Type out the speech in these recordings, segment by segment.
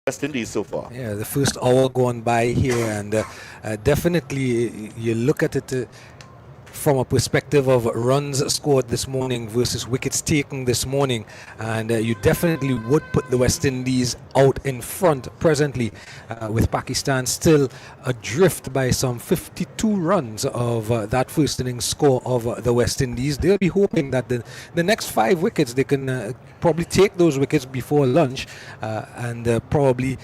West Indies so far. Yeah, the first hour gone by here, and definitely you look at it from a perspective of runs scored this morning versus wickets taken this morning, and you definitely would put the West Indies out in front presently, with Pakistan still adrift by some 52 runs of that first innings score of the West Indies. They'll be hoping that the next 5 wickets they can probably take those wickets before lunch, and probably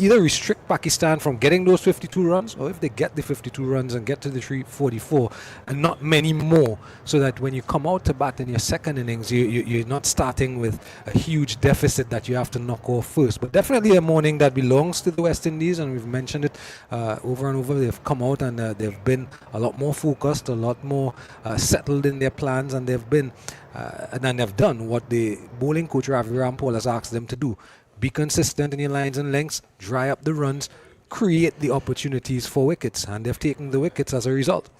either restrict Pakistan from getting those 52 runs, or if they get the 52 runs and get to the 344 and not many more, so that when you come out to bat in your second innings, you're not starting with a huge deficit that you have to knock off first. But definitely a morning that belongs to the West Indies, and we've mentioned it over and over. They've come out and they've been a lot more focused, a lot more settled in their plans, and they've been and then they've done what the bowling coach Ravi Rampal has asked them to do. Be consistent in your lines and lengths, dry up the runs, create the opportunities for wickets, and they've taken the wickets as a result.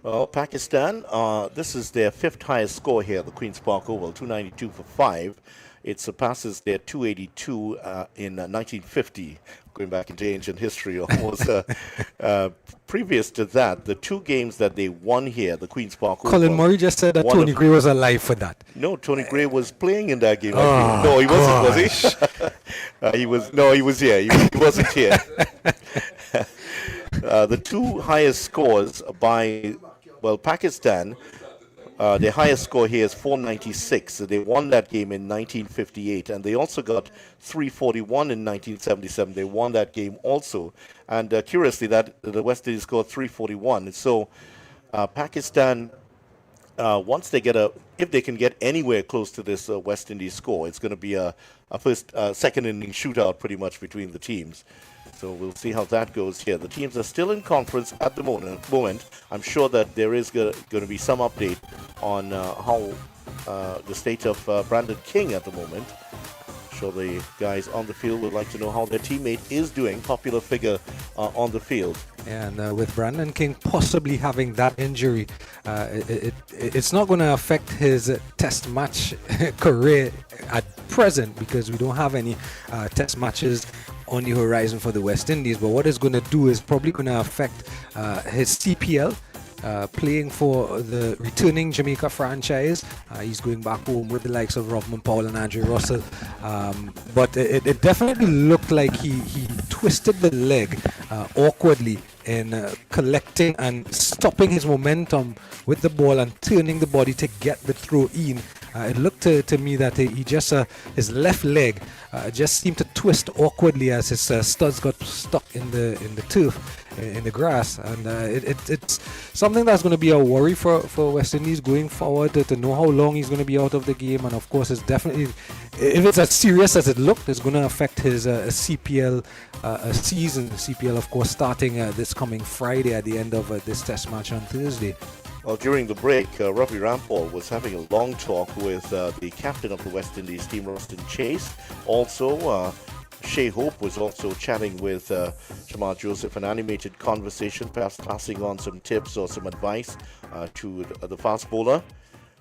Well, Pakistan, this is their 5th highest score here at the Queen's Park Oval, 292 for 5. It surpasses their 282 in 1950, going back into ancient history almost. Previous to that, the 2 games that they won here at the Queen's Park Oval. Colin Murray just said that Tony Gray was alive for that. No, Tony Gray was playing in that game. No, he wasn't, was he? He was here. He wasn't here. The 2 highest scores by, Pakistan, their highest score here is 496. They won that game in 1958, and they also got 341 in 1977. They won that game also. And curiously, that the West Indies scored 341. So Pakistan, once they get if they can get anywhere close to this West Indies score, it's going to be a second inning shootout pretty much between the teams. So we'll see how that goes here. The teams are still in conference at the moment. I'm sure that there is going to be some update on how the state of Brandon King at the moment. I'm sure the guys on the field would like to know how their teammate is doing, popular figure on the field. And with Brandon King possibly having that injury, it's not going to affect his test match career at present, because we don't have any test matches on the horizon for the West Indies. But what it's going to do is probably going to affect his CPL, playing for the returning Jamaica franchise. He's going back home with the likes of Rovman Powell and Andre Russell. But it definitely looked like he twisted the leg awkwardly in collecting and stopping his momentum with the ball and turning the body to get the throw in. It looked to me that he just his left leg just seemed to twist awkwardly as his studs got stuck in the turf, in the grass, and it's something that's going to be a worry for West Indies going forward, to know how long he's going to be out of the game. And of course, it's definitely, if it's as serious as it looked, it's going to affect his CPL season. CPL, of course, starting this coming Friday at the end of this test match on Thursday. Well, during the break, Ravi Rampal was having a long talk with the captain of the West Indies team, Roston Chase. Also, Shea Hope was also chatting with Jamal Joseph, an animated conversation, perhaps passing on some tips or some advice to the fast bowler.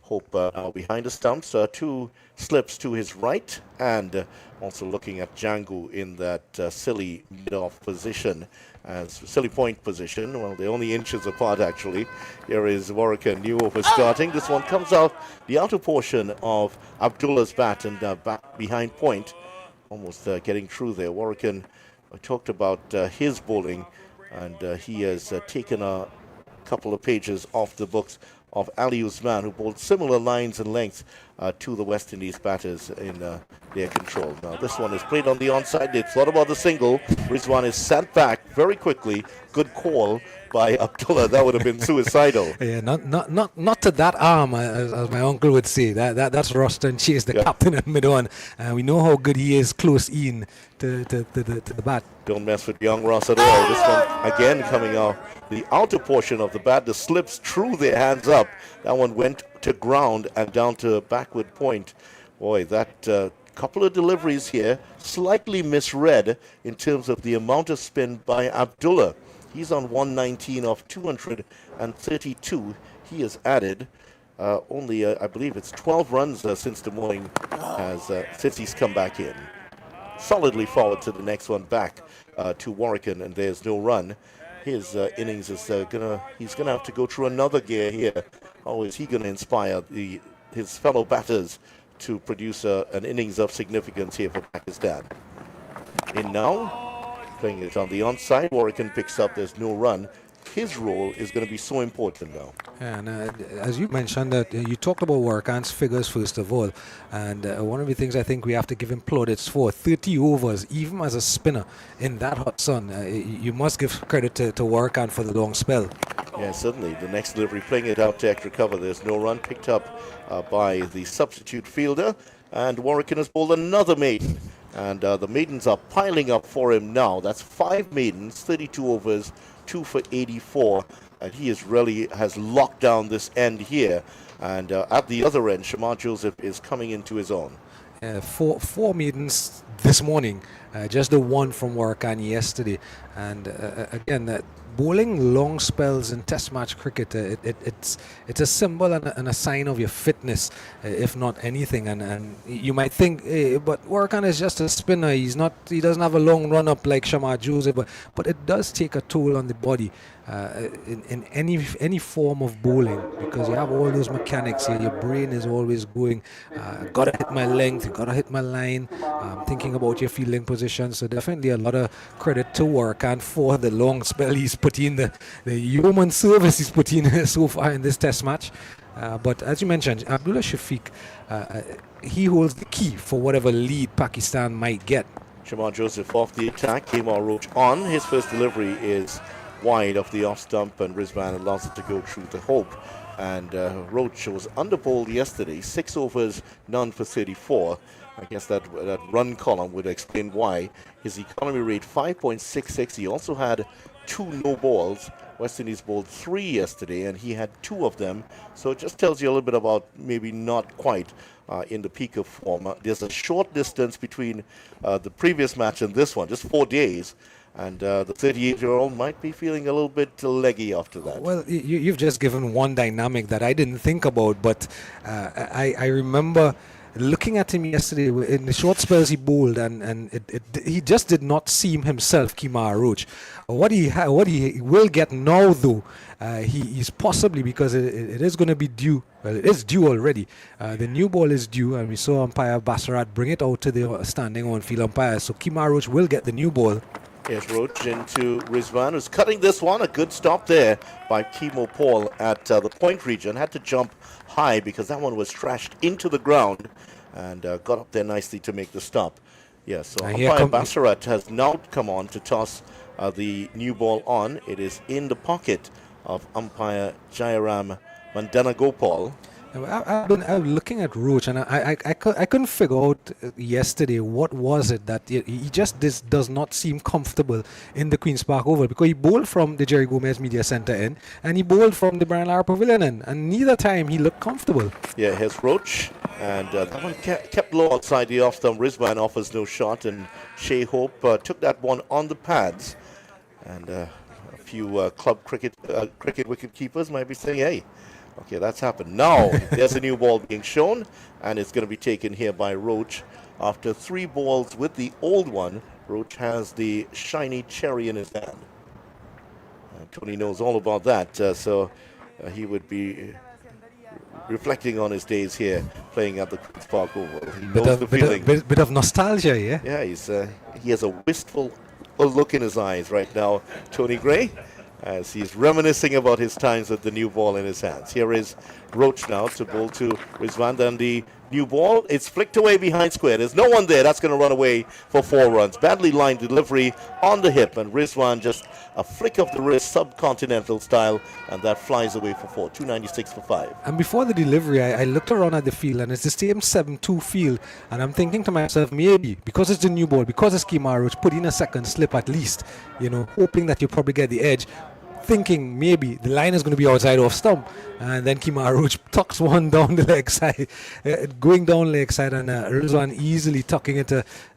Hope now behind the stumps, 2 slips to his right, and also looking at Django in that silly mid-off position, as silly point position. Well, they're only inches apart, actually. Here is Warwick New over starting. This one comes out the outer portion of Abdullah's bat, and back behind point, almost getting through there. Warwick, I talked about his bowling, and he has taken a couple of pages off the books of Ali Usman, who bowled similar lines and lengths to the West Indies batters in their control. Now this one is played on the onside. They thought about the single. Rizwan is sent back very quickly. Good call by Abdullah. That would have been suicidal. Yeah, not to that arm, as my uncle would say. That's Roston Chase, the captain at mid-on. We know how good he is close in to the bat. Don't mess with young Ross at all. This one again coming out the outer portion of the bat. The slips threw their hands up. That one went to ground and down to backward point. Boy, that couple of deliveries here slightly misread in terms of the amount of spin by Abdullah. He's on 119 of 232. He has added only, I believe it's 12 runs since the morning, since he's come back in. solidly forward to the next one back to Warwican, and there's no run. His innings is he's gonna have to go through another gear here. How is he gonna inspire his fellow batters to produce an innings of significance here for Pakistan? In now, playing it on the onside. Warwican picks up. There's no run. His role is going to be so important now. And as you mentioned, that you talked about Warwican's figures first of all, and one of the things I think we have to give him plaudits for, 30 overs, even as a spinner in that hot sun. You must give credit to Warwican for the long spell. Yeah, certainly. The next delivery, playing it out to extra cover. There's no run, picked up by the substitute fielder, and Warwican has bowled another maiden. And the maidens are piling up for him now. That's 5 maidens, 32 overs, 2 for 84. And he has locked down this end here. And at the other end, Shamar Joseph is coming into his own. Four maidens this morning, just the one from Warwican yesterday. And again, bowling long spells in Test match cricket, it's a symbol and a sign of your fitness, if not anything. And you might think, but Warwican is just a spinner. He doesn't have a long run up like Shamar Joseph, but it does take a toll on the body in any form of bowling, because you have all those mechanics here. Your brain is always going, gotta hit my length, gotta hit my line, thinking about your fielding position. So definitely a lot of credit to Warwican for the long spell he's put in, the human service he's put in so far in this Test match. But as you mentioned, Abdullah Shafiq, he holds the key for whatever lead Pakistan might get. Shamar Joseph off the attack, Kemar Roach on. His first delivery is wide of the off stump, and Rizwan allows it to go through to Hope. And Roach was under bowled yesterday, 6 overs, none for 34. I guess that run column would explain why. His economy rate 5.66. He also had 2 no balls. West Indies bowled 3 yesterday, and he had 2 of them. So it just tells you a little bit about maybe not quite in the peak of form. There's a short distance between the previous match and this one, just 4 days. And the 38-year-old might be feeling a little bit leggy after that. Well, you've just given one dynamic that I didn't think about, but I remember looking at him yesterday in the short spells he bowled, and he just did not seem himself, Kemar Roach. What he will get now, though, he's possibly, because it is going to be due. Well, it is due already. The new ball is due, and we saw umpire Bassarat bring it out to the standing on-field umpire. So Kemar Roach will get the new ball. Yes, Roach into Rizwan, who's cutting this one. A good stop there by Kemo Paul at the point region. Had to jump high because that one was trashed into the ground, and got up there nicely to make the stop. Yes, so umpire Bassarat has now come on to toss the new ball on. It is in the pocket of umpire Jayaram Mandana Gopal. I've been looking at Roach, and I couldn't figure out yesterday what was it that he just does not seem comfortable in the Queen's Park Oval, because he bowled from the Jerry Gomez Media Centre end and he bowled from the Brian Lara Pavilion end, and neither time he looked comfortable. Yeah, here's Roach, and that one kept low outside the off stump. Rizwan offers no shot, and Shea Hope took that one on the pads, and a few club cricket wicket keepers might be saying, hey, okay, that's happened. Now, there's a new ball being shown, and it's going to be taken here by Roach. After 3 balls with the old one, Roach has the shiny cherry in his hand. Tony knows all about that, so he would be reflecting on his days here, playing at the Queen's Park Oval. He knows the feeling. Bit of nostalgia, yeah? Yeah, he has a wistful look in his eyes right now, Tony Gray, as he's reminiscing about his times with the new ball in his hands. Here is Roach now to bowl to Rizwan, and the new ball, it's flicked away behind square. There's no one there. That's going to run away for 4 runs. Badly lined delivery on the hip, and Rizwan just a flick of the wrist, subcontinental style, and that flies away for 4. 296 for 5. And before the delivery, I looked around at the field, and it's the same 7-2 field, and I'm thinking to myself, maybe because it's the new ball, because it's Kemar Roach, put in a second slip at least, hoping that you probably get the edge, thinking maybe the line is going to be outside off stump, and then Kemar Roach tucks one down the leg side, going down leg side, and Rizwan easily tucking it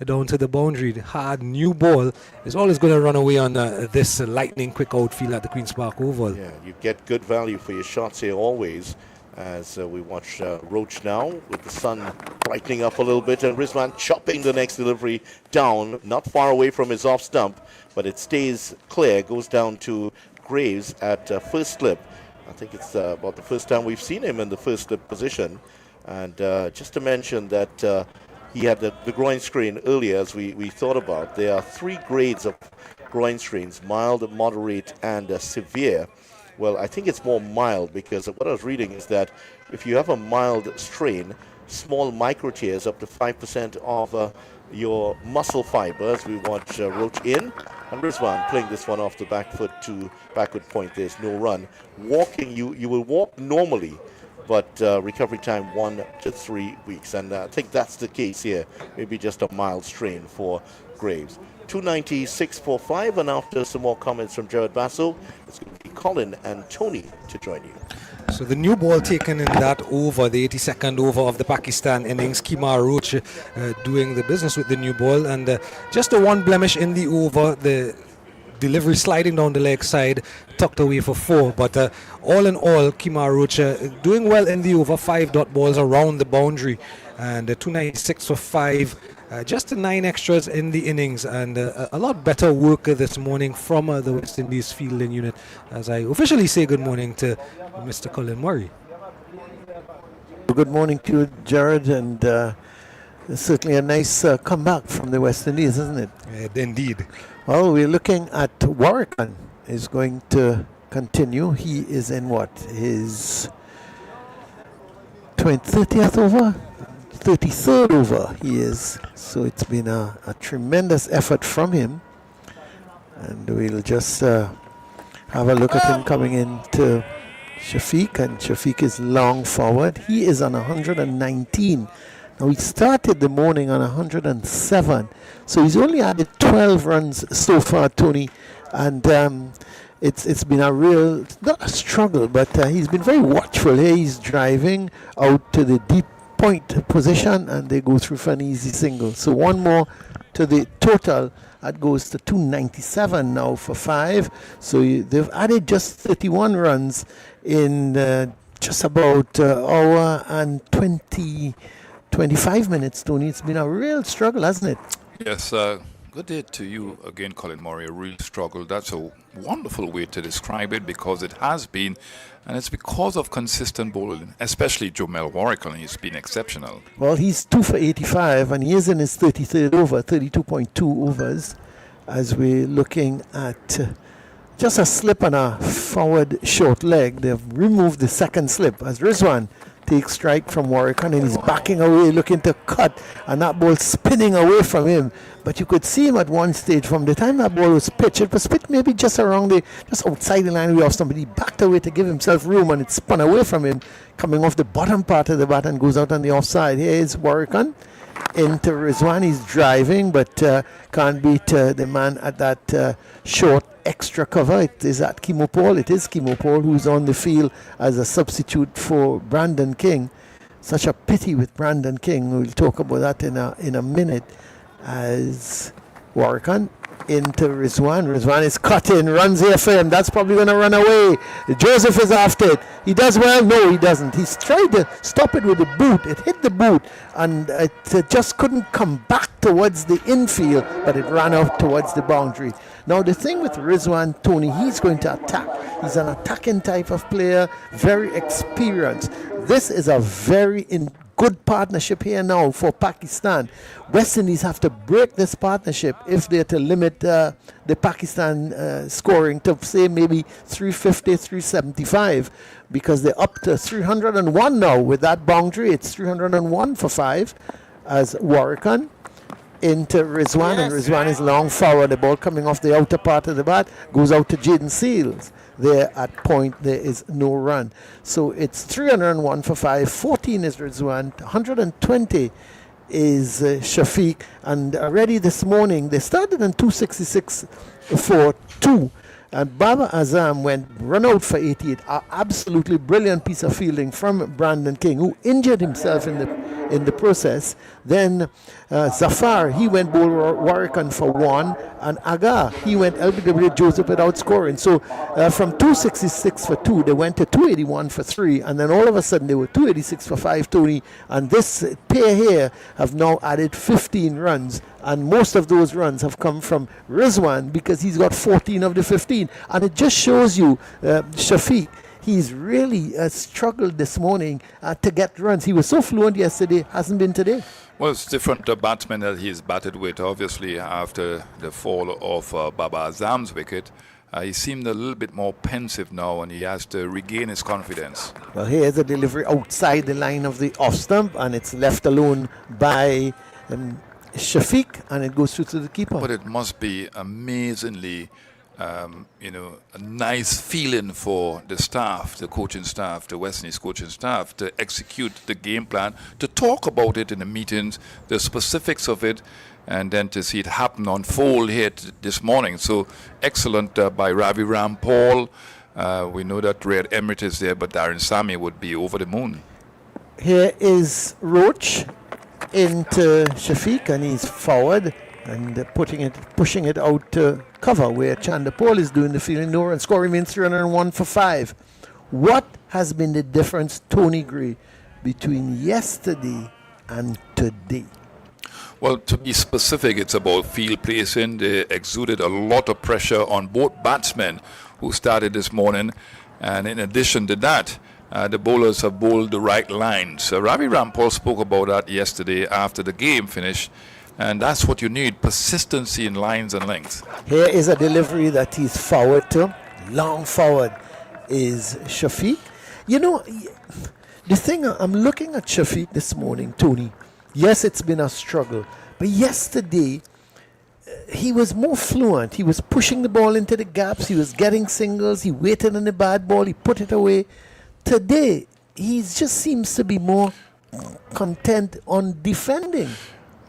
down to the boundary. The hard new ball is always going to run away on this lightning quick outfield at the Queen's Park Oval. Yeah, you get good value for your shots here always, as we watch Roach now with the sun brightening up a little bit, and Rizwan chopping the next delivery down, not far away from his off stump, but it stays clear, goes down to Greaves at first slip. I think it's about the first time we've seen him in the first slip position. And just to mention that he had the groin strain earlier, as we thought about. There are 3 grades of groin strains: mild, moderate, and severe. Well, I think it's more mild, because what I was reading is that if you have a mild strain, small micro tears up to 5% of your muscle fiber, as we watch Roach in. And Rizwan playing this one off the back foot to backward point. There's no run. Walking, you will walk normally, but recovery time 1 to 3 weeks. And I think that's the case here. Maybe just a mild strain for Greaves. 296.45, and after some more comments from Jared Basso, it's going to be Colin and Tony to join you. So the new ball taken in that over, the 82nd over of the Pakistan innings, Kemar Roach doing the business with the new ball, and just the one blemish in the over, the delivery sliding down the leg side, tucked away for 4. But all in all, Kemar Roach doing well in the over, 5 dot balls around the boundary, and 296 for 5. Just the 9 extras in the innings, and a lot better work this morning from the West Indies fielding unit, as I officially say good morning to Mr. Colin Murray. Good morning to you, Jared, and certainly a nice comeback from the West Indies, isn't it? Indeed. Well, we're looking at Warrican is going to continue. He is in what? His 30th over? 33rd over he is. So it's been a tremendous effort from him. And we'll just have a look at him coming into Shafiq, and Shafiq is long forward. He is on 119. Now he started the morning on 107. So he's only added 12 runs so far, Tony. And it's been a real, not a struggle, but he's been very watchful here. He's driving out to the deep point position, and they go through for an easy single. So one more to the total. That goes to 297 now for 5. So they've added just 31 runs in just about hour and 25 minutes, Tony. It's been a real struggle, hasn't it? Yes, good day to you again, Colin Murray. A real struggle. That's a wonderful way to describe it, because it has been, and it's because of consistent bowling, especially Jomel Warrican. He's been exceptional. Well, he's 2 for 85, and he is in his 33rd over, 32.2 overs, as we're looking at just a slip on a forward short leg. They've removed the second slip as Rizwan takes strike from Warrican, and he's backing away looking to cut, and that ball spinning away from him. But you could see him at one stage, from the time that ball was pitched, it was pitched maybe just outside the line of somebody. He backed away to give himself room, and it spun away from him, coming off the bottom part of the bat and goes out on the offside. Here is Warrican into Rizwan. He's driving, but can't beat the man at that short extra cover. It is at Kemo Paul. It is Kemo Paul who's on the field as a substitute for Brandon King. Such a pity with Brandon King. We'll talk about that in a minute. As Warrican into Rizwan. Rizwan is cut in, runs here for him. That's probably going to run away. Joseph is after it. He does well? No, he doesn't. He's tried to stop it with the boot. It hit the boot, and it just couldn't come back towards the infield, but it ran out towards the boundary. Now, the thing with Rizwan, Tony, he's going to attack. He's an attacking type of player, very experienced. This is a very good partnership here now for Pakistan. West Indies have to break this partnership if they're to limit the Pakistan scoring to, say, maybe 350, 375, because they're up to 301 now with that boundary. It's 301 for 5 as Warrican into Rizwan, and Rizwan is long forward. The ball coming off the outer part of the bat goes out to Jaden Seals. There at point, there is no run. So it's 301 for 5, 14 is Rizwan, 120 is Shafiq, and already this morning they started on 266 for 2, and Baba Azam went run out for 88. An absolutely brilliant piece of fielding from Brandon King, who injured himself in in the process. Then Zafar, he went bowl Warwickon for 1, and Aga, he went LBW Joseph without scoring. So from 266 for 2, they went to 281 for 3, and then all of a sudden they were 286 for 5, Tony. And this pair here have now added 15 runs, and most of those runs have come from Rizwan because he's got 14 of the 15. And it just shows you Shafiq, he's really struggled this morning to get runs. He was so fluent yesterday, hasn't been today. Well, it's different batsmen that he's batted with, obviously, after the fall of Baba Azam's wicket. He seemed a little bit more pensive now, and he has to regain his confidence. Well, here's a delivery outside the line of the off stump, and it's left alone by Shafiq, and it goes through to the keeper. But it must be amazingly, a nice feeling for the staff, the coaching staff, the West Indies coaching staff, to execute the game plan, to talk about it in the meetings, the specifics of it, and then to see it happen, unfold here this morning. So excellent by Ravi Rampal. We know that Red Emirates is there, but Darren Sammy would be over the moon. Here is Roach into Shafiq, and he's forward and pushing it out to cover where Chandapol is doing the fielding. No run. Score remains 301 for 5. What has been the difference, Tony Gray, between yesterday and today? Well, to be specific, it's about field placing. They exuded a lot of pressure on both batsmen who started this morning. And in addition to that, the bowlers have bowled the right lines. Ravi Rampal spoke about that yesterday after the game finished. And that's what you need, persistency in lines and length. Here is a delivery that he's forward to. Long forward is Shafiq. You know, the thing, I'm looking at Shafiq this morning, Tony. Yes, it's been a struggle. But yesterday, he was more fluent. He was pushing the ball into the gaps. He was getting singles. He waited on the bad ball. He put it away. Today, he just seems to be more content on defending.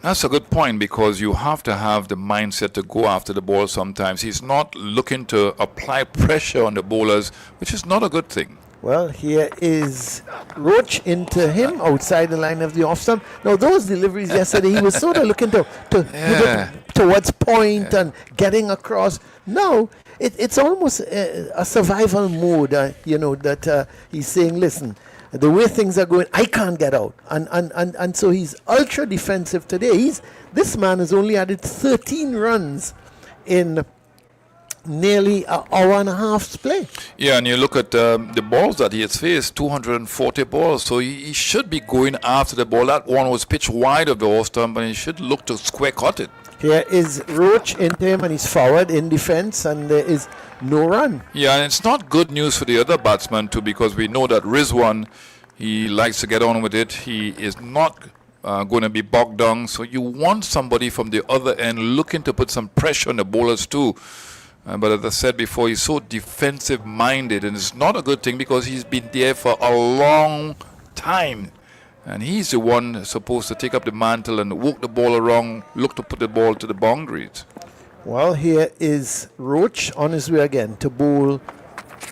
That's a good point, because you have to have the mindset to go after the ball sometimes. He's not looking to apply pressure on the bowlers, which is not a good thing. Well, here is Roach into him outside the line of the off stump. Now, those deliveries yesterday, he was sort of looking towards point and getting across. Now, it's almost a survival mode, that he's saying, listen, the way things are going, I can't get out. And so he's ultra defensive today. This man has only added 13 runs in nearly an hour and a half's play. Yeah, and you look at the balls that he has faced, 240 balls. So he should be going after the ball. That one was pitched wide of the off stump, and he should look to square cut it. Here is Roach into him, and he's forward in defense, and there is no run. Yeah, and it's not good news for the other batsman too, because we know that Rizwan, he likes to get on with it. He is not going to be bogged down. So you want somebody from the other end looking to put some pressure on the bowlers too. But as I said before, he's so defensive-minded, and it's not a good thing because he's been there for a long time. And he's the one supposed to take up the mantle and walk the ball around, look to put the ball to the boundaries. Well, here is Roach on his way again to bowl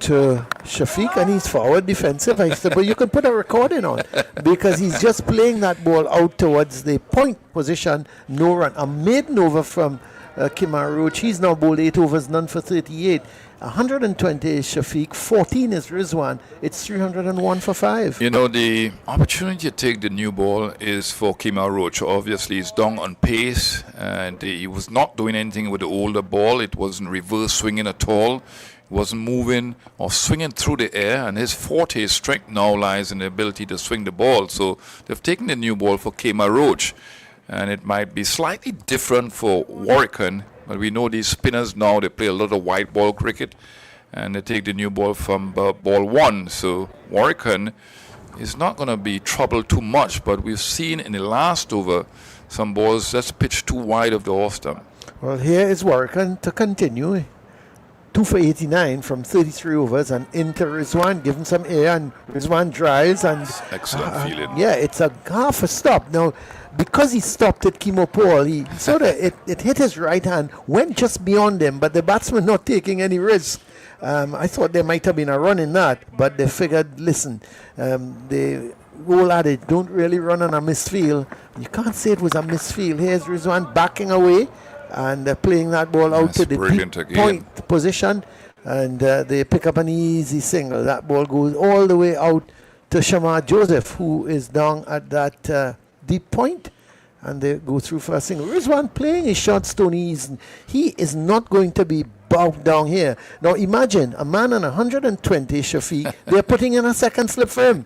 to Shafiq, and he's forward defensive. I said, but you can put a recording on because he's just playing that ball out towards the point position. No run. A maiden over from Kimar Roach. He's now bowled 8 overs, none for 38. 120 is Shafiq, 14 is Rizwan. It's 301 for 5. You know, the opportunity to take the new ball is for Kimar Roach. Obviously, he's down on pace, and he was not doing anything with the older ball. It wasn't reverse swinging at all. He wasn't moving or swinging through the air, and his forte, his strength now lies in the ability to swing the ball. So they've taken the new ball for Kimar Roach, and it might be slightly different for Warwickon. But we know these spinners now, they play a lot of white ball cricket, and they take the new ball from ball 1. So Warwickon is not going to be troubled too much, but we've seen in the last over some balls that's pitched too wide of the off stump. Well, here is Warwickon to continue. 2 for 89 from 33 overs, and into Rizwan, give him some air, and Rizwan drives, and Excellent feeling. Yeah, it's a half a stop. Now, because he stopped at Kimo Paul, he sort of it hit his right hand, went just beyond him, but the batsman not taking any risk. I thought there might have been a run in that, but they figured, listen, they old adage, don't really run on a misfield. You can't say it was a misfield. Here's Rizwan backing away and playing that ball out to the deep point position. And they pick up an easy single. That ball goes all the way out to Shamar Joseph, who is down at that deep point. And they go through for a single. Rizwan playing his shots, Tony. He is not going to be bogged down here. Now imagine a man on 120, Shafiq. They're putting in a second slip for him.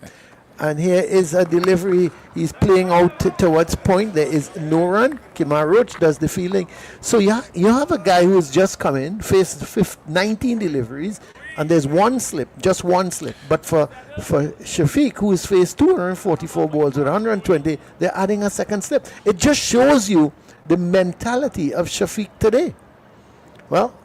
And here is a delivery. He's playing out towards point. There is no run. Kimar Roach does the fielding. So you have a guy who's just come in, faced 19 deliveries, and there's one slip, just one slip. But for Shafiq, who has faced 244 balls with 120, they're adding a second slip. It just shows you the mentality of Shafiq today. Well,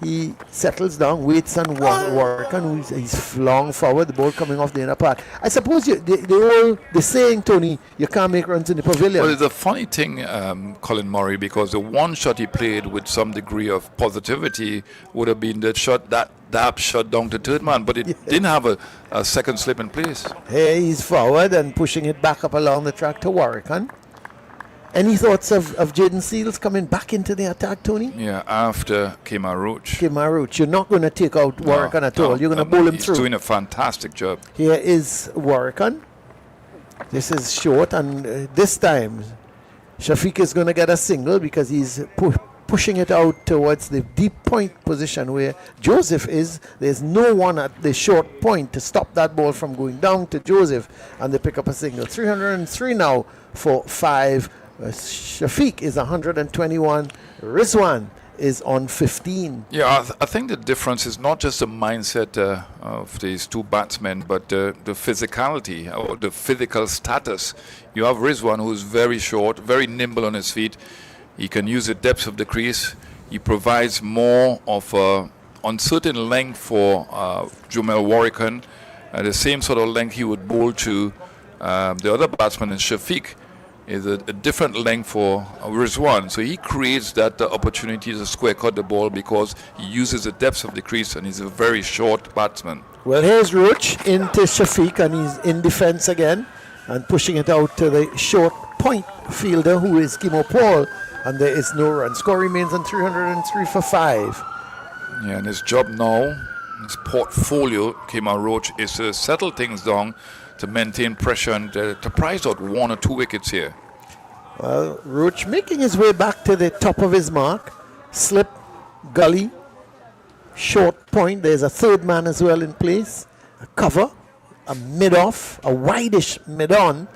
he settles down, waits and work, and he's flung forward, the ball coming off the inner part. I suppose the saying, Tony, you can't make runs in the pavilion. Well, it's a funny thing, Colin Murray, because the one shot he played with some degree of positivity would have been the shot that dab shot down to third man, but it didn't have a second slip in place. Here he's forward and pushing it back up along the track to Warwickon. Any thoughts of Jaden Seals coming back into the attack, Tony? Yeah, after Kimar Roach. Kimar Roach. You're not going to take out Warwickon at all. You're going to bowl him through. He's doing a fantastic job. Here is Warwickon. This is short, and this time Shafiq is going to get a single because he's pushing it out towards the deep point position where Joseph is. There's no one at the short point to stop that ball from going down to Joseph, and they pick up a single. 303 now for 5. Shafiq is 121. Rizwan is on 15. Yeah, I think the difference is not just the mindset of these two batsmen, but the physicality or the physical status. You have Rizwan, who's very short, very nimble on his feet. He can use the depth of the crease. He provides more of a uncertain length for Jomel Warwickon. The same sort of length he would bowl to the other batsman in Shafiq. Is a different length for Rizwan. So he creates that opportunity to square cut the ball because he uses the depth of the crease and he's a very short batsman. Well, here's Roach into Shafiq, and he's in defense again and pushing it out to the short point fielder, who is Kimo Paul, and there is no run. Score remains on 303 for 5. Yeah, and his job now, his portfolio, Kimo Roach, is to settle things down, to maintain pressure and to prize out 1 or 2 wickets here. Well, Roach making his way back to the top of his mark. Slip, gully, short point. There's a third man as well in place. A cover, a mid-off, a wide-ish mid-on,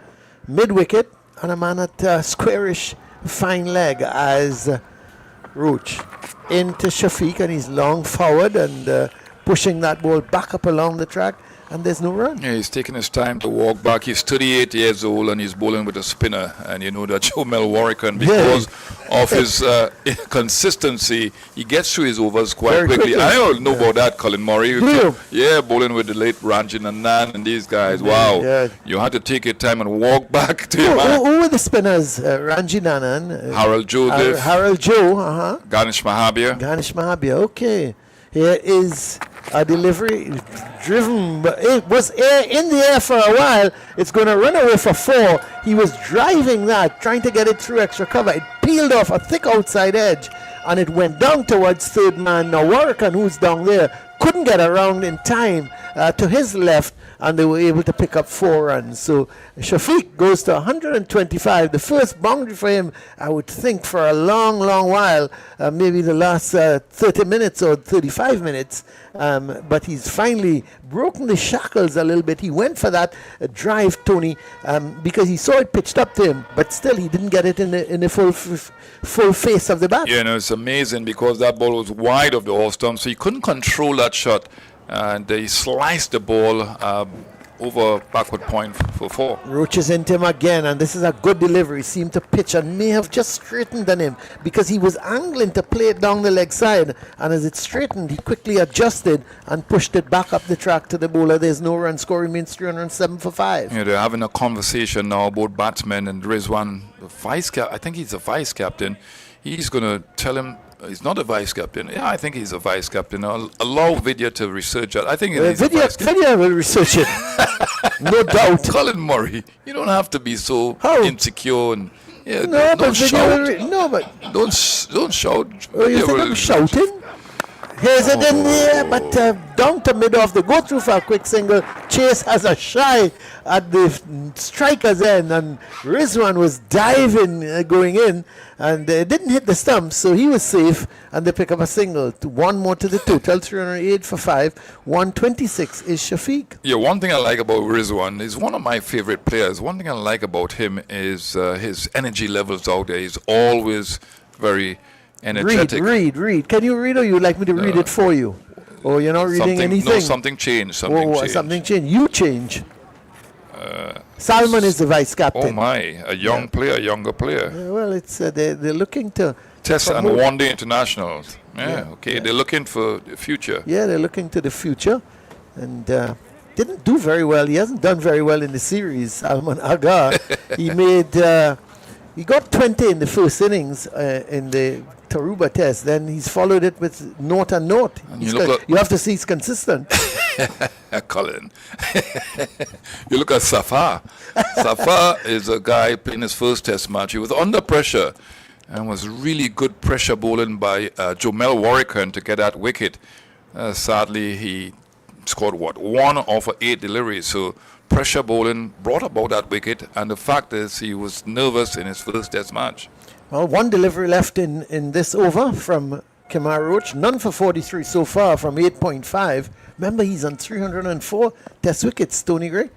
mid-wicket, and a man at squarish fine leg as Roach into Shafiq, and he's long forward and pushing that ball back up along the track. And there's no run. Yeah, he's taking his time to walk back. He's 38 years old and he's bowling with a spinner. And you know that Jomel Warwickon, because of his consistency, he gets through his overs quite quickly. I don't know about that, Colin Murray. Yeah, bowling with the late Ranjit Anand and these guys. Wow. Yeah. You had to take your time and walk back to your man. Who were the spinners? Ranjit Anand. Harold Joseph. Harold Joe. Ganesh Mahabir. Ganesh Mahabir. Okay. Here is a delivery driven, but it was in the air for a while. It's going to run away for 4. He was driving that, trying to get it through extra cover. It peeled off a thick outside edge, and it went down towards third man. Now Warwickon, who's down there, couldn't get around in time to his left, and they were able to pick up 4 runs. So Shafiq goes to 125. The first boundary for him, I would think, for a long, long while, maybe the last 30 minutes or 35 minutes. But he's finally broken the shackles a little bit. He went for that drive, Tony, because he saw it pitched up to him, but still he didn't get it in the full face of the bat. Yeah, no, it's amazing because that ball was wide of the off stump, so he couldn't control that shot. And he sliced the ball over backward point for 4. Roach is into him again, and this is a good delivery. Seemed to pitch and may have just straightened on him because he was angling to play it down the leg side, and as it straightened, he quickly adjusted and pushed it back up the track to the bowler. There's no run. Score remains 307 for 5. Yeah, they're having a conversation now about batsmen, and Rizwan, I think he's the vice captain. He's going to tell him He's not a vice captain. Yeah, I think he's a vice captain. I'll allow Vidya to research that. I think he's a vice captain. Vidya will research it, no doubt. Colin Murray, you don't have to be so How? insecure and No, don't shout. Don't Shout. Oh, you Vidya think will- I'm shouting? Here's it in there, but down to mid-off. They go through for a quick single. Chase has a shy at the striker's end, and Rizwan was diving, going in, and didn't hit the stumps, so he was safe, and they pick up a single. One more to the total, 308 for 5. 126 is Shafiq. Yeah, one thing I like about Rizwan is one of my favorite players. One thing I like about him is his energy levels out there. He's always very energetic. Read. Can you read, or you like me to read it for you? Or you're not reading anything? No, something changed. Something changed. You change. Salman is the vice captain. Oh my, a younger player. Well, it's they're looking to Test and promote- one-day internationals. Okay, they're looking for the future. Yeah, they're looking to the future, and didn't do very well. He hasn't done very well in the series. Salman Aga, he got 20 in the first innings in the Taruba test. Then he's followed it with note and note. And You have to see he's consistent. Colin. You look at Safar. Safar is a guy playing his first test match. He was under pressure and was really good pressure bowling by Jomel Warrican to get that wicket. Sadly, he scored, 1 off of 8 deliveries. So pressure bowling brought about that wicket. And the fact is he was nervous in his first test match. Well, one delivery left in this over from Kemar Roach. None for 43 so far from 8.5. Remember, he's on 304 test wickets, Tony Gray.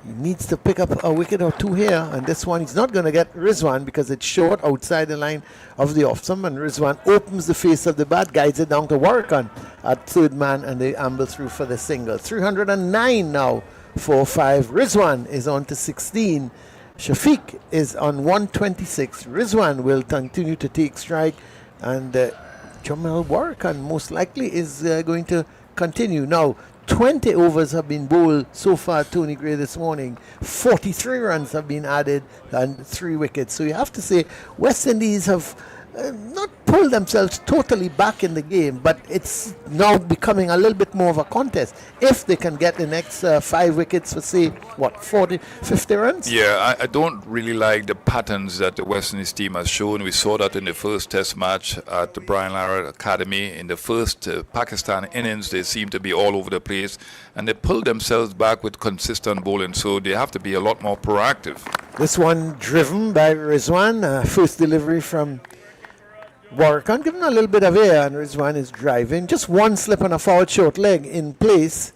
He needs to pick up a wicket or two here. And this one, he's not going to get Rizwan because it's short outside the line of the off-stump. And Rizwan opens the face of the bat, guides it down to Warrican at third man, and they amble through for the single. 309 now for 5. Rizwan is on to 16. Shafiq is on 126. Rizwan will continue to take strike, and Jamel Warrican most likely is going to continue. Now, 20 overs have been bowled so far, Tony Gray, this morning. 43 runs have been added and 3 wickets. So you have to say West Indies have not pulled themselves totally back in the game, but it's now becoming a little bit more of a contest. If they can get the next 5 wickets for, say, 40, 50 runs? Yeah, I don't really like the patterns that the West Indies team has shown. We saw that in the first test match at the Brian Lara Academy. In the first Pakistan innings, they seem to be all over the place, and they pulled themselves back with consistent bowling, so they have to be a lot more proactive. This one driven by Rizwan. First delivery from Warrican, giving a little bit of air, and Rizwan is driving. Just one slip on a forward short leg in place.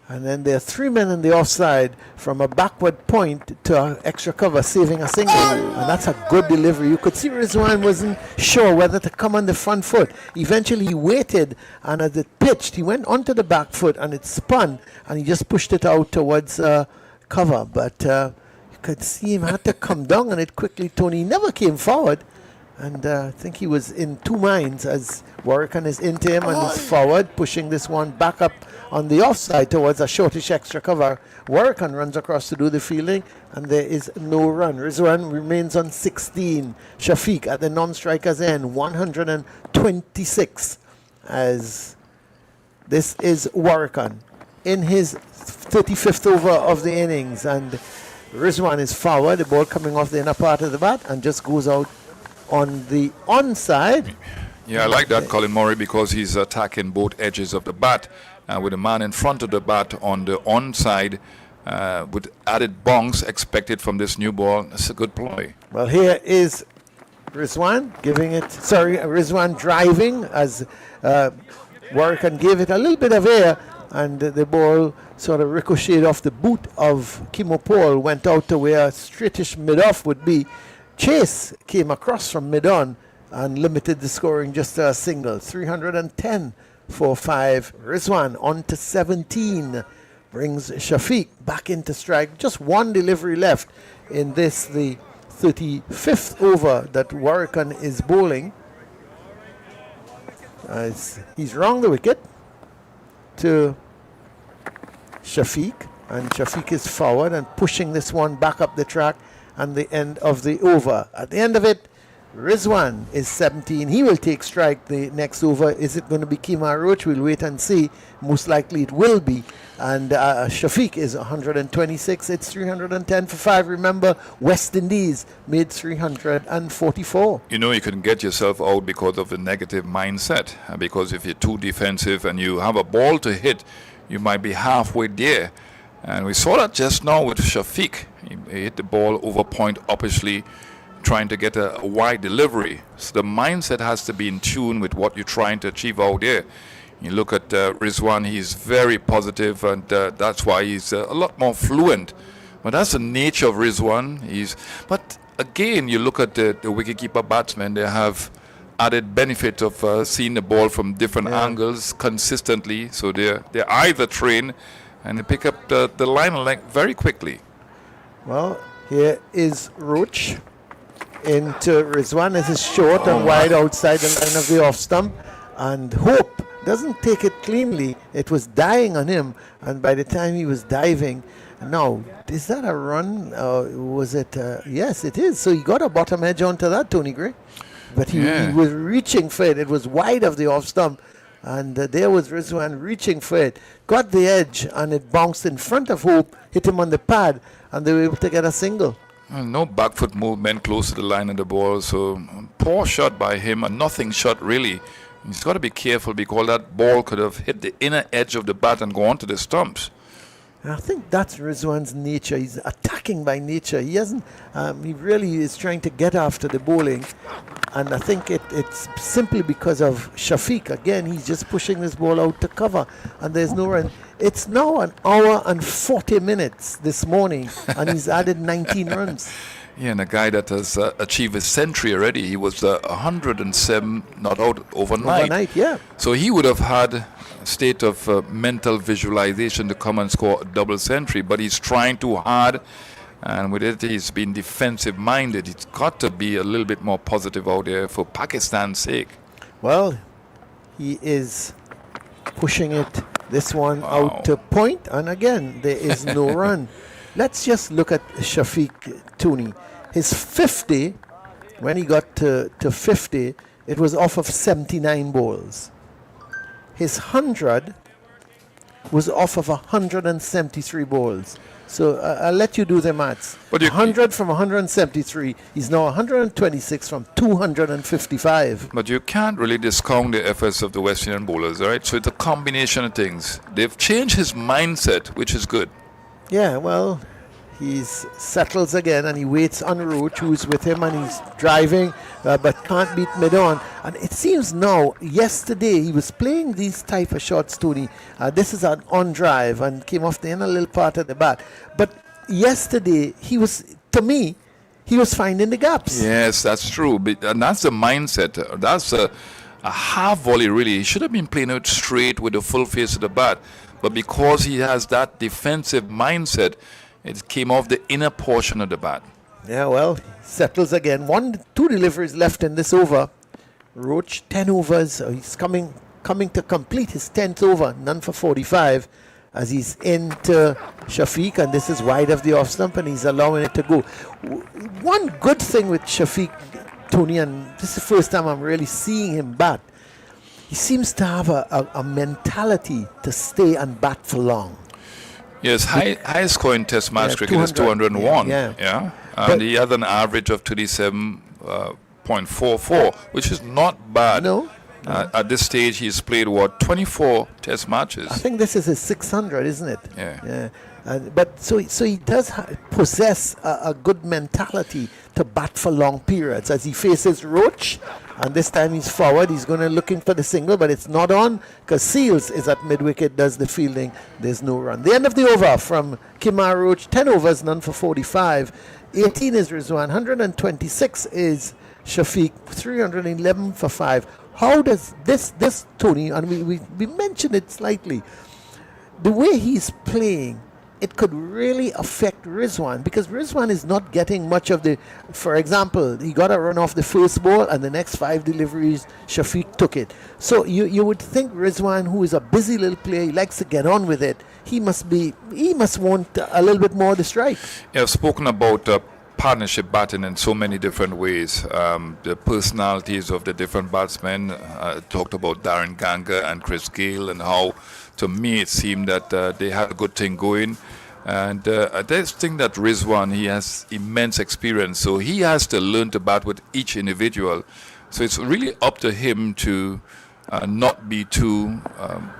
And then there are 3 men in the offside from a backward point to an extra cover, saving a single. And that's a good delivery. You could see Rizwan wasn't sure whether to come on the front foot. Eventually he waited, and as it pitched, he went onto the back foot, and it spun, and he just pushed it out towards cover. But you could see him had to come down on it quickly. Tony never came forward. And I think he was in 2 minds as Warrican is into him and he's forward, pushing this one back up on the offside towards a shortish extra cover. Warrican runs across to do the fielding, and there is no run. Rizwan remains on 16. Shafiq at the non-striker's end, 126, as this is Warrican in his 35th over of the innings. And Rizwan is forward, the ball coming off the inner part of the bat, and just goes out on the onside. Yeah, I like that, Colin Murray, because he's attacking both edges of the bat. With a man in front of the bat on the onside, with added bonks expected from this new ball, that's a good ploy. Well, here is Rizwan Rizwan driving as Warrican gave it a little bit of air, and the ball sort of ricocheted off the boot of Kimo Paul, went out to where straightish mid-off would be. Chase came across from mid-on and limited the scoring just to a single. 310 for 5. Rizwan on to 17. Brings Shafiq back into strike. Just one delivery left in this, the 35th over that Warrican is bowling. As he's wrong the wicket to Shafiq. And Shafiq is forward and pushing this one back up the track and the end of the over. At the end of it, Rizwan is 17. He will take strike the next over. Is it going to be Kemar Roach? We'll wait and see. Most likely it will be. And Shafiq is 126. It's 310 for 5. Remember, West Indies made 344. You know, you can get yourself out because of the negative mindset. Because if you're too defensive and you have a ball to hit, you might be halfway there. And we saw that just now with Shafiq. He hit the ball over point, obviously trying to get a wide delivery. So the mindset has to be in tune with what you're trying to achieve out there. You look at Rizwan, he's very positive, and that's why he's a lot more fluent. But that's the nature of Rizwan. But again, you look at the wicketkeeper batsmen, they have added benefit of seeing the ball from different angles consistently. So they're either trained and they pick up the line of length very quickly. Well, here is Roach into Rizwan. This is short and wide outside the line of the off stump, and Hope doesn't take it cleanly. It was dying on him, and by the time he was diving, now is that a run? Was it? Yes, it is. So he got a bottom edge onto that, Tony Gray, but he was reaching for it. It was wide of the off stump, and there was Rizwan reaching for it, got the edge, and it bounced in front of Hope, hit him on the pad, and they were able to get a single. No back foot movement close to the line of the ball, so poor shot by him, a nothing shot really. He's got to be careful because that ball could have hit the inner edge of the bat and gone to the stumps. I think that's Rizwan's nature. He's attacking by nature. He hasn't. He really is trying to get after the bowling, and I think it's simply because of Shafiq. Again, he's just pushing this ball out to cover, and there's no run. It's now 1 hour and 40 minutes this morning, and he's added 19 runs. Yeah, and a guy that has achieved a century already. He was 107 not out overnight. Overnight, yeah. So he would have had a state of mental visualization to come and score a double century, but he's trying too hard, and with it he's been defensive minded. He's got to be a little bit more positive out there for Pakistan's sake. Well, he is pushing it, this one out to point, and again there is no run. Let's just look at Shafiq, Tony. His 50, when he got to 50, it was off of 79 balls. His 100 was off of 173 balls. So I'll let you do the maths. But 100 from 173. He's now 126 from 255. But you can't really discount the efforts of the West Indian bowlers, right? So it's a combination of things. They've changed his mindset, which is good. Yeah, well, he settles again and he waits on Roach, who's with him, and he's driving, but can't beat mid-on. And it seems now, yesterday, he was playing these type of shots, Tony. This is an on-drive and came off the inner little part of the bat. But yesterday, to me, he was finding the gaps. Yes, that's true. And that's the mindset. That's a half volley, really. He should have been playing it straight with the full face of the bat. But because he has that defensive mindset, it came off the inner portion of the bat. Yeah, well, he settles again. 2 deliveries left in this over. Roach, 10 overs. He's coming to complete his 10th over. None for 45 as he's into Shafiq, and this is wide of the off stump, and he's allowing it to go. One good thing with Shafiq, Tony, and this is the first time I'm really seeing him bat, he seems to have a mentality to stay and bat for long. Yes, highest scoring test match cricket is 201. Yeah. And he had an average of 27.44, which is not bad. No. At this stage, he's played, 24 test matches. I think this is his 600, isn't it? Yeah. But so he does possess a good mentality to bat for long periods. As he faces Roach, and this time he's forward, he's going to looking for the single, but it's not on because Seals is at mid-wicket, does the fielding. There's no run. The end of the over from Kemar Roach, 10 overs, none for 45. 18 is Rizwan, 126 is Shafiq, 311 for 5. How does this Tony, and we mentioned it slightly, the way he's playing, it could really affect Rizwan, because Rizwan is not getting much of the, for example, he got a run off the first ball and the next 5 deliveries Shafiq took it. So you would think Rizwan, who is a busy little player, he likes to get on with it, he must want a little bit more of the strike. Yeah, I've spoken about partnership batting in so many different ways. The personalities of the different batsmen. Talked about Darren Ganga and Chris Gale, and how, to me, it seemed that they had a good thing going. And I just think that Rizwan, he has immense experience, so he has to learn to bat with each individual. So it's really up to him to not be too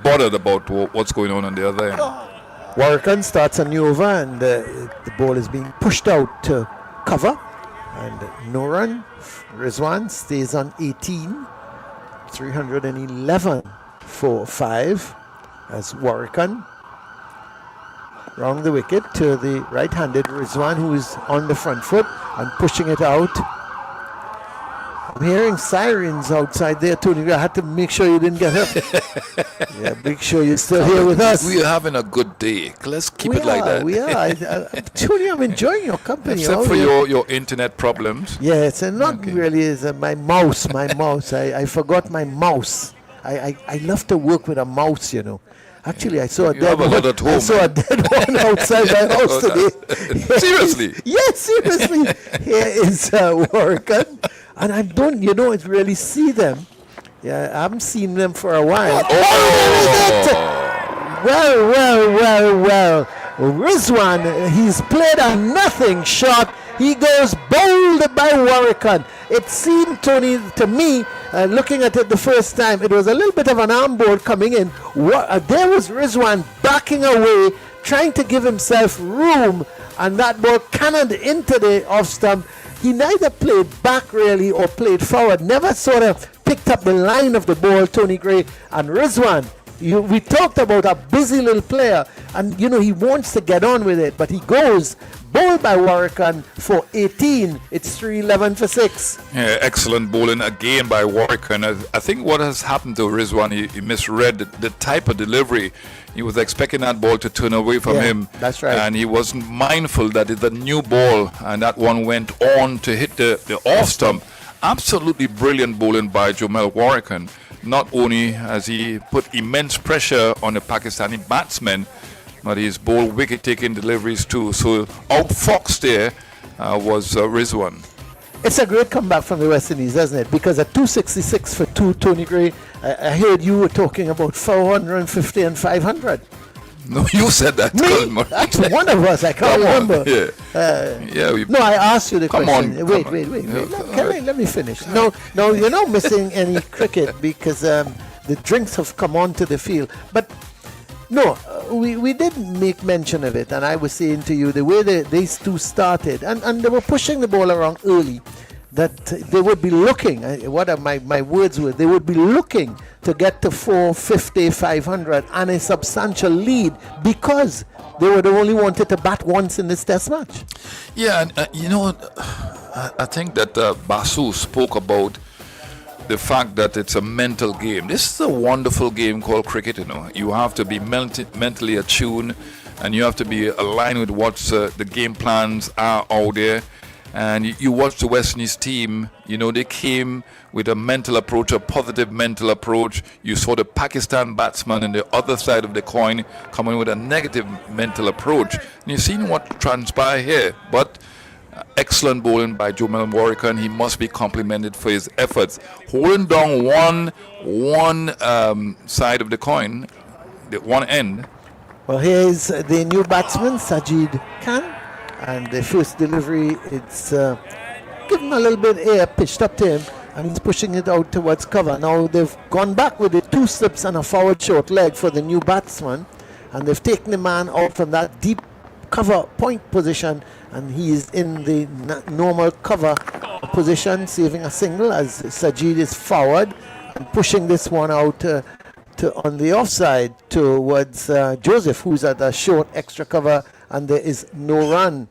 bothered about what's going on the other end. Warrican starts a new over, and the ball is being pushed out to cover, and no run. Rizwan stays on 18, 311 for 5 as Warrican round the wicket to the right-handed Rizwan, who is on the front foot and pushing it out. I'm hearing sirens outside there, Tony. I had to make sure you didn't get hurt. Yeah, make sure you're still here with us. We're having a good day. Let's keep it like that. We are. Tony, I'm enjoying your company. Except for your internet problems. Yes, and not really is my mouse. I forgot my mouse. I love to work with a mouse, you know. Actually, I saw a dead one. I saw a dead one outside my house today. Seriously? Yes, seriously. Here is Warrican. And I don't, it's really see them. Yeah, I haven't seen them for a while. Well. Rizwan, he's played a nothing shot. He goes bowled by Warrican. It seemed, Tony, to me, looking at it the first time, it was a little bit of an arm ball coming in. There was Rizwan backing away, trying to give himself room, and that ball cannoned into the off stump. He neither played back really or played forward, never sort of picked up the line of the ball, Tony Gray. And Rizwan, we talked about a busy little player, and he wants to get on with it, but he goes bowled by Warrican for 18. It's 311 for 6. Yeah, excellent bowling again by Warrican. I think what has happened to Rizwan, he misread the type of delivery. He was expecting that ball to turn away from him. That's right. And he wasn't mindful that it's a new ball, and that one went on to hit the off stump. Absolutely brilliant bowling by Jomel Warrican. Not only has he put immense pressure on the Pakistani batsmen, but he's bowled wicket-taking deliveries too. So outfoxed there was Rizwan. It's a great comeback from the West Indies, doesn't it? Because at 266 for 2, Tony Gray, I heard you were talking about 450 and 500. No, you said that. Me? That's one of us. I can't remember. No, I asked you the question. Wait. Let me finish. No, you're not missing any cricket because the drinks have come onto the field. But no, we did make mention of it, and I was saying to you the way these two started, and they were pushing the ball around early, that they would be looking, my words were, they would be looking to get to 450, 500 and a substantial lead because they were the only wanted to bat once in this test match. Yeah, and I think that Basu spoke about the fact that it's a mental game. This is a wonderful game called cricket, You have to be mentally attuned, and you have to be aligned with what the game plans are out there. And you watch the West Indies team, they came with a mental approach, a positive mental approach. You saw the Pakistan batsman on the other side of the coin coming with a negative mental approach. And you've seen what transpired here. But excellent bowling by Jomel Warrican. He must be complimented for his efforts. Holding down one side of the coin, the one end. Well, here is the new batsman, Sajid Khan. And the first delivery, it's given a little bit air pitched up to him, and he's pushing it out towards cover. Now they've gone back with the 2 slips and a forward short leg for the new batsman, and they've taken the man out from that deep cover point position, and he is in the normal cover position, saving a single as Sajid is forward and pushing this one out on the offside towards Joseph, who's at a short extra cover, and there is no run.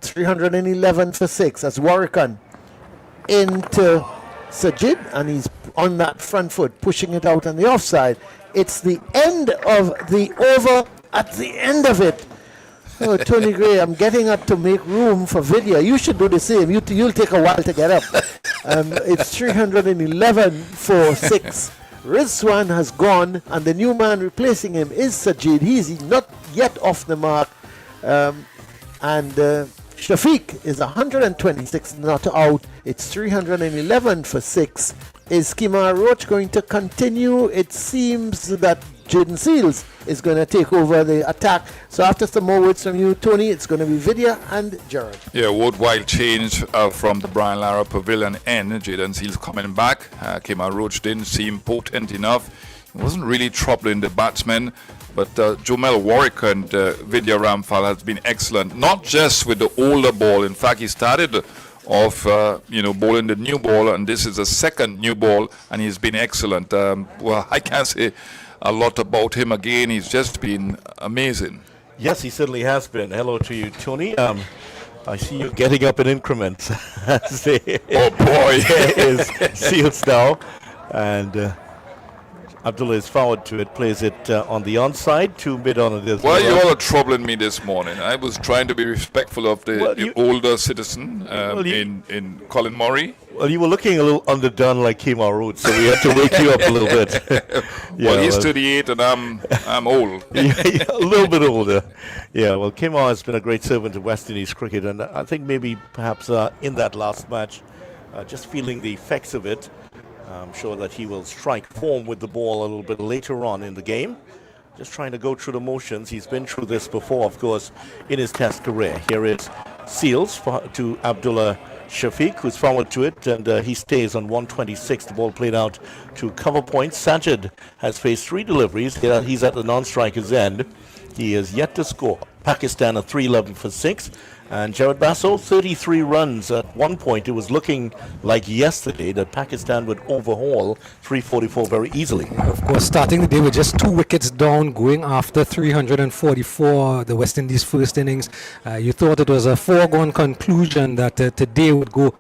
311 for 6 as Warrican into Sajid, and he's on that front foot, pushing it out on the offside. It's the end of the over. At the end of it, oh, Tony Gray, I'm getting up to make room for video. You should do the same. You'll take a while to get up. It's 311 for 6. Rizwan has gone, and the new man replacing him is Sajid. He's not yet off the mark, and Shafiq is 126 not out. It's 311 for 6. Is Kemar Roach going to continue? It seems that Jaden Seals is going to take over the attack. So after some more words from you, Tony, it's going to be Vidya and Jared. Yeah, worthwhile change from the Brian Lara Pavilion end. Jaden Seals coming back. Kemar Roach didn't seem potent enough. He wasn't really troubling the batsmen. But Jomel Warwick and Vidya Ramphal has been excellent, not just with the older ball. In fact, he started off, bowling the new ball, and this is the second new ball, and he's been excellent. Well, I can't say a lot about him again. He's just been amazing. Yes, he certainly has been. Hello to you, Tony. I see you getting up in increments. Oh, boy. There is Seals now, and Abdullah is forward to it, plays it on the onside to mid on it. Why you all are troubling me this morning? I was trying to be respectful of the older citizen in Colin Murray. Well, you were looking a little underdone like Kemar Roach, so we had to wake you up a little bit. Well, he's 38 and I'm old. Yeah, a little bit older. Yeah, well, Kemar has been a great servant to West Indies cricket, and I think maybe perhaps in that last match, just feeling the effects of it, I'm sure that he will strike form with the ball a little bit later on in the game. Just trying to go through the motions. He's been through this before, of course, in his Test career. Here is Seals to Abdullah Shafiq, who's forward to it, and he stays on 126. The ball played out to cover point. Sajid has faced 3 deliveries. He's at the non-striker's end. He is yet to score. Pakistan are 311 for 6. And Jared Basso, 33 runs. At one point, it was looking like yesterday that Pakistan would overhaul 344 very easily. Of course, starting the day with just 2 wickets down, going after 344, the West Indies first innings. You thought it was a foregone conclusion that today would go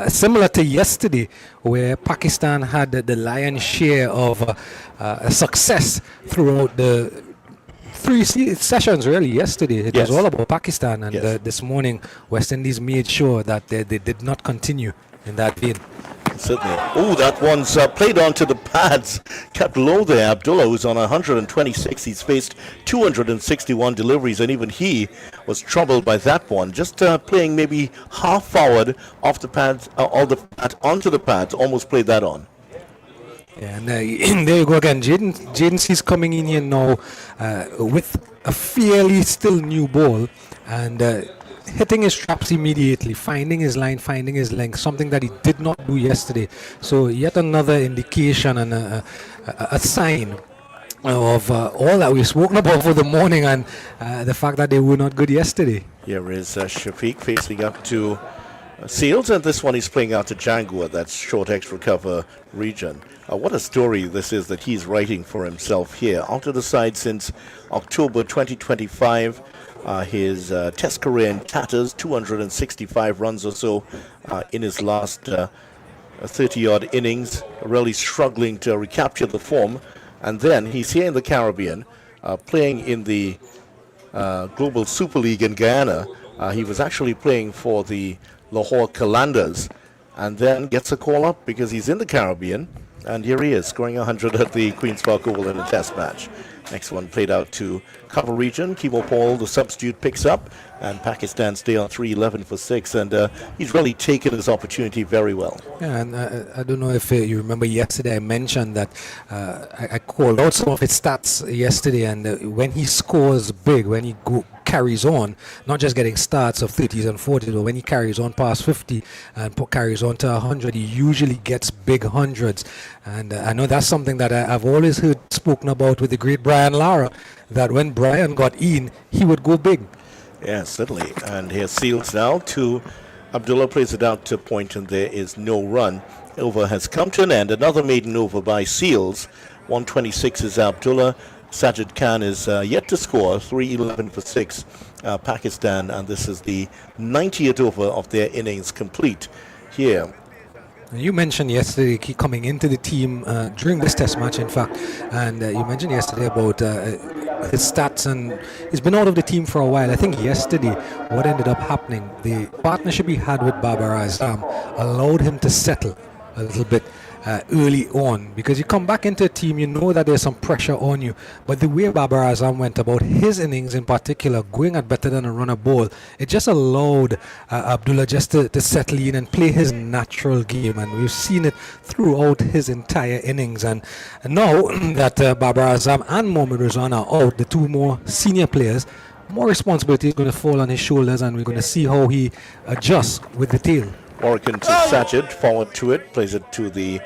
similar to yesterday, where Pakistan had the lion's share of success throughout the 3 sessions really yesterday. It was all about Pakistan, and this morning West Indies made sure that they did not continue in that vein. Certainly. Oh, that one's played onto the pads. Kept low there. Abdullah, who's on 126. He's faced 261 deliveries, and even he was troubled by that one. Just playing maybe half forward off the pads, onto the pads. Almost played that on. Yeah, and there you go again. Jaden Seals coming in here now with a fairly still new ball and hitting his traps immediately, finding his line, finding his length, something that he did not do yesterday. So yet another indication and a sign of all that we've spoken about for the morning and the fact that they were not good yesterday. Here is Shafiq facing up to Seals, and this one he's playing out to Jangua, that's short extra cover region. What a story this is that he's writing for himself here. Out of the side since October 2025, his Test career in tatters, 265 runs or so in his last 30-odd innings, really struggling to recapture the form. And then he's here in the Caribbean, playing in the Global Super League in Guyana. He was actually playing for the Lahore Qalandars, and then gets a call up because he's in the Caribbean, and here he is scoring 100 at the Queen's Park Oval in a Test match. Next one played out to cover region. Kimo Paul, the substitute, picks up, and Pakistan stay on 311 for 6, and he's really taken his opportunity very well. Yeah, and I don't know if you remember yesterday I mentioned that I called out some of his stats yesterday, and when he scores big, when he carries on, not just getting starts of 30s and 40s, but when he carries on past 50 and carries on to 100, he usually gets big hundreds. And I know that's something that I've always heard spoken about with the great Brian Lara, that when Brian got in, he would go big. Yeah, certainly. And here's Seals now to Abdullah, plays it out to point, and there is no run. Over has come to an end. Another maiden over by Seals. 126 is Abdullah. Sajid Khan is yet to score, 311 for 6, Pakistan, and this is the 90th over of their innings complete here. You mentioned yesterday coming into the team during this Test match, in fact, and you mentioned yesterday about his stats, and he's been out of the team for a while. I think yesterday what ended up happening, the partnership he had with Babar Azam allowed him to settle a little bit. early on, because you come back into a team, you know that there's some pressure on you. But the way Babar Azam went about his innings in particular, going at better than a runner ball, it just allowed Abdullah just to settle in and play his natural game, and we've seen it throughout his entire innings. And now that Babar Azam and Mohammad Rizwan are out, the two more senior players, more responsibility is going to fall on his shoulders, and we're going to see how he adjusts with the tail. Warwickon to Sajid, forward to it, plays it to the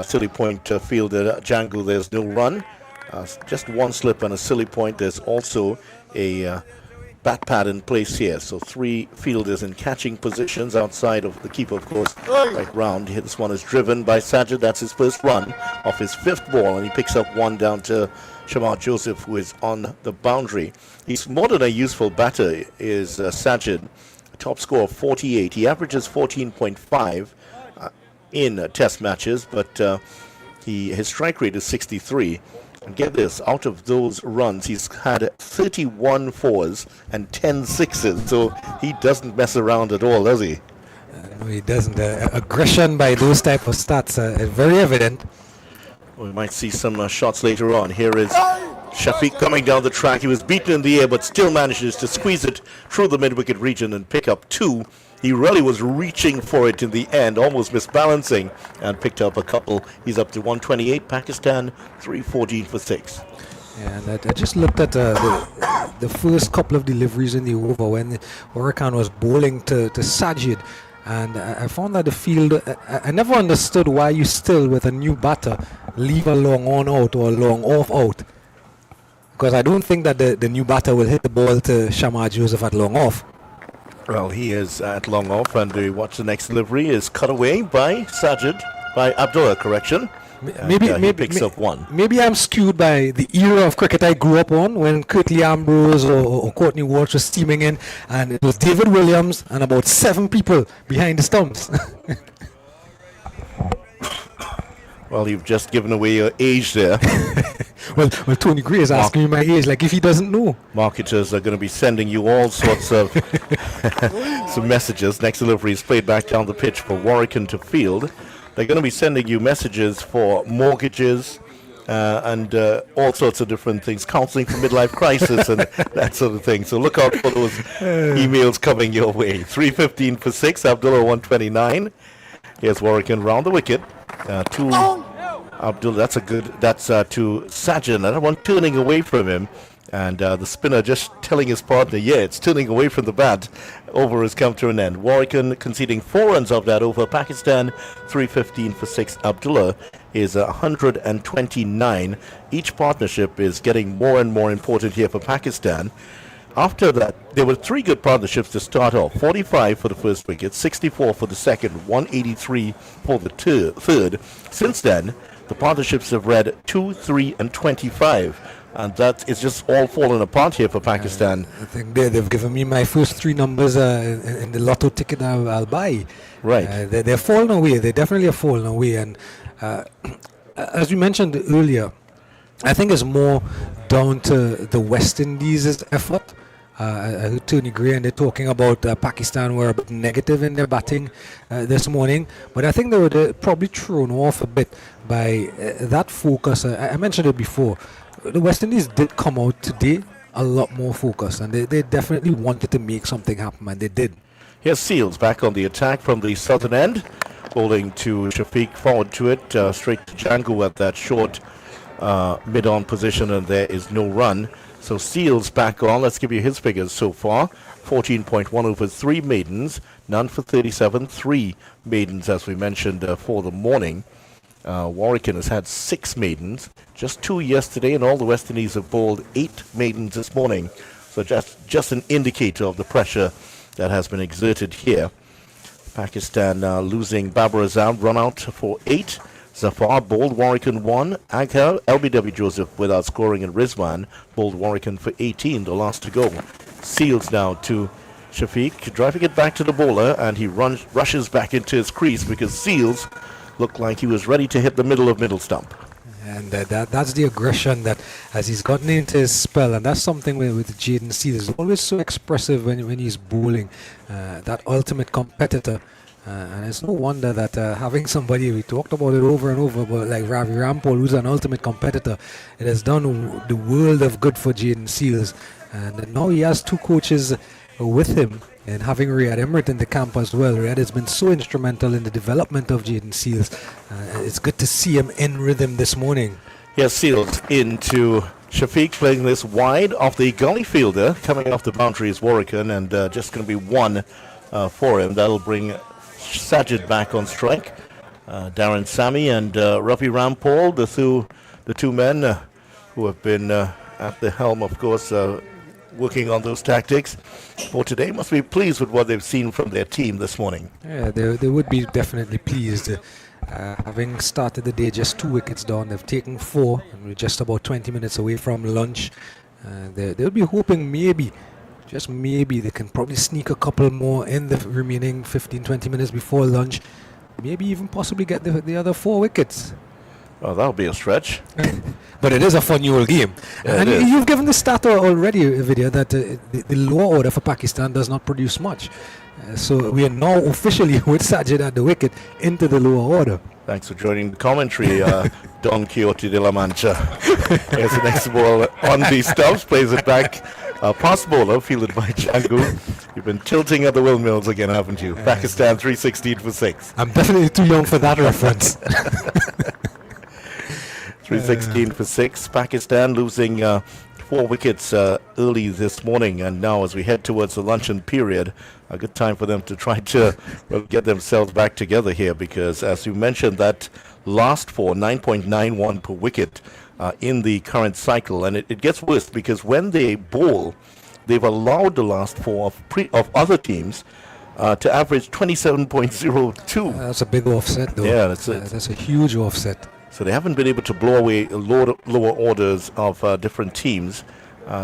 silly point fielder Django. There's no run, just one slip and a silly point. There's also a bat pad in place here, so three fielders in catching positions outside of the keeper, of course, right round. Here, this one is driven by Sajid. That's his first run off his fifth ball, and he picks up one down to Shamar Joseph, who is on the boundary. He's more than a useful batter, is Sajid. Top score of 48. He averages 14.5 in test matches, but his strike rate is 63. And get this, out of those runs, he's had 31 fours and 10 sixes, so he doesn't mess around at all, does he? No, he doesn't. Aggression by those type of stats is very evident. We might see some shots later on. Here is Shafiq coming down the track. He was beaten in the air, but still manages to squeeze it through the mid-wicket region and pick up two. He really was reaching for it in the end, almost misbalancing, and picked up a couple. He's up to 128. Pakistan 314 for 6. Yeah, and I just looked at the first couple of deliveries in the over when Warwickon was bowling to Sajid, and I found that the field, I never understood why you still, with a new batter, leave a long on out or a long off out. Because I don't think that the new batter will hit the ball to Shamar Joseph at long off. Well, he is at long off, and watch the next delivery is cut away by Sajid, by Abdullah, correction. Maybe he picks up one. Maybe I'm skewed by the era of cricket I grew up on, when Curtly Ambrose or Courtney Walsh was steaming in, and it was David Williams and about 7 people behind the stumps. Well, you've just given away your age there. well, Tony Gray is asking me my age, like if he doesn't know. Marketers are going to be sending you all sorts of some messages. Next delivery is played back down the pitch for Warwickon to field. They're going to be sending you messages for mortgages and all sorts of different things, counseling for midlife crisis and that sort of thing. So look out for those emails coming your way. 315 for 6, Abdullah 129. Here's Warwickon round the wicket. To Abdullah, that's to Sajid. Another one turning away from him, and the spinner just telling his partner, yeah, it's turning away from the bat. Over has come to an end. Warwickon conceding 4 runs of that over. Pakistan 315 for 6. Abdullah is 129. Each partnership is getting more and more important here for Pakistan. After that, there were 3 good partnerships to start off. 45 for the first wicket, 64 for the second, 183 for the third. Since then, the partnerships have read 2, 3, and 25. And that is just all falling apart here for Pakistan. I think they've given me my first 3 numbers in the lotto ticket I'll buy. Right. They're falling away. They definitely are falling away. And as we mentioned earlier, I think it's more down to the West Indies' effort. I heard Tony Gray, and they're talking about Pakistan were a bit negative in their batting this morning, but I think they were probably thrown off a bit by that focus. I mentioned it before. The West Indies did come out today a lot more focused, and they definitely wanted to make something happen, and they did. Here's Seals back on the attack from the southern end, bowling to Shafiq, forward to it, straight to Django at that short mid-on position, and there is no run. So Seals back on. Let's give you his figures so far. 14.1 over 3 maidens, none for 37, 3 maidens as we mentioned for the morning. Warwickon has had 6 maidens, just 2 yesterday, and all the West Indies have bowled 8 maidens this morning. So just an indicator of the pressure that has been exerted here. Pakistan losing Babar Azam, run out for 8. Zafar bowled Warwickon 1. Aghar, LBW Joseph without scoring, and Rizwan bowled Warwickon for 18, the last to go. Seals now to Shafiq, driving it back to the bowler, and he rushes back into his crease because Seals looked like he was ready to hit the middle of middle stump. And that's the aggression that as he's gotten into his spell, and that's something with Jaden Seals. He's always so expressive when he's bowling, that ultimate competitor. And it's no wonder that having somebody, we talked about it over and over, but like Ravi Rampal, who's an ultimate competitor, it has done the world of good for Jaden Seals. And now he has two coaches with him, and having Riyad Emrit in the camp as well. Riyad has been so instrumental in the development of Jaden Seals. It's good to see him in rhythm this morning. Yes, Seals into Shafiq, playing this wide off the gully fielder. Coming off the boundary is Warwican, and just going to be one for him. That'll bring Sajid back on strike. Darren Sami and Ravi Rampal, the two men who have been at the helm, of course, working on those tactics for today, must be pleased with what they've seen from their team this morning. Yeah, they would be definitely pleased. Having started the day just 2 wickets down, they've taken 4, and we're just about 20 minutes away from lunch. They'll be hoping maybe, just maybe, they can probably sneak a couple more in the remaining 15-20 minutes before lunch. Maybe even possibly get the other 4 wickets. Oh, that'll be a stretch. But it is a fun new game. Yeah, and you've given the stat already, Vidya, that the lower order for Pakistan does not produce much. So we are now officially with Sajid at the wicket into the lower order. Thanks for joining the commentary, Don Quixote de la Mancha. Here's the next ball on the Stumps, plays it back. Pass bowler, fielded by Jangu. You've been tilting at the windmills again, haven't you? Pakistan 316 for 6. I'm definitely too young for that reference. 316 for 6. Pakistan losing 4 wickets early this morning, and now as we head towards the luncheon period, a good time for them to try to get themselves back together here, because as you mentioned, that last 4, 9.91 per wicket in the current cycle, and it gets worse because when they bowl, they've allowed the last 4 of other teams to average 27.02. That's a big offset, though. Yeah, that's a huge offset. So they haven't been able to blow away lower orders of different teams.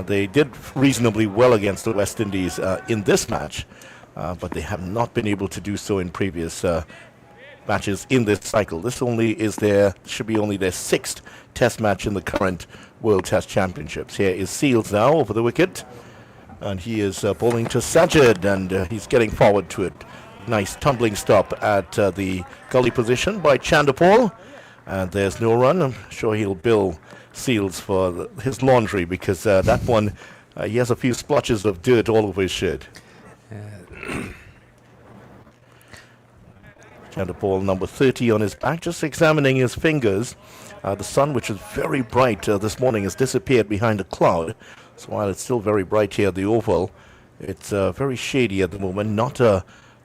They did reasonably well against the West Indies in this match, but they have not been able to do so in previous matches in this cycle. This should be only their 6th test match in the current World Test Championships. Here is Seals now over the wicket, and he is bowling to Sajid, and he's getting forward to it. Nice tumbling stop at the gully position by Chandapal. And there's no run. I'm sure he'll bill Seals for his laundry, because that one, he has a few splotches of dirt all over his shirt. Chandapal, number 30 on his back, just examining his fingers. The sun, which is very bright this morning, has disappeared behind a cloud. So while it's still very bright here at the Oval, it's very shady at the moment.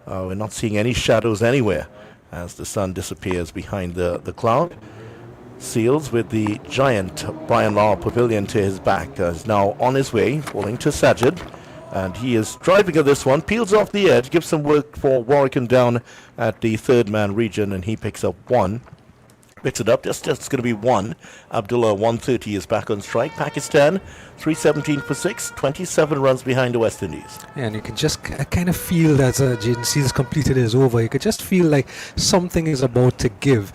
We're not seeing any shadows anywhere as the sun disappears behind the cloud. Seals, with the giant Brian Lara Pavilion to his back, is now on his way, falling to Sajid. And he is driving at this one, peels off the edge, gives some work for Warwican down at the third man region, and he picks up 1. Picks it up, just going to be 1. Abdullah 130 is back on strike. Pakistan 317 for 6, 27 runs behind the West Indies. Yeah, and you can just kind of feel that Jaden Seals completed his over. You could just feel like something is about to give,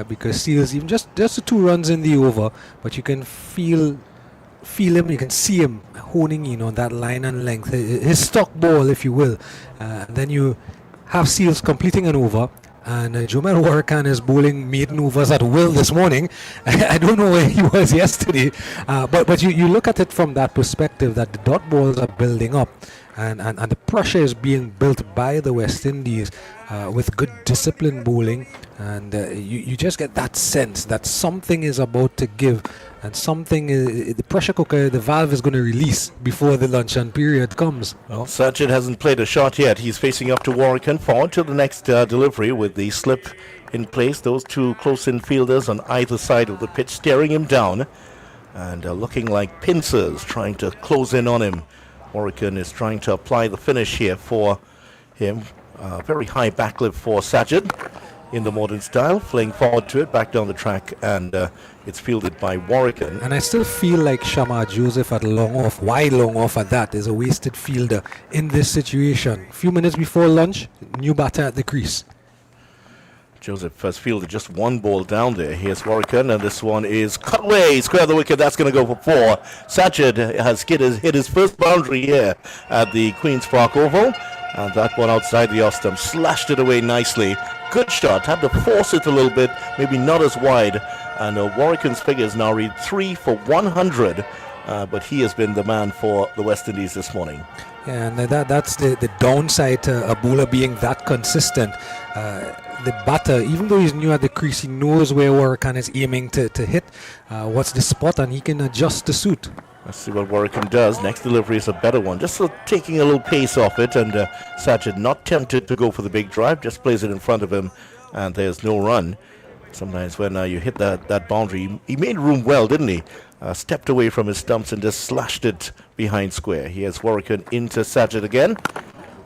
because Seals, even just the 2 runs in the over, but you can feel him, you can see him honing in on that line and length, his stock ball, if you will. And then you have Seals completing an over, and Jomel Warrican is bowling maiden overs at will this morning. I don't know where he was yesterday, but you look at it from that perspective, that the dot balls are building up, and the pressure is being built by the West Indies with good disciplined bowling, and you just get that sense that something is about to give, and the pressure cooker, the valve is going to release before the luncheon period comes. Well, Sajid hasn't played a shot yet. He's facing up to Warwican, forward to the next delivery with the slip in place. Those 2 close-in fielders on either side of the pitch staring him down and looking like pincers trying to close in on him. Warwican is trying to apply the finish here for him. Very high backlip for Sajid in the modern style, playing forward to it, back down the track, and it's fielded by Warwican. And I still feel like Shamar Joseph at long off, wide long off at that, is a wasted fielder in this situation. A few minutes before lunch, new batter at the crease. Joseph has fielded just one ball down there. Here's Warwican, and this one is cut away, square of the wicket. That's going to go for 4. Sajid has hit his first boundary here at the Queen's Park Oval, and that one outside the off stump slashed it away nicely. Good shot, had to force it a little bit, maybe not as wide, and Warwican's figures now read 3 for 100, but he has been the man for the West Indies this morning. Yeah, and that's the downside to a bowler being that consistent. The batter, even though he's new at the crease, he knows where Warwican is aiming to hit, what's the spot, and he can adjust to suit. Let's see what Warwican does. Next delivery is a better one. Just taking a little pace off it, and Sajid not tempted to go for the big drive, just plays it in front of him, and there's no run. Sometimes when you hit that boundary, he made room well, didn't he? Stepped away from his stumps and just slashed it behind square. Here's Warwican into Sajid again,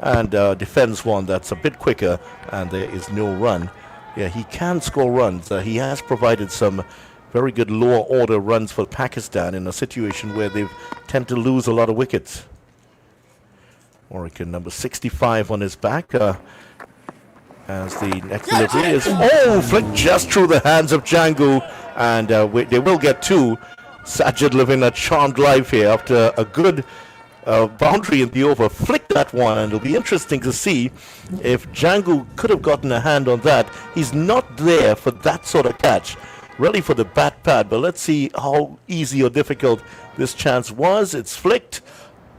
and defends one that's a bit quicker, and there is no run. Yeah, he can score runs. He has provided some very good lower order runs for Pakistan in a situation where they tend to lose a lot of wickets. Warwican number 65 on his back. As the next delivery is flicked just through the hands of Django, and they will get 2. Sajid living a charmed life here after a good boundary in the over. Flicked that one, and it'll be interesting to see if Django could have gotten a hand on that. He's not there for that sort of catch, really for the bat pad, but let's see how easy or difficult this chance was. It's flicked.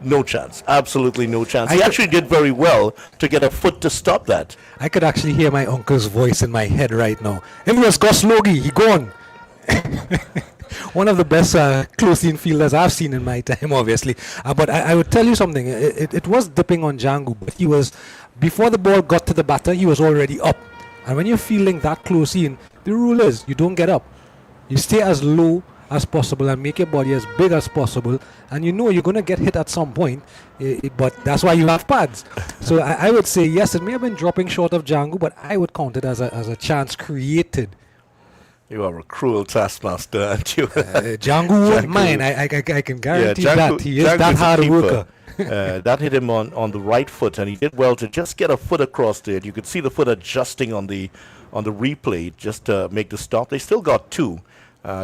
No chance. Absolutely no chance. He actually did very well to get a foot to stop that. I could actually hear my uncle's voice in my head right now. If it was Gus Logie, he gone. One of the best close-in fielders I've seen in my time, obviously. But I would tell you something. It was dipping on Django, but he was, before the ball got to the batter, he was already up. And when you're fielding that close in, the rule is you don't get up. You stay as low as possible and make your body as big as possible, and you know you're going to get hit at some point, but that's why you have pads. So I would say yes, it may have been dropping short of Django, but I would count it as a chance created. You are a cruel taskmaster, aren't you? Django won't mind. I can guarantee that. He is that hard worker. That hit him on the right foot, and he did well to just get a foot across there. You could see the foot adjusting on the replay just to make the stop. They still got 2.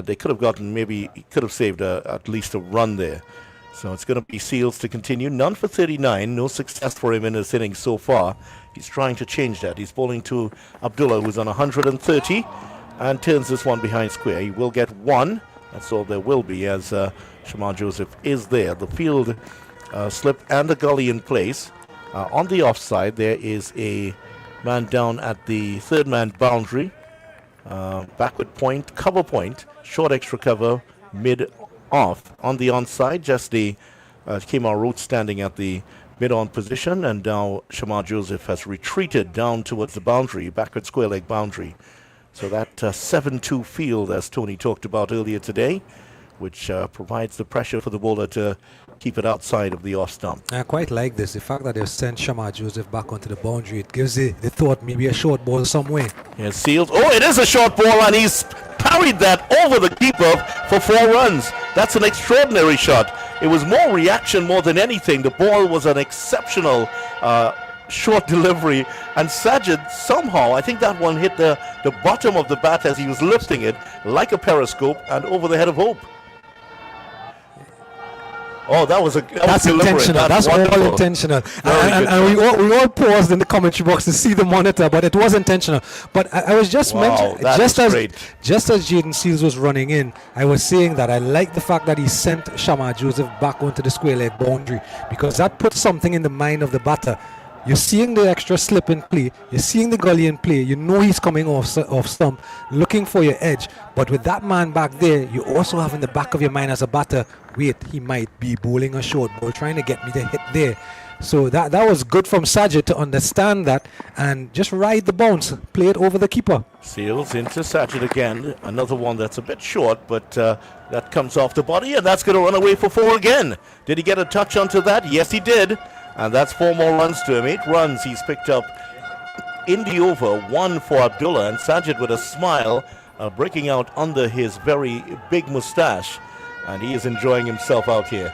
They could have gotten, maybe he could have saved at least a run there. So it's going to be Seals to continue. None for 39. No success for him in his innings so far. He's trying to change that. He's bowling to Abdullah, who's on 130, and turns this one behind square. He will get 1. That's all there will be, as Shamar Joseph is there. The field slip and the gully in place. On the offside, there is a man down at the third man boundary. Backward point, cover point, short extra cover, mid off. On the onside, just the Kemar Root standing at the mid on position, and now Shamar Joseph has retreated down towards the boundary, backward square leg boundary. So that 7-2 field, as Tony talked about earlier today, which provides the pressure for the bowler to keep it outside of the off stump. I quite like this. The fact that they've sent Shamar Joseph back onto the boundary, it gives the thought maybe a short ball somewhere. Here's Seals. Oh, it is a short ball, and he's parried that over the keeper for 4 runs. That's an extraordinary shot. It was more reaction more than anything. The ball was an exceptional short delivery, and Sajid somehow, I think that one hit the bottom of the bat as he was lifting it like a periscope and over the head of Hope. Oh, that's intentional. That's all intentional. And we all paused in the commentary box to see the monitor, but it was intentional. But I was just mentioning, just as Jaden Seals was running in, I was saying that I like the fact that he sent Shamar Joseph back onto the square leg boundary, because that puts something in the mind of the batter. You're seeing the extra slip in play. You're seeing the gully in play. You know he's coming off stump, looking for your edge. But with that man back there, you also have in the back of your mind as a batter, wait, he might be bowling a short ball, trying to get me to hit there. So that was good from Sajid to understand that and just ride the bounce, play it over the keeper. Seals into Sajid again. Another one that's a bit short, but that comes off the body, and that's going to run away for 4 again. Did he get a touch onto that? Yes, he did. And that's 4 more runs to him. 8 runs he's picked up in the over. 1 for Abdullah, and Sajid with a smile breaking out under his very big mustache. And he is enjoying himself out here.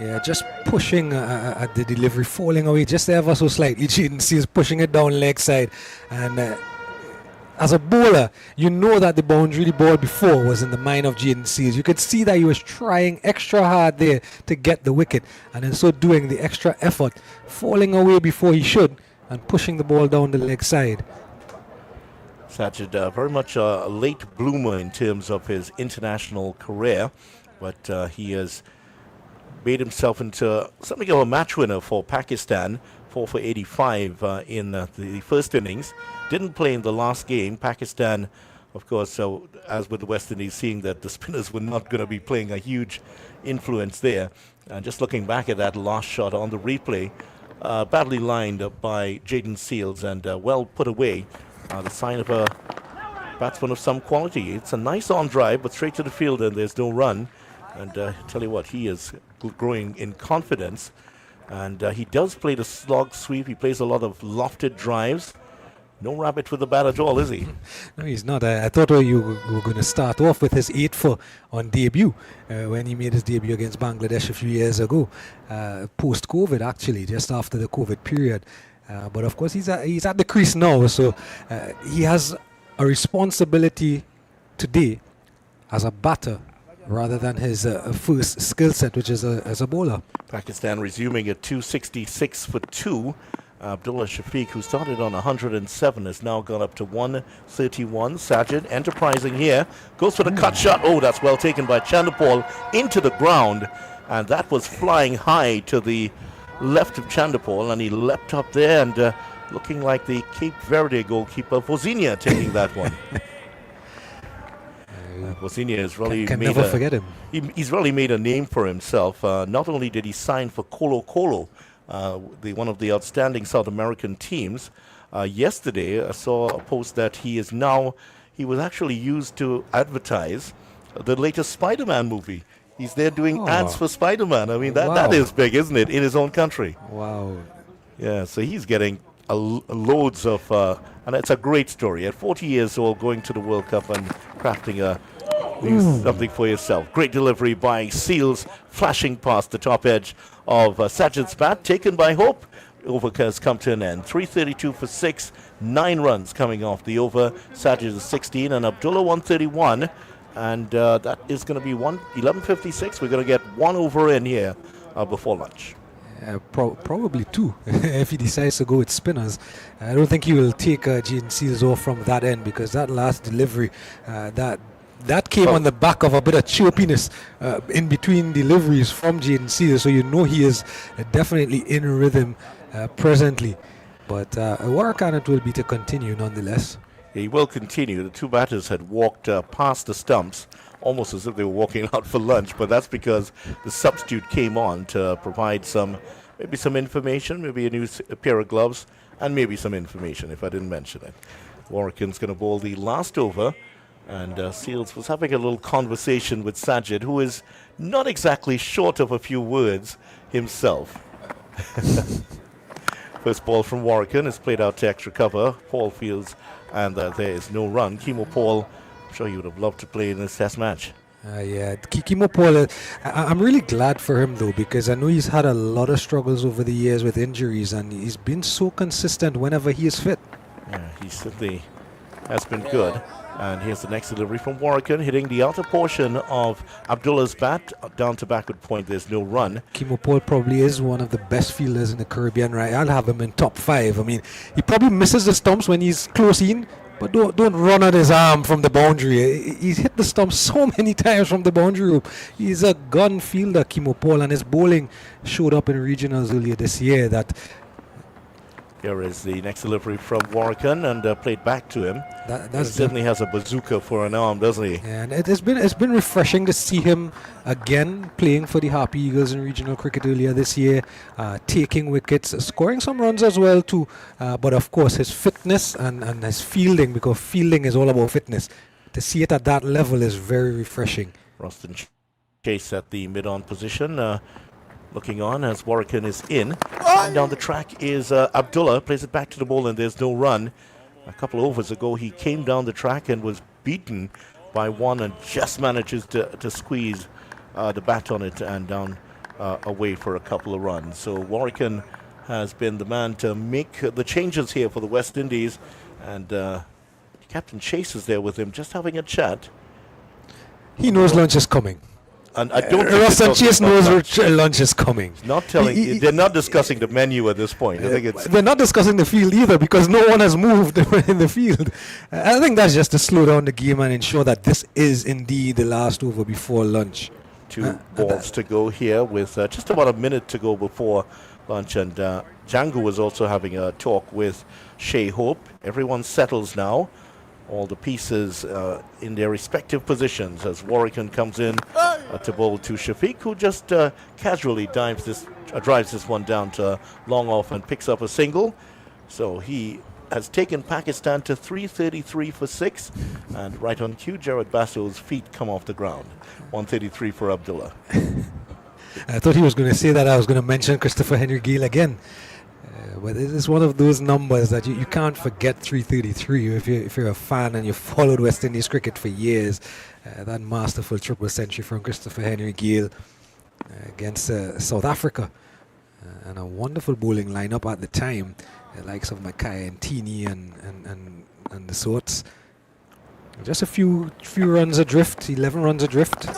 Yeah, just pushing at the delivery, falling away just ever so slightly. Jaden Seals pushing it down leg side. And as a bowler, you know that the boundary the ball before was in the mind of Jaden Seals. You could see that he was trying extra hard there to get the wicket, and in so doing, the extra effort, falling away before he should, and pushing the ball down the leg side. Sajid, very much a late bloomer in terms of his international career, but he has made himself into something of a match winner for Pakistan. 4 for 85 in the first innings. Didn't play in the last game. Pakistan, of course, as with the West Indies, seeing that the spinners were not going to be playing a huge influence there. And just looking back at that last shot on the replay, badly lined by Jaden Seals and well put away. The sign of a batsman of some quality. It's a nice on drive, but straight to the field, and there's no run. And tell you what, he is growing in confidence. And he does play the slog sweep. He plays a lot of lofted drives. No rabbit with the bat at all, is he? No, he's not. I thought you were going to start off with his 8-for on debut when he made his debut against Bangladesh a few years ago, post-COVID actually, just after the COVID period. But of course, he's at the crease now, so he has a responsibility today as a batter rather than his first skill set, which is as a bowler. Pakistan resuming at 266 for 2. Abdullah Shafiq, who started on 107, has now gone up to 131. Sajid enterprising here, goes for the cut shot. Oh, that's well taken by Chandapal into the ground, and that was flying high to the left of Chandapal, and he leapt up there and looking like the Cape Verde goalkeeper Vozinha taking that one. Vozinha has really can never forget him. He's really made a name for himself. Not only did he sign for Colo Colo, one of the outstanding South American teams, yesterday I saw a post that he was actually used to advertise the latest Spider-Man movie. He's there doing ads for Spider-Man. I mean, that is big, isn't it, in his own country? Wow. Yeah, so he's getting loads of, and it's a great story. At 40 years old, going to the World Cup and crafting something for yourself. Great delivery by Seals, flashing past the top edge of Sajid's bat, taken by Hope. Over has come to an end. 332 for 6, 9 runs coming off the over. Sajid is 16 and Abdullah 131. And that is going to be 11:56. We're going to get one over in here before lunch. Probably 2 if he decides to go with spinners. I don't think he will take Jaden Seals off from that end, because that last delivery, that came on the back of a bit of chirpiness in between deliveries from Jaden Seals, so you know he is definitely in rhythm presently. But work on it will be to continue nonetheless. He will continue. The two batters had walked past the stumps almost as if they were walking out for lunch, but that's because the substitute came on to provide maybe some information, maybe a new pair of gloves, and maybe some information, if I didn't mention it. Warrican's going to bowl the last over, and Seals was having a little conversation with Sajid, who is not exactly short of a few words himself. First ball from Warrican is played out to extra cover. Paul fields, and there is no run. Kimo Paul, I'm sure he would have loved to play in this test match. Yeah, Kimo Paul, I'm really glad for him though, because I know he's had a lot of struggles over the years with injuries, and he's been so consistent whenever he is fit. Yeah, he certainly has been good. And here's the next delivery from Warrican, hitting the outer portion of Abdullah's bat down to backward point. There's no run. Kimo Paul probably is one of the best fielders in the Caribbean, right? I'll have him in top 5. I mean, he probably misses the stumps when he's close in, but don't run on his arm from the boundary. He's hit the stumps so many times from the boundary rope. He's a gun fielder, Kimo Paul, and his bowling showed up in regionals earlier this year. Here is the next delivery from Warrican, and played back to him. He certainly has a bazooka for an arm, doesn't he? And it's been refreshing to see him again playing for the Harpy Eagles in regional cricket earlier this year, taking wickets, scoring some runs as well too. But of course, his fitness and his fielding, because fielding is all about fitness. To see it at that level is very refreshing. Roston Chase at the mid-on position. Looking on as Warrican is in. And down the track is Abdullah, plays it back to the ball, and there's no run. A couple of overs ago, he came down the track and was beaten by one, and just manages to squeeze the bat on it and down away for a couple of runs. So Warrican has been the man to make the changes here for the West Indies, and you Captain Chase is there with him, just having a chat. He knows lunch is coming. And I don't think Roston they're Chase talking about knows lunch is coming. not telling. They're not discussing the menu at this point. I think it's. They're not discussing the field either because no one has moved in the field. I think that's just to slow down the game and ensure that this is indeed the last over before lunch. 2 balls to go here with just about a minute to go before lunch. And Django was also having a talk with Shea Hope. Everyone settles now. All the pieces in their respective positions as Warrican comes in to bowl to Shafiq, who just casually drives this one down to long off and picks up a single. So he has taken Pakistan to 333 for 6, and right on cue, Jared Basso's feet come off the ground. 133 for Abdullah. I thought he was going to say that I was going to mention Christopher Henry Gill again. But it is one of those numbers that you can't forget 333 if you're a fan and you've followed West Indies cricket for years. That masterful triple century from Christopher Henry Gill against South Africa. And a wonderful bowling lineup at the time. The likes of Mackay and Teeny and the sorts. Just a few runs adrift, 11 runs adrift.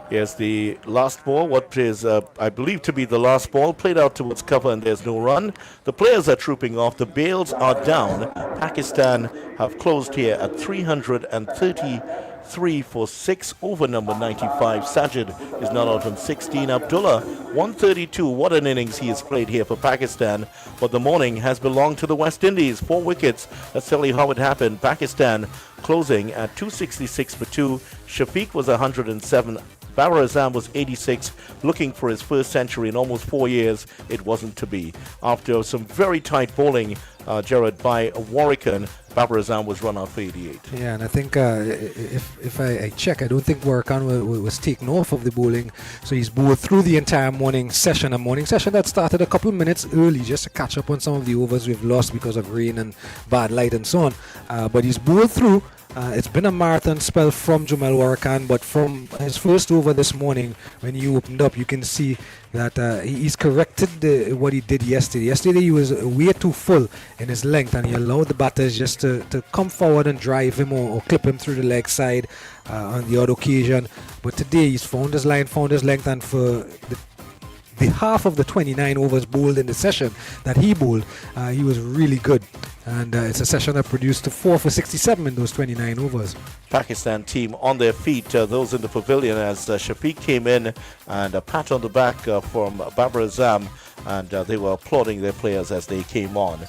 Here's the last ball, what is, I believe, to be the last ball, played out towards cover and there's no run. The players are trooping off, the bails are down. Pakistan have closed here at 333 for 6 over number 95. Sajid is not out on 16. Abdullah, 132. What an innings he has played here for Pakistan. But the morning has belonged to the West Indies. 4 wickets. Let's tell you how it happened. Pakistan closing at 266 for 2. Shafiq was 107. Babar Azam was 86, looking for his first century in almost 4 years. It wasn't to be. After some very tight bowling, Jared, by Warrican, Babar Azam was run out for 88. Yeah, and I think if I check, I don't think Warrican was taken off of the bowling. So he's bowled through the entire morning session, a morning session that started a couple of minutes early just to catch up on some of the overs we've lost because of rain and bad light and so on. But he's bowled through. It's been a marathon spell from Jumel Warrican, but from his first over this morning, when you opened up, you can see that he's corrected what he did yesterday. Yesterday he was way too full in his length, and he allowed the batters just to come forward and drive him or clip him through the leg side on the odd occasion. But today he's found his line, found his length, and for the half of the 29 overs bowled in the session that he bowled, he was really good. And it's a session that produced 4 for 67 in those 29 overs. Pakistan team on their feet, those in the pavilion as Shafiq came in, and a pat on the back from Babar Azam, and they were applauding their players as they came on.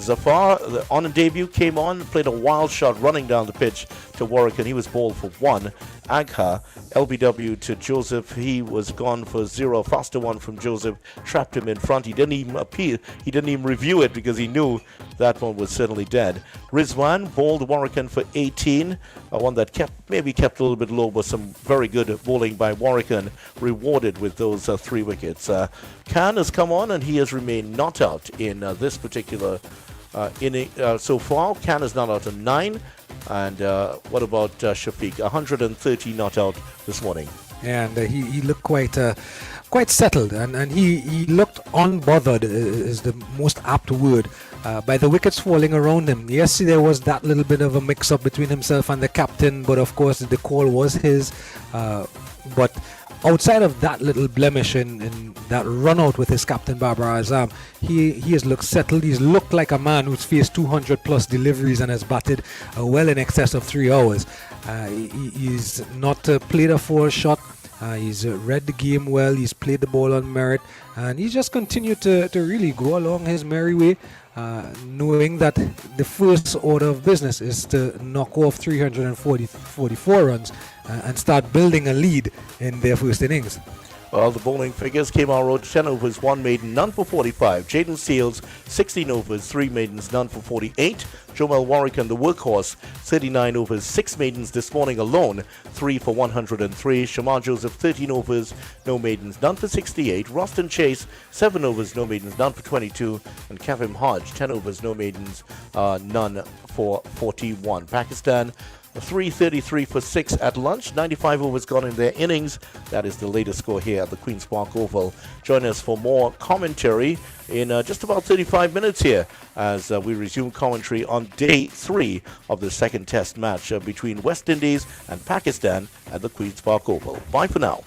Zafar, on debut, came on, played a wild shot running down the pitch to Warwick, and he was bowled for 1. Agha, LBW to Joseph, he was gone for 0. Faster one from Joseph, trapped him in front. He didn't even appeal, he didn't even review it because he knew that one was certainly dead. Rizwan bowled Warwican for 18, one that maybe kept a little bit low, but some very good bowling by Warwican, rewarded with those 3 wickets. Khan has come on and he has remained not out in this particular inning so far. Khan is not out on 9. And what about Shafiq? 130 not out this morning. And he looked quite settled, and he looked unbothered is the most apt word by the wickets falling around him. Yes, there was that little bit of a mix-up between himself and the captain, but of course the call was his. But outside of that little blemish in that run out with his captain Babar Azam, he has looked settled. He's looked like a man who's faced 200 plus deliveries and has batted well in excess of 3 hours. He's not played a 4 shot. He's read the game well. He's played the ball on merit, and he's just continued to really go along his merry way, knowing that the first order of business is to knock off 344 runs and start building a lead in their first innings. Well, the bowling figures: Kemar Roach, 10 overs, 1 maiden, none for 45. Jaden Seals, 16 overs, 3 maidens, none for 48. Jomel Warwican, the workhorse, 39 overs, 6 maidens this morning alone, 3 for 103. Shamar Joseph, 13 overs, no maidens, none for 68. Roston Chase, 7 overs, no maidens, none for 22. And Kavim Hodge, 10 overs, no maidens, none for 41. Pakistan 333 for 6 at lunch. 95 overs gone in their innings. That is the latest score here at the Queen's Park Oval. Join us for more commentary in just about 35 minutes here as we resume commentary on day 3 of the second test match between West Indies and Pakistan at the Queen's Park Oval. Bye for now.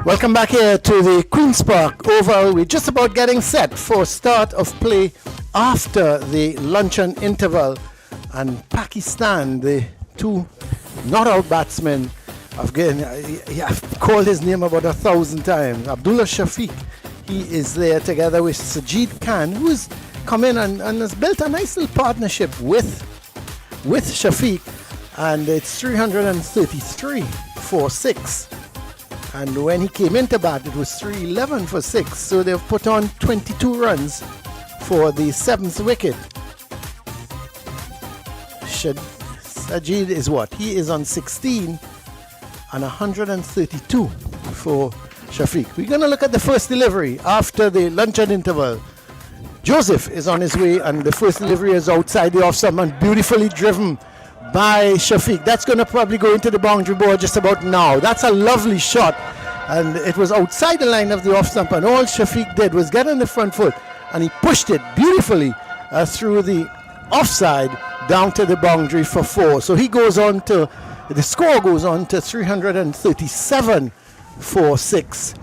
Welcome back here to the Queen's Park Oval. We're just about getting set for start of play after the luncheon interval. And Pakistan, the two not-out batsmen, again, I've called his name about 1,000 times. Abdullah Shafiq, he is there together with Sajid Khan, who's come in and has built a nice little partnership with Shafiq. And it's 333 for 6. And when he came into bat, it was 311 for 6. So they've put on 22 runs for the 7th wicket. Sajid is what? He is on 16 and 132 for Shafiq. We're going to look at the first delivery after the luncheon interval. Joseph is on his way, and the first delivery is outside the off-stump and beautifully driven by Shafiq. That's going to probably go into the boundary board just about now. That's a lovely shot, and it was outside the line of the off-stump, and all Shafiq did was get on the front foot, and he pushed it beautifully through the offside down to the boundary for 4. So he goes on to, the score goes on to 337 for 6.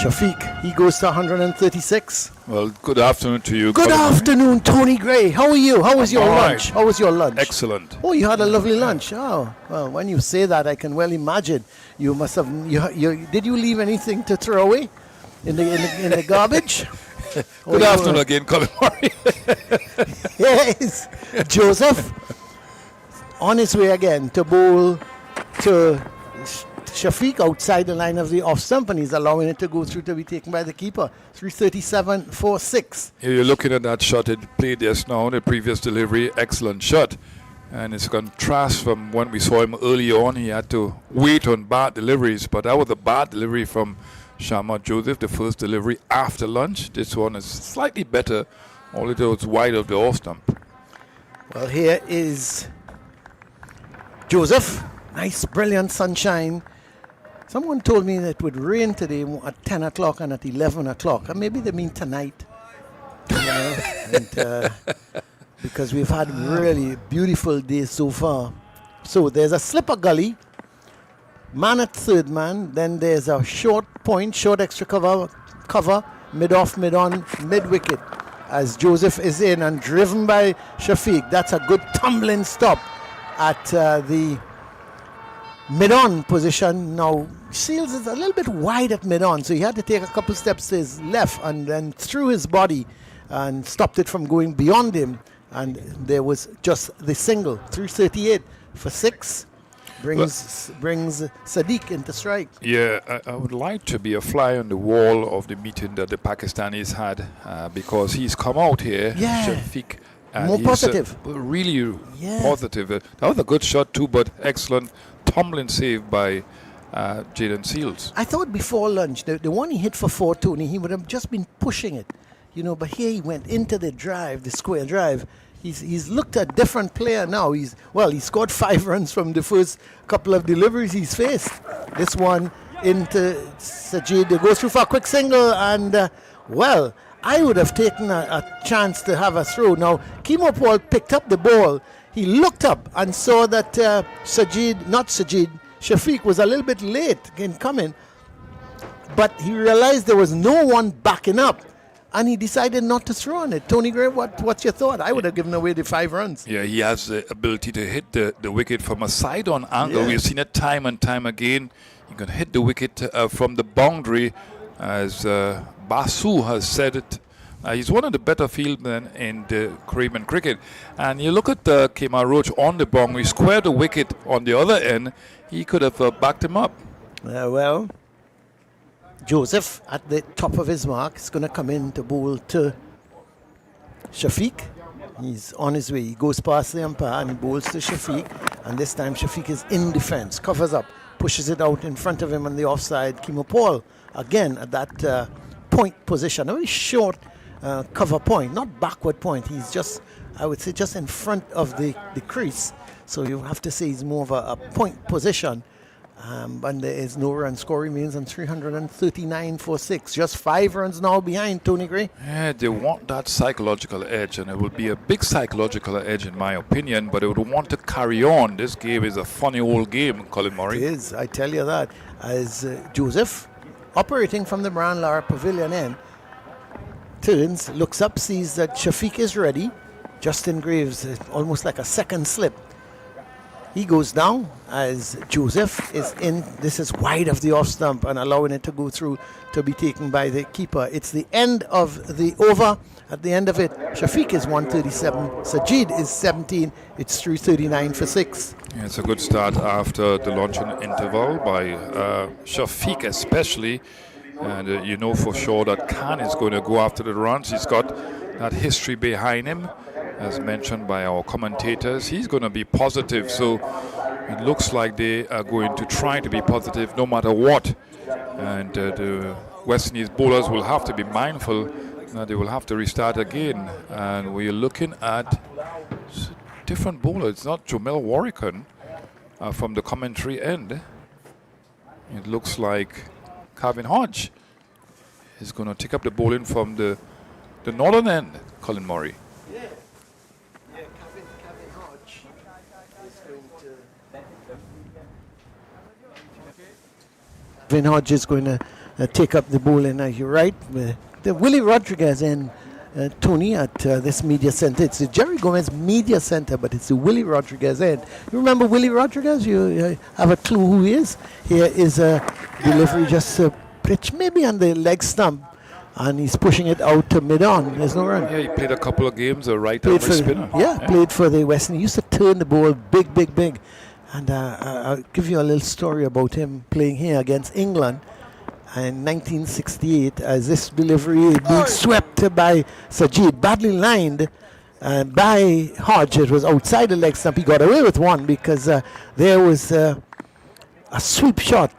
Shafiq, he goes to 136. Well, good afternoon to you. Good afternoon, Tony Gray. How are you? How was your lunch? How was your lunch? Excellent. Oh, you had a lovely lunch. Oh, well, when you say that, I can well imagine. You must have. Did you leave anything to throw away in the garbage? Good afternoon again, Colin Murray. Yes, Joseph on his way again to bowl to Shafiq outside the line of the off stump, and he's allowing it to go through to be taken by the keeper. 337 for 6. You're looking at that shot it played just now, the previous delivery, excellent shot. And it's a contrast from when we saw him early on. He had to wait on bad deliveries, but that was a bad delivery from Sharma Joseph, the first delivery after lunch. This one is slightly better, although it's wide of the off stump. Well, here is Joseph. Nice, brilliant sunshine. Someone told me that it would rain today at 10 o'clock and at 11 o'clock. And maybe they mean tonight. You know, and, because we've had really beautiful days so far. So there's a slipper gully. Man at third man. Then there's a short point, short extra cover, mid-off, mid-on, mid-wicket. As Joseph is in and driven by Shafiq. That's a good tumbling stop at the mid-on position. Now, Shields is a little bit wide at mid-on, so he had to take a couple steps to his left and then through his body and stopped it from going beyond him. And there was just the single. 338 for 6 brings Sadiq into strike. Yeah, I would like to be a fly on the wall of the meeting that the Pakistanis had because he's come out here, Shafiq. More positive. Really positive. That was a good shot too, but excellent tumbling save by Jaden Seals. I thought before lunch, the one he hit for 4, Tony, he would have just been pushing it, you know. But here he went into the drive, the square drive. He's looked a different player now. He scored 5 runs from the first couple of deliveries he's faced. This one into Sajid. They go through for a quick single, and I would have taken a chance to have a throw. Now, Kimo Paul picked up the ball. He looked up and saw that Shafiq was a little bit late in coming. But he realized there was no one backing up. And he decided not to throw on it. Tony Gray, what's your thought? I would have given away the 5 runs. Yeah, he has the ability to hit the wicket from a side-on angle. Yeah. We've seen it time and time again. He can hit the wicket from the boundary, as Basu has said it. He's one of the better fieldmen in the Caribbean cricket. And you look at Kemar Roach on the boundary, square the wicket on the other end. He could have backed him up. Joseph at the top of his mark is going to come in to bowl to Shafiq. He's on his way. He goes past the umpire and he bowls to Shafiq. And this time Shafiq is in defense, covers up, pushes it out in front of him on the offside. Kimo Paul again at that point position. A very short cover point, not backward point. He's just, I would say, just in front of the crease. So you have to say he's more of a point position. And there is no run. Score remains on 339 for 6. Just 5 runs now behind, Tony Gray. Yeah, they want that psychological edge, and it would be a big psychological edge in my opinion, but they would want to carry on. This game is a funny old game, Colin Murray. It is, I tell you that. As Joseph operating from the Brian Lara Pavilion end, turns, looks up, sees that Shafiq is ready. Justin Greaves, almost like a second slip. He goes down as Joseph is in. This is wide of the off stump and allowing it to go through to be taken by the keeper. It's the end of the over. At the end of it, Shafiq is 137. Sajid is 17. It's 339 for 6. Yeah, it's a good start after the luncheon interval by Shafiq especially. And you know for sure that Khan is going to go after the runs. He's got that history behind him. As mentioned by our commentators, he's going to be positive, so it looks like they are going to try to be positive no matter what. And the West Indies bowlers will have to be mindful that they will have to restart again. And we're looking at different bowlers. It's not Jomel Warrican from the commentary end. It looks like Calvin Hodge is going to take up the bowling from the northern end, Colin Murray. Calvin Hodge is going to take up the bowling. You're right. The Willie Rodriguez and Tony at this media center. It's the Jerry Gomez Media Center, but it's the Willie Rodriguez end. You remember Willie Rodriguez? You have a clue who he is? Here is a delivery just pitch maybe on the leg stump, and he's pushing it out to mid-on. There's no run. Yeah, he played a couple of games, a right-arm spinner. Played for the West Indies. He used to turn the ball big. And I'll give you a little story about him playing here against England in 1968 as this delivery being swept by Sajid, badly lined by Hodge. It was outside the leg stump. He got away with one because there was a sweep shot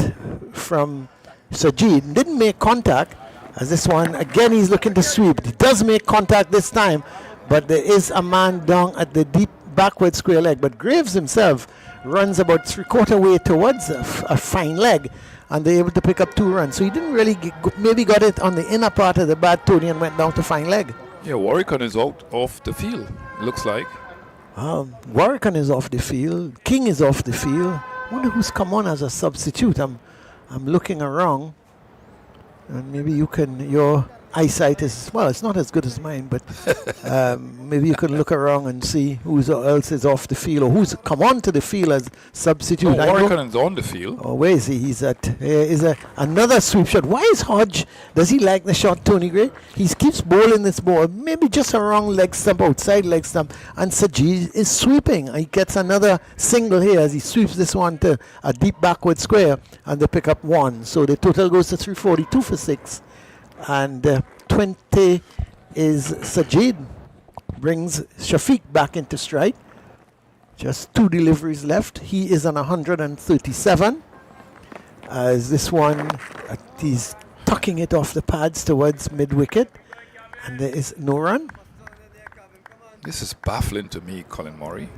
from Sajid. Didn't make contact. As this one, again, he's looking to sweep. He does make contact this time, but there is a man down at the deep backward square leg. But Graves himself runs about three-quarter way towards a fine leg, and they're able to pick up 2 runs. So he didn't really maybe got it on the inner part of the bat, Tony, and went down to fine leg. Yeah, Warrican is out off the field, looks like. Warrican is off the field. King is off the field. I wonder who's come on as a substitute. I'm looking around, and maybe you can, your eyesight is, well, it's not as good as mine, but maybe you can look around and see who else is off the field or who's come on to the field as substitute. Warrican is on the field. Oh, where is he? He's at another sweep shot. Why is Hodge, does he like the shot, Tony Gray? He keeps bowling this ball, maybe just a wrong leg stump, outside leg stump, and Sajid is sweeping. He gets another single here as he sweeps this one to a deep backward square, and they pick up 1. So the total goes to 342 for 6. And 20 is Sajid, brings Shafiq back into strike. Just 2 deliveries left. He is on 137. As this one, he's tucking it off the pads towards mid-wicket. And there is no run. This is baffling to me, Colin Murray.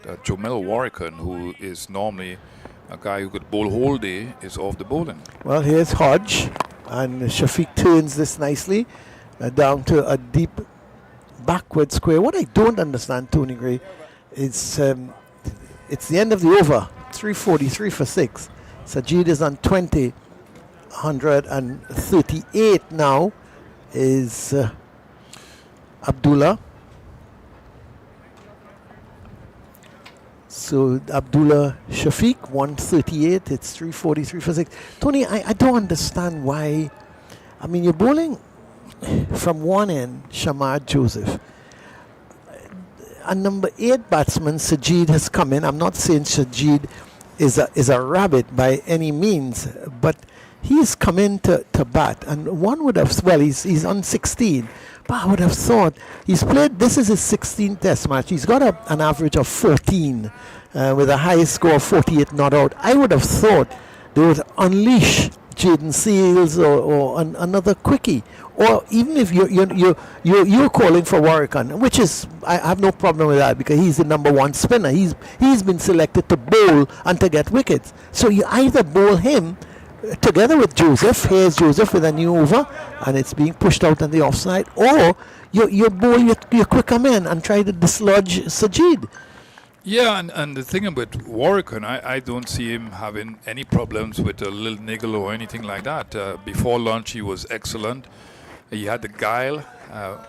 That Jomel Warrican, who is normally a guy who could bowl whole day, is off the bowling. Well, here's Hodge. And Shafiq turns this nicely down to a deep backward square. What I don't understand, Tony Gray, is it's the end of the over. 343 for 6. Sajid is on 20. 138 now is Abdullah. So Abdullah Shafiq, 138. It's 343 for 6. Tony, I don't understand why. I mean, you're bowling from one end, Shamad Joseph. A number 8 batsman, Sajid, has come in. I'm not saying Sajid is a rabbit by any means, but he's come in to bat. And one would have, well, he's on 16. But I would have thought he's played, this is his 16th test match. He's got an average of 14 with a highest score of 48 not out. I would have thought they would unleash Jaden Seals or another quickie. Or even if you're calling for Warrican, which is, I have no problem with that because he's the number 1 spinner. He's been selected to bowl and to get wickets. So you either bowl him together with Joseph. Here's Joseph with a new over, and it's being pushed out on the offside. Or you bowl your quicker men and try to dislodge Sajid. Yeah, and the thing about Warwickon, I don't see him having any problems with a little niggle or anything like that. Before lunch, he was excellent. He had the guile.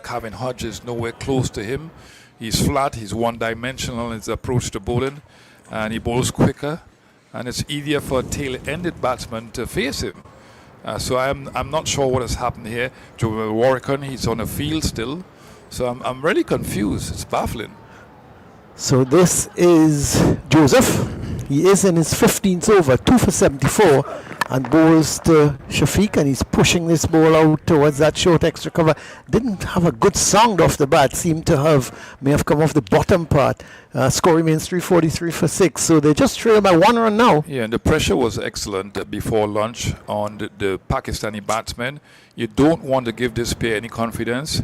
Calvin Hodge is nowhere close to him. He's flat, he's one-dimensional in his approach to bowling, and he bowls quicker, and it's easier for a tail-ended batsman to face him. So I'm not sure what has happened here. Joel Warwickon, he's on the field still, so I'm really confused. It's baffling. So this is Joseph. He is in his 15th over, 2 for 74, and bowls to Shafiq, and he's pushing this ball out towards that short extra cover. Didn't have a good sound off the bat, may have come off the bottom part. Score remains 343 for 6, so they just trail by 1 run now. Yeah, and the pressure was excellent before lunch on the Pakistani batsmen. You don't want to give this pair any confidence.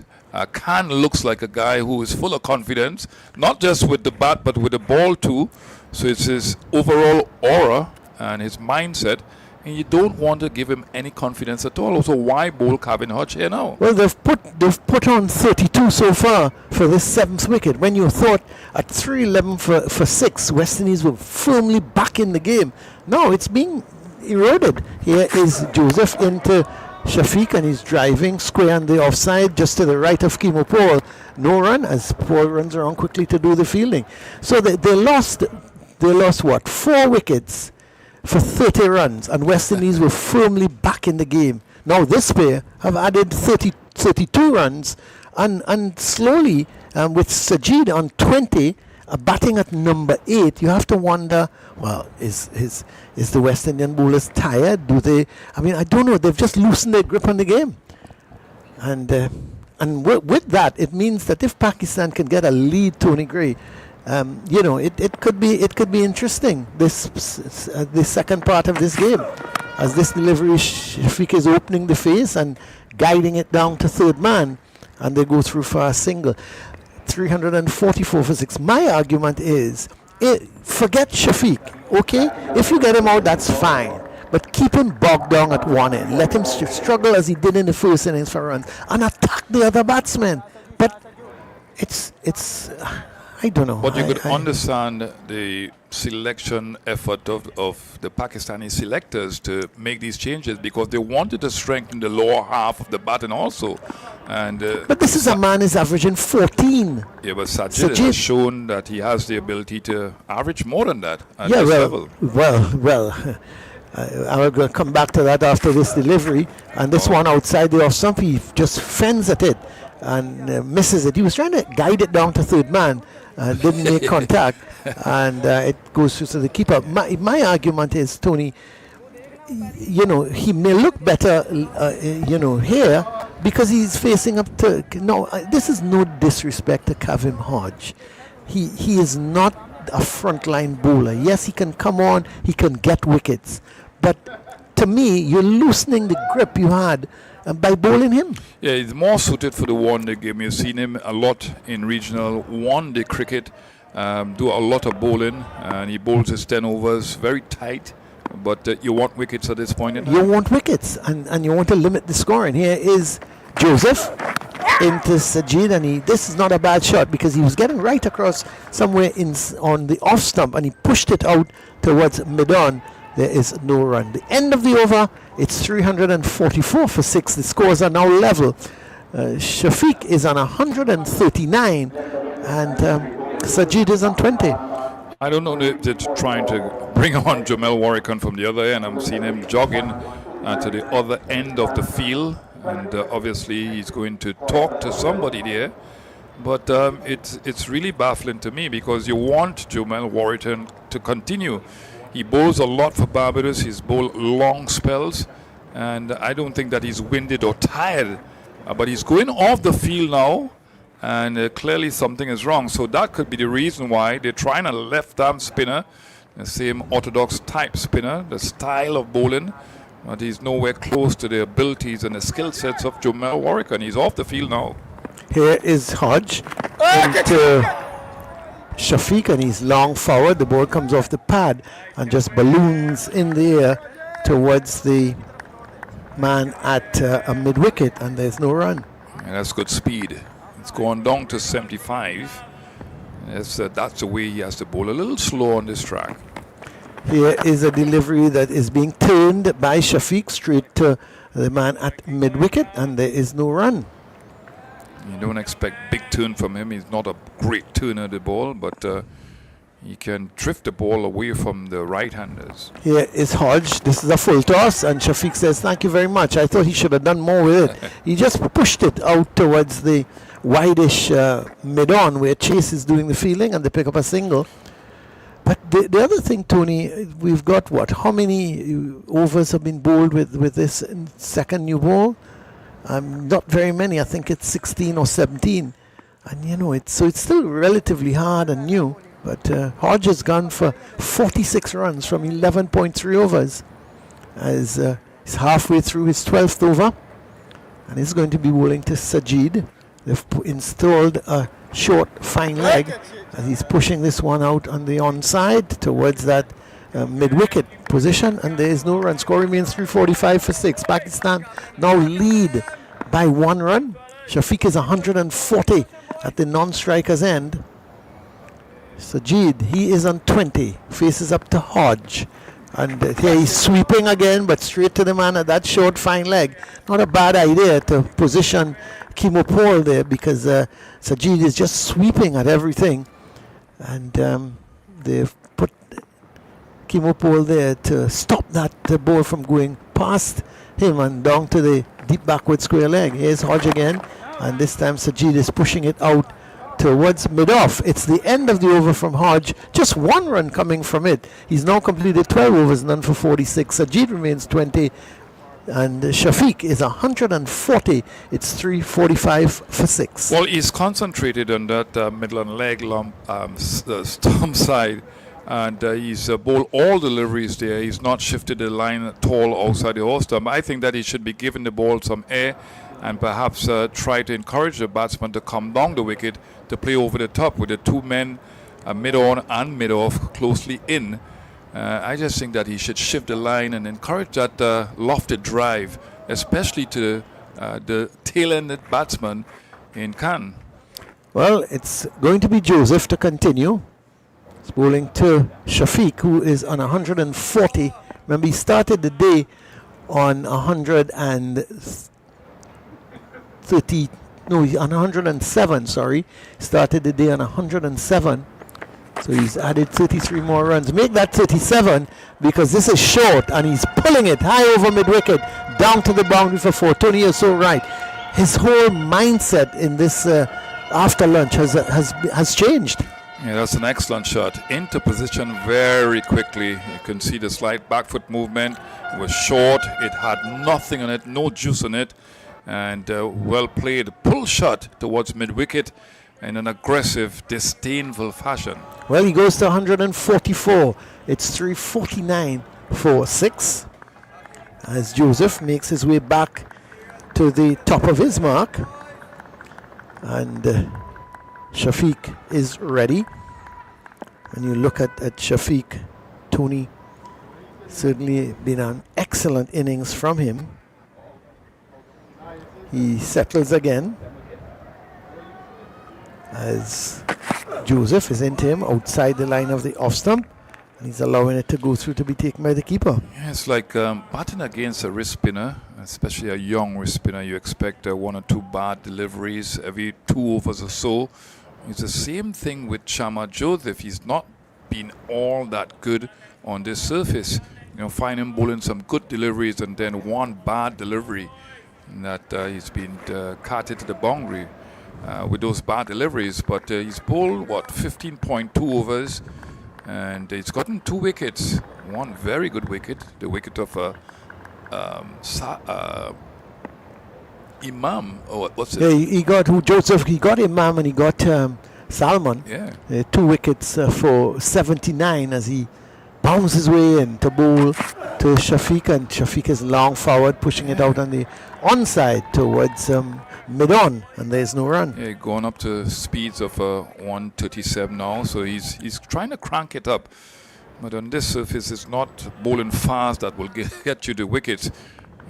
Khan looks like a guy who is full of confidence, not just with the bat, but with the ball too. So it's his overall aura and his mindset, and you don't want to give him any confidence at all. So why bowl Calvin Hodge here now? Well, they've put on 32 so far for this 7th wicket. When you thought at 311 for 6, West Indies were firmly back in the game. No, it's being eroded. Here is Joseph into Shafiq, and he's driving square on the offside, just to the right of Kimo Paul. No run as Paul runs around quickly to do the fielding. So they lost what? 4 wickets for 30 runs, and West Indies were firmly back in the game. Now this pair have added 32 runs, and slowly with Sajid on 20, batting at number 8, you have to wonder, well, is the West Indian bowlers tired? Do they? I mean, I don't know. They've just loosened their grip on the game, and with that, it means that if Pakistan can get a lead, Tony Gray, it could be interesting. The second part of this game, as this delivery, Shafiq is opening the face and guiding it down to third man, and they go through for a single. 344 for 6. My argument is, forget Shafiq, okay? If you get him out, that's fine. But keep him bogged down at one end. Let him struggle as he did in the first innings for runs, and attack the other batsmen. But it's I don't know. But you could understand the selection effort of the Pakistani selectors to make these changes, because they wanted to strengthen the lower half of the baton also. And but this is a man who's averaging 14. Yeah, but Sajid has shown that he has the ability to average more than that at this level. Well, I'm going to come back to that after this delivery. And this one outside the off stump, he just fends at it and misses it. He was trying to guide it down to third man, didn't make contact, and it goes through to the keeper. My argument is, Tony, he may look better, here, because he's facing up to. No, this is no disrespect to Calvin Hodge. He is not a frontline bowler. Yes, he can come on, he can get wickets, but to me, you're loosening the grip you had by bowling him. Yeah, he's more suited for the one-day game. You've seen him a lot in regional one-day cricket, do a lot of bowling, and he bowls his 10 overs very tight. But you want wickets at this point in time? You want wickets, and you want to limit the scoring. Here is Joseph into Sajid, and this is not a bad shot, because he was getting right across somewhere on the off stump, and he pushed it out towards mid-on. There is no run. The end of the over, it's 344 for 6. The scores are now level. Shafiq is on 139, and Sajid is on 20. I don't know if they're trying to bring on Jamel Warwickon from the other end. I'm seeing him jogging to the other end of the field, and obviously he's going to talk to somebody there. But it's really baffling to me, because you want Jamel Warwickon to continue. He bowls a lot for Barbados. He's bowled long spells, and I don't think that he's winded or tired. But he's going off the field now, and clearly something is wrong. So that could be the reason why they're trying a left-arm spinner, the same orthodox type spinner, the style of bowling, but he's nowhere close to the abilities and the skill sets of Jamel Warwickon. He's off the field now. Here is Hodge into Shafiq, and he's long forward. The ball comes off the pad and just balloons in the air towards the man at a mid-wicket, and there's no run. And that's good speed. It's going down to 75. That's the way he has to bowl, a little slow on this track. Here is a delivery that is being turned by Shafiq straight to the man at mid-wicket, and there is no run. You don't expect big turn from him. He's not a great turner of the ball, but he can drift the ball away from the right-handers. Here is Hodge. This is a full toss, and Shafiq says, "Thank you very much. I thought he should have done more with it." He just pushed it out towards the wideish mid-on where Chase is doing the fielding, and they pick up a single. But the other thing, Tony, we've got what? How many overs have been bowled with this second new ball? Not very many. I think it's 16 or 17. And you know, it's still relatively hard and new. But Hodge has gone for 46 runs from 11.3 overs as he's halfway through his 12th over. And he's going to be bowling to Sajid. They've installed a short, fine leg as he's pushing this one out on the onside towards that mid-wicket position. And there is no run. Score remains 345 for 6. Pakistan now lead by 1 run. Shafiq is 140 at the non-striker's end. Sajid, he is on 20, faces up to Hodge. And here he's sweeping again, but straight to the man at that short, fine leg. Not a bad idea to position Kimopol there, because Sajid is just sweeping at everything. And they've put Kimopol there to stop that ball from going past him and down to the deep backward square leg. Here's Hodge again, and this time Sajid is pushing it out towards mid-off. It's the end of the over from Hodge. Just 1 run coming from it. He's now completed 12 overs, none for 46. Sajid remains 20, and Shafiq is 140. It's 345 for 6. Well, he's concentrated on that middle and leg stump side, and he's bowled all deliveries there. He's not shifted the line at all outside the off stump. I think that he should be giving the ball some air and perhaps try to encourage the batsman to come down the wicket to play over the top with the 2 men mid-on and mid-off closely in. I just think that he should shift the line and encourage that lofted drive, especially to the tail-ended batsman in Cannes. Well, it's going to be Joseph to continue. He's bowling to Shafiq, who is on 140. Remember, he started the day on 107, sorry. Started the day on 107. So he's added 33 more runs. Make that 37, because this is short, and he's pulling it high over mid-wicket, down to the boundary for 4. Tony, you're so right. His whole mindset in this after lunch has changed. Yeah, that's an excellent shot. Into position very quickly. You can see the slight back foot movement. It was short. It had nothing on it, no juice on it. And well played. Pull shot towards mid-wicket in an aggressive, disdainful fashion. Well, he goes to 144. It's 349 for 6. As Joseph makes his way back to the top of his mark. And Shafiq is ready. When you look at Shafiq, Tony, certainly been an excellent innings from him. He settles again as Joseph is into him outside the line of the off stump, and he's allowing it to go through to be taken by the keeper. Yeah, it's like batting against a wrist spinner, especially a young wrist spinner. You expect 1 or 2 bad deliveries every 2 overs or so. It's the same thing with Chama Joseph. He's not been all that good on this surface. You know, find him bowling some good deliveries and then 1 bad delivery that he's been carted to the boundary with those bad deliveries. But he's bowled, 15.2 overs, and he's gotten 2 wickets. 1 very good wicket, the wicket of Imam. Oh, what's it? Yeah, he got Joseph. He got Imam, and he got Salman. Yeah. 2 wickets for 79 as he bounces his way in to bowl to Shafiq, and Shafiq is long forward, pushing it out on the onside towards mid-on, and there's no run. Yeah, going up to speeds of 137 now, so he's trying to crank it up. But on this surface, it's not bowling fast that will get you the wickets.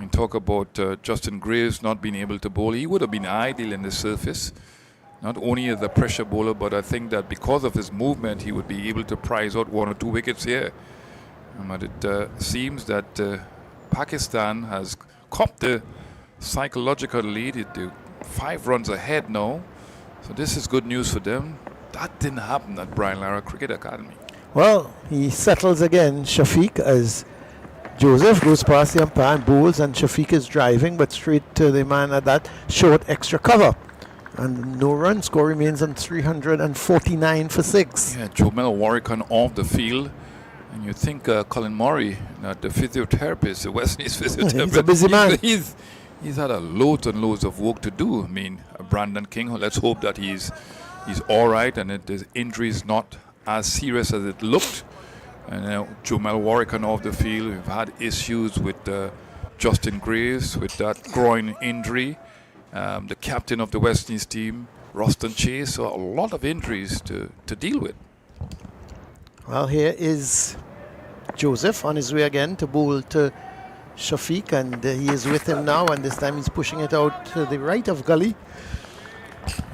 You talk about Justin Greaves not being able to bowl. He would have been ideal in this surface. not only as a pressure bowler, but I think that because of his movement, he would be able to prize out 1 or 2 wickets here. But it seems that Pakistan has copped the psychological lead. They're 5 runs ahead now. So this is good news for them. That didn't happen at Brian Lara Cricket Academy. Well, he settles again, Shafiq, as Joseph goes past the umpire and bowls, and Shafiq is driving, but straight to the man at that short extra cover. And no run. Score remains on 349 for 6. Yeah, Jomel Warrican off the field. And you think Colin Murray, the physiotherapist, the West Indies physiotherapist. He's a busy man. He's had a loads and loads of work to do. I mean, Brandon King, let's hope that he's all right and that his injury is not as serious as it looked. And Jomel Warrican off the field. We've had issues with Justin Greaves with that groin injury. The captain of the West Indies team, Roston Chase. So a lot of injuries to deal with. Well, here is Joseph on his way again to bowl to Shafiq, and he is with him now, and this time he's pushing it out to the right of Gully.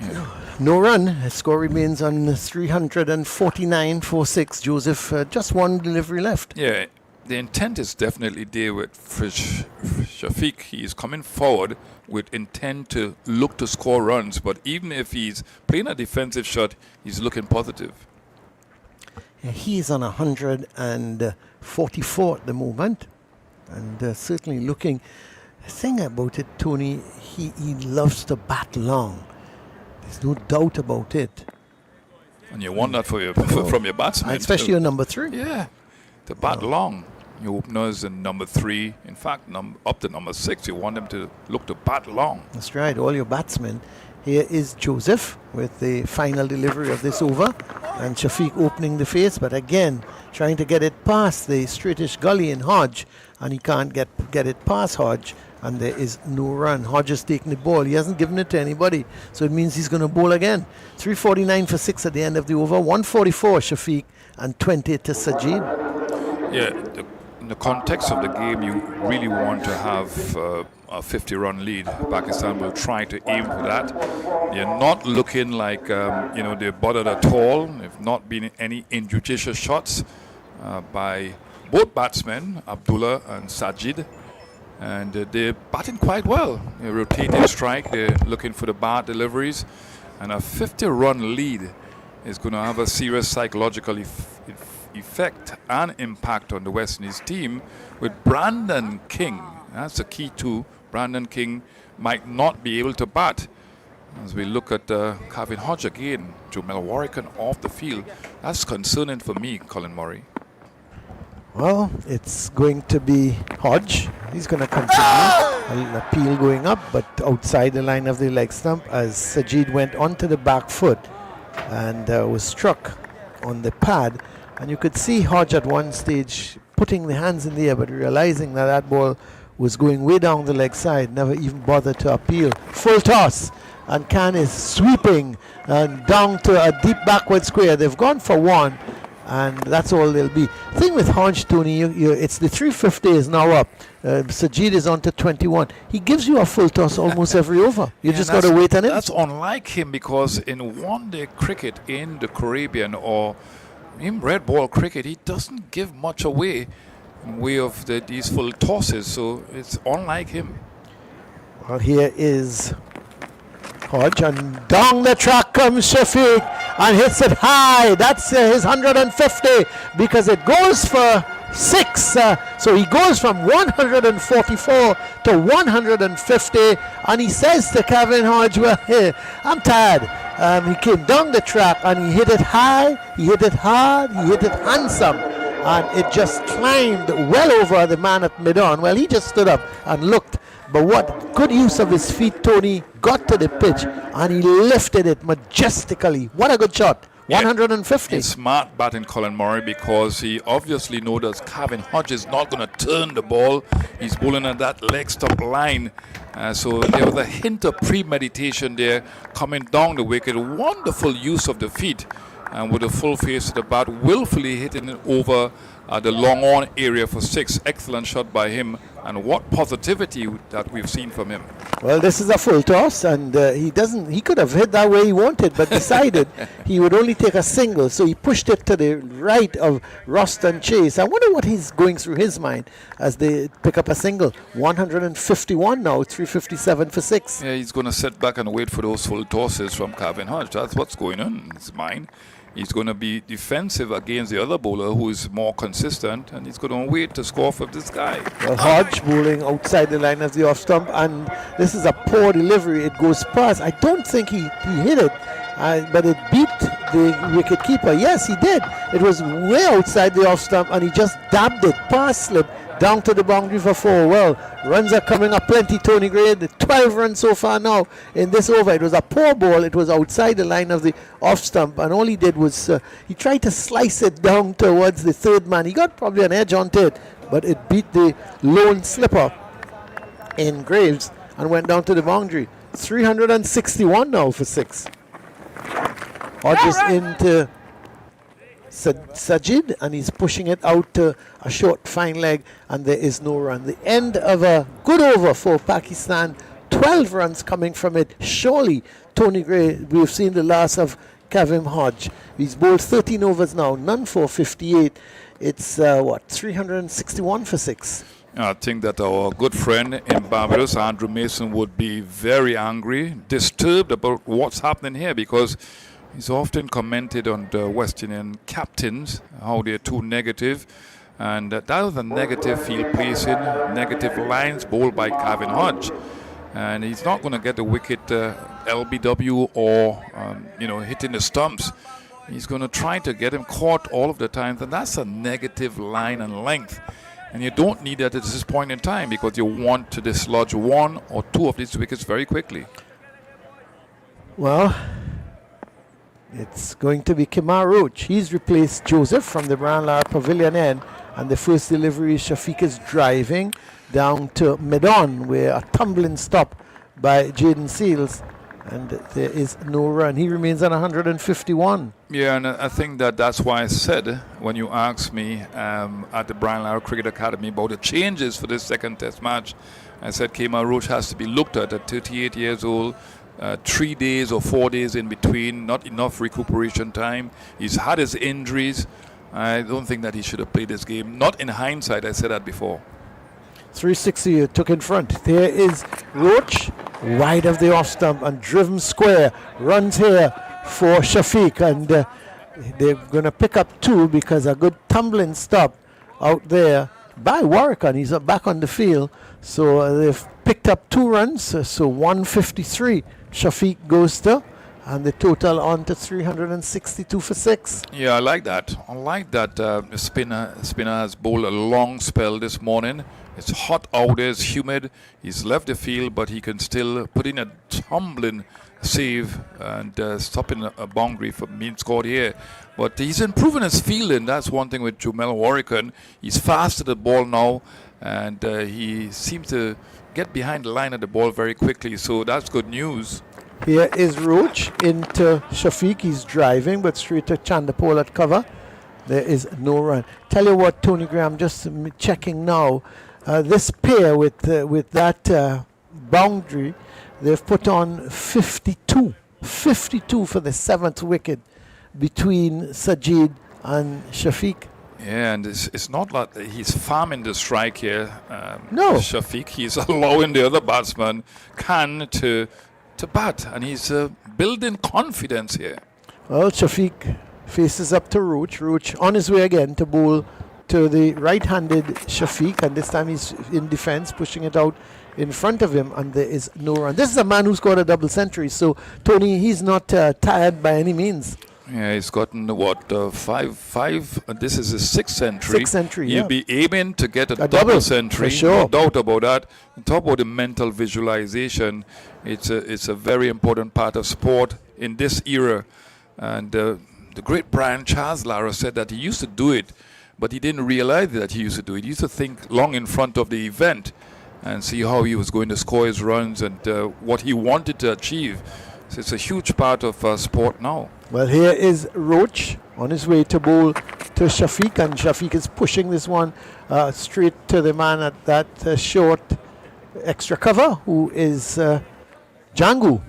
Yeah. No run. His score remains on 349 for 6. Joseph, just 1 delivery left. Yeah, the intent is definitely there with Shafiq. He is coming forward with intent to look to score runs, but even if he's playing a defensive shot, he's looking positive. He's on 144 at the moment, and certainly looking. The thing about it, Tony, he loves to bat long. There's no doubt about it. And you want that for your from your batsman, especially on number 3. Yeah, to bat long. Your openers in number 3, in fact, up to number 6, you want them to look to bat long. That's right, all your batsmen. Here is Joseph with the final delivery of this over, and Shafiq opening the face, but again trying to get it past the straightish Gully in Hodge, and he can't get it past Hodge, and there is no run. Hodge is taking the ball. He hasn't given it to anybody, so it means he's going to bowl again. 349 for 6 at the end of the over. 144 Shafiq and 20 to Sajid. Yeah, in the context of the game, you really want to have a 50-run lead. Pakistan will try to aim for that. They're not looking like they're bothered at all. There've not been any injudicious shots by both batsmen, Abdullah and Sajid, and they're batting quite well. They're rotating strike. They're looking for the bar deliveries, and a 50-run lead is going to have a serious psychological effect and impact on the West Indies team with Brandon King. That's the key too. Brandon King might not be able to bat. As we look at Kevin Hodge again, Jomel Warrican off the field, that's concerning for me, Colin Murray. Well, it's going to be Hodge. He's going to continue. An appeal going up, but outside the line of the leg stump as Sajid went onto the back foot and was struck on the pad. And you could see Hodge at one stage putting the hands in the air, but realizing that ball was going way down the leg side, never even bothered to appeal. Full toss, and Khan is sweeping and down to a deep backward square. They've gone for 1, and that's all they'll be. Thing with Hodge, Tony, it's the 350 is now up. Sajid is on to 21. He gives you a full toss almost every over. You just got to wait on him. That's unlike him, because in one-day cricket in the Caribbean or in red ball cricket, he doesn't give much away in way of these full tosses, so it's unlike him. Well, here is Hodge, and down the track comes Shafiq and hits it high. That's his 150, because it goes for 6. So he goes from 144 to 150, and he says to Kevin Hodge, well, hey, I'm tired. He came down the track and he hit it high, he hit it hard, he hit it handsome, and it just climbed well over the man at mid-on. Well, he just stood up and looked, but what good use of his feet, Tony, got to the pitch and he lifted it majestically. What a good shot. 150. He's smart batting, Colin Murray, because he obviously knows that Kevin Hodge is not going to turn the ball. He's bowling at that leg stump line. So there was a hint of premeditation there coming down the wicket. Wonderful use of the feet, and with a full face of the bat, willfully hitting it over the long on area for 6. Excellent shot by him, and what positivity that we've seen from him. Well, this is a full toss, and he could have hit that way he wanted, but decided he would only take a single, so he pushed it to the right of Roston Chase. I wonder what he's going through his mind as they pick up a single. 151 now, 357 for 6. Yeah, he's going to sit back and wait for those full tosses from Kevin Hodge. That's what's going on in his mind. He's going to be defensive against the other bowler who is more consistent, and he's going to wait to score for this guy. Well, Hodge bowling outside the line of the off stump, and this is a poor delivery. It goes past. I don't think he hit it, but it beat the wicket keeper. Yes, he did. It was way outside the off stump, and he just dabbed it past slip down to the boundary for 4. Well, runs are coming up plenty, Tony Gray. The 12 runs so far now in this over. It was a poor ball. It was outside the line of the off stump, and all he did was he tried to slice it down towards the third man. He got probably an edge onto it, but it beat the lone slipper in Greaves and went down to the boundary. 361 now for 6. Hodges into Sajid, and he's pushing it out to a short fine leg, and there is no run. The end of a good over for Pakistan. 12 runs coming from it. Surely, Tony Gray, we've seen the last of Kevin Hodge. He's bowled 13 overs now, none for 58. It's 361 for 6. I think that our good friend in Barbados, Andrew Mason, would be very angry, disturbed about what's happening here, because he's often commented on the West Indian captains, how they're too negative. And that was a negative field placing, negative lines bowled by Kevin Hodge. And he's not going to get the wicket LBW or, hitting the stumps. He's going to try to get him caught all of the time. And that's a negative line and length. And you don't need that at this point in time, because you want to dislodge 1 or 2 of these wickets very quickly. Well, it's going to be Kemar Roach. He's replaced Joseph from the Brian Lara Pavilion end, and the first delivery, Shafiq is driving down to mid-on, where a tumbling stop by Jaden Seals, and there is no run. He remains on 151. Yeah, and I think that's why I said, when you asked me at the Brian Lara Cricket Academy about the changes for this second test match, I said Kemar Roach has to be looked at 38 years old. 3 days or 4 days in between, not enough recuperation time. He's had his injuries. I don't think that he should have played this game. Not in hindsight, I said that before. 360 took in front. There is Roach, wide of the off stump and driven square. Runs here for Shafiq, and they're going to pick up 2 because a good tumbling stop out there by Warwick, and he's back on the field. So they've picked up 2 runs, so 153 Shafiq goes to, and the total on to 362 for 6. Yeah, I like that. I like that Spinner has bowled a long spell this morning. It's hot out there, it's humid. He's left the field, but he can still put in a tumbling save and stopping a boundary for being scored here. But he's improving his fielding. That's one thing with Jumel Warrican. He's fast at the ball now, and he seems to get behind the line of the ball very quickly, so that's good news. Here is Roach into Shafiq. He's driving, but straight to Chandapol at cover. There is no run. Tell you what, Tony Graham, just checking now, this pair with that boundary, they've put on 52 for the 7th wicket between Sajid and Shafiq. Yeah, and it's not like he's farming the strike here. No. Shafiq, he's allowing the other batsman, Khan, to bat, and he's building confidence here. Well, Shafiq faces up to Roach. Roach on his way again to bowl to the right-handed Shafiq, and this time he's in defense, pushing it out in front of him, and there is no run. This is a man who scored a double century, so Tony, he's not tired by any means. Yeah, he's gotten five. This is his 6th century. 6th century, He'll yeah. be aiming to get a double century. for sure. No doubt about that. Talk about the mental visualization. It's a very important part of sport in this era. And the great Brian Charles Lara said that he used to do it, but he didn't realize that he used to do it. He used to think long in front of the event and see how he was going to score his runs and what he wanted to achieve. So it's a huge part of sport now. Well, here is Roach on his way to bowl to Shafiq, and Shafiq is pushing this one straight to the man at that short extra cover, who is Django.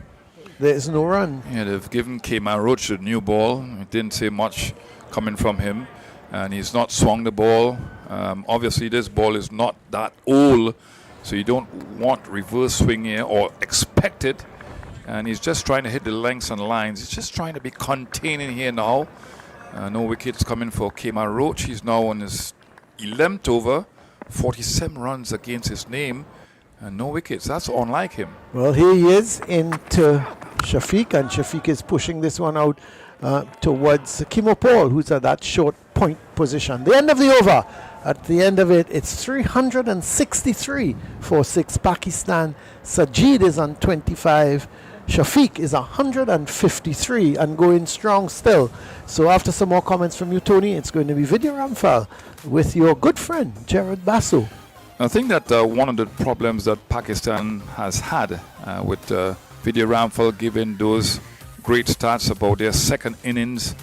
There is no run. Yeah, they've given Kemar Roach a new ball. It didn't say much coming from him, and he's not swung the ball. Obviously, this ball is not that old, so you don't want reverse swing here or expect it. And he's just trying to hit the lengths and lines. He's just trying to be containing here now. No wickets coming for Kemar Roach. He's now on his 11th over, 47 runs against his name, and no wickets. That's unlike him. Well, here he is into Shafiq, and Shafiq is pushing this one out towards Kimo Paul, who's at that short point position. The end of the over. At the end of it, it's 363 for 6. Pakistan. Sajid is on 25. Shafiq is 153 and going strong still. So after some more comments from you, Tony, it's going to be Vidya Ramphal with your good friend, Jared Basso. I think that one of the problems that Pakistan has had with Vidya Ramphal giving those great stats about their second innings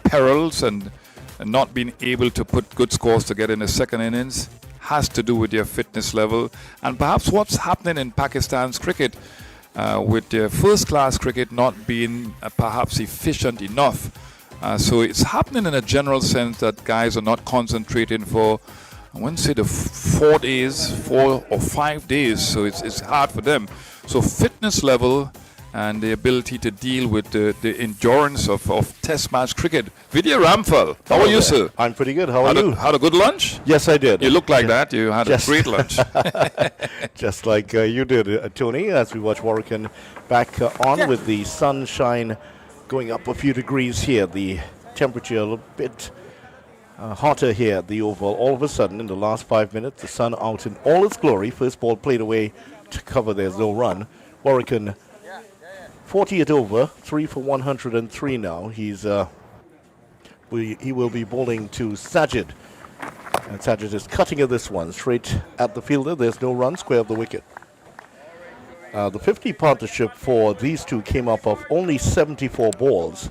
perils and not being able to put good scores together in the second innings has to do with their fitness level, and perhaps what's happening in Pakistan's cricket with their first-class cricket not being perhaps efficient enough. So it's happening in a general sense that guys are not concentrating for, I wouldn't say the 4 or 5 days, so it's hard for them. So fitness level and the ability to deal with the endurance of test match cricket. Vidya Ramphal, how are you, sir? I'm pretty good. How are you? Had a good lunch? Yes, I did. You look like that. You had a great lunch. Just like you did, Tony, as we watch Warwican back on with the sunshine going up a few degrees here. The temperature a little bit hotter here at the Oval. All of a sudden, in the last 5 minutes, the sun out in all its glory. First ball played away to cover. There's no run. Warwican 40 at over, 3 for 103 now. He will be bowling to Sajid. And Sajid is cutting at this one, straight at the fielder. There's no run, square of the wicket. The 50 partnership for these two came up of only 74 balls.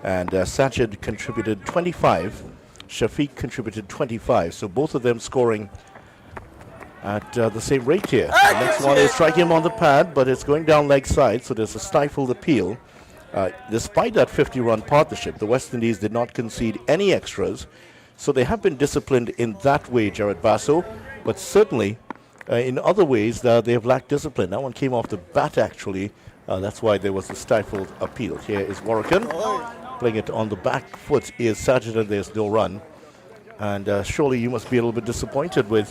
And Sajid contributed 25. Shafiq contributed 25. So both of them scoring at the same rate here. The next one is striking him on the pad, but it's going down leg side, so there's a stifled appeal. Despite that 50-run partnership, the West Indies did not concede any extras, so they have been disciplined in that way, Jared Basso, but certainly in other ways they have lacked discipline. That one came off the bat, actually. That's why there was a stifled appeal. Here is Warwican. Playing it on the back foot is Sajid, and there's no run. And surely you must be a little bit disappointed with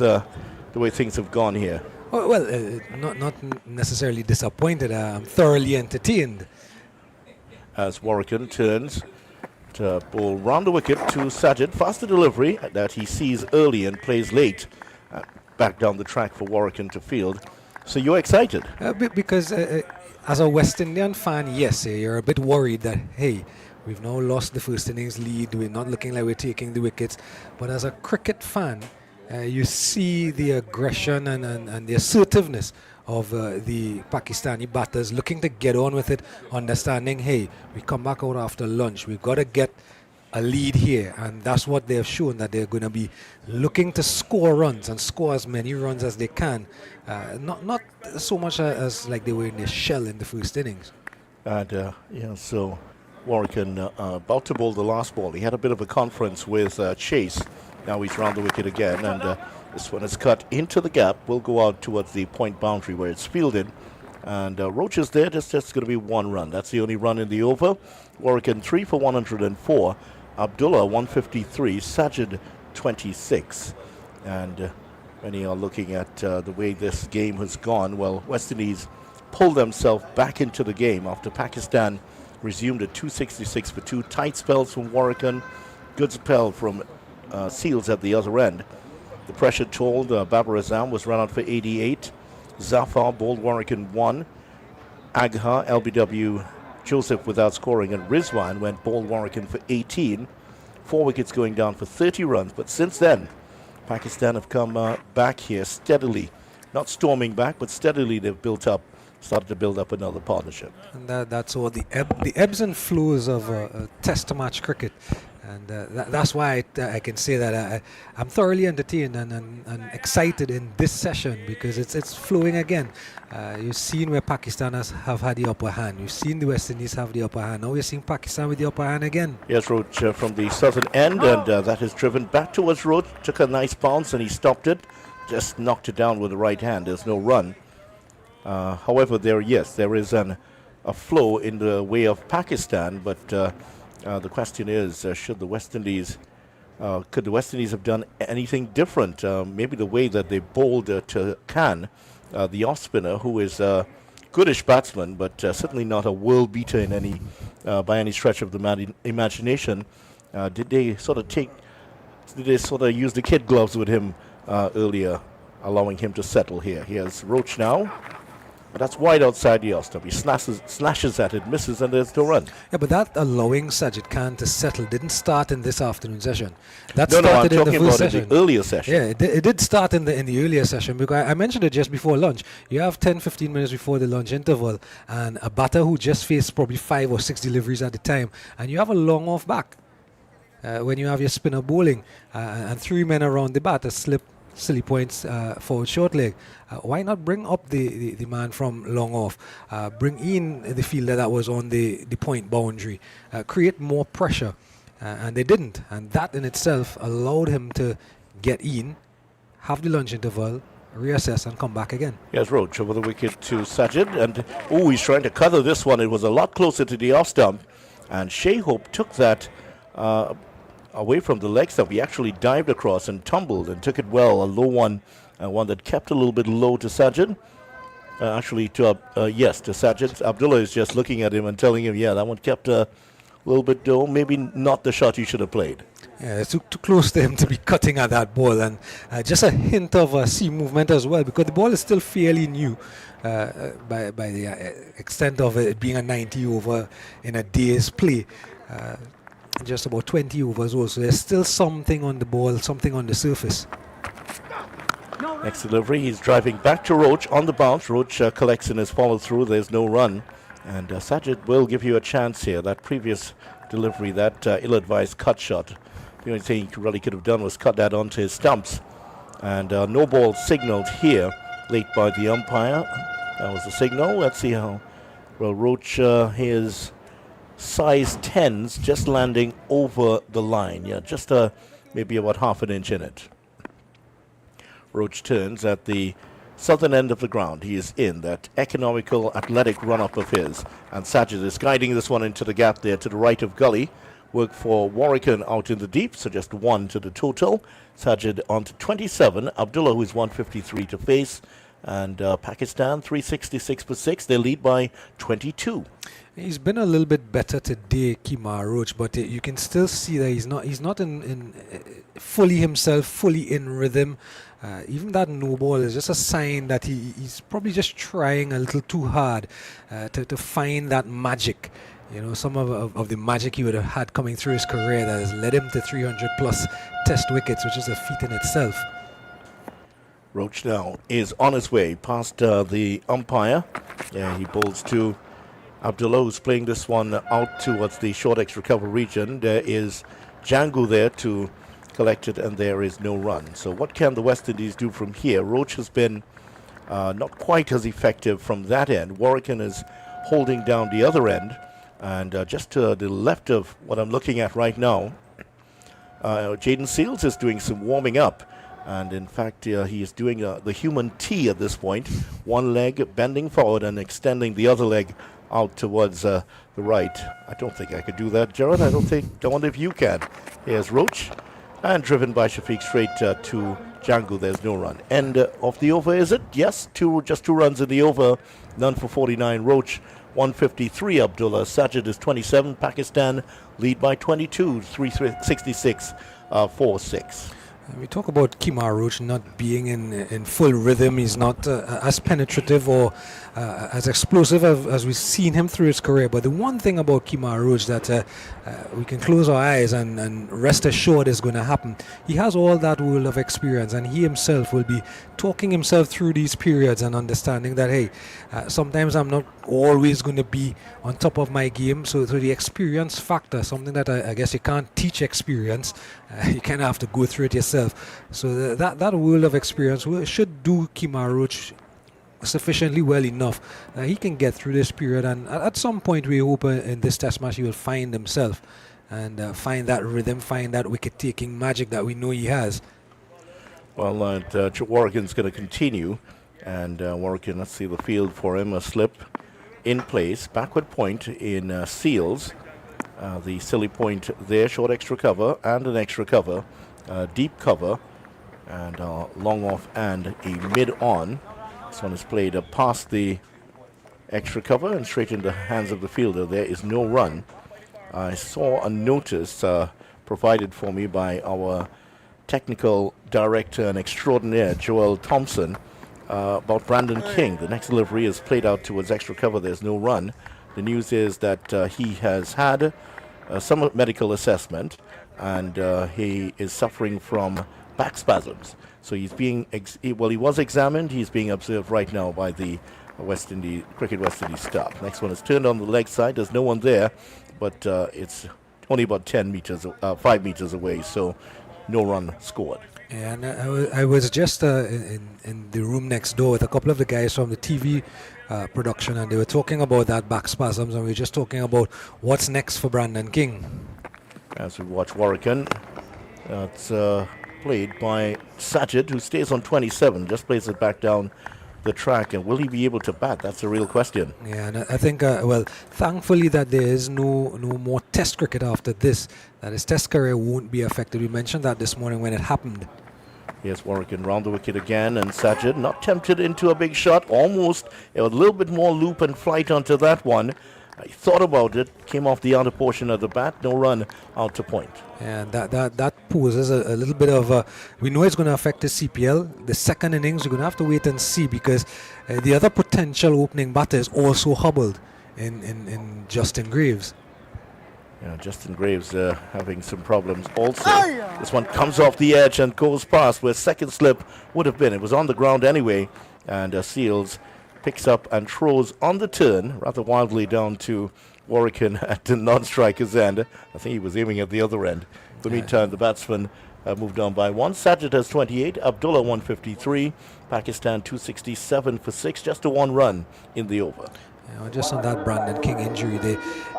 the way things have gone here. Well, not necessarily disappointed. I'm thoroughly entertained. As Warwican turns to bowl round the wicket to Sajid. Faster delivery that he sees early and plays late. Back down the track for Warwican to field. So you're excited? Because as a West Indian fan, yes, you're a bit worried that, hey, we've now lost the first innings lead. We're not looking like we're taking the wickets. But as a cricket fan, you see the aggression and the assertiveness of the Pakistani batters looking to get on with it, understanding, hey, we come back out after lunch. We've got to get a lead here. And that's what they have shown, that they're going to be looking to score runs and score as many runs as they can. Not so much as like they were in their shell in the first innings. And, so Warwican about to bowl the last ball. He had a bit of a conference with Chase. Now he's round the wicket again, and this one is cut into the gap. Will go out towards the point boundary where it's fielded. And Roach is there. Just going to be one run. That's the only run in the over. Warwican 3 for 104. Abdullah 153. Sajid 26. And many are looking at the way this game has gone. Well, West Indies pulled themselves back into the game after Pakistan resumed at 266 for 2. Tight spells from Warwican. Good spell from Seals at the other end. The pressure told Babar Azam was run out for 88. Zafar bowled Warwican 1. Agha, LBW, Joseph without scoring, and Rizwan went bowled Warwican for 18. 4 wickets going down for 30 runs. But since then, Pakistan have come back here steadily. Not storming back, but steadily they've built up started to build up another partnership. And that's all the ebbs and flows of test match cricket. And that's why I can say that I'm thoroughly entertained and excited in this session, because it's flowing again. You've seen where Pakistan have had the upper hand. You've seen the West Indies have the upper hand. Now we're seeing Pakistan with the upper hand again. Yes, Roach from the southern end, and that is driven back towards Roach. Took a nice bounce and he stopped it. Just knocked it down with the right hand. There's no run. However, there is a flow in the way of Pakistan, but the question is, could the West Indies have done anything different? Maybe the way that they bowled to Khan, the off spinner, who is a goodish batsman, but certainly not a world beater in any by any stretch of the imagination. Did they sort of use the kid gloves with him earlier, allowing him to settle here? Here's Roach now. But that's wide outside the off-stump. He slashes at it, misses, and there's no run. Yeah, but that allowing Sajid Khan to settle didn't start in this afternoon session. That No, I'm started in the talking first about session. the earlier session. Yeah, it did start in the earlier session, because I mentioned it just before lunch. You have 10-15 minutes before the lunch interval, and a batter who just faced probably 5 or 6 deliveries at the time, and you have a long off back. When you have your spinner bowling and 3 men around the bat, a slip, silly points forward short leg. Why not bring up the man from long off? Bring in the fielder that was on the point boundary. Create more pressure. And they didn't. And that in itself allowed him to get in, have the lunch interval, reassess and come back again. Yes, Roach over the wicket to Sajid. And, he's trying to cover this one. It was a lot closer to the off stump. And Shea Hope took that away from the leg stump. He actually dived across and tumbled and took it well. A low one, one that kept a little bit low to Sajid. To Sajid. Abdullah is just looking at him and telling him, that one kept a little bit low. Maybe not the shot you should have played. Yeah, it's too close to him to be cutting at that ball, and just a hint of sea movement as well, because the ball is still fairly new by the extent of it being a 90 over in a day's play. Just about 20 overs also. There's still something on the ball, something on the surface. Next delivery, he's driving back to Roach on the bounce. Roach collects in his follow through. There's no run. And Sajid will give you a chance here. That previous delivery, that ill-advised cut shot, the only thing he really could have done was cut that onto his stumps. And no ball signaled here late by the umpire. That was the signal. Let's see how well Roach his size 10s just landing over the line. Just maybe about half an inch in it. Roach turns at the southern end of the ground. He is in that economical athletic run-up of his. And Sajid is guiding this one into the gap there to the right of Gully. Work for Warwican out in the deep, so just 1 to the total. Sajid on to 27. Abdullah, who's 153 to face. And Pakistan 366 for 6. They lead by 22. He's been a little bit better today, Kemar Roach, but you can still see that he's not in fully himself, fully in rhythm. Even that no ball is just a sign that he's probably just trying a little too hard to find that magic. Some of the magic he would have had coming through his career that has led him to 300 plus test wickets, which is a feat in itself. Roach now is on his way past the umpire. He bowls to Abdullah, who's playing this one out towards the short extra cover region. There is Django there to collect it, and there is no run. So what can the West Indies do from here? Roach has been not quite as effective from that end. Warwican is holding down the other end. And just to the left of what I'm looking at right now, Jaden Seals is doing some warming up. And in fact, he is doing the human T at this point. One leg bending forward and extending the other leg out towards the right. I don't think I could do that, Jared. I wonder if you can. Here's Roach. And driven by Shafiq straight to Django. There's no run. End of the over, is it? Yes, just 2 runs in the over. None for 49. Roach 153. Abdullah. Sajid is 27. Pakistan lead by 22. 366 for 6. We talk about Kemar Roach not being in full rhythm. He's not as penetrative or as explosive as we've seen him through his career. But the one thing about Kemar Roach that we can close our eyes and rest assured is going to happen. He has all that world of experience, and he himself will be talking himself through these periods and understanding that, hey, sometimes I'm not always going to be on top of my game. So the experience factor, something that I guess you can't teach experience. You kind of have to go through it yourself. So that world of experience should do Kemar Roach sufficiently well enough that he can get through this period, and at some point we hope in this test match he will find himself and find that rhythm, find that wicket taking magic that we know he has. Well, Warrican's going to continue, and Warrican, let's see the field for him, a slip in place, backward point in Seals, the silly point there, short extra cover and an extra cover, deep cover, and long off and a mid on. This one is played past the extra cover and straight into the hands of the fielder. There is no run. I saw a notice provided for me by our technical director and extraordinaire, Joel Thompson, about Brandon King. The next delivery is played out towards extra cover. There's no run. The news is that he has had some medical assessment, and he is suffering from back spasms. So he's being, he was examined. He's being observed right now by the Cricket West Indies staff. Next one is turned on the leg side. There's no one there, but it's only about 5 meters away, so no run scored. Yeah, and I was just in the room next door with a couple of the guys from the TV production, and they were talking about that back spasms, and we were just talking about what's next for Brandon King. As we watch Warrican, it's played by Sajid, who stays on 27, just plays it back down the track, and will he be able to bat? That's the real question. Yeah, and I think, thankfully that there is no more test cricket after this, that his test career won't be affected. We mentioned that this morning when it happened. Yes, Warrican round the wicket again, and Sajid not tempted into a big shot, almost a little bit more loop and flight onto that one. I thought about it, came off the outer portion of the bat, no run out to point. And that poses a little bit of we know it's going to affect the CPL. The second innings, we're going to have to wait and see, because the other potential opening batter is also hobbled in Justin Greaves. Yeah, Justin Greaves having some problems also. This one comes off the edge and goes past where second slip would have been. It was on the ground anyway, and Seals picks up and throws on the turn rather wildly down to Warrican at the non-striker's end. I think he was aiming at the other end. In the meantime, the batsman moved on by one. Sajid has 28, Abdullah 153, Pakistan 267 for 6, just a one run in the over. Just on that Brandon King injury,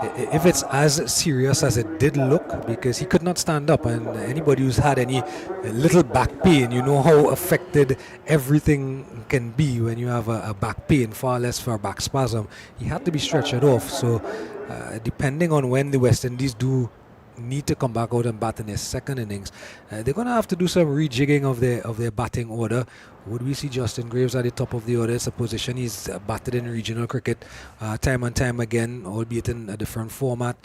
if it's as serious as it did look, because he could not stand up, and anybody who's had any little back pain, you know how affected everything can be when you have a back pain, far less for a back spasm. He had to be stretchered off, so depending on when the West Indies do need to come back out and bat in their second innings, they're going to have to do some rejigging of their batting order. Would we see Justin Greaves at the top of the order? It's a position he's batted in regional cricket time and time again, albeit in a different format.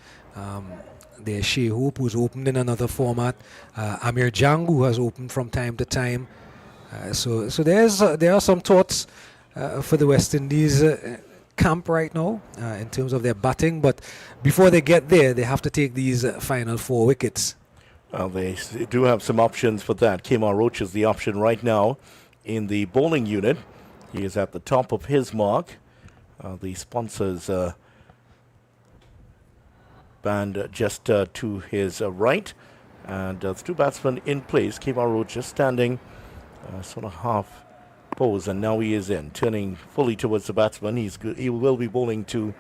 There's Shea Hope, who's opened in another format. Amir Jang, who has opened from time to time. So there are some thoughts for the West Indies camp right now in terms of their batting, but before they get there, they have to take these final 4 wickets. Well, they do have some options for that. Kemar Roach is the option right now in the bowling unit. He is at the top of his mark. The sponsors band just to his right, and the 2 batsmen in place. Kemar Roach just standing sort of half pose, and now he is in, turning fully towards the batsman. He will be bowling to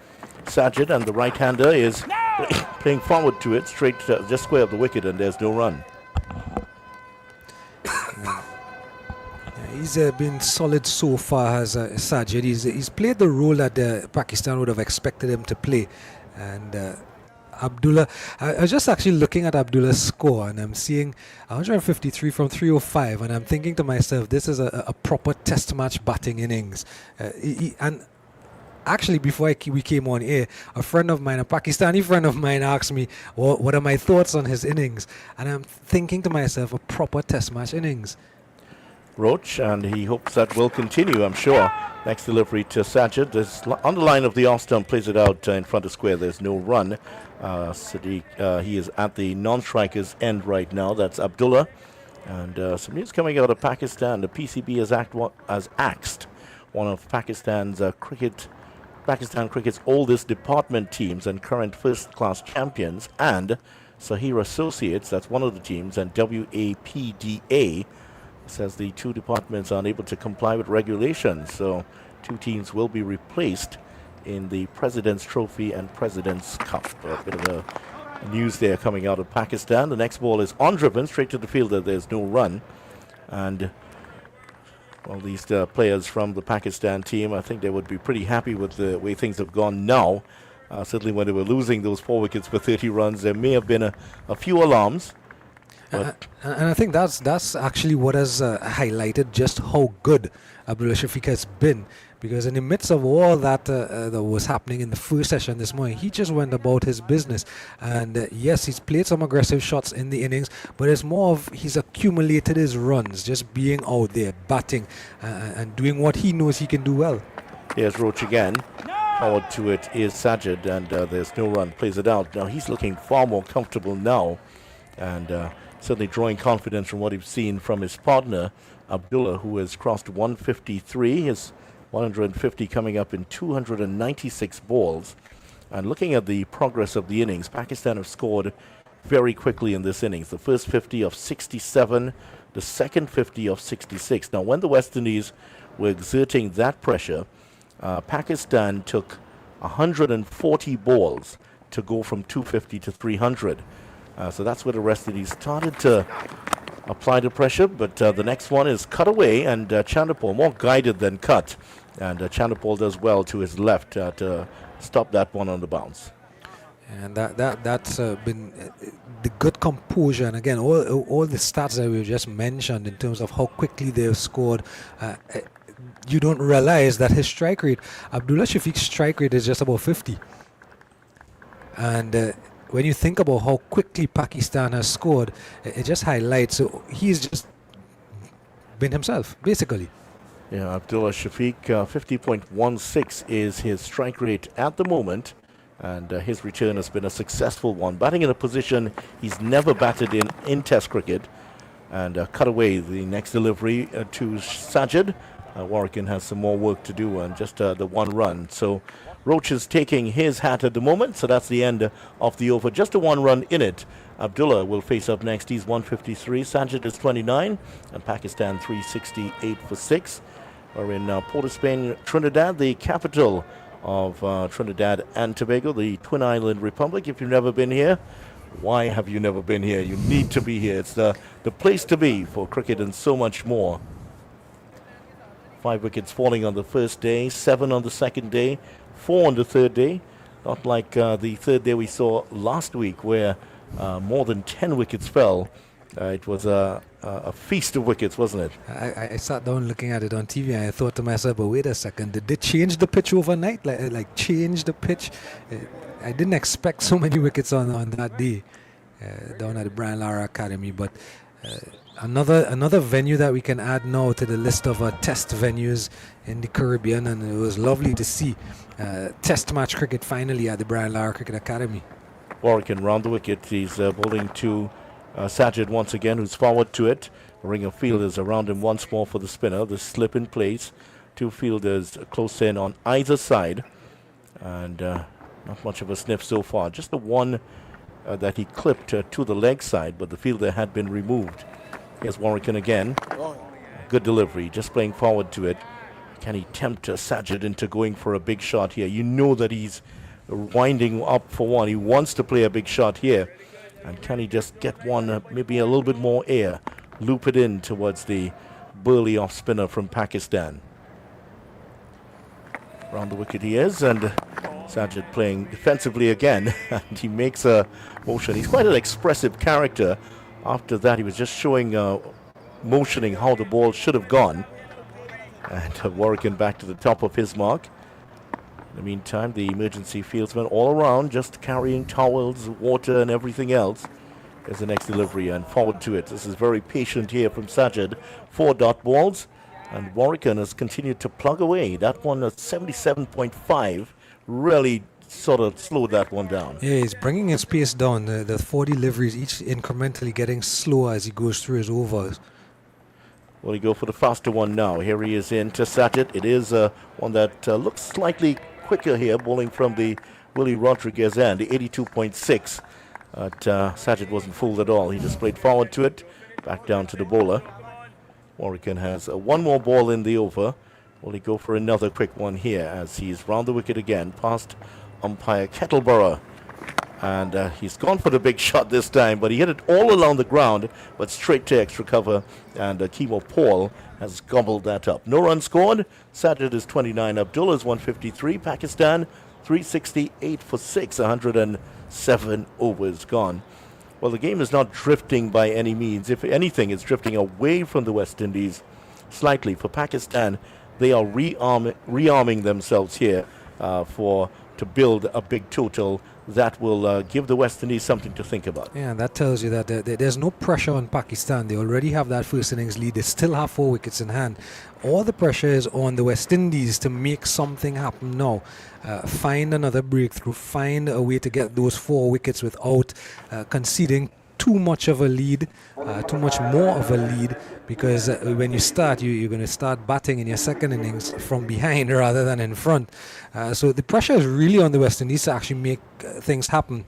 Sajid, and the right-hander is playing forward to it, straight just square of the wicket, and there's no run. He's been solid so far as Sajid. He's played the role that Pakistan would have expected him to play. And Abdullah, I was just actually looking at Abdullah's score, and I'm seeing 153 from 305, and I'm thinking to myself, this is a proper test match batting innings. And actually, before we came on air, a friend of mine, a Pakistani friend of mine, asked me, what are my thoughts on his innings? And I'm thinking to myself, a proper test match innings. Roach, and he hopes that will continue, I'm sure. Next delivery to Sajid. There's on the line of the off stump, plays it out in front of square. There's no run. Sadiq, he is at the non-strikers end right now. That's Abdullah. And some news coming out of Pakistan. The PCB has axed one of Pakistan cricket's oldest department teams and current first-class champions, and Sahir Associates, that's one of the teams, and WAPDA says the two departments are unable to comply with regulations. So two teams will be replaced in the President's Trophy and President's Cup. A bit of a news there coming out of Pakistan. The next ball is on-driven, straight to the fielder. There's no run. And well, these players from the Pakistan team, I think they would be pretty happy with the way things have gone now. Certainly when they were losing those 4 wickets for 30 runs, there may have been a few alarms. And I think that's actually what has highlighted just how good Abdullah Shafiq has been, because in the midst of all that that was happening in the first session this morning, he just went about his business. And yes, he's played some aggressive shots in the innings, but it's more of he's accumulated his runs, just being out there, batting, and doing what he knows he can do well. Here's Roach again. Forward to it is Sajid, and there's no run. Plays it out. Now he's looking far more comfortable now, and certainly drawing confidence from what he's seen from his partner, Abdullah, who has crossed 153. His 150 coming up in 296 balls. And looking at the progress of the innings, Pakistan have scored very quickly in this innings. The first 50 of 67, the second 50 of 66. Now, when the West Indies were exerting that pressure, Pakistan took 140 balls to go from 250 to 300. So that's where the West Indies started to apply the pressure, but the next one is cut away, and Chandapal, more guided than cut, and Chandapal does well to his left to stop that one on the bounce. And that's been the good composure, and again, all the stats that we've just mentioned in terms of how quickly they've scored. You don't realize that his strike rate, Abdullah Shafiq's strike rate is just about 50. And when you think about how quickly Pakistan has scored, it just highlights he's just been himself, basically. Yeah, Abdullah Shafiq, 50.16 is his strike rate at the moment, and his return has been a successful one. Batting in a position he's never batted in Test cricket, and cut away the next delivery to Sajid. Warrican has some more work to do, and just the one run. So Roach is taking his hat at the moment, so that's the end of the over. Just a one run in it. Abdullah will face up next. He's 153. Sajid is 29, and Pakistan 368 for 6. We're in Port of Spain, Trinidad, the capital of Trinidad and Tobago, the Twin Island Republic. If you've never been here, why have you never been here? You need to be here. It's the place to be for cricket and so much more. 5 wickets falling on the first day, 7 on the second day, 4 on the third day. Not like the third day we saw last week, where more than 10 wickets fell. It was a feast of wickets, wasn't it? I sat down looking at it on TV, and I thought to myself, but wait a second, did they change the pitch overnight? Like change the pitch? I didn't expect so many wickets on that day down at the Brian Lara Academy, but another venue that we can add now to the list of test venues in the Caribbean, and it was lovely to see test match cricket finally at the Brian Lara Cricket Academy. Warrican round the wicket. He's bowling to Sajid once again, who's forward to it. A ring of fielders around him once more for the spinner. The slip in place. 2 fielders close in on either side, and not much of a sniff so far. Just the one that he clipped to the leg side, but the fielder had been removed. Here's Warrican again. Good delivery, just playing forward to it. Can he tempt Sajid into going for a big shot here? You know that he's winding up for one. He wants to play a big shot here. And can he just get one, maybe a little bit more air, loop it in towards the burly off spinner from Pakistan? Round the wicket he is, and Sajid playing defensively again, and he makes a motion. He's quite an expressive character. After that, he was just showing, motioning how the ball should have gone. And Warrican back to the top of his mark. In the meantime, the emergency fieldsmen all around, just carrying towels, water, and everything else. There's the next delivery and forward to it. This is very patient here from Sajid. 4 dot balls, and Warwican has continued to plug away. That one at 77.5 really sort of slowed that one down. Yeah, he's bringing his pace down. The 4 deliveries, each incrementally getting slower as he goes through his overs. Well, he go for the faster one now. Here he is in to Sajid. It is one that looks slightly quicker here, bowling from the Willie Rodriguez end, the 82.6. But Sajid wasn't fooled at all. He just played forward to it, back down to the bowler. Warwican has one more ball in the over. Will he go for another quick one here as he's round the wicket again, past umpire Kettleborough. And he's gone for the big shot this time, but he hit it all along the ground, but straight to extra cover. And Kimo Paul has gobbled that up. No runs scored. Sajid is 29. Abdullah's 153. Pakistan 368 for 6. 107 overs gone. Well, the game is not drifting by any means. If anything, it's drifting away from the West Indies slightly. For Pakistan, they are rearming themselves here to build a big total that will give the West Indies something to think about. Yeah, that tells you that there's no pressure on Pakistan. They already have that first innings lead. They still have 4 wickets in hand. All the pressure is on the West Indies to make something happen now. Find another breakthrough. Find a way to get those 4 wickets without conceding too much of a lead, too much more of a lead, because when you start, you're going to start batting in your second innings from behind rather than in front. So the pressure is really on the West Indies to actually make things happen.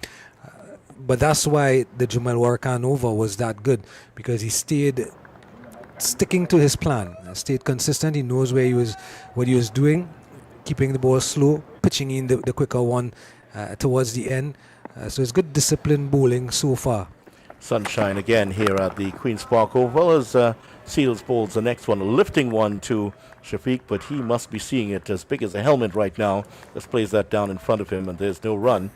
But that's why the Jamal Warrican over was that good, because he stayed sticking to his plan, stayed consistent. He knows what he was doing, keeping the ball slow, pitching in the quicker one towards the end. So it's good disciplined bowling so far. Sunshine again here at the Queen's Park Oval as Seals bowls the next one, a lifting one to Shafiq, but he must be seeing it as big as a helmet right now. Just plays that down in front of him, and there's no run.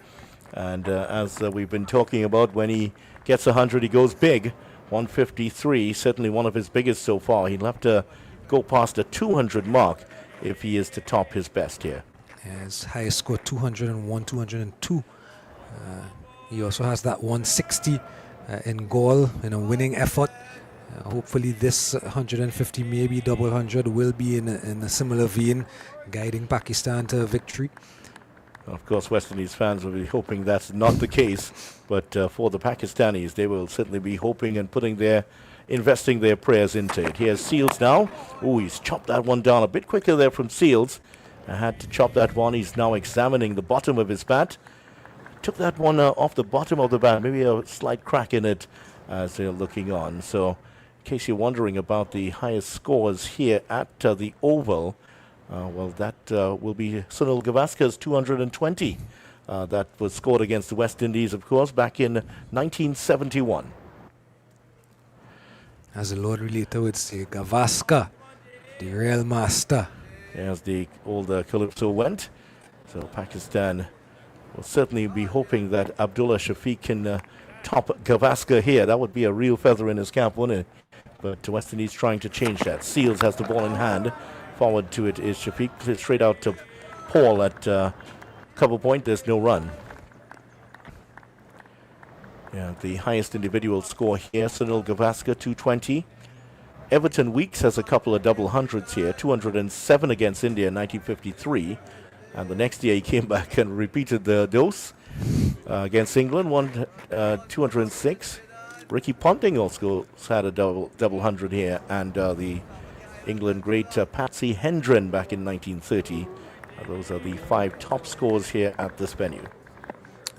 And as we've been talking about, when he gets 100, he goes big. 153, certainly one of his biggest so far. He'll have to go past the 200 mark if he is to top his best here. His highest score 201, 202. He also has that 160 in goal in a winning effort. Hopefully this 150, maybe double 100, will be in a similar vein, guiding Pakistan to victory. Of course, West Indies fans will be hoping that's not the case, but for the Pakistanis, they will certainly be hoping and investing their prayers into it. Here's Seals now. Oh, he's chopped that one down a bit quicker there from Seals. I had to chop that one. He's now examining the bottom of his bat. Took that one off the bottom of the bat, maybe a slight crack in it as they're looking on. So, in case you're wondering about the highest scores here at the Oval, well, that will be Sunil Gavaskar 220. That was scored against the West Indies, of course, back in 1971. As the Lord Relator would say, Gavaskar, the real master. As the old Calypso went. So Pakistan will certainly be hoping that Abdullah Shafiq can top Gavaskar here. That would be a real feather in his cap, wouldn't it? But West Indies trying to change that. Seals has the ball in hand. Forward to it is Shafiq. Straight out to Paul at cover point. There's no run. Yeah, the highest individual score here, Sunil Gavaskar, 220. Everton Weeks has a couple of double hundreds here. 207 against India in 1953. And the next year he came back and repeated the dose against England, 206. Ricky Ponting also had a double hundred here, and the England great Patsy Hendren back in 1930. Those are the 5 top scores here at this venue.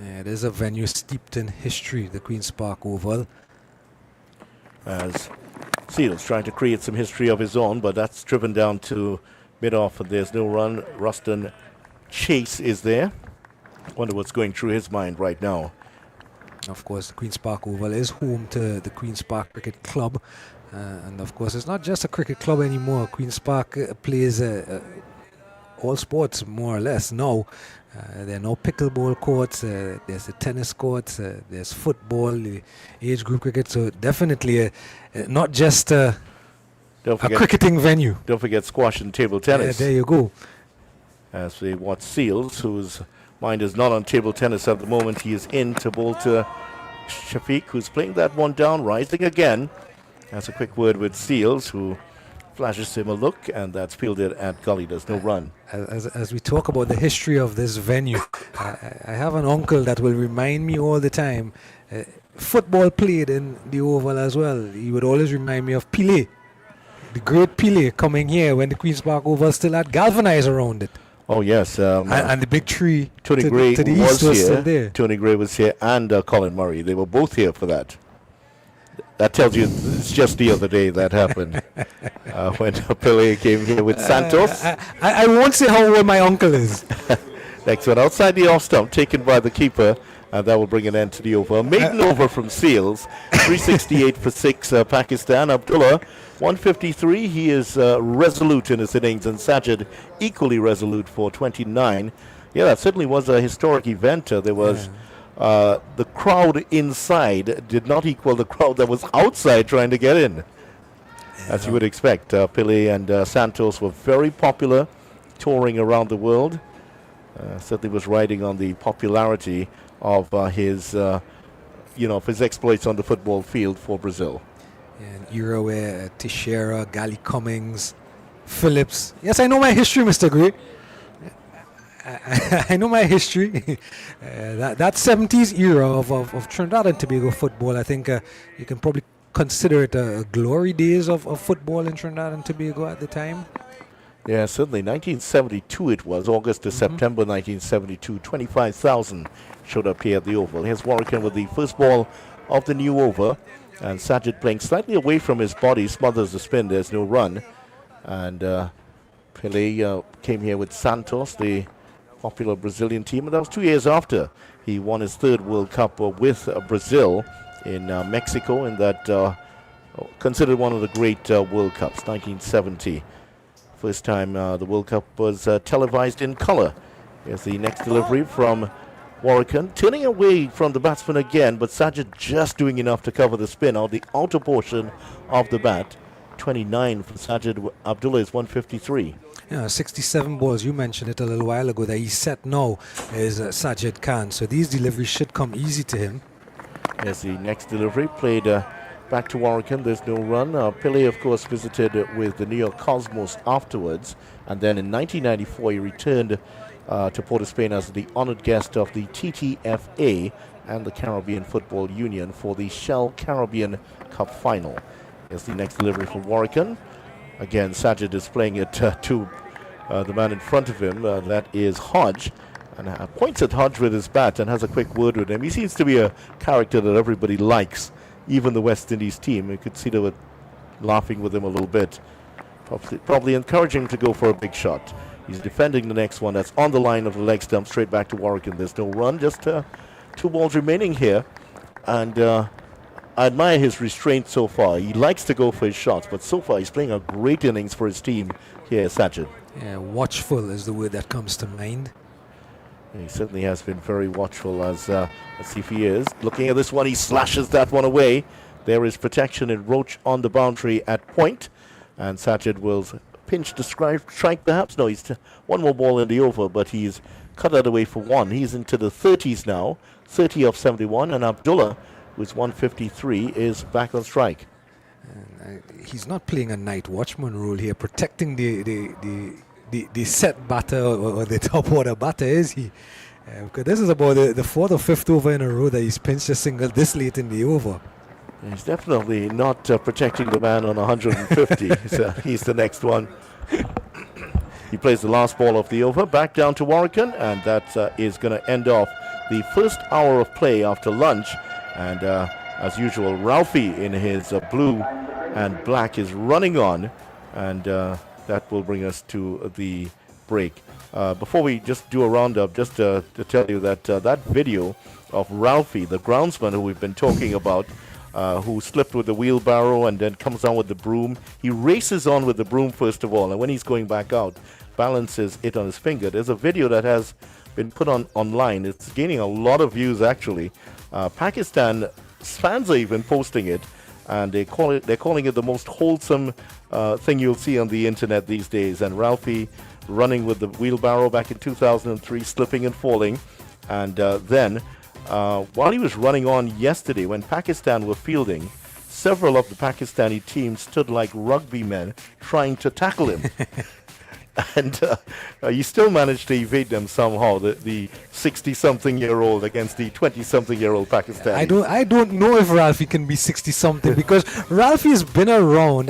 Yeah, it is a venue steeped in history, the Queen's Park Oval. As Seals trying to create some history of his own, but that's driven down to mid-off, and there's no run. Roston Chase is there. Wonder what's going through his mind right now. Of course, the Queen's Park Oval is home to the Queen's Park Cricket Club. And of course, it's not just a cricket club anymore. Queen's Park plays all sports, more or less, now. There are no pickleball courts, there's the tennis courts, there's football, the age group cricket. So definitely not just a cricketing venue. Don't forget squash and table tennis. There you go. as we watch Seals, whose mind is not on table tennis at the moment. He is in to bowl to Shafiq, who's playing that one down, rising again. Has a quick word with Seals, who flashes him a look, and that's fielded at gully. There's no run. As we talk about the history of this venue, I have an uncle that will remind me all the time. Football played in the Oval as well. He would always remind me of Pelé, the great Pelé, coming here when the Queen's Park Oval still had galvanized around it. Oh, yes. And the big tree Tony Gray to the was east was here. still there. Tony Gray was here, and Colin Murray. They were both here for that. That tells you it's just the other day that happened when Pelé came here with Santos. I won't say how old my uncle is. Next one, outside the off stump, taken by the keeper, and that will bring an end to the over. A maiden over from Seals, 368 for 6, Pakistan. Abdullah, 153. He is resolute in his innings, and Sajid equally resolute for 29. Yeah, that certainly was a historic event. There was the crowd inside did not equal the crowd that was outside trying to get in, as you would expect. Pelé and Santos were very popular, touring around the world. Certainly was riding on the popularity of his exploits on the football field for Brazil. An era where Teixeira, Gally Cummings, Phillips. Yes, I know my history, Mr. Gray. I know my history. That 70s era of Trinidad and Tobago football, I think you can probably consider it a glory days of football in Trinidad and Tobago at the time. Yeah, certainly. 1972 it was, August to September 1972. 25,000 showed up here at the Oval. Here's Warrican with the first ball of the new over. And Sajid playing slightly away from his body, smothers the spin. There's no run. And Pelé came here with Santos, the popular Brazilian team. And that was 2 years after he won his third World Cup with Brazil in Mexico, in that considered one of the great World Cups, 1970. First time the World Cup was televised in color. Here's the next delivery from Warrican, turning away from the batsman again, but Sajid just doing enough to cover the spin on the outer portion of the bat. 29 for Sajid. Abdullah is 153. Yeah, 67 balls. You mentioned it a little while ago that he's set now is Sajid Khan. So these deliveries should come easy to him. Here's the next delivery, played back to Warrican. There's no run. Pelé, of course, visited with the New York Cosmos afterwards. And then in 1994, he returned to Port of Spain as the honored guest of the TTFA and the Caribbean Football Union for the Shell Caribbean Cup final. Here's the next delivery from Warrican. Again, Sajid is playing it to the man in front of him. That is Hodge. And points at Hodge with his bat and has a quick word with him. He seems to be a character that everybody likes, even the West Indies team. You could see they were laughing with him a little bit, probably encouraging him to go for a big shot. He's defending the next one. That's on the line of the leg stump, straight back to Warrican. There's no run, just 2 balls remaining here. And I admire his restraint so far. He likes to go for his shots, but so far he's playing a great innings for his team here, Sajid. Yeah, watchful is the word that comes to mind. He certainly has been very watchful, as let's see if he is. Looking at this one, he slashes that one away. There is protection in Roach on the boundary at point. And Sajid will pinch the strike perhaps. No, he's one more ball in the over, but he's cut that away for 1. He's into the 30s now, 30 of 71. And Abdullah, who's 153, is back on strike. He's not playing a night watchman role here, protecting the set batter or the top order batter, is he? Because this is about the 4th or 5th over in a row that he's pinched a single this late in the over. He's definitely not protecting the man on 150. So he's the next one. He plays the last ball of the over, back down to Warrican, and that is going to end off the first hour of play after lunch. And as usual, Ralphie in his blue and black is running on, and that will bring us to the break. Before we just do a roundup, just to tell you that that video of Ralphie, the groundsman who we've been talking about, who slipped with the wheelbarrow and then comes down with the broom. He races on with the broom first of all, and when he's going back out, balances it on his finger. There's a video that has been put online. It's gaining a lot of views, actually. Pakistan fans are even posting it, and they're calling it the most wholesome thing you'll see on the internet these days. And Ralphie running with the wheelbarrow back in 2003, slipping and falling. And then, while he was running on yesterday, when Pakistan were fielding, several of the Pakistani teams stood like rugby men trying to tackle him. And he still managed to evade them somehow, the 60-something-year-old against the 20-something-year-old Pakistani. I don't know if Ralphie can be 60-something because Ralphie has been around.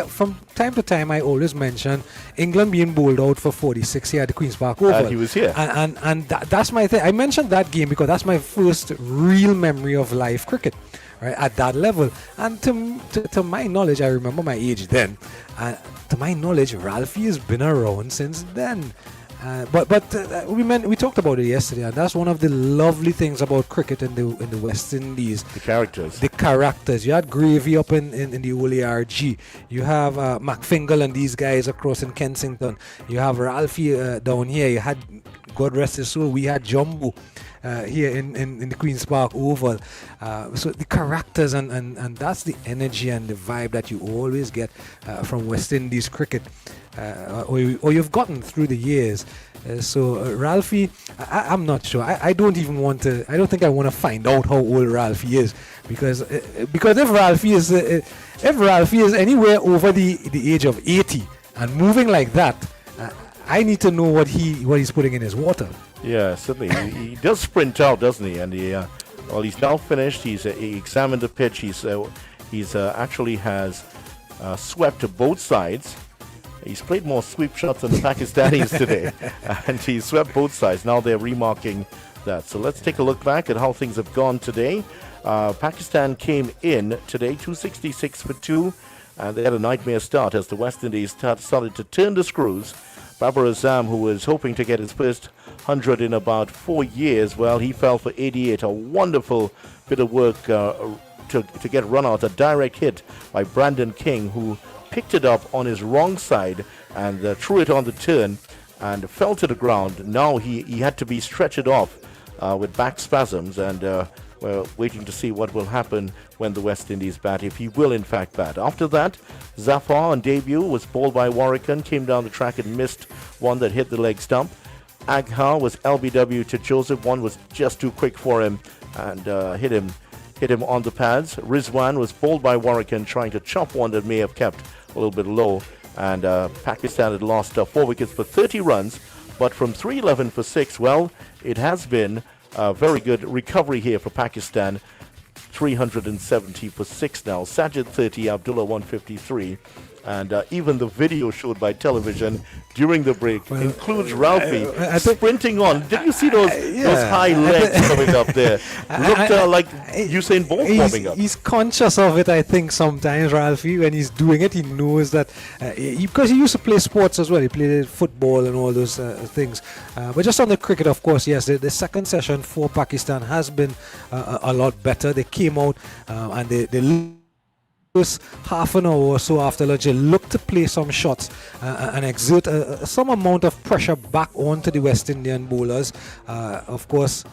From time to time, I always mention England being bowled out for 46 here at the Queen's Park Oval. And he was here. And that's my thing. I mentioned that game because that's my first real memory of live cricket. Right, at that level, and to my knowledge, I remember my age then, and to my knowledge, Ralphie has been around since then. We talked about it yesterday, and that's one of the lovely things about cricket in the West Indies. The characters. The characters. You had Gravy up in the old ARG. You have McFingal and these guys across in Kensington. You have Ralphie down here. You had, God rest his soul, we had Jumbo. Here in the Queen's Park Oval. So the characters and that's the energy and the vibe that you always get from West Indies cricket, or you've gotten through the years. So Ralphie, I'm not sure. I don't even want to. I don't think I want to find out how old Ralphie is because if Ralphie is anywhere over the age of 80 and moving like that, I need to know what he's putting in his water. Yeah, certainly. He does sprint out, doesn't he? And he's now finished. He examined the pitch. He's actually has swept both sides. He's played more sweep shots than the Pakistanis today, and he swept both sides. Now they're remarking that. So let's take a look back at how things have gone today. Pakistan came in today 266 for 2, and they had a nightmare start as the West Indies started to turn the screws. Babar Azam, who was hoping to get his first 100 in about 4 years, well, he fell for 88. A wonderful bit of work to get run out. A direct hit by Brandon King, who picked it up on his wrong side and threw it on the turn and fell to the ground. Now he had to be stretchered off with back spasms, and we're waiting to see what will happen when the West Indies bat, if he will in fact bat. After that, Zafar on debut was bowled by Warrican, came down the track and missed one that hit the leg stump. Agha was LBW to Joseph, one was just too quick for him and hit him on the pads. Rizwan was bowled by Warrican, trying to chop one that may have kept a little bit low, and Pakistan had lost 4 wickets for 30 runs, but from 311 for 6, well, it has been a very good recovery here for Pakistan. 370 for 6 now. Sajid 30, Abdullah 153. And even the video showed by television during the break includes Ralphie sprinting on. Did you see those high legs coming up there? Looked like Usain Bolt warming up. He's conscious of it, I think, sometimes, Ralphie. When he's doing it, he knows that. Because he used to play sports as well. He played football and all those things. But just on the cricket, of course, yes, the second session for Pakistan has been a lot better. They came out and they half an hour or so after lunch, they looked to play some shots and exert some amount of pressure back onto the West Indian bowlers. Of course,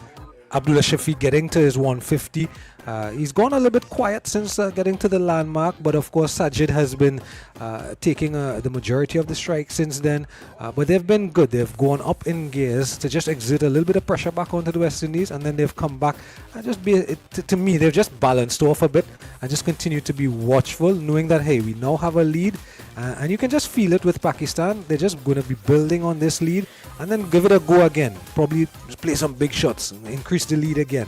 Abdullah Shafiq getting to his 150. He's gone a little bit quiet since getting to the landmark, but of course Sajid has been taking the majority of the strikes since then. But they've been good. They've gone up in gears to just exert a little bit of pressure back onto the West Indies, and then they've come back and to me, they've just balanced off a bit and just continue to be watchful, knowing that, hey, we now have a lead, and you can just feel it with Pakistan. They're just going to be building on this lead and then give it a go again. Probably play some big shots, increase the lead again.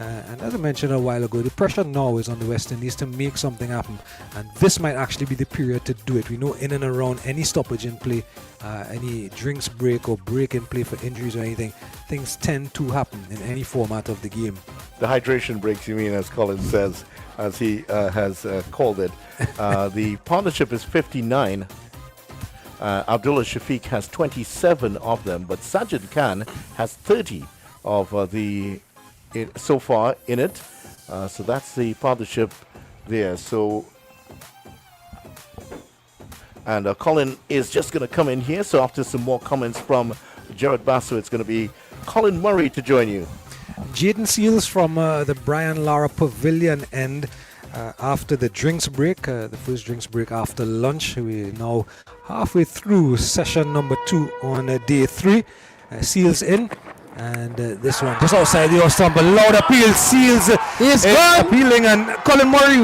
And as I mentioned a while ago, the pressure now is on the West Indies to make something happen, and this might actually be the period to do it. We know in and around any stoppage in play, any drinks break or break in play for injuries or anything, things tend to happen in any format of the game. The hydration breaks, you mean, as Colin says, as he has called it. The partnership is 59. Abdullah Shafiq has 27 of them, but Sajid Khan has 30 of so far in it. So that's the partnership there. So, and Colin is just going to come in here. So after some more comments from Jared Basso, it's going to be Colin Murray to join you. Jaden Seals from the Brian Lara Pavilion end after the drinks break, the first drinks break after lunch. We're now halfway through session number 2 on day 3. Seals in. And this one just outside the off stump, a loud appeal. Seals is appealing, and Colin Murray.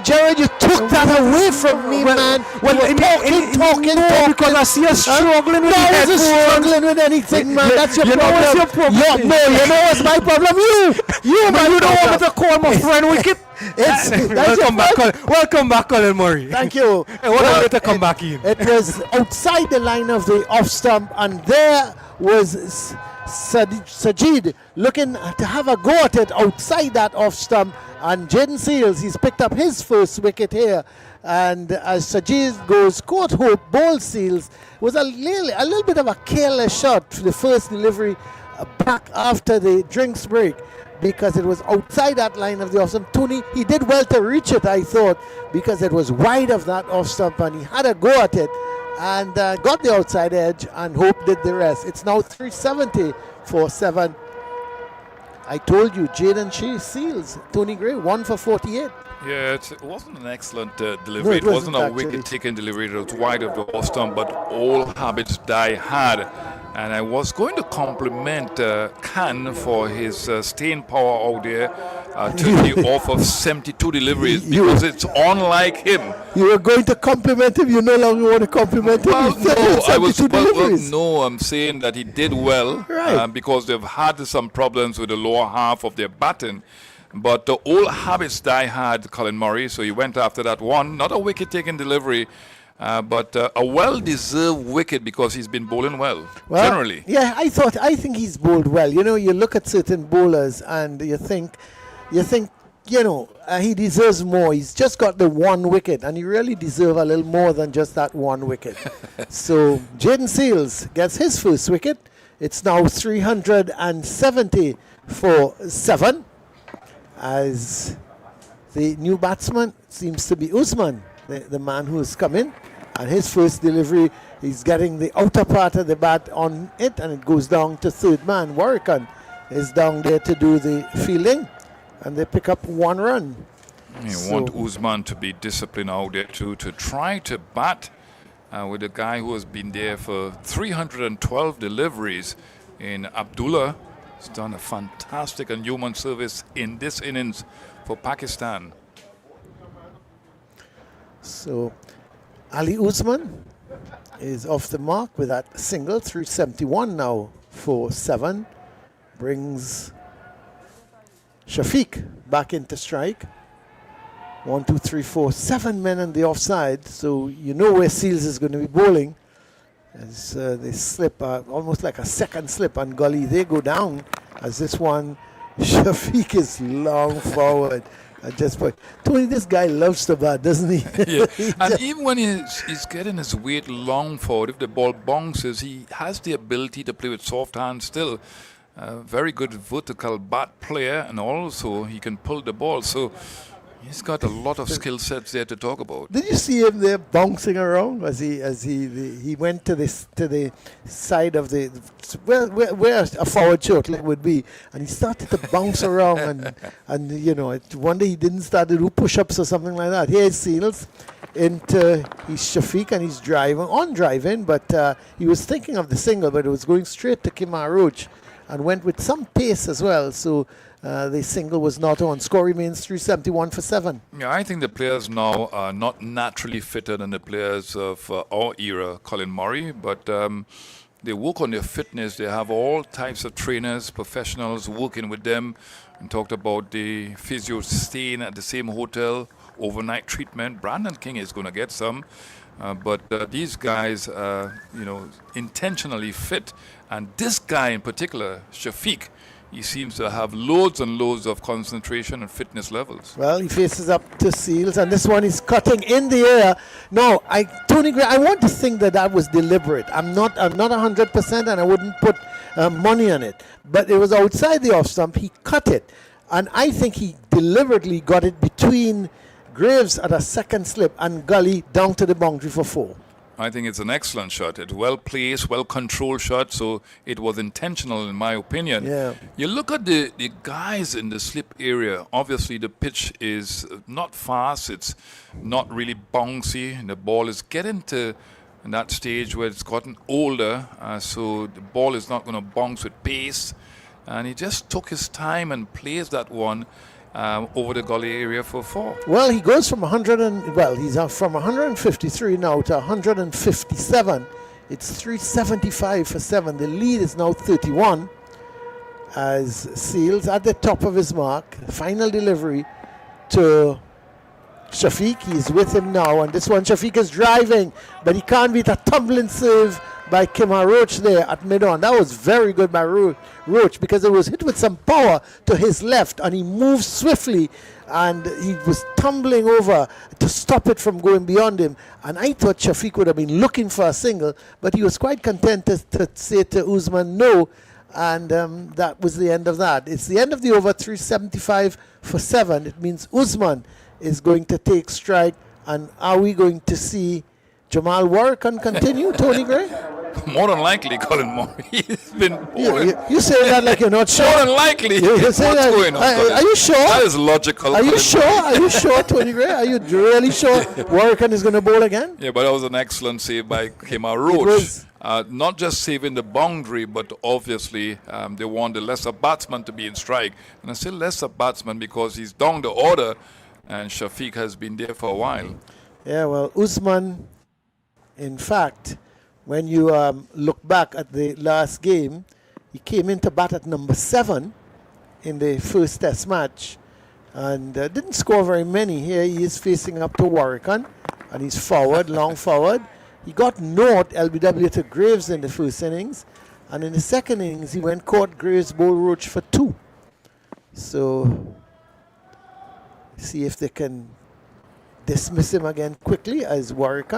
Jared, you took that away from me, man. Well, talking. Because I see us struggling with struggling with anything, man. That's your problem. What's your problem? You know what's my problem? You don't want me to call my friend Wicket. Welcome back, Colin Murray. Thank you. What a way to come back in. It was outside the line of the off stump, and there was Sajid looking to have a go at it outside that off stump, and Jaden Seals, he's picked up his first wicket here, and as Sajid goes, caught Hope, bowled Seals. Was a little bit of a careless shot for the first delivery back after the drinks break, because it was outside that line of the off stump. Tony, he did well to reach it, I thought, because it was wide of that off stump, and he had a go at it and got the outside edge, and Hope did the rest. It's now 370 for 7. I told you, Jaden Seals, Tony Gray, 1 for 48. Yeah, it wasn't an excellent delivery. No, it wasn't a actually. wicket-taking delivery. It was wide of the off stump, but all habits die hard. And I was going to compliment Khan for his staying power out there to be off of 72 deliveries, because it's unlike him. You were going to compliment him. You no longer want to compliment him. No, I'm saying that he did well, right. Because they've had some problems with the lower half of their batting. But the old habits die hard, Colin Murray. So he went after that one, not a wicket-taking delivery, but a well-deserved wicket, because he's been bowling well generally. Yeah, I think he's bowled well. You know, you look at certain bowlers and you think, he deserves more. He's just got the one wicket, and he really deserves a little more than just that one wicket. So Jaden Seals gets his first wicket. It's now 370 for 7, as the new batsman seems to be Usman, the man who has come in. And his first delivery, he's getting the outer part of the bat on it, and it goes down to third man. Warrican is down there to do the fielding, and they pick up 1 run. You want Usman to be disciplined out there too, to try to bat with a guy who has been there for 312 deliveries in Abdullah. He's done a fantastic and human service in this innings for Pakistan. So Ali Usman is off the mark with that single. 371 now for 7. Brings Shafiq back into strike. 1, 2, 3, 4, 7 men on the offside. So you know where Seals is going to be bowling. As they slip, almost like a second slip on Gully. They go down as this one, Shafiq is long forward. Tony, this guy loves to bat, doesn't he? Yeah. And even when he's getting his weight long forward, if the ball bounces, he has the ability to play with soft hands still. Very good vertical bat player, and also he can pull the ball. So he's got a lot of skill sets there to talk about. Did you see him there bouncing around as he went to the side of the where a forward short leg would be, and he started to bounce around and one day he didn't start to do push-ups or something like that. Here is Seals into he's Shafiq, and he's driving, but he was thinking of the single, but it was going straight to Kimar Roach and went with some pace as well. So the single was not on. Score remains 371 for 7. Yeah, I think the players now are not naturally fitter than the players of our era, Colin Murray, but they work on their fitness. They have all types of trainers, professionals working with them, and talked about the physio staying at the same hotel, overnight treatment. Brandon King is going to get some, but these guys are, intentionally fit. And this guy in particular, Shafiq, he seems to have loads and loads of concentration and fitness levels. Well, he faces up to Seals, and this one is cutting in the air. No, Tony Gray, I want to think that was deliberate. I'm not 100%, and I wouldn't put money on it. But it was outside the off stump. He cut it, and I think he deliberately got it between Greaves at a second slip and Gully down to the boundary for 4. I think it's an excellent shot. It's well placed, well controlled shot, so it was intentional in my opinion. Yeah. You look at the guys in the slip area. Obviously, the pitch is not fast. It's not really bouncy. The ball is getting to that stage where it's gotten older, so the ball is not going to bounce with pace. And he just took his time and placed that one over the gully area for 4. Well, he goes from he's from 153 now to 157. It's 375 for 7. The lead is now 31 as Seals at the top of his mark. Final delivery to Shafiq. He's with him now, and this one Shafiq is driving, but he can't beat a tumbling serve by Kemar Roach there at mid-on. That was very good by Roach because it was hit with some power to his left, and he moved swiftly, and he was tumbling over to stop it from going beyond him. And I thought Shafiq would have been looking for a single, but he was quite content to say to Usman no, and that was the end of that. It's the end of the over, 375 for 7. It means Usman is going to take strike, and are we going to see Jamal Warwick continue, Tony Gray? More than likely, Colin Murray. He's been boring. You say that like you're not sure. More than likely. What's going on? Are you sure? That is logical. Are you Colin sure? Murray. Are you sure, Tony Gray? Are you really sure Warwick is going to bowl again? Yeah, but that was an excellent save by Kemar was. Roach. Not just saving the boundary, but obviously they want the lesser batsman to be in strike. And I say lesser batsman because he's down the order, and Shafiq has been there for a while. Yeah, well, Usman, in fact, when you look back at the last game, he came into bat at number 7 in the first test match and didn't score very many. Here he is facing up to Warwick, and he's forward, long forward. He got naught LBW to Greaves in the first innings, and in the second innings he went caught Greaves, bowled Roach for 2. So see if they can dismiss him again quickly as Warwick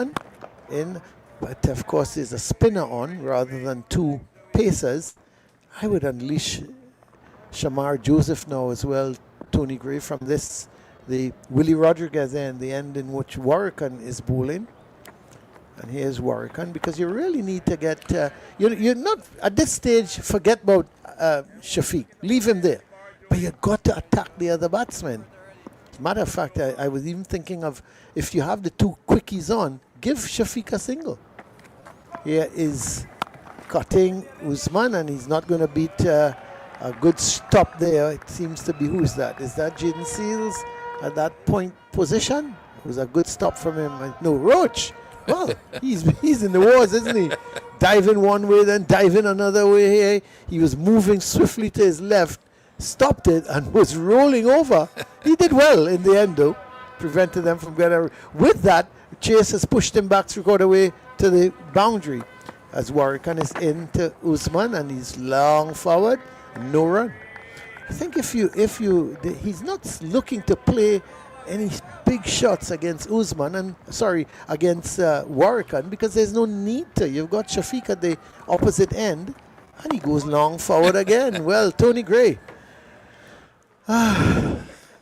in. But of course there's a spinner on rather than 2 pacers. I would unleash Shamar Joseph now as well, Tony Gray, from this, the Willie Rodriguez end, the end in which Warwick is bowling. And here's Warwick, because you really need to get, you're not, at this stage, forget about Shafiq, leave him there. But you've got to attack the other batsmen. As a matter of fact, I was even thinking of, if you have the 2 quickies on, give Shafiq a single. Here is cutting Usman, and he's not going to beat a good stop there. It seems to be, who's that? Is that Jaden Seals at that point position? It was a good stop from him. No, Roach. Well, he's in the wars, isn't he? Diving one way, then diving another way here. He was moving swiftly to his left, stopped it, and was rolling over. He did well in the end, though. Prevented them from getting. With that, Chase has pushed him back 3/4 way to the boundary as Warwick is into Usman, and he's long forward, no run. I think if you he's not looking to play any big shots against Usman against Warwick, because there's no need to. You've got Shafiq at the opposite end, and he goes long forward again. Well, Tony Gray.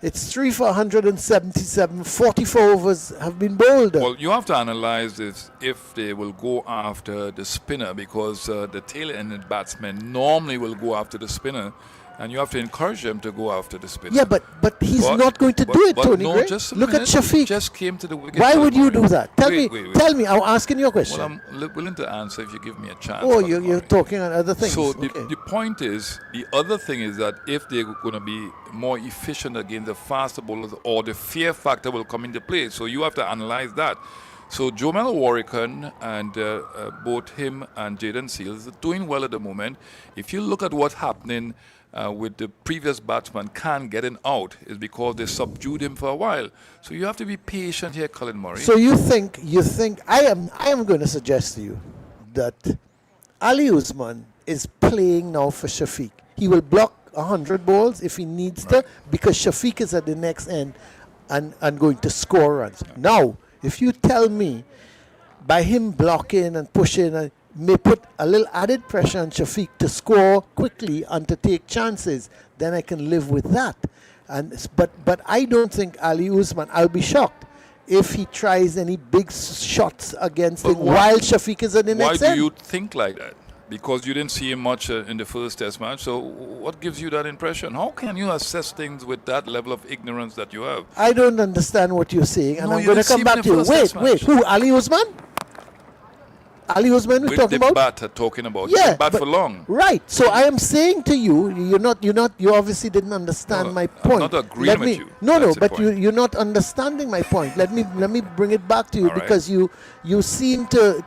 It's 3 for 177. 44 overs have been bowled. Well, you have to analyze this if they will go after the spinner, because the tail-ended batsmen normally will go after the spinner, and you have to encourage them to go after the spinner. Yeah, but he's not going to do it, Tony Gray. Look at Shafiq. Just came to the wicket. Why would you do that? Tell me. Tell me. I'm asking you a question. Well, I'm willing to answer if you give me a chance. Oh, you're talking on other things. So the point is, the other thing is that if they're going to be more efficient against the faster bowlers, or the fear factor will come into play. So you have to analyze that. So Jomel Warwick and both him and Jaden Seals are doing well at the moment. If you look at what's happening with the previous batsman can't getting out, is because they subdued him for a while. So you have to be patient here, Colin Murray. So you think I am going to suggest to you that Ali Usman is playing now for Shafiq. He will block 100 balls if he needs to, because Shafiq is at the next end and going to score runs. Now, if you tell me by him blocking and pushing may put a little added pressure on Shafiq to score quickly and to take chances, then I can live with that. But I don't think Ali Usman, I'll be shocked if he tries any big shots against But him while Shafiq is in the Why next do end. you think like that? Because you didn't see him much in the first test match. So what gives you that impression? How can you assess things with that level of ignorance that you have? I don't understand what you're saying, and No, I'm you going to didn't see come him back in to the you. first Wait, test wait. match. Who? Ali Usman? Ali Usman we're With talking the about? batter talking about. He Yeah, didn't bat but- for long. Right. So I am saying to you, you obviously didn't understand No, my I'm point. not agreeing with you. No, That's the but point. you're not understanding my point. Let me bring it back to you, All right. because you seem to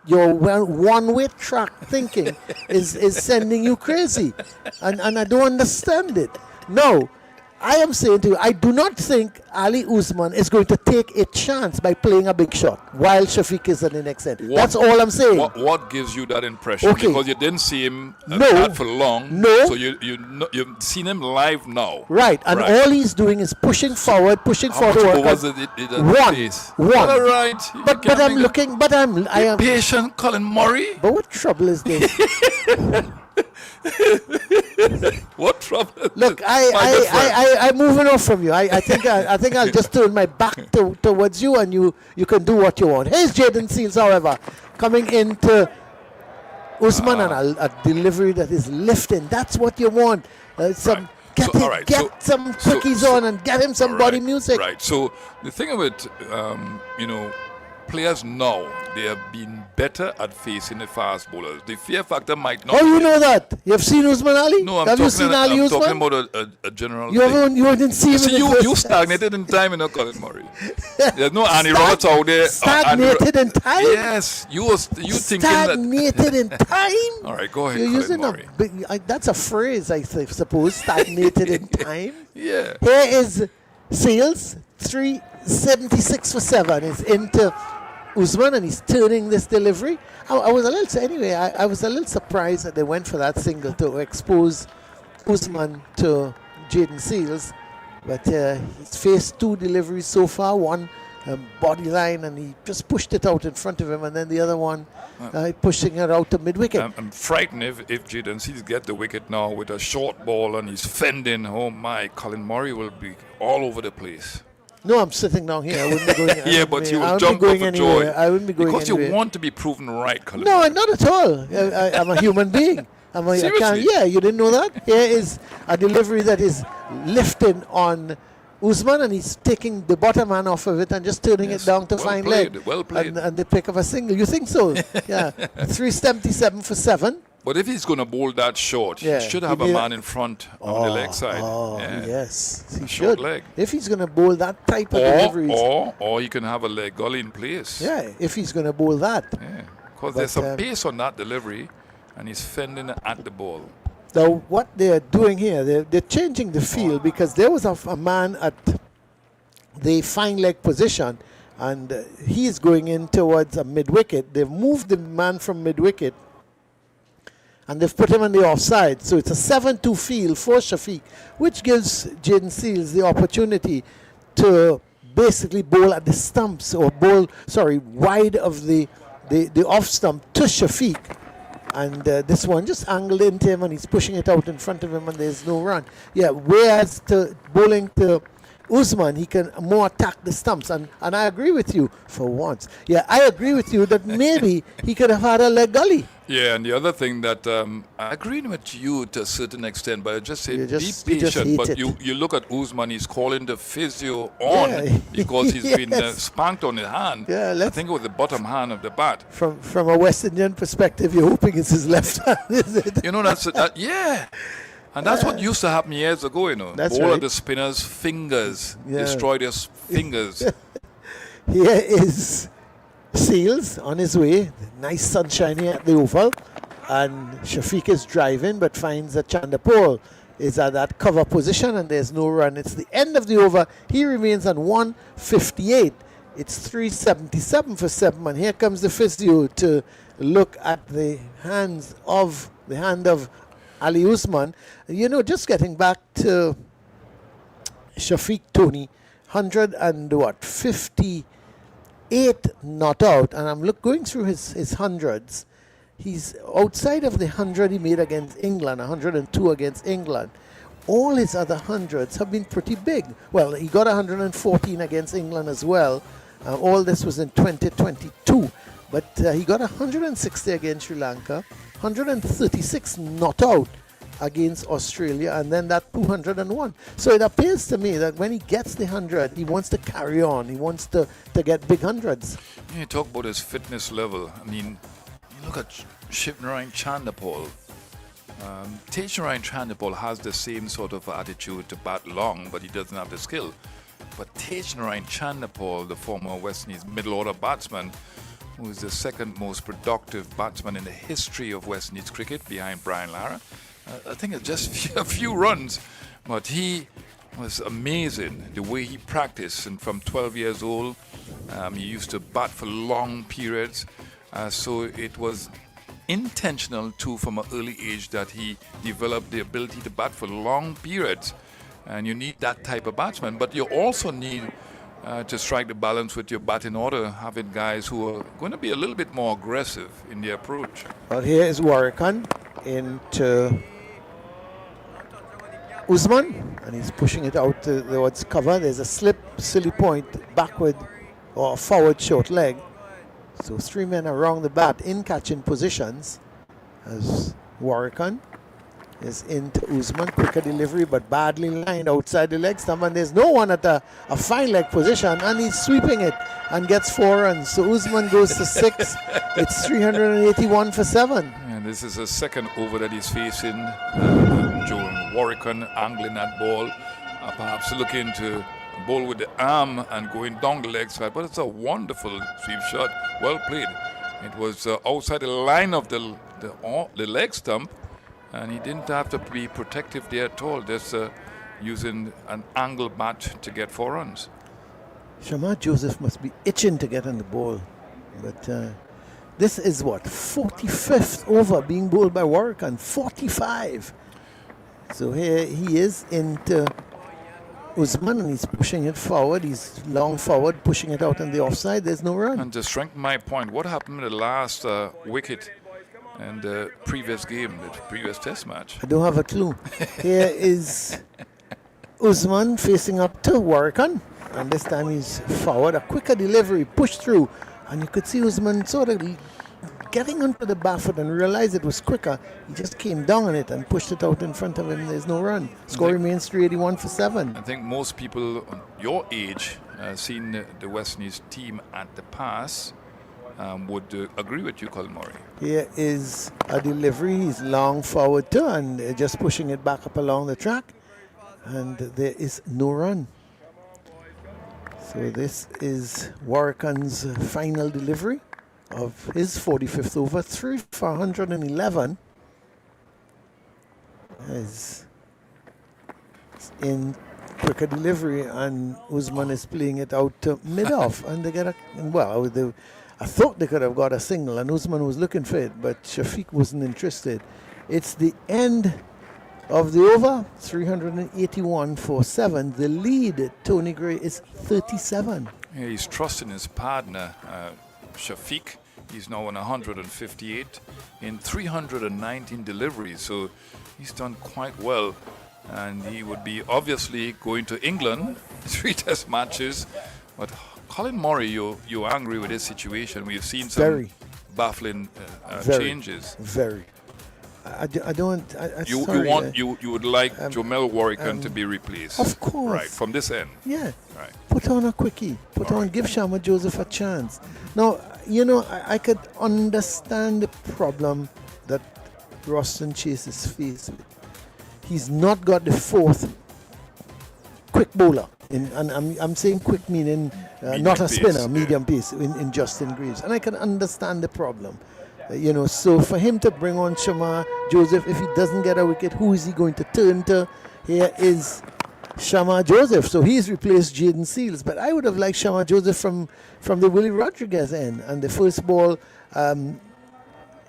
your one-way track thinking is sending you crazy, and I don't understand it. No. I am saying to you, I do not think Ali Usman is going to take a chance by playing a big shot while Shafiq is in the next end. That's all I'm saying. What gives you that impression? Okay. Because you didn't see him No. bat for long. No. So you've seen him live now. Right, and Right. all he's doing is pushing forward. How much overs did it One. pace? One. Well, all right. You But can't I'm make looking. But I am. patient, Colin Murray. But what trouble is this? What trouble? Look, My good friend. I'm moving off from you. I think I'll just turn my back towards you, and you can do what you want. Here's Jaden Seals, however, coming into Usman and a delivery that is lifting. That's what you want. Some Right. get some quickies on and get him some body music. Right. So the thing about players now, they have been better at facing the fast bowlers. The fear factor might not. How you be- know that? You have seen Usman Ali? No, have you seen Ali I'm Usman? talking about a general. You thing. didn't see him See, in the you first stagnated in time, Colin Murray. There's no Andy Roberts out there. Stagnated in time? Yes, you thinking that. Stagnated in time? All right, go ahead, You're Colin using Murray. that's a phrase, I suppose. Stagnated in time. Yeah. Here is Seals, 376 for 7. Is into Usman, and he's turning this delivery. I was a little surprised that they went for that single to expose Usman to Jaden Seals, but he's faced 2 deliveries so far. One body line, and he just pushed it out in front of him, and then the other one pushing it out to mid-wicket. I'm frightened if Jaden Seals get the wicket now with a short ball and he's fending. Oh my, Colin Murray will be all over the place. No, I'm sitting down here. I wouldn't be going. Yeah, but you I will wouldn't jump be up going for anywhere. joy. I wouldn't be going Because anywhere. you want to be proven right, Colin. No, Murray. not at all. I'm a human being. Seriously? Yeah, you didn't know that? Here is a delivery that is lifting on Usman, and he's taking the bottom hand off of it and just turning Yes, it down to well fine played, leg. well played. And they pick up a single. You think so? Yeah. 377 for 7. But if he's going to bowl that short, Yeah, he should he have a did- man in front on the leg side. Oh, Yeah. yes. He short should. leg. If he's going to bowl that type of deliveries. Or you can have a leg gully in place. Yeah, if he's going to bowl that. Yeah. Because But, there's some pace on that delivery, and he's fending at the ball. Now, what they're doing here, they're changing the field, because there was a man at the fine leg position, and he's going in towards a mid-wicket. They've moved the man from mid-wicket, and they've put him on the offside. So it's a 7-2 field for Shafiq, which gives Jaden Seals the opportunity to basically bowl at the stumps, or wide of the off stump to Shafiq. And this one just angled into him, and he's pushing it out in front of him, and there's no run. Yeah, whereas bowling to Usman, he can more attack the stumps. And I agree with you for once. Yeah, I agree with you that maybe he could have had a leg gully. Yeah, and the other thing that I agree with you to a certain extent, but I just say You just be hate patient. But it. you look at Usman, he's calling the physio on Yeah. because he's been Yes. spanked on his hand. Yeah, I think it was the bottom hand of the bat. From a West Indian perspective, you're hoping it's his left hand, is it? You know, yeah. And that's what used to happen years ago, That's Ball right. of the spinners' fingers Yeah. destroyed their fingers. Here is Seals on his way. Nice sunshine here at the Oval. And Shafiq is driving, but finds that Chandapol is at that cover position, and there's no run. It's the end of the over. He remains on 158. It's 377 for 7. And here comes the physio to look at the hand of Ali Usman. Just getting back to Shafiq, Tony, 58 not out, and I'm going through his hundreds. He's outside of the 100 he made against England, 102 against England. all his other hundreds have been pretty big. Well, he got 114 against England as well. All this was in 2022. But he got 160 against Sri Lanka, 136 not out against Australia, and then that 201. So it appears to me that when he gets the 100, he wants to carry on. He wants to get big hundreds. You talk about his fitness level. I mean, you look at Shivnarine Chanderpaul. Tejnarine Chanderpaul has the same sort of attitude to bat long, but he doesn't have the skill. But Tejnarine Chanderpaul, the former West Indies middle order batsman, who is the second most productive batsman in the history of West Indies cricket behind Brian Lara. I think it's just a few runs, but he was amazing the way he practiced. And from 12 years old, he used to bat for long periods. So it was intentional too from an early age that he developed the ability to bat for long periods. And you need that type of batsman, but you also need to strike the balance with your batting order, having guys who are going to be a little bit more aggressive in their approach. Well, here is Warrican into Usman, and he's pushing it out towards cover. There's a slip, silly point, backward or forward short leg. So 3 men around the bat in catching positions as Warrican is into Usman. Quicker delivery, but badly lined outside the leg stump, and there's no one at a fine leg position, and he's sweeping it and gets 4 runs. So Usman goes to 6. It's 381 for 7. And this is the second over that he's facing. Joe Warrican angling that ball, perhaps looking to bowl with the arm and going down the leg side, but it's a wonderful sweep shot. Well played. It was outside the line of the leg stump, and he didn't have to be protective there at all, just using an angle bat to get 4 runs. Shamar Joseph must be itching to get on the ball. But this is what? 45th over being bowled by Warrican. 45. So here he is into Usman, and he's pushing it forward. He's long forward, pushing it out on the offside. There's no run. And to strengthen my point, what happened in the last wicket and the previous game, the previous test match? I don't have a clue. Here is Usman facing up to Warrican, and this time he's forward. A quicker delivery, push through, and you could see Usman sort of getting onto the back foot and realized it was quicker. He just came down on it and pushed it out in front of him. There's no run. Score remains 381 for 7. I think most people your age, seeing the West Indies team at the pass, would agree with you, Colin Murray. Here is a delivery. He's long forward too, and just pushing it back up along the track, and there is no run. So this is Warrican's final delivery of his 45th over. 3 for 111 is in quicker delivery, and Usman is playing it out to mid-off, and they get a, well, I thought they could have got a single, and Usman was looking for it, but Shafiq wasn't interested. It's the end of the over, 381 for 7. The lead, Tony Gray, is 37. Yeah, he's trusting his partner, Shafiq. He's now on 158 in 319 deliveries, so he's done quite well. And he would be obviously going to England, 3 test matches. But Colin Murray, you're angry with this situation. We've seen some Very baffling changes. Very. You would like Jomel Warrican to be replaced. Of course. Right, from this end. Yeah. Right. Put on a quickie. Give Shamar Joseph a chance. Now, you know, I could understand the problem that Roston Chase is faced with. He's not got the 4th quick bowler. And I'm saying quick meaning not a spinner, medium pace in Justin Greaves. And I can understand the problem. You know, so for him to bring on Shamar Joseph, if he doesn't get a wicket, who is he going to turn to? Here is Shamar Joseph. So he's replaced Jaden Seals. But I would have liked Shamar Joseph from the Willie Rodriguez end. And the first ball,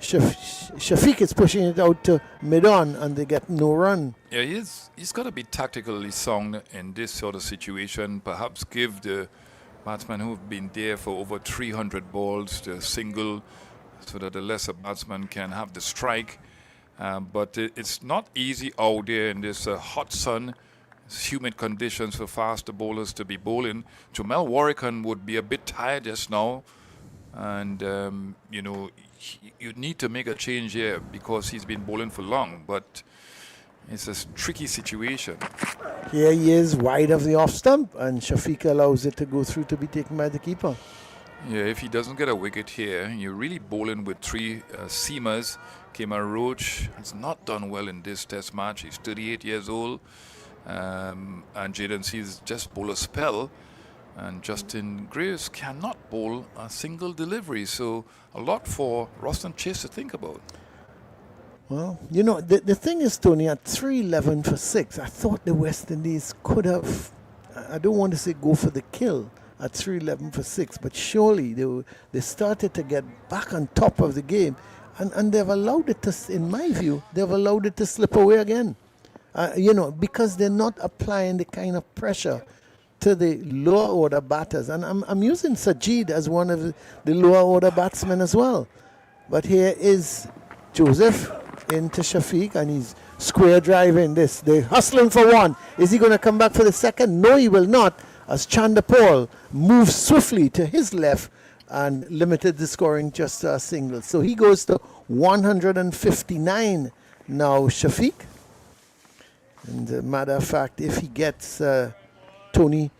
Shafiq is pushing it out to mid-on, and they get no run. Yeah, he's got to be tactically sound in this sort of situation. Perhaps give the batsmen who've been there for over 300 balls the single, so that the lesser batsman can have the strike. But it's not easy out there in this hot sun, humid conditions for faster bowlers to be bowling. Jamel Warrican would be a bit tired just now. And, you need to make a change here because he's been bowling for long. But it's a tricky situation. Here he is wide of the off stump, and Shafiq allows it to go through to be taken by the keeper. Yeah, if he doesn't get a wicket here, you're really bowling with three seamers. Kemar Roach has not done well in this test match. He's 38 years old. And Jaden Seals just bowl a spell. And Justin Greaves cannot bowl a single delivery. So a lot for Roston Chase to think about. Well, the thing is, Tony, at 3-11 for 6, I thought the West Indies could have, I don't want to say go for the kill at 3-11 for 6, but surely they started to get back on top of the game, and they've allowed it to, in my view, they've allowed it to slip away again. Because they're not applying the kind of pressure to the lower order batters. And I'm using Sajid as one of the lower order batsmen as well. But here is Joseph into Shafiq, and he's square driving this. They're hustling for one. Is he going to come back for the second? No, he will not, as Chanderpaul moves swiftly to his left and limited the scoring just to a single. So he goes to 159 now, Shafiq. And matter of fact, if he gets, Tony,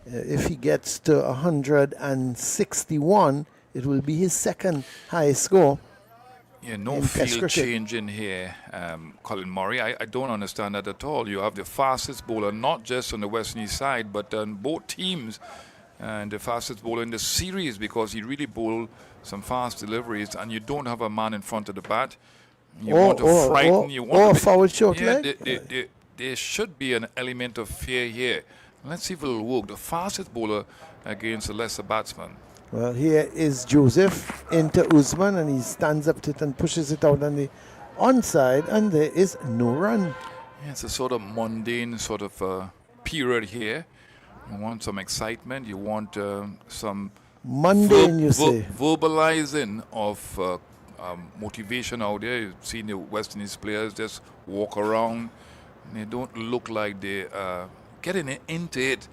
if he gets to 161, it will be his second highest score. Yeah, no field change in here, Colin Murray. I don't understand that at all. You have the fastest bowler, not just on the West Indies side, but on both teams. And the fastest bowler in the series, because he really bowled some fast deliveries, and you don't have a man in front of the bat. You want to frighten. You want to forward short leg. There should be an element of fear here. Let's see if it will work. The fastest bowler against a lesser batsman. Well, here is Joseph into Usman, and he stands up to it and pushes it out on the onside, and there is no run. Yeah, it's a sort of mundane sort of period here. You want some excitement. You want some mundane, you say, verbalizing of motivation out there. You've seen the West Indies players just walk around. And they don't look like they're getting into it.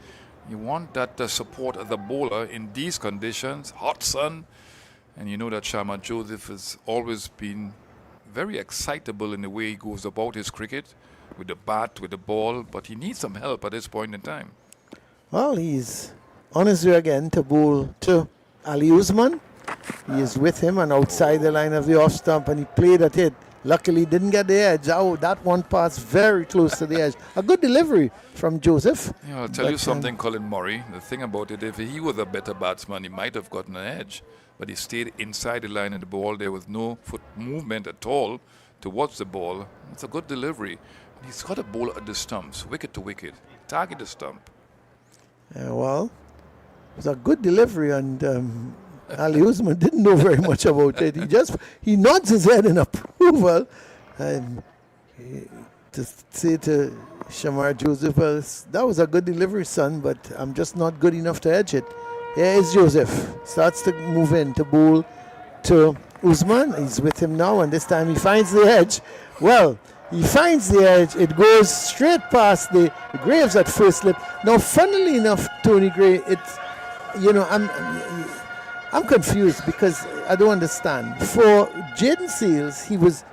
You want that support of the bowler in these conditions, hot sun. And you know that Sharma Joseph has always been very excitable in the way he goes about his cricket, with the bat, with the ball, but he needs some help at this point in time. Well, he's on his way again to bowl to Ali Usman. He is with him and outside the line of the off stump, and he played at it. Luckily, didn't get the edge. Oh, that one passed very close to the edge. A good delivery from Joseph. Yeah, I'll tell you something, Colin Murray. The thing about it, if he was a better batsman, he might have gotten an edge. But he stayed inside the line of the ball. There was no foot movement at all towards the ball. It's a good delivery. He's got a ball at the stumps, wicket to wicket. Target the stump. Well, it was a good delivery, and Ali Usman didn't know very much about it. He nods his head in approval, and to say to Shamar Joseph, well, that was a good delivery, son, but I'm just not good enough to edge it. Here is Joseph. Starts to move in to bowl to Usman. He's with him now, and this time he finds the edge. Well, he finds the edge. It goes straight past the Graves at first slip. Now, funnily enough, Tony Gray, it's, I'm confused because I don't understand. For Jaden Seals,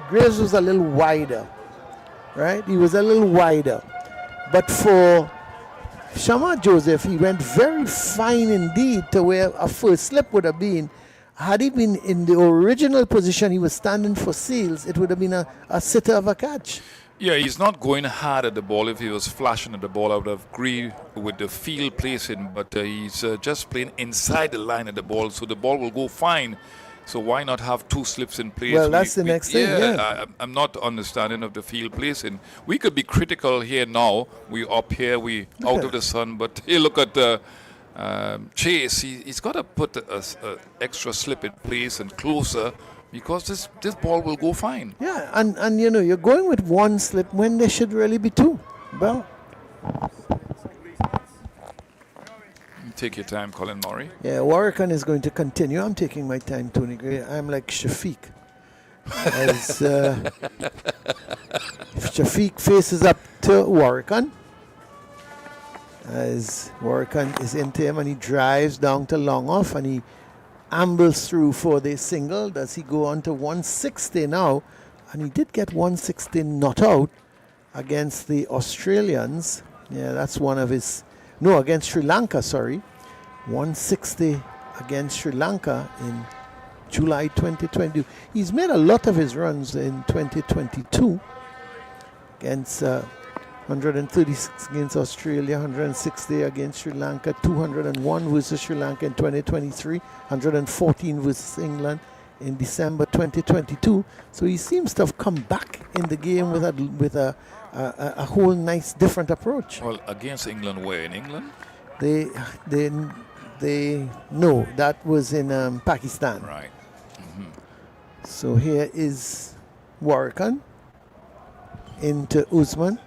Graves was a little wider, right? He was a little wider. But for Shamar Joseph, he went very fine indeed to where a first slip would have been. Had he been in the original position he was standing for Seals, it would have been a sitter of a catch. Yeah, he's not going hard at the ball. If he was flashing at the ball, I would have agreed with the field placing, but he's just playing inside the line of the ball, so the ball will go fine. So why not have two slips in place? Well, that's the next thing, yeah. I'm not understanding of the field placing. We could be critical here now. We up here, we out of the sun, but here look at the Chase. He's got to put an extra slip in place and closer, because this ball will go fine. Yeah, and you're going with one slip when there should really be two. Well, you take your time, Colin Murray. Yeah, Warrican is going to continue. I'm taking my time, Tony Gray. I'm like Shafiq. As Shafiq faces up to Warrican. As Warrican is into him and he drives down to long off and he ambles through for the single. Does he go on to 160 now? And he did get 160 not out against the Australians. Yeah, that's one of his... No, against Sri Lanka, sorry. 160 against Sri Lanka in July 2020. He's made a lot of his runs in 2022 against 136 against Australia, 160 against Sri Lanka, 201 versus Sri Lanka in 2023, 114 versus England in December 2022. So he seems to have come back in the game with a whole nice different approach. Well, against England, where in England? No, that was in Pakistan. Right. So here is Warrican into Usman.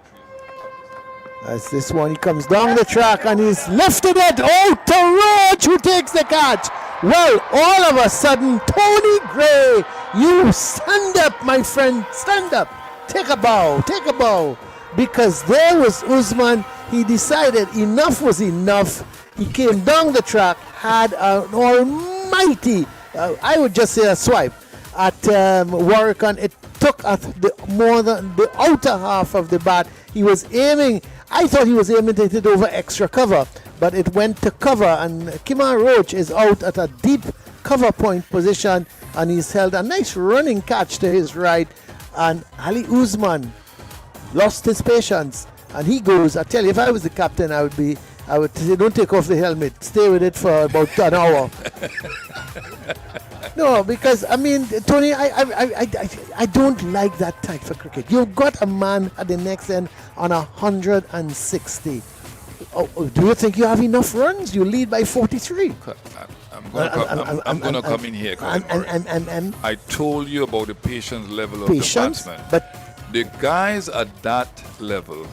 As this one, he comes down the track and he's lifted it out to Roach, who takes the catch. Well, all of a sudden, Tony Gray, you stand up, my friend, stand up. Take a bow. Because there was Usman. He decided enough was enough. He came down the track, had an almighty, I would just say a swipe at Warrican. It took more than the outer half of the bat. He was aiming. I thought he was aiming to hit it over extra cover, but it went to cover, and Kimar Roach is out at a deep cover point position, and he's held a nice running catch to his right, and Ali Usman lost his patience, and he goes. I tell you, if I was the captain, I would say, don't take off the helmet, stay with it for about an hour. No, because I mean, Tony, I don't like that type of cricket. You've got a man at the next end on 160. Do you think you have enough runs? You lead by 43. I'm going to come in here. And I told you about the patience level of the batsman. But the guys at that level,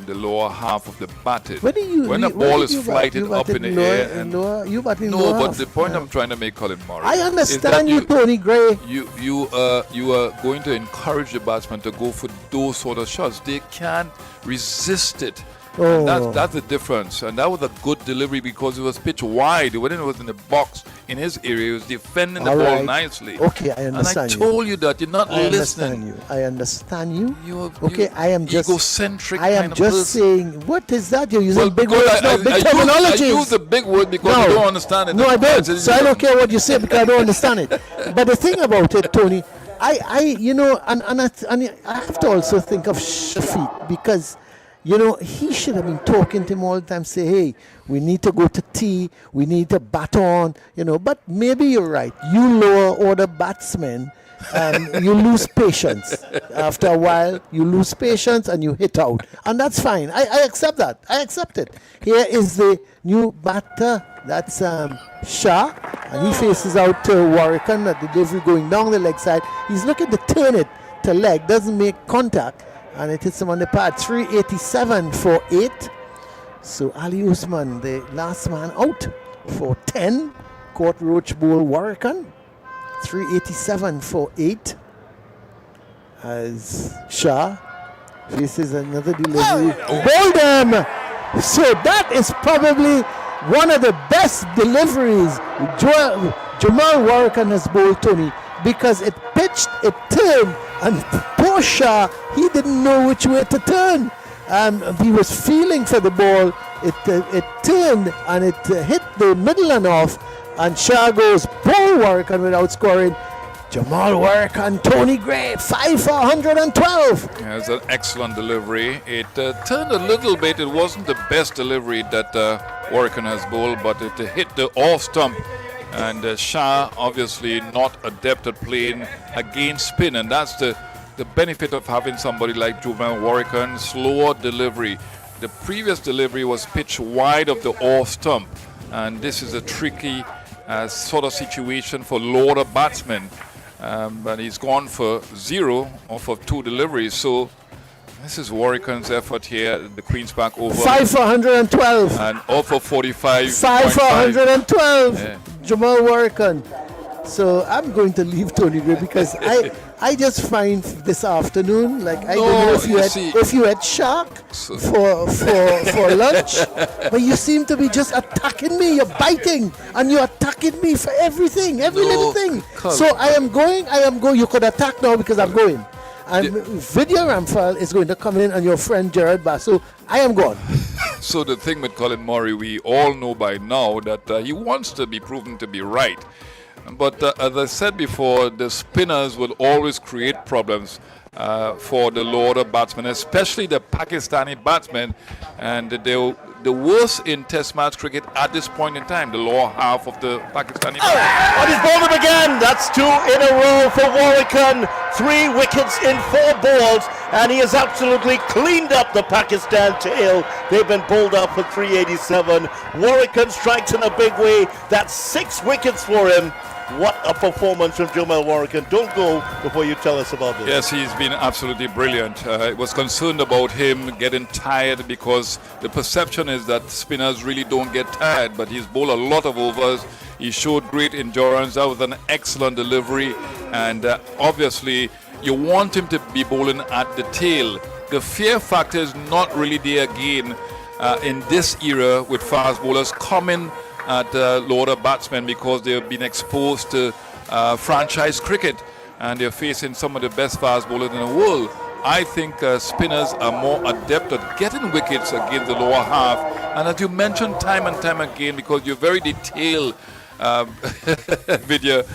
the lower half of the batted, when the ball is flighted up in the air. But the point I'm trying to make, Colin Murray, I understand you, Tony Gray. You are going to encourage the batsman to go for those sort of shots. They can't resist it. And that's the difference. And that was a good delivery because it was pitched wide. When it was in the box in his area, he was defending the ball nicely. Okay, I understand. And I told you that you're not listening. I understand you. I am just egocentric. I am just saying, what is that? You're using big words, big I terminology. use the big word because you don't understand it. No, I don't. So I don't care what you say because I don't understand it. But the thing about it, Tony, I have to also think of Shafiq because, he should have been talking to him all the time, say, hey, we need to go to tea, we need to bat on, but maybe you're right. You lower order batsmen, you lose patience. After a while, you lose patience and you hit out. And that's fine. I accept that. I accept it. Here is the new batter. That's Shah, and he faces out to Warrican at the delivery going down the leg side. He's looking to turn it to leg, doesn't make contact. And it hits him on the pad. 387 for 8. So Ali Usman, the last man out for 10. Caught Roach Bowl Warrican. 387 for 8. As Shah faces another delivery. Bowled him! So that is probably one of the best deliveries Jamal Warrican has bowled, Tony, because it pitched, it turned, and poor Shah, he didn't know which way to turn. He was feeling for the ball. It turned and it hit the middle and off, and Shah goes ball Warrican without scoring. Jamal Warrican, Tony Gray, 5 for 112. Yeah, it's an excellent delivery. It turned a little bit. It wasn't the best delivery that Warrican has bowled, but it hit the off stump. And Shah obviously not adept at playing against spin, and that's the benefit of having somebody like Jamal Warrican. Slower delivery. The previous delivery was pitched wide of the off stump, and this is a tricky sort of situation for lower batsmen. But he's gone for 0 off of 2 deliveries. So this is Warrican's effort here. The Queen's back over. 5 for 112. And off of 45. 5 for 112. Yeah. Jamal Warrican. So I'm going to leave Tony Gray because I just find this afternoon, like I don't know if you had shark for lunch, but you seem to be just attacking me. You're biting and you're attacking me for everything, every little thing. So I am going. You could attack now because I'm going. And Vidya Ramphal is going to come in and your friend Gerard Basso. I am gone. So the thing with Colin Murray, we all know by now that he wants to be proven to be right. But as I said before, the spinners will always create problems for the lower order batsmen, especially the Pakistani batsmen. And the worst in Test match cricket at this point in time, the lower half of the Pakistani batsmen. And he's bowled him again. That's 2 in a row for Warrican. 3 wickets in 4 balls. And he has absolutely cleaned up the Pakistan tail. They've been bowled up for 387. Warrican strikes in a big way. That's 6 wickets for him. What a performance from Jomel Warrican. Don't go before you tell us about this. Yes, he's been absolutely brilliant. I was concerned about him getting tired because the perception is that spinners really don't get tired, but he's bowled a lot of overs. He showed great endurance. That was an excellent delivery, and obviously you want him to be bowling at the tail. The fear factor is not really there again in this era with fast bowlers coming at lower batsmen because they've been exposed to franchise cricket and they're facing some of the best fast bowlers in the world. I think spinners are more adept at getting wickets against the lower half. And as you mentioned time and time again, because you're very detailed, Vidya,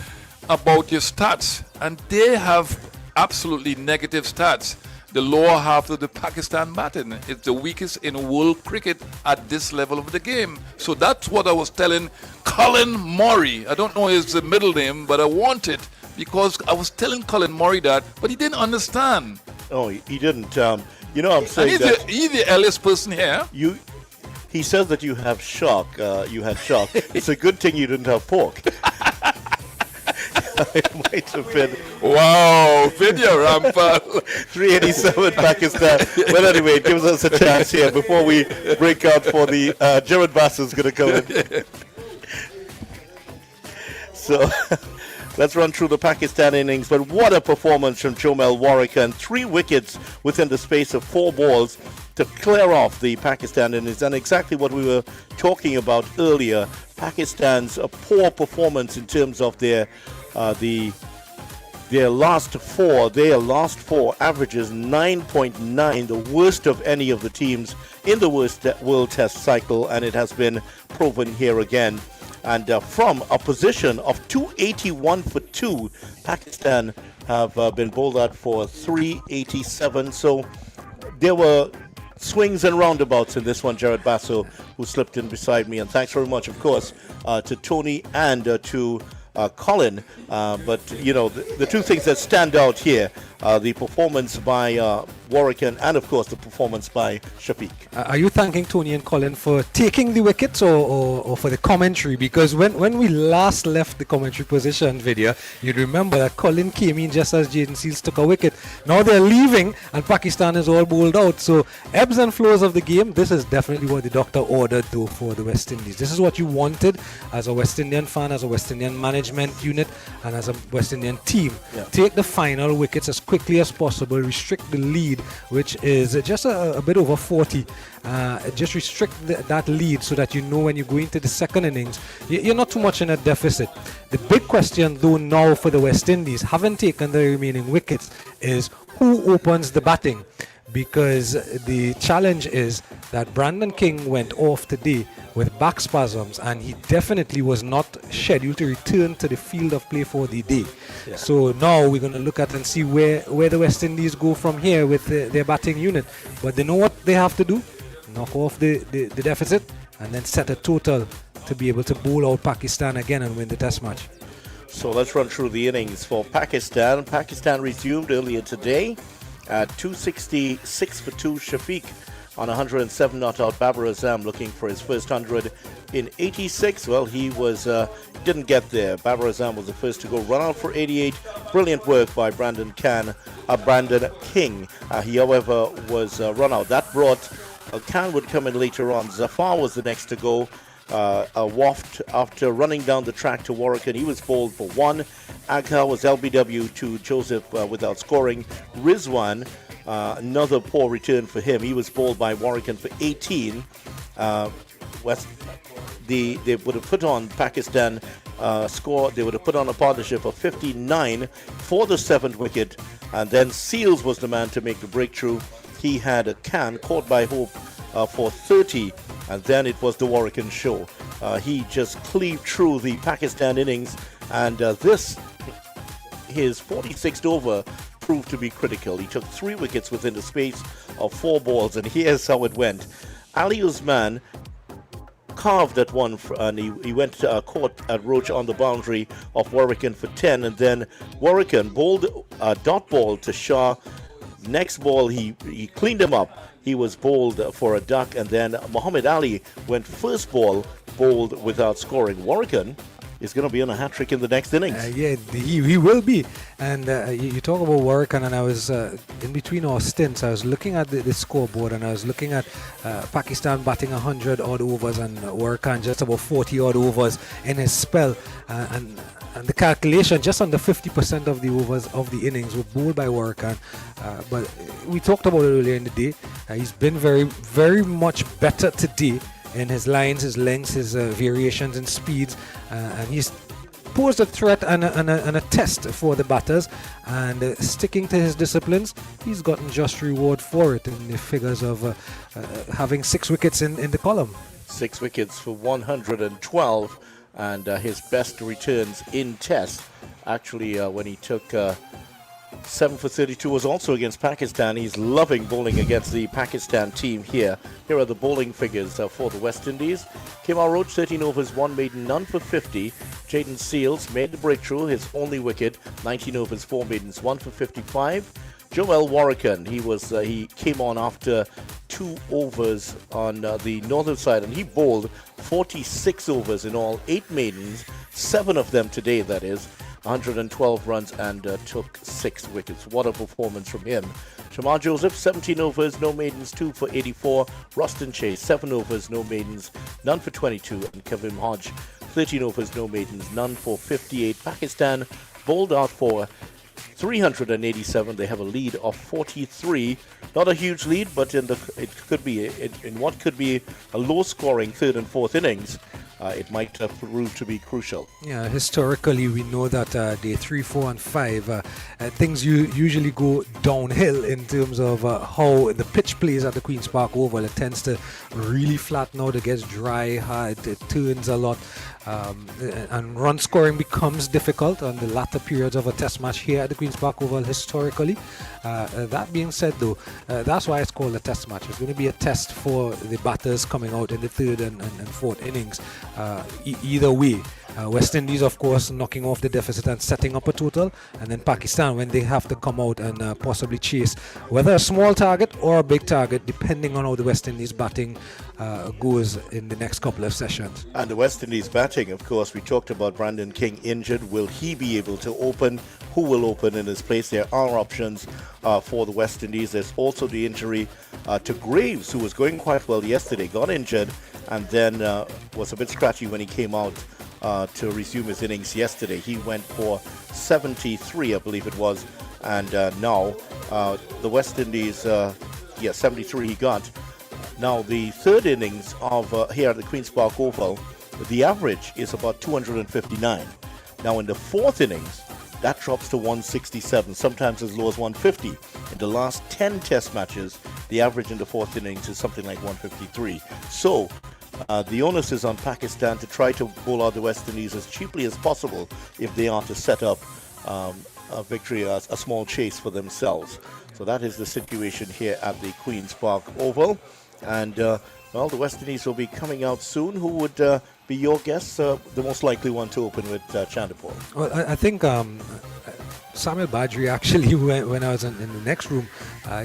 about your stats, and they have absolutely negative stats. The lower half of the Pakistan batting is the weakest in world cricket at this level of the game. So that's what I was telling Colin Murray. I don't know his middle name, but I want it because I was telling Colin Murray that, but he didn't understand. Oh, he didn't. I'm saying and he's the eldest person here. He says that you have shark. You had shark. It's a good thing you didn't have pork. It might have been. Wow, Vidya Ramphal. 387 Pakistan. Well, anyway, it gives us a chance here before we break out for the Gerard Basso's going to come in. So let's run through the Pakistan innings. But what a performance from Jomel Warrican. 3 wickets within the space of 4 balls to clear off the Pakistan innings. And exactly what we were talking about earlier, Pakistan's poor performance in terms of their last 4. Their last 4 averages 9.9, the worst of any of the teams in the World Test cycle, and it has been proven here again. And from a position of 281 for 2, Pakistan have been bowled out for 387. So there were swings and roundabouts in this one, Gerard Basso, who slipped in beside me. And thanks very much, of course, to Tony and to Colin. But, the 2 things that stand out here, the performance by Warrican and, of course, the performance by Shafiq. Are you thanking Tony and Colin for taking the wickets or for the commentary? Because when we last left the commentary position, Vidya, you'd remember that Colin came in just as Jaden Seals took a wicket. Now they're leaving and Pakistan is all bowled out. So ebbs and flows of the game, this is definitely what the doctor ordered though for the West Indies. This is what you wanted as a West Indian fan, as a West Indian management unit, and as a West Indian team. Yeah. Take the final wickets as quickly as possible, restrict the lead, which is just a bit over 40. Just restrict that lead so that you know when you go into the second innings, you're not too much in a deficit. The big question though now for the West Indies, having taken the remaining wickets, is who opens the batting? Because the challenge is that Brandon King went off today with back spasms and he definitely was not scheduled to return to the field of play for the day. Yeah. So now we're going to look at and see where the West Indies go from here with their batting unit. But they know what they have to do: knock off the deficit and then set a total to be able to bowl out Pakistan again and win the test match. So let's run through the innings for Pakistan. Pakistan resumed earlier today at 266 for 2. Shafiq on 107 not out. Babar Azam looking for his first 100 in 86. Well, he didn't get there. Babar Azam was the first to go, run out for 88. Brilliant work by Brandon King. He, however, was run out. That brought Khan would come in later on. Zafar was the next to go. a waft after running down the track to Warwick. He was bowled for 1. Agha was LBW to Joseph without scoring. Rizwan, another poor return for him. He was bowled by Warwick for 18. They would have put on Pakistan score. They would have put on a partnership of 59 for the 7th wicket, and then Seals was the man to make the breakthrough. He had a can caught by Hope for 30, and then it was the Warwick show. He just cleaved through the Pakistan innings, and his 46th over proved to be critical. He took 3 wickets within the space of 4 balls, and here's how it went. Ali Usman carved at one, and he went caught at Roach on the boundary of Warwick for 10, and then Warwick bowled a dot ball to Shah. Next ball he cleaned him up. He was bowled for a duck, and then Muhammad Ali went first ball bowled without scoring. Warwick is going to be on a hat-trick in the next innings. Yeah, he will be. And you talk about Warwick, and I was in between our stints, I was looking at the scoreboard, and I was looking at Pakistan batting 100 odd overs and Warwick just about 40 odd overs in his spell. And the calculation, just under 50% of the overs of the innings were bowled by Warwick. But we talked about it earlier in the day. He's been very, very much better today in his lines, his lengths, his variations in speeds, and he's posed a threat and a test for the batters, and sticking to his disciplines, he's gotten just reward for it in the figures of having 6 wickets in the column. 6 wickets for 112, and his best returns in test, actually when he took 7 for 32 was also against Pakistan. He's loving bowling against the Pakistan team here. Here are the bowling figures for the West Indies. Kemar Roach, 13 overs, 1 maiden, none for 50. Jaden Seals made the breakthrough, his only wicket, 19 overs, 4 maidens, 1 for 55. Joel Warrican, he came on after 2 overs on the northern side, and he bowled 46 overs in all, 8 maidens, 7 of them today, that is. 112 runs and took 6 wickets. What a performance from him. Shamar Joseph, 17 overs, no maidens, 2 for 84. Roston Chase, 7 overs, no maidens, none for 22. And Kevin Hodge, 13 overs, no maidens, none for 58. Pakistan bowled out for 387. They have a lead of 43. Not a huge lead, but it could be in what could be a low-scoring 3rd and 4th innings. It might prove to be crucial. Yeah, historically we know that day 3, 4 and 5 things usually go downhill in terms of how the pitch plays at the Queen's Park Oval. It tends to really flatten out, it gets dry, hard, it turns a lot, and run scoring becomes difficult on the latter periods of a test match here at the Queen's Park Oval historically. That being said though, that's why it's called a test match. It's going to be a test for the batters coming out in the 3rd and 4th innings. Either way, West Indies of course knocking off the deficit and setting up a total, and then Pakistan when they have to come out and possibly chase whether a small target or a big target depending on how the West Indies batting goes in the next couple of sessions. And the West Indies batting, of course, we talked about Brandon King injured. Will he be able to open? Who will open in his place? There are options for the West Indies. There's also the injury to Greaves, who was going quite well yesterday, got injured, and then was a bit scratchy when he came out to resume his innings yesterday. He went for 73, I believe it was, and now the West Indies, 73 he got. Now the 3rd innings of here at the Queen's Park Oval, the average is about 259. Now in the 4th innings, that drops to 167, sometimes as low as 150. In the last 10 test matches, the average in the 4th innings is something like 153. So the onus is on Pakistan to try to bowl out the West Indies as cheaply as possible if they are to set up a victory, a small chase for themselves. So that is the situation here at the Queen's Park Oval. And, well, the West Indies will be coming out soon. Who would be your guess, the most likely one to open with Chandipur? Well, I think Samuel Badri actually, when I was in the next room,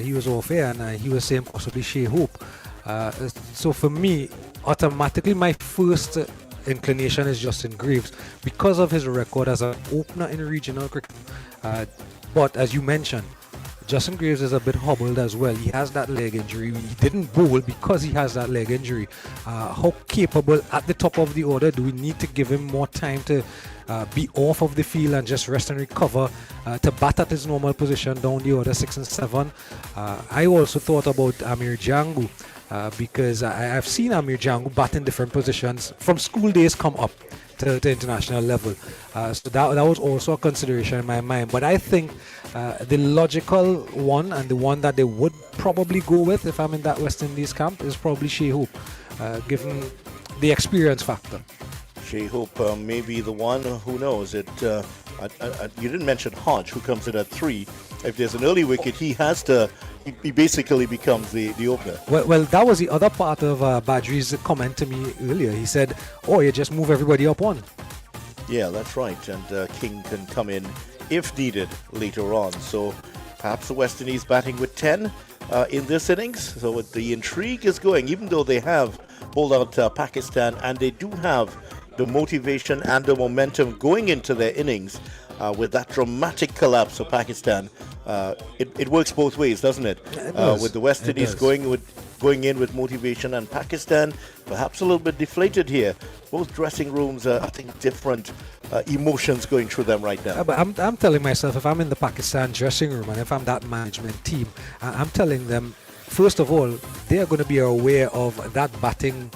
he was off air and he was saying possibly Shea Hope. So for me, automatically my first inclination is Justin Greaves because of his record as an opener in regional cricket. But as you mentioned, Justin Greaves is a bit hobbled as well. He has that leg injury. He didn't bowl because he has that leg injury. How capable at the top of the order? Do we need to give him more time to be off of the field and just rest and recover to bat at his normal position down the order 6 and 7? I also thought about Amir Jangu because I've seen Amir Jangu bat in different positions from school days come up to international level. So that was also a consideration in my mind. But I think the logical one and the one that they would probably go with if I'm in that West Indies camp is probably Shea Hope, given the experience factor. Shea Hope may be the one. Who knows? You didn't mention Hodge, who comes in at 3. If there's an early wicket, he has to. He basically becomes the opener. Well, that was the other part of Badri's comment to me earlier. He said, "Oh, you just move everybody up one." Yeah, that's right. And King can come in if needed later on. So perhaps the West Indies batting with 10 in this innings. So the intrigue is going, even though they have pulled out Pakistan, and they do have the motivation and the momentum going into their innings. With that dramatic collapse of Pakistan, it works both ways, doesn't it? It does. With the West Indies going in with motivation, and Pakistan perhaps a little bit deflated here. Both dressing rooms, I think, different emotions going through them right now. But I'm telling myself, if I'm in the Pakistan dressing room and if I'm that management team, I'm telling them, first of all, they are going to be aware of that batting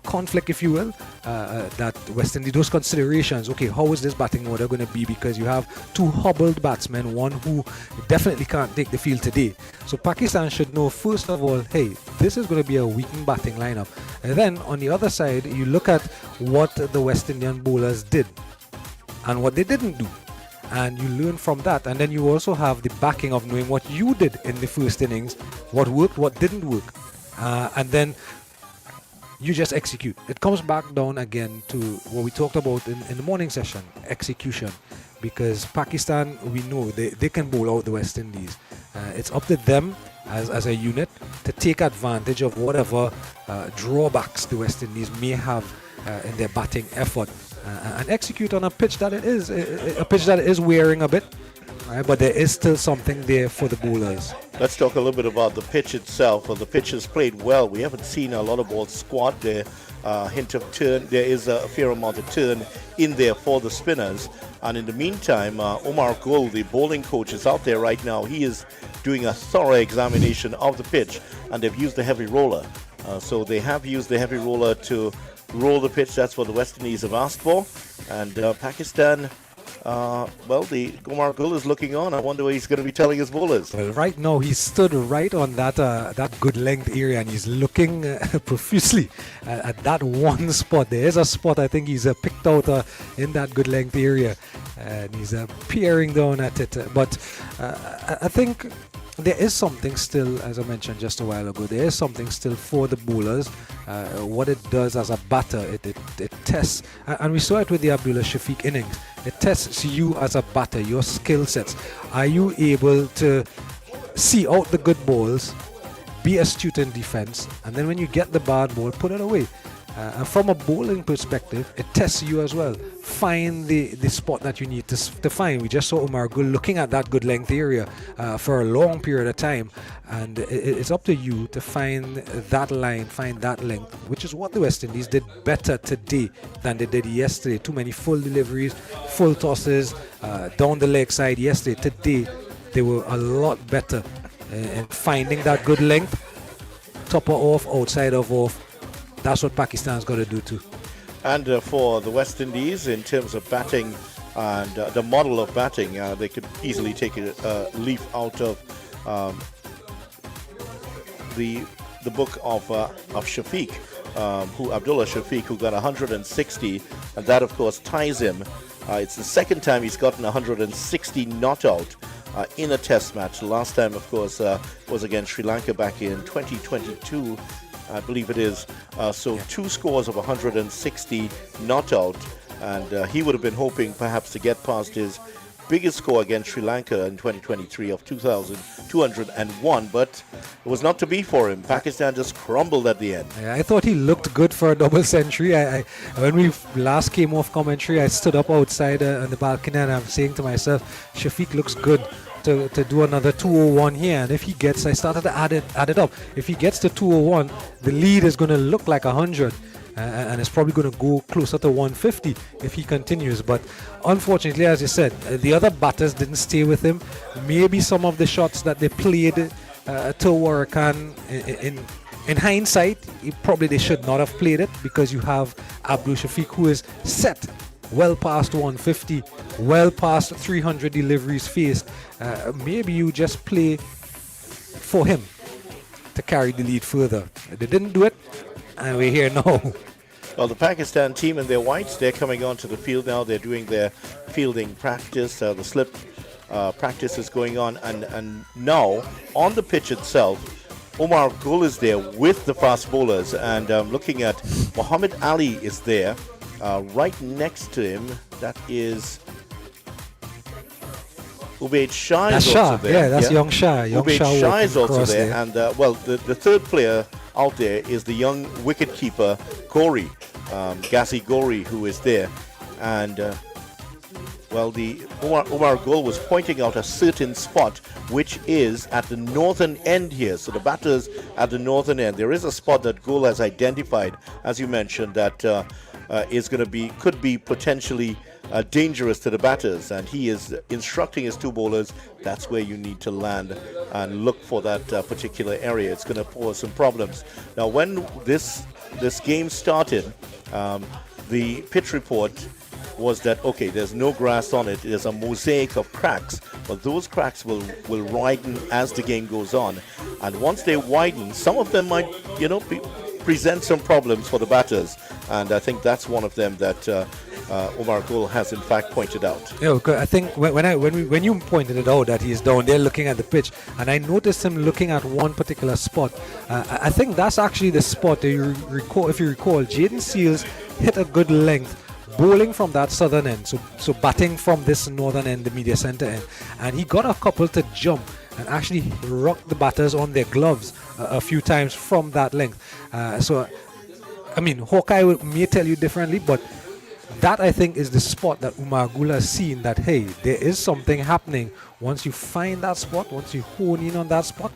conflict, if you will, that West Indies, those considerations. Okay, how is this batting order going to be? Because you have 2 hobbled batsmen, one who definitely can't take the field today. So Pakistan should know, first of all, hey, this is going to be a weakened batting lineup. And then on the other side, you look at what the West Indian bowlers did and what they didn't do. And you learn from that. And then you also have the backing of knowing what you did in the first innings, what worked, what didn't work. And then you just execute. It comes back down again to what we talked about in the morning session, execution. Because Pakistan, we know they can bowl out the West Indies. It's up to them as a unit to take advantage of whatever drawbacks the West Indies may have in their batting effort and execute on a pitch that it is wearing a bit. Right, but there is still something there for the bowlers. Let's talk a little bit about the pitch itself. Well, the pitch has played well. We haven't seen a lot of balls squat there. Hint of turn. There is a fair amount of turn in there for the spinners. And in the meantime, Omar Gul, the bowling coach, is out there right now. He is doing a thorough examination of the pitch, and they've used the heavy roller. So they have used the heavy roller to roll the pitch. That's what the West Indies have asked for. And Pakistan... the Omar Gul is looking on. I wonder what he's going to be telling his bowlers. Well, right now he stood right on that good length area, and he's looking profusely at that one spot. There is a spot I think he's picked out in that good length area, and he's peering down at it. But I think there is something still, as I mentioned just a while ago, there is something still for the bowlers. What it does as a batter, it tests, and we saw it with the Abdullah Shafiq innings. It tests you as a batter, your skill sets. Are you able to see out the good balls, be astute in defense, and then when you get the bad ball, put it away? And from a bowling perspective, it tests you as well. Find the spot that you need to find. We just saw Omar Gul looking at that good length area for a long period of time, and it's up to you to find that line, find that length, which is what the West Indies did better today than they did yesterday. Too many full deliveries, full tosses down the leg side yesterday. Today, they were a lot better in finding that good length, topper off, outside of off. That's what Pakistan's got to do too. And for the West Indies, in terms of batting and the model of batting, they could easily take a leaf out of the book of Shafiq, Abdullah Shafiq, who got 160, and that of course ties him. It's the second time he's gotten 160 not out in a test match. The last time, of course, was against Sri Lanka back in 2022. I believe it is. So 2 scores of 160 not out, and he would have been hoping perhaps to get past his biggest score against Sri Lanka in 2023 of 2,201, but it was not to be for him. Pakistan just crumbled at the end. I thought he looked good for a double century. When we last came off commentary, I stood up outside on the balcony and I'm saying to myself, Shafiq looks good to do another 201 here, and if he gets, I started to add it up. If he gets to 201, the lead is going to look like 100. And it's probably going to go closer to 150 if he continues. But unfortunately, as you said, the other batters didn't stay with him. Maybe some of the shots that they played to Warrican, in hindsight, they should not have played it, because you have Abdul Shafiq, who is set well past 150, well past 300 deliveries faced. Maybe you just play for him to carry the lead further. They didn't do it, and we're here now. Well, the Pakistan team in their whites, they're coming onto the field now. They're doing their fielding practice. The slip practice is going on. And now, on the pitch itself, Omar Gul is there with the fast bowlers. And looking at Muhammad Ali is there. Right next to him, that is Ubaid Shah is also there. Yeah, that's young Shah. Ubaid Shah is also there. And, the third player out there is the young wicketkeeper, Gori, Ghazi Gori, who is there. And, the Omar Gul was pointing out a certain spot, which is at the northern end here. So the batters at the northern end. There is a spot that Gul has identified, as you mentioned, that could be potentially dangerous to the batters, and he is instructing his two bowlers, that's where you need to land and look for that particular area. It's going to pose some problems. Now, when this game started, the pitch report was that, okay, there's no grass on it. There's a mosaic of cracks, but those cracks will widen as the game goes on. And once they widen, some of them might, present some problems for the batters. And I think that's one of them that Omar Gul has in fact pointed out. Yeah, I think when you pointed it out that he's down there looking at the pitch, and I noticed him looking at one particular spot. I think that's actually the spot that if you recall, Jaden Seals hit a good length bowling from that southern end, so batting from this northern end, the media center end, and he got a couple to jump and actually rock the batters on their gloves a few times from that length. Hawkeye may tell you differently, but that, I think, is the spot that Umar Gul has seen that, hey, there is something happening. Once you find that spot, once you hone in on that spot,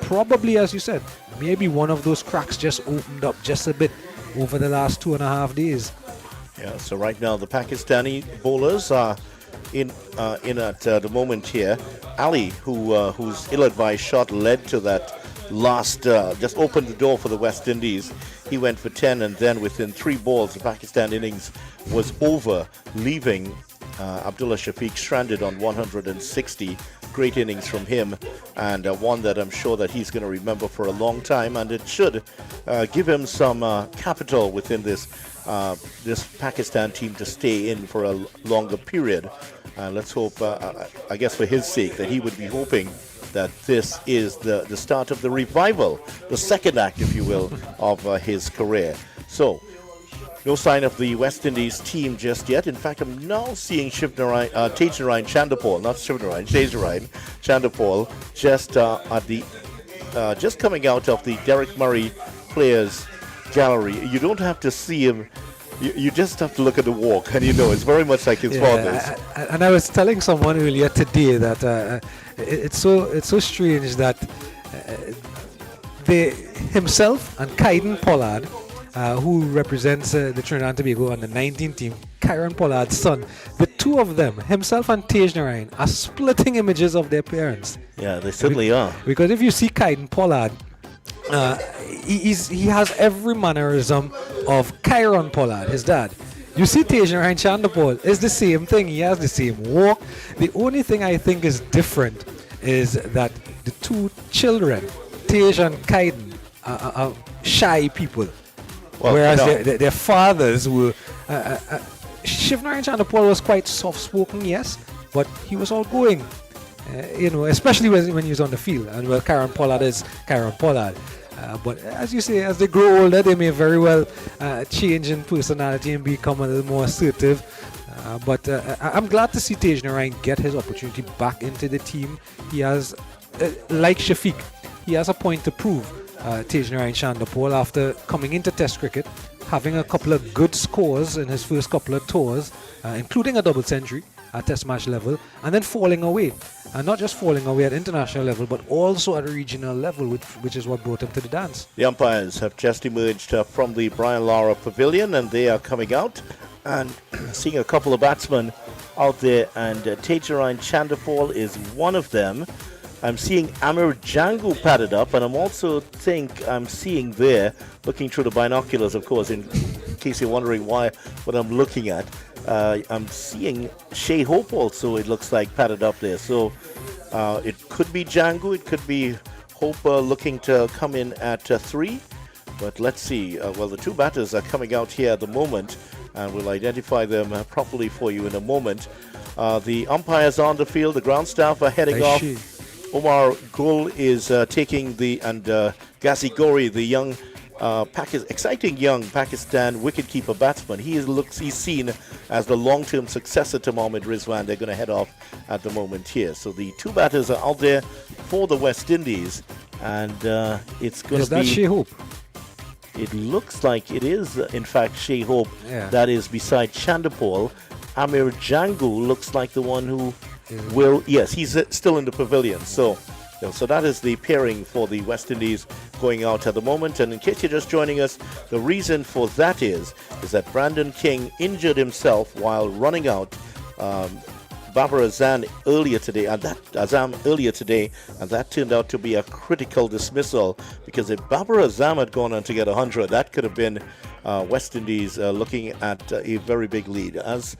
probably, as you said, maybe one of those cracks just opened up just a bit over the last 2.5 days. Yeah, so right now the Pakistani bowlers are in at the moment here. Ali, whose ill-advised shot led to that last, just opened the door for the West Indies. He went for 10, and then within 3 balls, the Pakistan innings was over, leaving Abdullah Shafiq stranded on 160. Great innings from him, and one that I'm sure that he's going to remember for a long time, and it should give him some capital within this Pakistan team to stay in for a longer period. Let's hope, I guess for his sake, that he would be hoping that this is the start of the revival, the second act, if you will, of his career. So, no sign of the West Indies team just yet. In fact, I'm now seeing Tagenarine Chandapal, not Shivnarine, Tagenarine Chandapal, just coming out of the Derek Murray Players Gallery. You don't have to see him. You just have to look at the walk, and it's very much like his father's. And I was telling someone earlier today that it's so strange that himself and Kaiden Pollard, who represents the Trinidad and Tobago on the 19 team, Kieran Pollard's son, the two of them, himself and Tagenarine, are splitting images of their parents. Yeah, they certainly are. Because if you see Kaiden Pollard, he has every mannerism of Kieran Pollard, his dad. You see Tagenarine Chandapal, it's the same thing. He has the same walk. The only thing I think is different is that the two children, Tej and Kaiden, are shy people. Well, whereas their fathers were... Shivnarine Chandapal was quite soft-spoken, yes, but he was outgoing. Especially when he was on the field. And Kieran Pollard is Kieran Pollard. But as you say, as they grow older, they may very well change in personality and become a little more assertive. But I'm glad to see Tagenarine get his opportunity back into the team. He has, like Shafiq, he has a point to prove. Tagenarine Chandapal, after coming into Test cricket, having a couple of good scores in his first couple of tours, including a double century, at Test match level, and then falling away. And not just falling away at international level, but also at a regional level, which is what brought him to the dance. The umpires have just emerged from the Brian Lara Pavilion, and they are coming out and seeing a couple of batsmen out there, and Tejaran Chandapal is one of them. I'm seeing Amir Jangu padded up, and I'm also I'm seeing there, looking through the binoculars, of course, in case you're wondering what I'm looking at. I'm seeing Shea Hope also, it looks like, padded up there. So it could be Jangu, it could be Hope looking to come in at 3. But let's see. Well, the two batters are coming out here at the moment, and we'll identify them properly for you in a moment. The umpires are on the field, the ground staff are heading off. Omar Gul is taking and Ghazi Gori, the young, exciting young Pakistan wicketkeeper batsman. He's seen as the long-term successor to Mohammad Rizwan. They're going to head off at the moment here. So the two batters are out there for the West Indies, and it's going to be. Is that Shea Hope? It looks like it is, in fact, Shea Hope. Yeah. That is beside Chandapal. Amir Jangu looks like the one who will. Yes, he's still in the pavilion. So that is the pairing for the West Indies going out at the moment. And in case you're just joining us, the reason for that is that Brandon King injured himself while running out Babar Azam earlier today, and that turned out to be a critical dismissal, because if Babar Azam had gone on to get 100, that could have been West Indies looking at a very big lead. As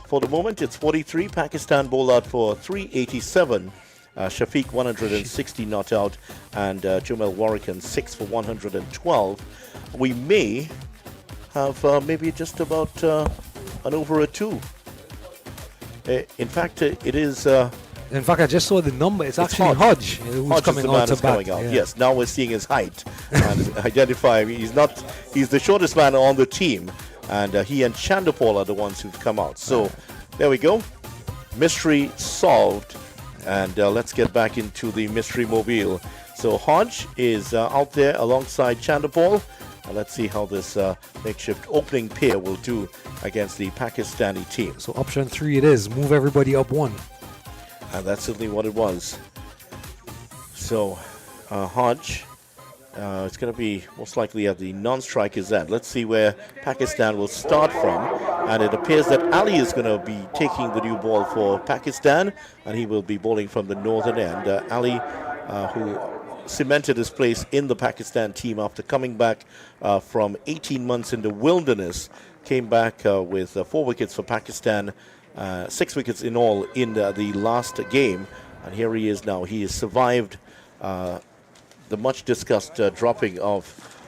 for the moment, it's 43. Pakistan bowled out for 387. Shafiq 160 not out, and Jumel Warrican 6 for 112. We may have maybe just about an over a 2. In fact, it is. In fact, I just saw the number. It's actually Hodge who's Hodge coming is the man out to who's bat. coming out. Yes, now we're seeing his height and identify him. He's the shortest man on the team, and he and Chandapal are the ones who've come out. So there we go. Mystery solved, and let's get back into the mystery mobile. So Hodge is out there alongside Chandapal. Let's see how this makeshift opening pair will do against the Pakistani team. So option 3 it is. Move everybody up 1. And that's certainly what it was. So Hodge, it's going to be most likely at the non-strikers end. Let's see where Pakistan will start from. And it appears that Ali is going to be taking the new ball for Pakistan, and he will be bowling from the northern end. Ali, who cemented his place in the Pakistan team after coming back from 18 months in the wilderness, came back with 4 wickets for Pakistan, 6 wickets in all in the last game, and here he is now. He has survived the much discussed dropping of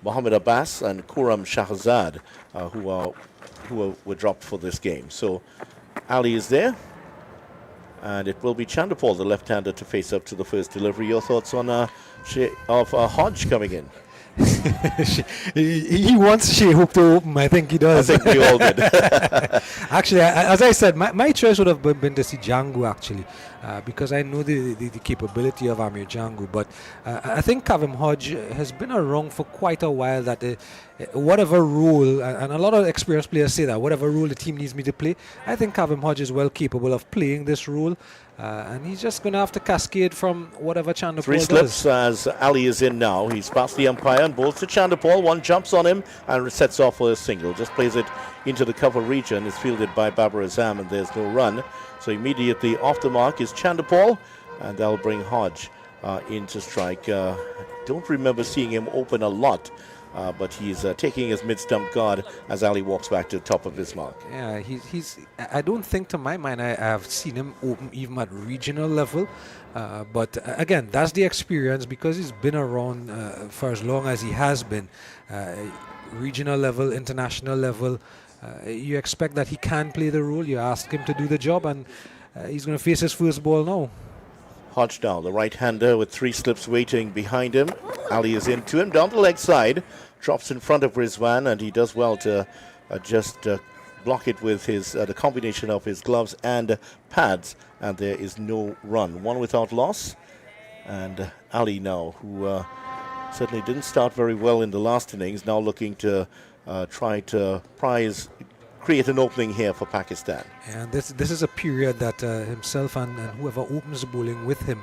Mohammad Abbas and Khurram Shahzad, who were dropped for this game. So Ali is there, and it will be Chandapal, the left-hander, to face up to the first delivery. Your thoughts on Hodge coming in? He wants Shea Hope to open. I think he does. I think we all did. Actually, as I said, my choice would have been to see Jangu, actually, because I know the capability of Amir Jangu. But I think Kavem Hodge has been around for quite a while. That whatever role, and a lot of experienced players say that, whatever role the team needs me to play, I think Kavem Hodge is well capable of playing this role. And he's just going to have to cascade from whatever Chandapal 3 slips as Ali is in now. He's past the umpire and bowls to Chandapal. One jumps on him and sets off for a single. Just plays it into the cover region. It's fielded by Babar Azam, and there's no run. So immediately off the mark is Chandapal, and that'll bring Hodge into strike. Don't remember seeing him open a lot. But he's taking his mid-stump guard as Ali walks back to the top of his mark. Yeah, he's. I don't think, to my mind, I have seen him open even at regional level. But again, that's the experience, because he's been around for as long as he has been. Regional level, international level, you expect that he can play the role. You ask him to do the job, and he's going to face his first ball now. Hodge now, the right-hander with 3 slips waiting behind him. Ali is into him, down the leg side, drops in front of Rizwan, and he does well to just block it with his the combination of his gloves and pads, and there is no run. 1 without loss, and Ali now, who certainly didn't start very well in the last innings, now looking to try to prize create an opening here for Pakistan. And this is a period that himself and whoever opens the bowling with him,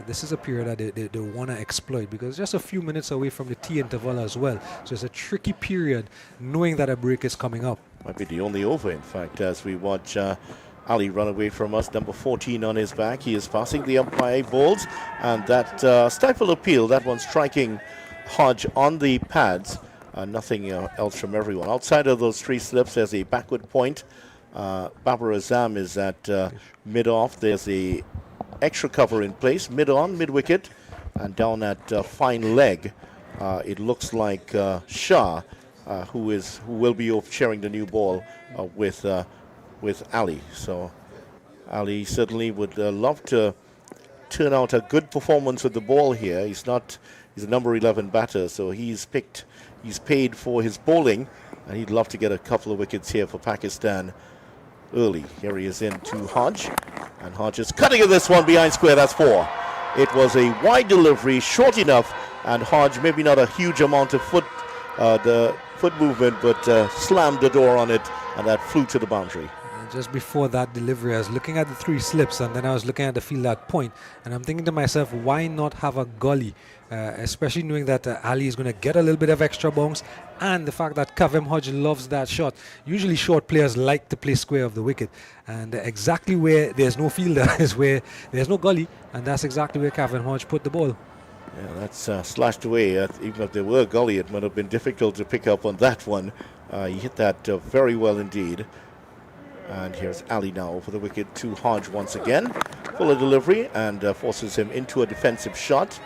this is a period that they want to exploit, because just a few minutes away from the tea interval as well. So it's a tricky period knowing that a break is coming up. Might be the only over, in fact, as we watch Ali run away from us. Number 14 on his back. He is passing the umpire balls, and that stifled appeal, that one striking Hodge on the pads. Nothing else from everyone. Outside of those 3 slips, there's a backward point. Babar Azam is at mid-off. There's a extra cover in place, mid-on, mid-wicket, and down at fine leg. It looks like Shah, who will be sharing the new ball with Ali. So Ali certainly would love to turn out a good performance with the ball here. He's a number 11 batter, so he's paid for his bowling, and he'd love to get a couple of wickets here for Pakistan early. Here he is in to Hodge, and Hodge is cutting at this one behind square. That's 4. It was a wide delivery, short enough, and Hodge, maybe not a huge amount of foot movement, but slammed the door on it, and that flew to the boundary. Just before that delivery, I was looking at the 3 slips, and then I was looking at the field at point, and I'm thinking to myself, why not have a gully, especially knowing that Ali is going to get a little bit of extra bounce, and the fact that Kavem Hodge loves that shot. Usually short players like to play square of the wicket, and exactly where there's no fielder is where there's no gully, and that's exactly where Kavem Hodge put the ball. Yeah, that's slashed away. Even if there were a gully, it might have been difficult to pick up on that one. He hit that very well indeed. And here's Ali now over the wicket to Hodge once again. Fuller delivery, and forces him into a defensive shot.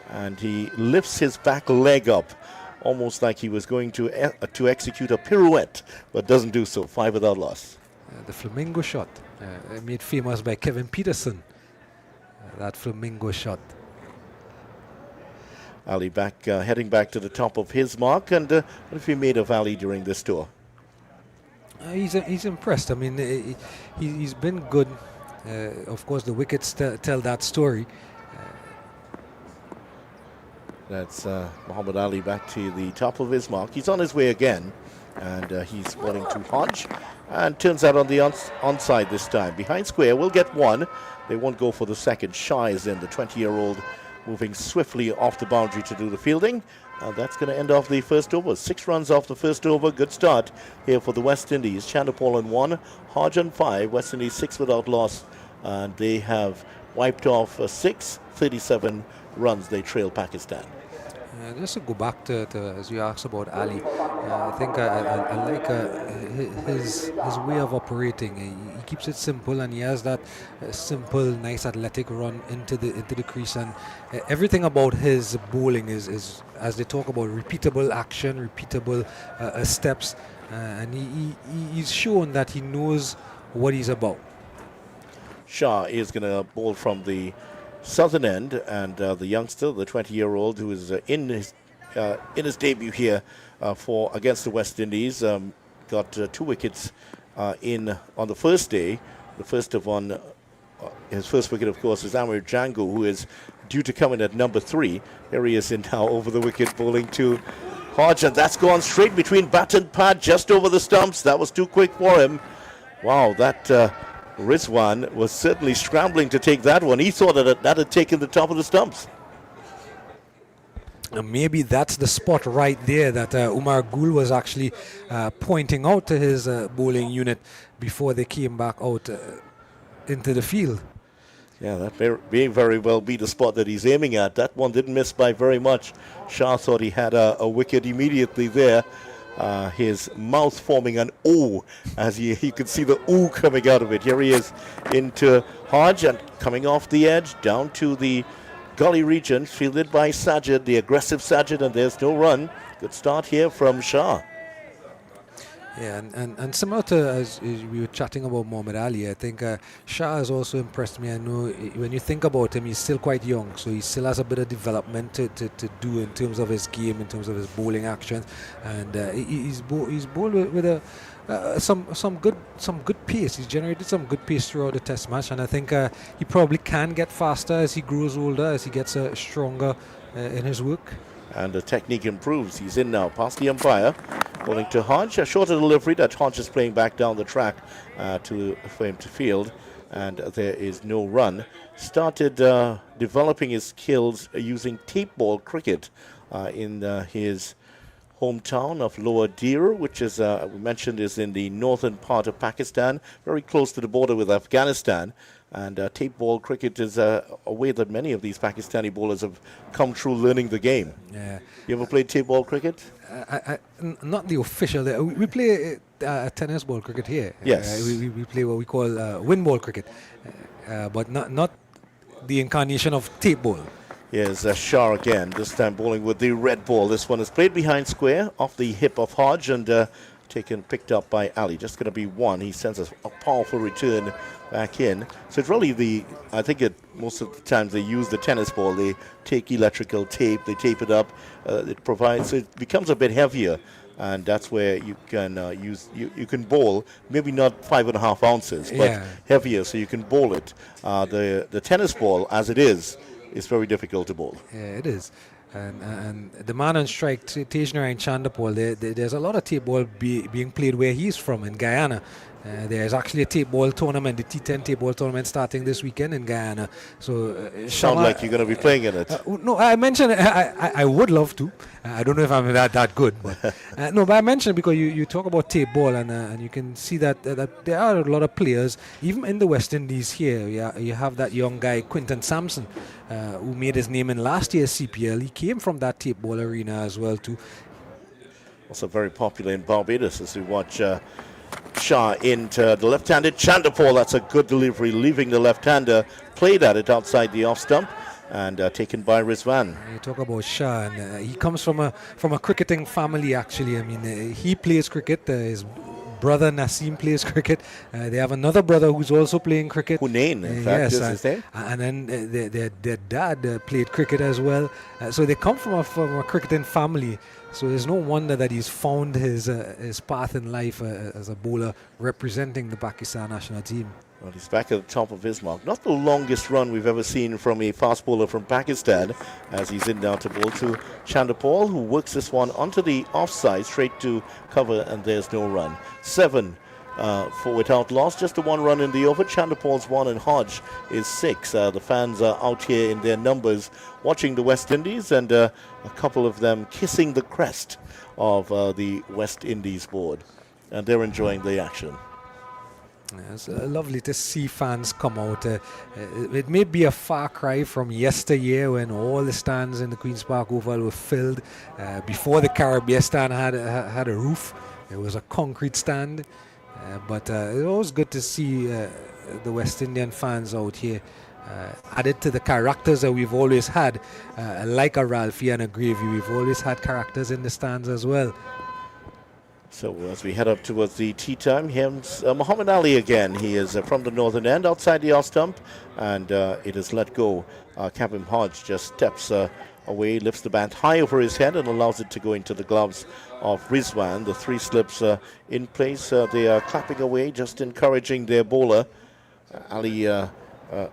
And he lifts his back leg up, almost like he was going to execute a pirouette, but doesn't do so. 5 without loss. The flamingo shot, made famous by Kevin Peterson. That flamingo shot. Ali heading back to the top of his mark. And what have you made of Ali during this tour? He's impressed. I mean, he's been good. Of course, the wickets tell that story. That's Muhammad Ali back to the top of his mark. He's on his way again, and he's bowling to Hodge, and turns out on the onside this time. Behind square will get 1. They won't go for the second. Shah is in, the 20-year-old, moving swiftly off the boundary to do the fielding. That's going to end off the first over. 6 runs off the first over. Good start here for the West Indies. Chanderpaul on 1, Hodge on 5. West Indies 6 without loss. And they have wiped off 37 runs. They trail Pakistan. Just to go back to as you asked about Ali, I think I like his way of operating. He keeps it simple, and he has that simple, nice athletic run into the crease, and everything about his bowling is as they talk about repeatable action, repeatable steps, and he's shown that he knows what he's about. Shah is going to bowl from the southern end, and the youngster, the 20-year-old, who is in his debut here against the West Indies, got 2 wickets on the first day. The first of one, his first wicket, of course, is Amir Django, who is due to come in at number 3. Here he is in now over the wicket, bowling to Hodge, and that's gone straight between bat and pad, just over the stumps. That was too quick for him. Wow, that Rizwan was certainly scrambling to take that one. He thought that had taken the top of the stumps. Maybe that's the spot right there that Umar Gul was actually pointing out to his bowling unit before they came back out into the field. Yeah, that may very well be the spot that he's aiming at. That one didn't miss by very much. Shah thought he had a wicket immediately there. His mouth forming an O, as you could see the O coming out of it. Here he is into Hodge, and coming off the edge down to the gully region, fielded by Sajid, the aggressive Sajid, and there's no run. Good start here from Shah. Yeah, and similar to as we were chatting about Muhammad Ali, I think Shah has also impressed me. I know when you think about him, he's still quite young, so he still has a bit of development to do in terms of his game, in terms of his bowling actions, and he's bowled with some good pace. He's generated some good pace throughout the Test match, and I think he probably can get faster as he grows older, as he gets stronger in his work. And the technique improves. He's in now, past the umpire. Bowling to Hodge. A shorter delivery that Hodge is playing back down the track for him to field. And there is no run. Started developing his skills using tape ball cricket in his hometown of Lower Deer, which is, we mentioned, is in the northern part of Pakistan, very close to the border with Afghanistan. And tape ball cricket is a way that many of these Pakistani bowlers have come through learning the game. Yeah. You ever played tape ball cricket? Not the official. We play tennis ball cricket here. Yes. We play what we call wind ball cricket, but not the incarnation of tape ball. Here's Shah again, this time bowling with the red ball. This one is played behind square, off the hip of Hodge, and picked up by Ali. Just going to be one. He sends a powerful return back in. So it's really I think most of the times they use the tennis ball. They take electrical tape, they tape it up. It provides, so it becomes a bit heavier. And that's where you can you can bowl, maybe not 5.5 ounces, but heavier, so you can bowl it. The tennis ball, as it is very difficult to bowl. Yeah, it is. And the man on strike, Tejnarine Chandapal, there's a lot of tape ball being played where he's from, in Guyana. There's actually a tape ball tournament, the T10 tape ball tournament, starting this weekend in Guyana. So sound like you're going to be playing in it. No, I mentioned I would love to. I don't know if I'm that good, but no. But I mentioned because you talk about tape ball, and you can see that there are a lot of players, even in the West Indies here. You have that young guy Quinton Sampson, who made his name in last year's CPL. He came from that tape ball arena as well too. Also very popular in Barbados, as we watch Shah into the left-handed Chandapal. That's a good delivery, leaving the left-hander. Played at it outside the off stump and taken by Rizwan. You talk about Shah, and he comes from a cricketing family. Actually, I mean, he plays cricket. His brother Naseem plays cricket. They have another brother who's also playing cricket. Hunain, in fact, is his name. And then their dad played cricket as well. So they come from a cricketing family. So there's no wonder that he's found his path in life as a bowler representing the Pakistan national team. Well, he's back at the top of his mark. Not the longest run we've ever seen from a fast bowler from Pakistan, as he's in down to bowl to Chandapal, who works this one onto the offside, straight to cover, and there's no run. 7 for without loss, just a 1 run in the over. Chandapal's 1 and Hodge is 6. The fans are out here in their numbers watching the West Indies, and a couple of them kissing the crest of the West Indies board, and they're enjoying the action. It's lovely to see fans come out. It may be a far cry from yesteryear when all the stands in the Queen's Park Oval were filled. Before the Caribbean stand had a roof, it was a concrete stand. But it's always good to see the West Indian fans out here. Added to the characters that we've always had, like a Ralphie and a Gravy, we've always had characters in the stands as well. So as we head up towards the tea time, here's Muhammad Ali again. He is from the northern end, outside the off stump, and it is let go. Captain Hodge just steps away, lifts the bat high over his head and allows it to go into the gloves of Rizwan. The 3 slips in place. They are clapping away, just encouraging their bowler. Ali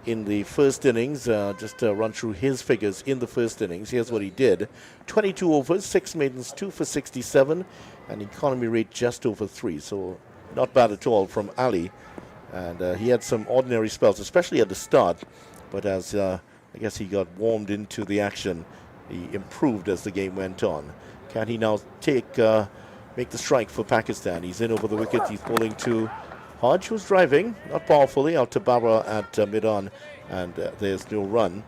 in the first innings, just to run through his figures in the first innings. Here's what he did. 22 overs, 6 maidens, 2 for 67, and economy rate just over 3. So not bad at all from Ali. And he had some ordinary spells, especially at the start. But as I guess he got warmed into the action, he improved as the game went on. Can he now make the strike for Pakistan? He's in over the wicket. He's bowling to Hodge, who's driving, not powerfully, out to Barbara at mid-on, and there's no run.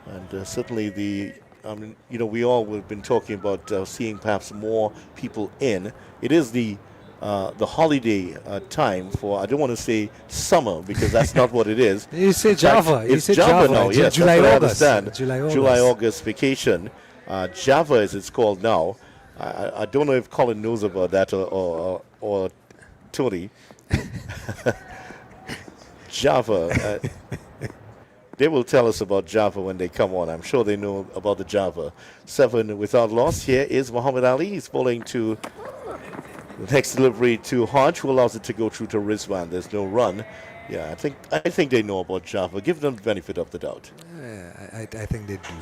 And certainly we all have been talking about seeing perhaps more people in. It is the holiday time for, I don't want to say summer, because that's not what it is. You say Java. It's Java now, yes. July, August. July, August vacation. Java, as it's called now. I don't know if Colin knows about that or Tony. Java. They will tell us about Java when they come on. I'm sure they know about the Java. 7 without loss. Here is Muhammad Ali. He's bowling to the next delivery to Hodge, who allows it to go through to Rizwan. There's no run. Yeah, I think they know about Java. Give them the benefit of the doubt. I think they do.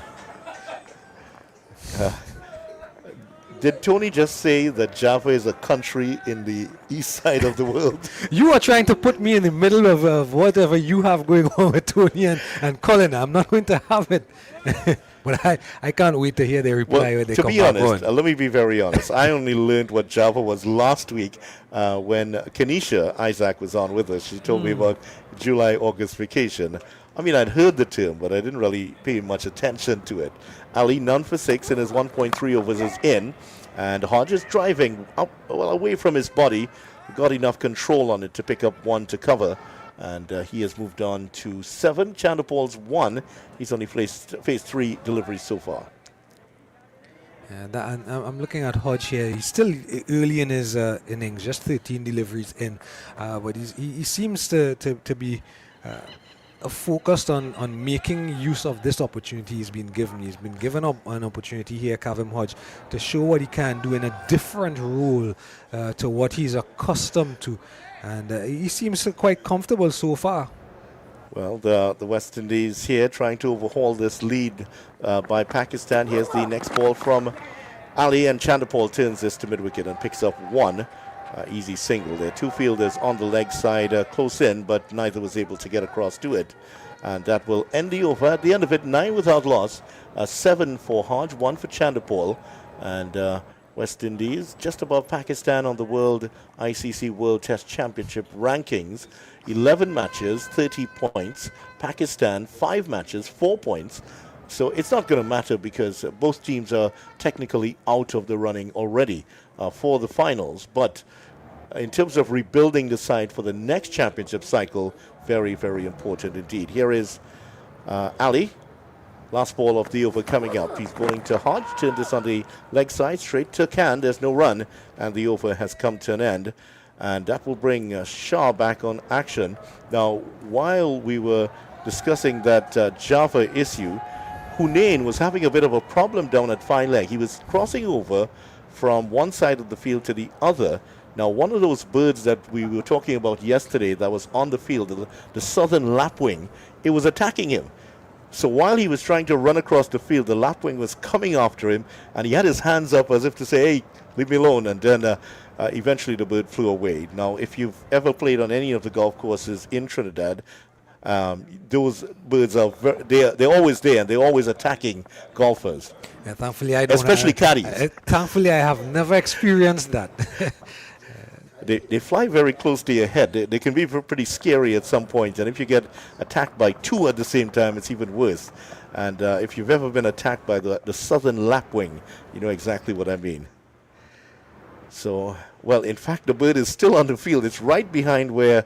Did Tony just say that Java is a country in the east side of the world? You are trying to put me in the middle of whatever you have going on with Tony and Colin. I'm not going to have it. But I can't wait to hear their reply when they to come be back honest, on. let me be very honest. I only learned what Java was last week when Kenisha Isaac was on with us. She told me about July, August vacation. I mean, I'd heard the term, but I didn't really pay much attention to it. Ali, none for 6, and his 1.3 overs is in. And Hodge is driving up, well, away from his body. Got enough control on it to pick up 1 to cover. And he has moved on to 7. Chanderpaul's 1. He's only faced 3 deliveries so far. And I'm looking at Hodge here. He's still early in his innings, just 13 deliveries in. But he seems to be focused on making use of this opportunity he's been given. He's been given an opportunity here, Kavem Hodge, to show what he can do in a different role to what he's accustomed to. And he seems quite comfortable so far. Well, the West Indies here trying to overhaul this lead by Pakistan. Here's the next ball from Ali, and Chanderpaul turns this to mid-wicket and picks up 1. Easy single there. 2 fielders on the leg side close in, but neither was able to get across to it. And that will end the over. At the end of it, 9 without loss. 7 for Hodge, 1 for Chanderpaul. And West Indies just above Pakistan on the ICC World Test Championship rankings. 11 matches, 30 points. Pakistan, 5 matches, 4 points. So it's not going to matter because both teams are technically out of the running already for the finals. But in terms of rebuilding the side for the next championship cycle, very, very important indeed. Here is Ali. Last ball of the over coming up. He's going to Hodge. Turned this on the leg side, straight to Can. There's no run, and the over has come to an end. And that will bring Shah back on action. Now, while we were discussing that Java issue, Hunain was having a bit of a problem down at fine leg. He was crossing over from one side of the field to the other. Now, one of those birds that we were talking about yesterday that was on the field, the southern lapwing, it was attacking him. So while he was trying to run across the field, the lapwing was coming after him, and he had his hands up as if to say, hey, leave me alone. And then eventually the bird flew away. Now, if you've ever played on any of the golf courses in Trinidad, those birds are they're always there, and they're always attacking golfers. Yeah, thankfully, I don't. Especially caddies. Thankfully, I have never experienced that. They fly very close to your head. They can be pretty scary at some point. And if you get attacked by 2 at the same time, it's even worse. And if you've ever been attacked by the southern lapwing, you know exactly what I mean. So, well, in fact, the bird is still on the field. It's right behind where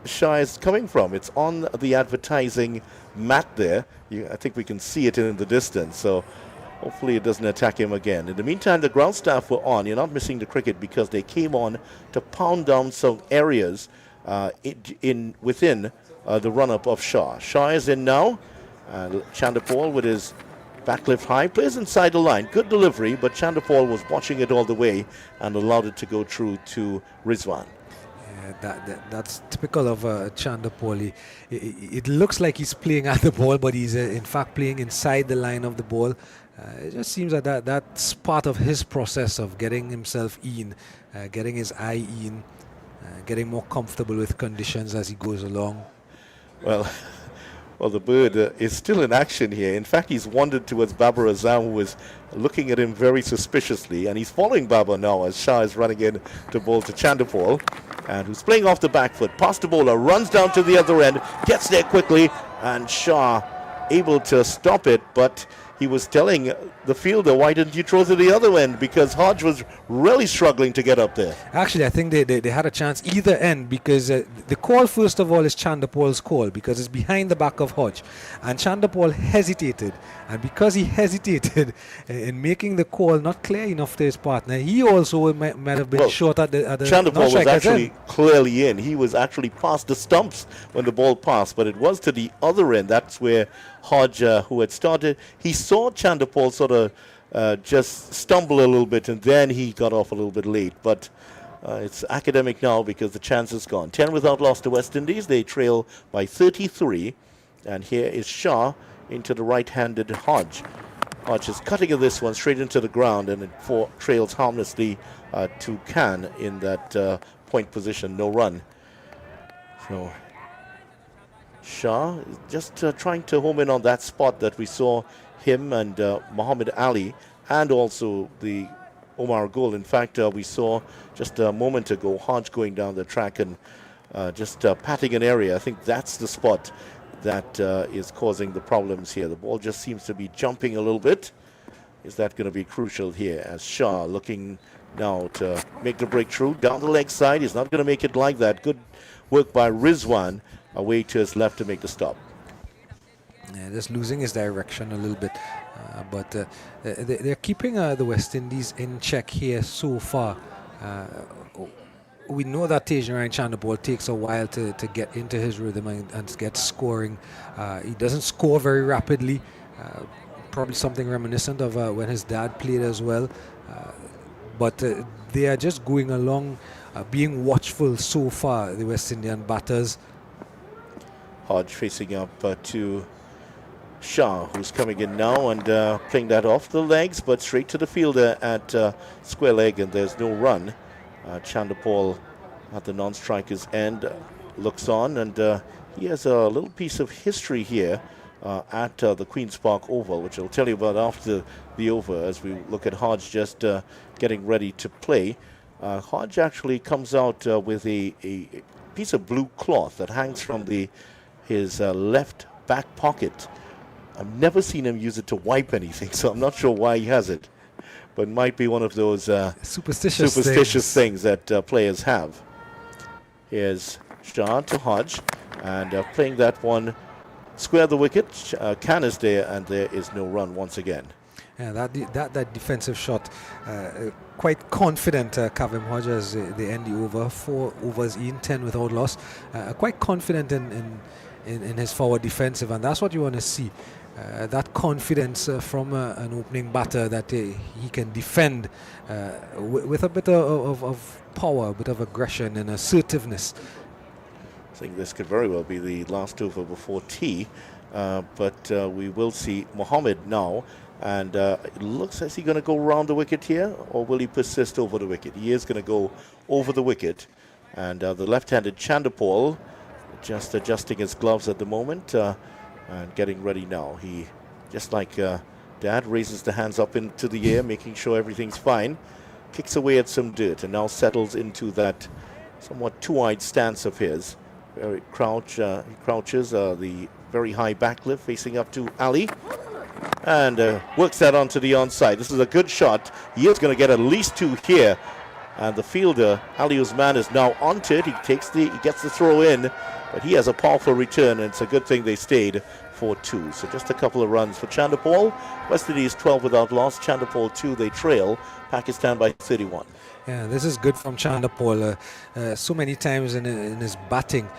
Shah is coming from. It's on the advertising mat there. I think we can see it in the distance. So hopefully it doesn't attack him again. In the meantime, the ground staff were on. You're not missing the cricket because they came on to pound down some areas within the run-up of Shah. Shah is in now. Chanderpaul with his backlift high plays inside the line. Good delivery, but Chanderpaul was watching it all the way and allowed it to go through to Rizwan. That's typical of Chanderpaul. It looks like he's playing at the ball, but he's in fact playing inside the line of the ball. It just seems that that's part of his process of getting himself in, getting his eye in, getting more comfortable with conditions as he goes along. Well, the bird is still in action here. In fact, he's wandered towards Babar Azam, who is looking at him very suspiciously, and he's following Babar now as Shah is running in to bowl to Chanderpaul, and who's playing off the back foot. Past the bowler, runs down to the other end, gets there quickly, and Shah able to stop it, but he was telling the fielder, why didn't you throw to the other end? Because Hodge was really struggling to get up there. Actually, I think they had a chance either end, because the call, first of all, is Chanderpaul's call, because it's behind the back of Hodge. And Chanderpaul hesitated. And because he hesitated in making the call not clear enough to his partner, he also might have been short at the Chanderpaul was actually clearly in. He was actually past the stumps when the ball passed, but it was to the other end. That's where Hodge, who had started, he saw Chanderpaul sort of just stumble a little bit, and then he got off a little bit late. But it's academic now because the chance is gone. 10 without loss to West Indies. They trail by 33. And here is Shah into the right-handed Hodge. Hodge is cutting of this one straight into the ground, and it trails harmlessly to Khan in that point position, no run. So Shah is just trying to home in on that spot that we saw him and Muhammad Ali, and also the Omar goal. In fact, we saw just a moment ago Hodge going down the track and just patting an area. I think that's the spot that is causing the problems here. The ball just seems to be jumping a little bit. Is that going to be crucial here, as Shah looking now to make the breakthrough down the leg side? He's not going to make it like that. Good work by Rizwan away to his left to make the stop. Yeah, just losing his direction a little bit, but they're keeping the West Indies in check here so far. We know that Tejan Chanderpaul takes a while to get into his rhythm and to get scoring. He doesn't score very rapidly, probably something reminiscent of when his dad played as well. But they are just going along, being watchful so far, the West Indian batters. Hodge facing up to Shah, who's coming in now and playing that off the legs, but straight to the fielder at square leg, and there's no run. Chanderpaul at the non-striker's end looks on, and he has a little piece of history here at the Queen's Park Oval, which I'll tell you about after the over as we look at Hodge just getting ready to play. Hodge actually comes out with a piece of blue cloth that hangs from his left back pocket. I've never seen him use it to wipe anything, so I'm not sure why he has it. But it might be one of those superstitious things that players have. Here's Shah to Hodge, and playing that one square the wicket. Khan is there, and there is no run once again. Yeah, that defensive shot, quite confident, Kavim Hodge, as they end the over. 4 overs in, 10 without loss. Quite confident in his forward defensive, and that's what you want to see. That confidence from an opening batter that he can defend with a bit of power, a bit of aggression and assertiveness. I think this could very well be the last over before tea, but we will see Mohammed now, and it looks as he's going to go around the wicket here, or will he persist over the wicket? He is going to go over the wicket, and the left-handed Chanderpaul just adjusting his gloves at the moment and getting ready now. He, just like Dad, raises the hands up into the air, making sure everything's fine, kicks away at some dirt, and now settles into that somewhat two-eyed stance of his. He crouches the very high backlift facing up to Ali, and works that onto the onside. This is a good shot. He is going to get at least 2 here, and the fielder Ali Usman is now onto it. He gets the throw in, but he has a powerful return, and it's a good thing they stayed for 2. So just a couple of runs for Chanderpaul. West Indies 12 without loss. Chanderpaul 2. They trail Pakistan by 31. Yeah, this is good from Chanderpaul. So many times in his batting,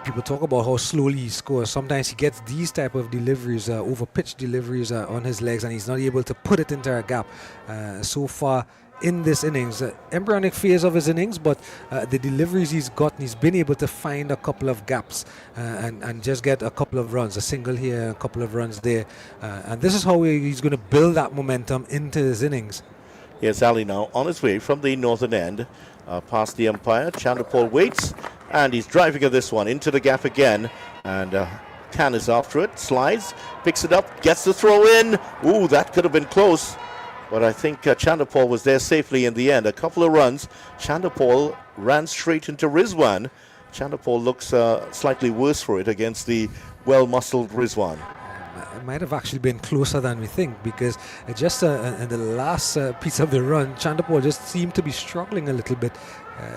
people talk about how slowly he scores. Sometimes he gets these type of deliveries, over-pitch deliveries on his legs, and he's not able to put it into a gap. So far in this innings, embryonic phase of his innings, but the deliveries he's gotten, he's been able to find a couple of gaps and just get a couple of runs, a single here, a couple of runs there. And this is how he's going to build that momentum into his innings. Here's Ali now on his way from the northern end, past the umpire. Chanderpaul waits, and he's driving at this one into the gap again, and Khan is after it, slides, picks it up, gets the throw in. Ooh, that could have been close, but I think Chanderpaul was there safely in the end. A couple of runs. Chanderpaul ran straight into Rizwan. Chanderpaul looks slightly worse for it against the well-muscled Rizwan. It might have actually been closer than we think, because just in the last piece of the run, Chanderpaul just seemed to be struggling a little bit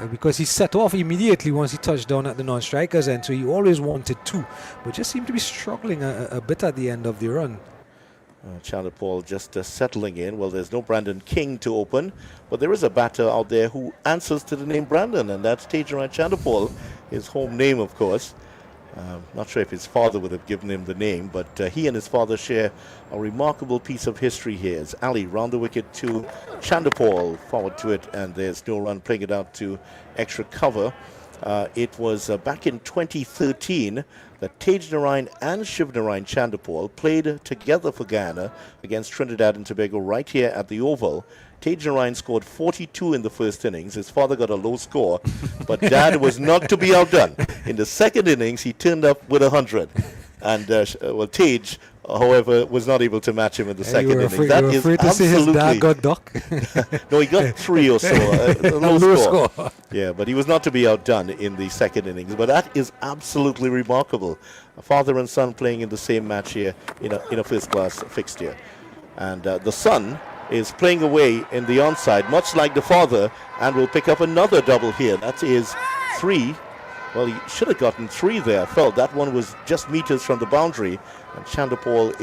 because he set off immediately once he touched down at the non-strikers end, so he always wanted 2, but just seemed to be struggling a bit at the end of the run. Chanderpaul just settling in. Well, there's no Brandon King to open, but there is a batter out there who answers to the name Brandon, and that's Tejan Chanderpaul, his home name, of course. Not sure if his father would have given him the name, but he and his father share a remarkable piece of history here. As Ali round the wicket to Chanderpaul, forward to it, and there's no run, playing it out to extra cover. It was back in 2013 that Tej Narain and Shiv Narain Chandapal played together for Guyana against Trinidad and Tobago right here at the Oval. Tej Narain scored 42 in the first innings. His father got a low score, but Dad was not to be outdone. In the second innings, he turned up with 100. And, Tej, however, was not able to match him in the second innings. That is afraid to say his dad got duck? No, he got 3 or so. A low score. Yeah, but he was not to be outdone in the second innings. But that is absolutely remarkable. A father and son playing in the same match here in a first-class fixture. And the son is playing away in the onside, much like the father, and will pick up another double here. That is 3. Well, he should have gotten 3 there. I felt that one was just meters from the boundary. And Chandapal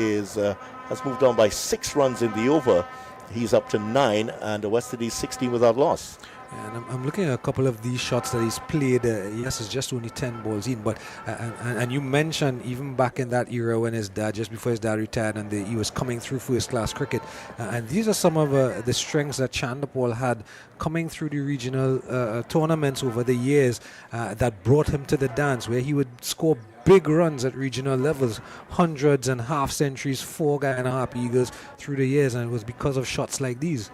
has moved on by 6 runs in the over. He's up to 9, and the West Indies 16 without loss. And I'm looking at a couple of these shots that he's played. Yes, it's just only 10 balls in, but and you mentioned even back in that era when his dad, just before his dad retired, and he was coming through first-class cricket. And these are some of the strengths that Chandapal had coming through the regional tournaments over the years that brought him to the dance, where he would score big runs at regional levels, hundreds and half centuries, 4 Guyana Harp Eagles through the years, and it was because of shots like these.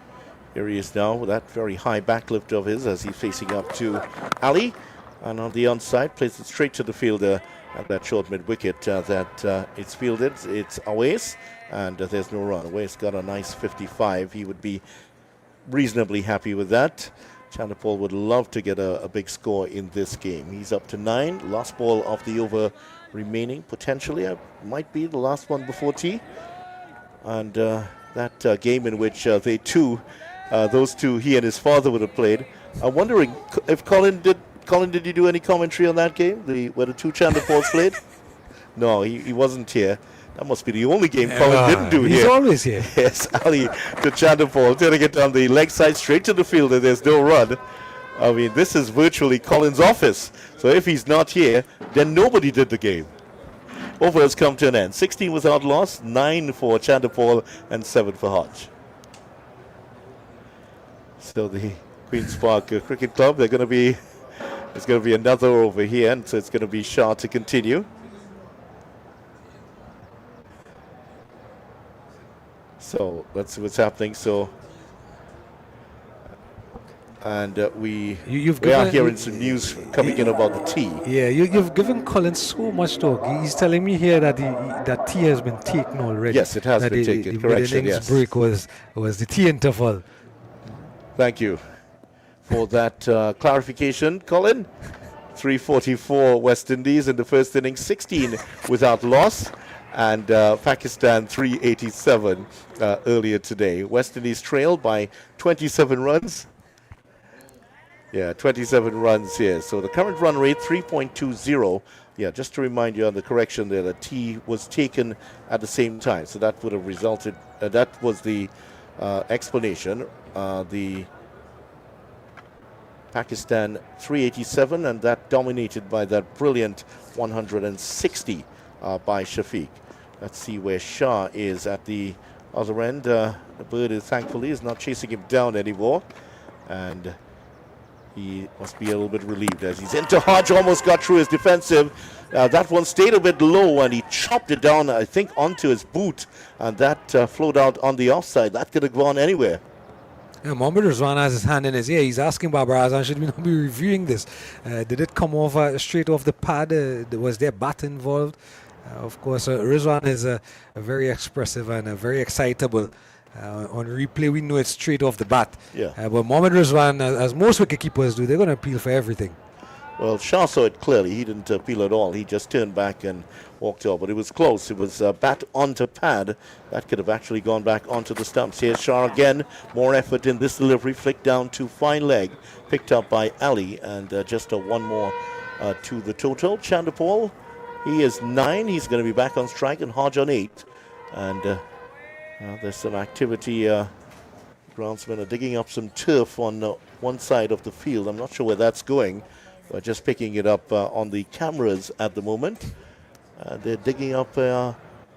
Here he is now with that very high backlift of his as he's facing up to Ali. And on the onside, plays it straight to the fielder at that short mid-wicket that it's fielded. It's Awais, and there's no run. Awais got a nice 55. He would be reasonably happy with that. Chandapal would love to get a big score in this game. He's up to 9. Last ball of the over remaining, potentially. Might be the last one before tea. And that game in which those two, he and his father would have played. I'm wondering if Colin, did you do any commentary on that game, where the 2 Chandapals played? No, he wasn't here. That must be the only game Colin didn't do here. He's always here. Yes, Ali to Chandapal, turning it down the leg side straight to the fielder. There's no run. I mean, this is virtually Colin's office. So if he's not here, then nobody did the game. Over has come to an end. 16 without loss, 9 for Chandapal, and 7 for Hodge. So the Queen's Park Cricket Club, there's going to be another over here, and so it's going to be Shah to continue. So let's see what's happening. So, and we are hearing some news coming in about the tea. Yeah, you've given Colin so much talk. He's telling me here that that tea has been taken already. Yes, it has been taken. Correction, yes. Break was the tea interval. Thank you for that clarification, Colin. 344 West Indies in the first innings, 16 without loss, and Pakistan 387 earlier today. West Indies trailed by 27 runs. Yeah, 27 runs here. So the current run rate 3.20. Yeah, just to remind you on the correction there, the tea was taken at the same time. So that would have resulted, that was the explanation. The Pakistan 387, and that dominated by that brilliant 160 by Shafiq. Let's see where Shah is at the other end. The bird is thankfully is not chasing him down anymore, and he must be a little bit relieved as he's into Hodge. Almost got through his defensive. That one stayed a bit low, and he chopped it down, I think, onto his boot, and that flowed out on the offside. That could have gone anywhere. Yeah, Mohammad Rizwan has his hand in his ear. He's asking Barbara Azam, should we not be reviewing this? Did it come off straight off the pad? Was there bat involved? Of course, Rizwan is very expressive and very excitable. On replay, we know it's straight off the bat. Yeah. But Mohammad Rizwan, as most wicketkeepers do, they're going to appeal for everything. Well, Shah saw it clearly. He didn't appeal at all. He just turned back and walked off. But it was close. It was bat onto pad. That could have actually gone back onto the stumps. Here's Shah again. More effort in this delivery. Flicked down to fine leg. Picked up by Ali. And just one more to the total. Chandapal, he is 9. He's going to be back on strike. And Hodge on 8. And there's some activity. Groundsmen are digging up some turf on one side of the field. I'm not sure where that's going. We're just picking it up on the cameras at the moment. They're digging up 2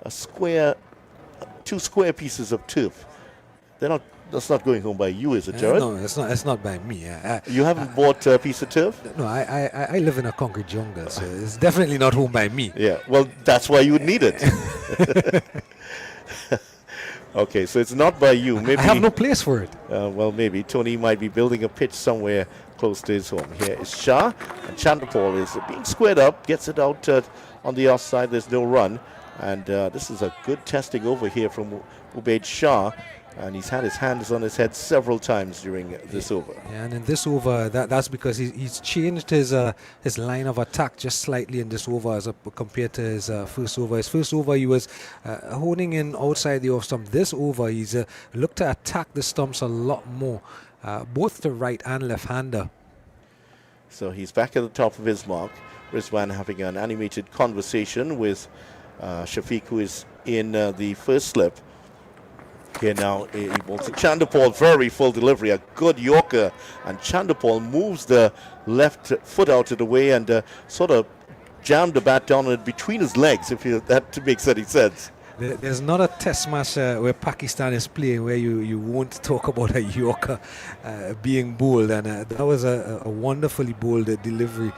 square pieces of turf. They're not That's not going home by you, is it, Jared? No, it's not by me. You haven't bought a piece of turf? No, I live in a concrete jungle, so it's definitely not home by me. Yeah, well, that's why you would need it. Okay, so it's not by you. Maybe I have no place for it. well, maybe Tony might be building a pitch somewhere close to his home. Here is Shah, and Chanderpaul is being squared up, gets it out on the offside. There's no run, and this is a good testing over here from Ubaid Shah, and he's had his hands on his head several times during this over. Yeah, and in this over, that's because he's changed his line of attack just slightly in this over as compared to his first over. His first over, he was honing in outside the off stump. This over, he's looked to attack the stumps a lot more, both the right and left-hander. So he's back at the top of his mark. Rizwan having an animated conversation with Shafiq, who is in the first slip. Here now, he balls to Chanderpaul, very full delivery, a good Yorker, and Chanderpaul moves the left foot out of the way and sort of jammed the bat down on it between his legs, if that makes any sense. There's not a test match where Pakistan is playing where you won't talk about a Yorker being bowled, and that was a wonderfully bowled delivery.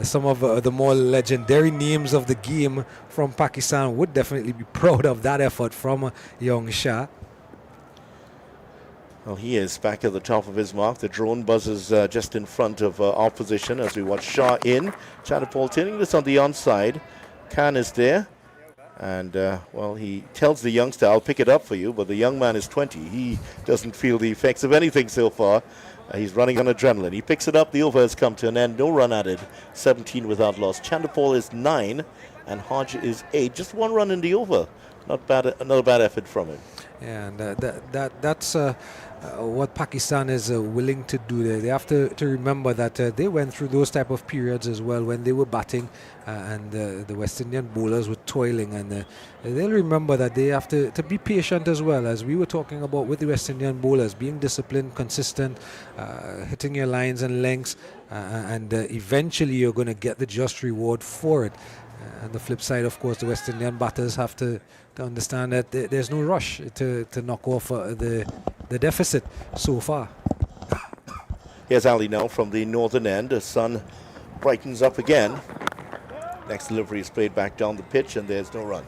Some of the more legendary names of the game from Pakistan would definitely be proud of that effort from young Shah. Well, he is back at the top of his mark. The drone buzzes just in front of our position as we watch Shah in. Chanderpaul turning this on the onside. Khan is there. And, well, he tells the youngster, I'll pick it up for you. But the young man is 20. He doesn't feel the effects of anything so far. He's running on adrenaline. He picks it up. The over has come to an end. No run added. 17 without loss. Chanderpaul is 9 and Hodge is 8. Just one run in the over. Not bad. Another bad effort from him. Yeah, and that's what Pakistan is willing to do there. They have to remember that they went through those type of periods as well when they were batting and the West Indian bowlers were toiling, and they'll remember that they have to be patient as well, as we were talking about with the West Indian bowlers, being disciplined, consistent, hitting your lines and lengths, and eventually you're going to get the just reward for it. And the flip side, of course, the West Indian batters have to understand that there's no rush to knock off the deficit so far. Here's Ali now from the northern end. The sun brightens up again. Next delivery is played back down the pitch, and there's no run.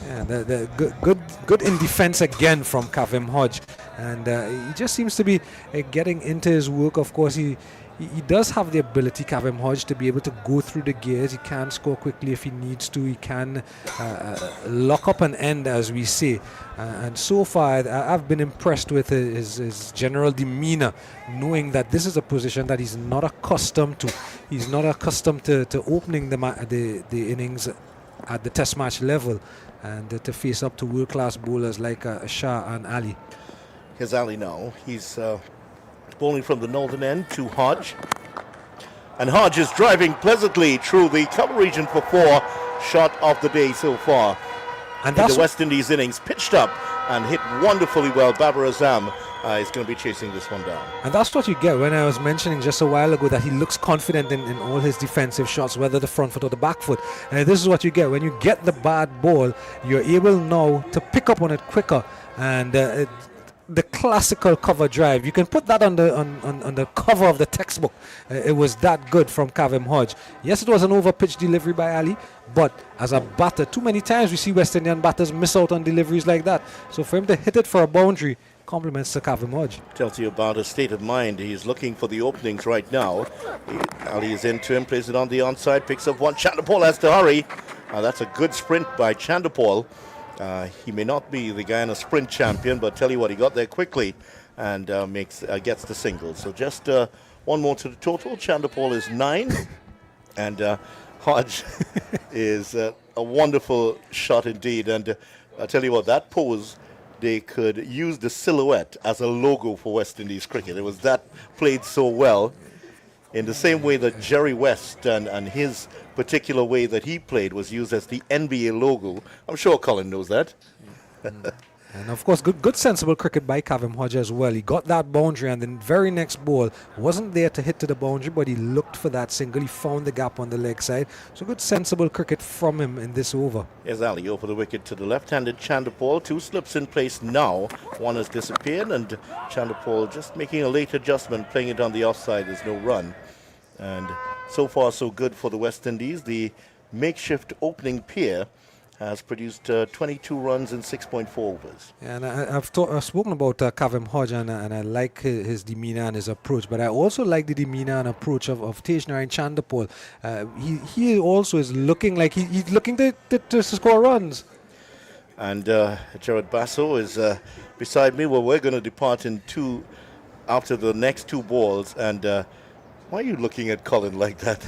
Yeah, the good in defense again from Kavem Hodge, and he just seems to be getting into his work. Of course, he does have the ability, Kavem Hodge, to be able to go through the gears. He can score quickly if he needs to. He can lock up an end, as we say. And so far, I've been impressed with his general demeanor, knowing that this is a position that he's not accustomed to. He's not accustomed to opening the innings at the test match level and to face up to world-class bowlers like Shah and Ali. Here's Ali now. He's bowling from the northern end to Hodge. And Hodge is driving pleasantly through the cover region for 4. Shot of the day so far. And in the West Indies innings, pitched up and hit wonderfully well. Babar Azam is going to be chasing this one down. And that's what you get when I was mentioning just a while ago that he looks confident in all his defensive shots, whether the front foot or the back foot. And this is what you get. When you get the bad ball, you're able now to pick up on it quicker. And the classical cover drive, you can put that on the cover of the textbook. It was that good from Kavem Hodge. Yes, it was an over-pitch delivery by Ali, but as a batter, too many times we see West Indian batters miss out on deliveries like that. So for him to hit it for a boundary, compliments to Kavem Hodge. Tells you about his state of mind. He's looking for the openings right now. Ali is into him, plays it on the onside, picks up one. Chanderpaul has to hurry. That's a good sprint by Chanderpaul. He may not be the Guyana sprint champion, but tell you what, he got there quickly and gets the single. So just one more to the total. Chanderpaul is 9, and Hodge is a wonderful shot indeed. And I tell you what, that pose, they could use the silhouette as a logo for West Indies cricket. It was that played so well. In the same way that Jerry West and his particular way that he played was used as the NBA logo. I'm sure Colin knows that. And of course, good sensible cricket by Kavem Hodge as well. He got that boundary, and the very next ball wasn't there to hit to the boundary, but he looked for that single. He found the gap on the leg side. So good sensible cricket from him in this over. Here's Ali over the wicket to the left-handed Chanderpaul. 2 slips in place now. 1 has disappeared, and Chanderpaul just making a late adjustment, playing it on the offside. There's no run. And so far, so good for the West Indies. The makeshift opening pair has produced 22 runs in 6.4 overs. And I've spoken about Kavem Hodge, and I like his demeanour and his approach, but I also like the demeanour and approach of Tejnarain Chanderpaul. He also is looking like he's looking to score runs. And Jared Basso is beside me. Well, we're going to depart in 2 after the next 2 balls. And why are you looking at Colin like that?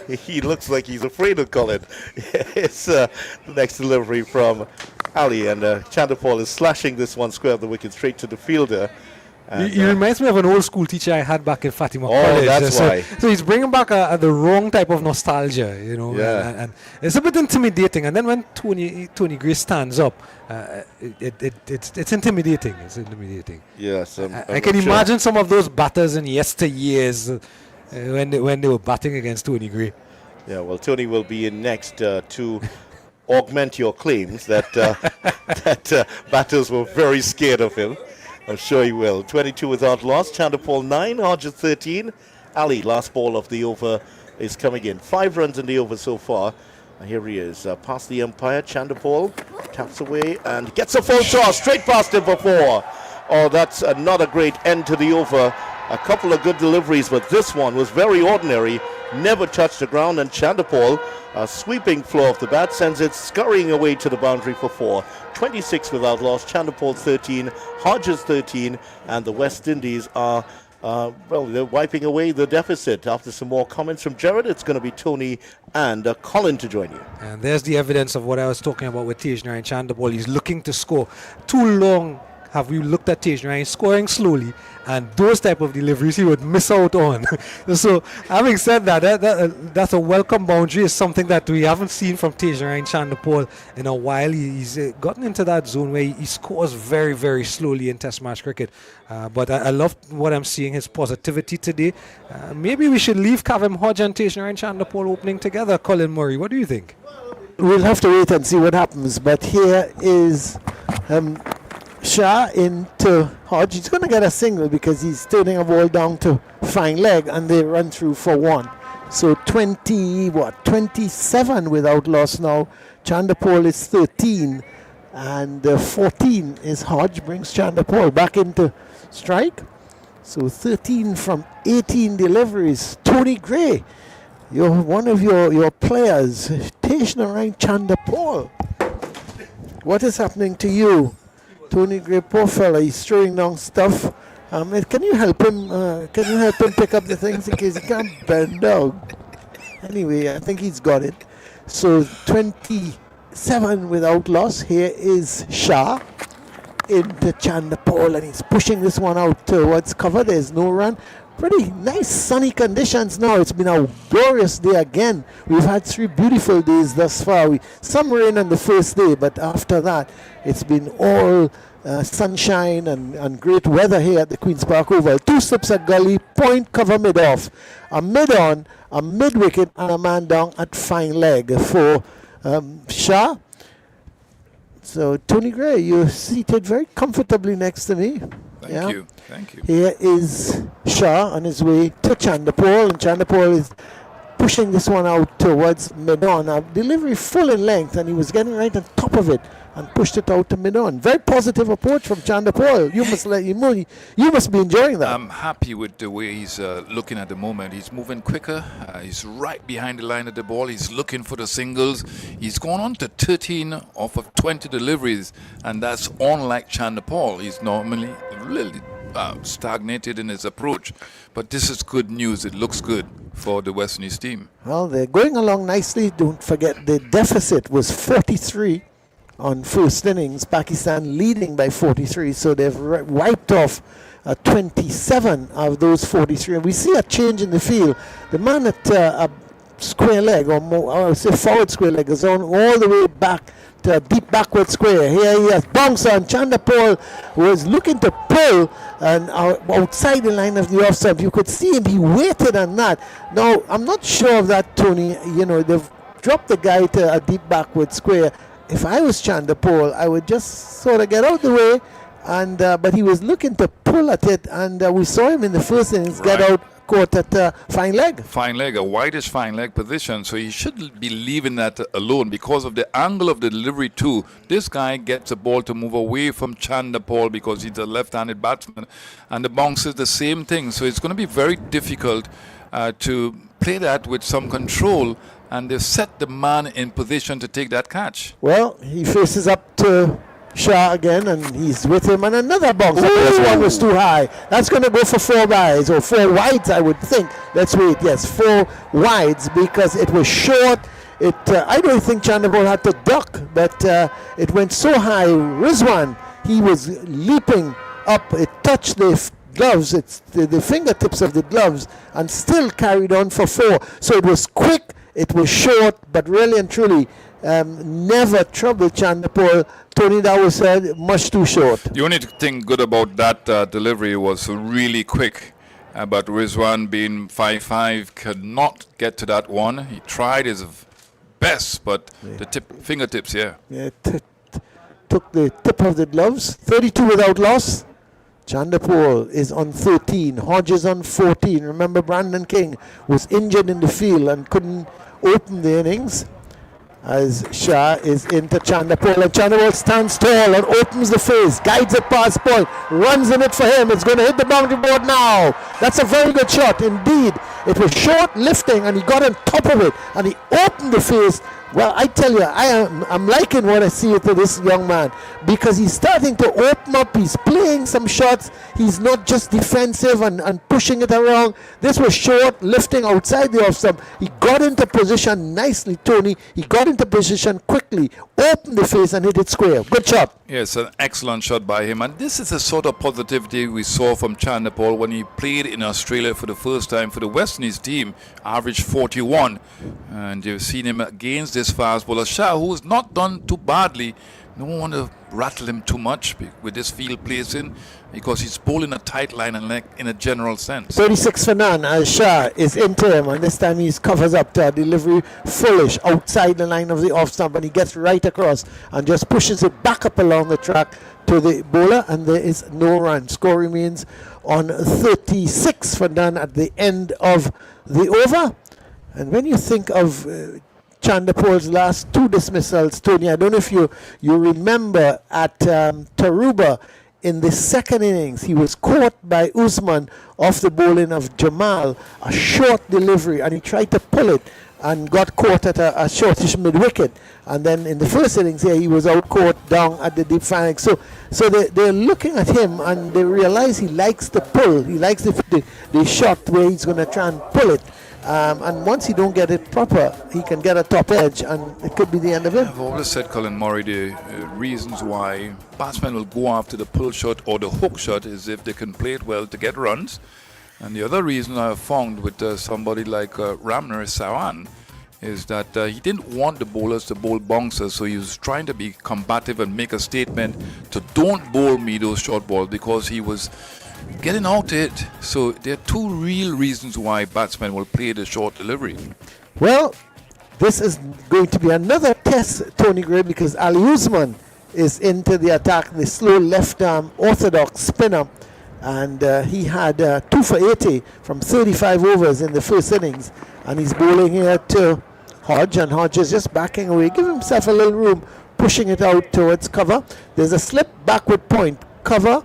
He looks like he's afraid of Colin. It's the next delivery from Ali, and Chanderpaul is slashing this one square of the wicket straight to the fielder. He reminds me of an old school teacher I had back in Fatima Oh, College. that's why. So he's bringing back the wrong type of nostalgia, you know. Yeah. And it's a bit intimidating. And then when Tony Gray stands up, it's intimidating. It's intimidating. Yes, I can imagine some of those batters in yesteryears when they were batting against Tony Gray. Yeah, well, Tony will be in next to augment your claims that batters were very scared of him. I'm sure he will. 22 without loss. Chanderpaul 9, Hodges 13. Ali, last ball of the over, is coming in. 5 runs in the over so far. And here he is, past the umpire. Chanderpaul taps away and gets a full toss straight past him for 4. Oh, that's not a great end to the over. A couple of good deliveries, but this one was very ordinary. Never touched the ground, and Chanderpaul, a sweeping flow of the bat, sends it scurrying away to the boundary for 4. 26 without loss. Chanderpaul 13, Hodges 13, and the West Indies are, they're wiping away the deficit. After some more comments from Jared, it's going to be Tony and Colin to join you. And there's the evidence of what I was talking about with Tejnarain Chanderpaul. He's looking to score. Too long have we looked at Tejnarain scoring slowly, and those type of deliveries he would miss out on. So having said that, that's a welcome boundary. Is something that we haven't seen from Tejnarain Chanderpaul in a while. He's gotten into that zone where he scores very, very slowly in Test match cricket. But I love what I'm seeing, his positivity today. Maybe we should leave Kavem Hodge and Tejnarain Chanderpaul opening together. Colin Murray, what do you think? We'll have to wait and see what happens. But here is Shah into Hodge. He's going to get a single because he's turning a ball down to fine leg, and they run through for 1. So 27 without loss now. Chanderpaul is 13, and 14 is Hodge. Brings Chanderpaul back into strike. So 13 from 18 deliveries. Tony Gray, you're one of your players. Tejnarain Chanderpaul. What is happening to you? Tony Gray, poor fella, he's throwing down stuff. Can you help him? Can you help him pick up the things in case he can't bend down? Anyway, I think he's got it. So 27 without loss. Here is Shah into Chanderpaul, and he's pushing this one out towards cover. There's no run. Pretty nice sunny conditions now. It's been a glorious day again. We've had 3 beautiful days thus far. Some rain on the first day, but after that, it's been all sunshine and great weather here at the Queen's Park Oval. 2 slips at gully, point, cover, mid-off. A mid-on, a mid-wicket, and a man down at fine leg for Shah. So, Tony Gray, you're seated very comfortably next to me. Thank you. Thank you. Here is Shah on his way to Chanderpaul, and Chanderpaul is pushing this one out towards mid-on. A delivery full in length, and he was getting right on top of it and pushed it out to mid-on. Very positive approach from Chanderpaul. You must be enjoying that. I'm happy with the way he's looking at the moment. He's moving quicker. He's right behind the line of the ball. He's looking for the singles. He's gone on to 13 off of 20 deliveries, and that's unlike Chanderpaul. He's normally really stagnated in his approach. But this is good news. It looks good for the West Indies team. Well, they're going along nicely. Don't forget the deficit was 43 on first innings. Pakistan leading by 43, so they've wiped off 27 of those 43. And we see a change in the field. The man at square leg, or more, I would say forward square leg, is on all the way back to a deep backward square. Here he has bouncer, and Chandapol was looking to pull and outside the line of the off stump. You could see him, he waited on that. Now, I'm not sure of that, Tony. You know, they've dropped the guy to a deep backward square. If I was Chandapol, I would just sort of get out the way, and but he was looking to pull at it, and we saw him in the first innings get out caught at fine leg. Fine leg, a wideish fine leg position, so he shouldn't be leaving that alone because of the angle of the delivery too. This guy gets the ball to move away from Chandapol because he's a left-handed batsman, and the bounce is the same thing. So it's going to be very difficult to play that with some control, and they've set the man in position to take that catch. Well, he faces up to Shah again, and he's with him, and another bounce. This one was too high. That's going to go for 4 byes or 4 wides, I would think. Let's wait. Yes, 4 wides because it was short. I don't think Chandapol had to duck, but it went so high. Rizwan, he was leaping up. It touched the gloves. It's the fingertips of the gloves, and still carried on for 4. So it was quick. It was short, but really and truly never troubled Chandapol. Tony, that was much too short. The only thing good about that delivery was really quick. But Rizwan, being 5'5", could not get to that one. He tried his best, but the fingertips, Yeah, took the tip of the gloves. 32 without loss. Chandapol is on 13. Hodges on 14. Remember, Brandon King was injured in the field and couldn't open the innings. As Shah is into Chandapol, and Chandapol stands tall and opens the face, guides it past point, runs in it for him. It's going to hit the boundary board now. That's a very good shot indeed. It was short, lifting, and he got on top of it, and he opened the face. Well, I tell you, I'm liking what I see to this young man, because he's starting to open up. He's playing some shots. He's not just defensive and pushing it around. This was short, lifting outside the off stump. He got into position nicely, Tony. He got into position quickly, opened the face and hit it square. Good shot. Yes, an excellent shot by him. And this is the sort of positivity we saw from Chandapol when he played in Australia for the first time for the West Indies team, averaged 41. And you've seen him against this fast bowler Shah, who's not done too badly. Don't want to rattle him too much with this field placing, because he's bowling a tight line and leg in a general sense. 36 for none as Shah is into him, and this time he covers up to a delivery foolish outside the line of the off stump, and he gets right across and just pushes it back up along the track to the bowler, and there is no run. Score remains on 36 for none at the end of the over. And when you think of Chandapol's last 2 dismissals, Tony, I don't know if you remember at Taruba in the second innings, he was caught by Usman off the bowling of Jamal, a short delivery, and he tried to pull it and got caught at a shortish mid-wicket. And then in the first innings here, he was out caught down at the deep flank. So they're looking at him, and they realize he likes the pull. He likes the shot where he's going to try and pull it. And once he don't get it proper, he can get a top edge, and it could be the end of it. I've always said, Colin Murray, the reasons why batsmen will go after the pull shot or the hook shot is if they can play it well to get runs. And the other reason I have found with somebody like Ramner Sawan is that he didn't want the bowlers to bowl bouncers, so he was trying to be combative and make a statement to don't bowl me those short balls, because he was getting out it. So there are 2 real reasons why batsmen will play the short delivery. Well, this is going to be another test, Tony Gray, because Ali Usman is into the attack, the slow left arm orthodox spinner, and he had 2 for 80 from 35 overs in the first innings, and he's bowling here to Hodge, and Hodge is just backing away, give himself a little room, pushing it out towards cover. There's a slip backward point, cover,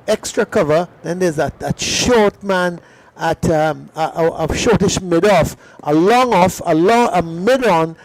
extra cover, then there's that short man at a shortish mid-off, a long off, a mid-on,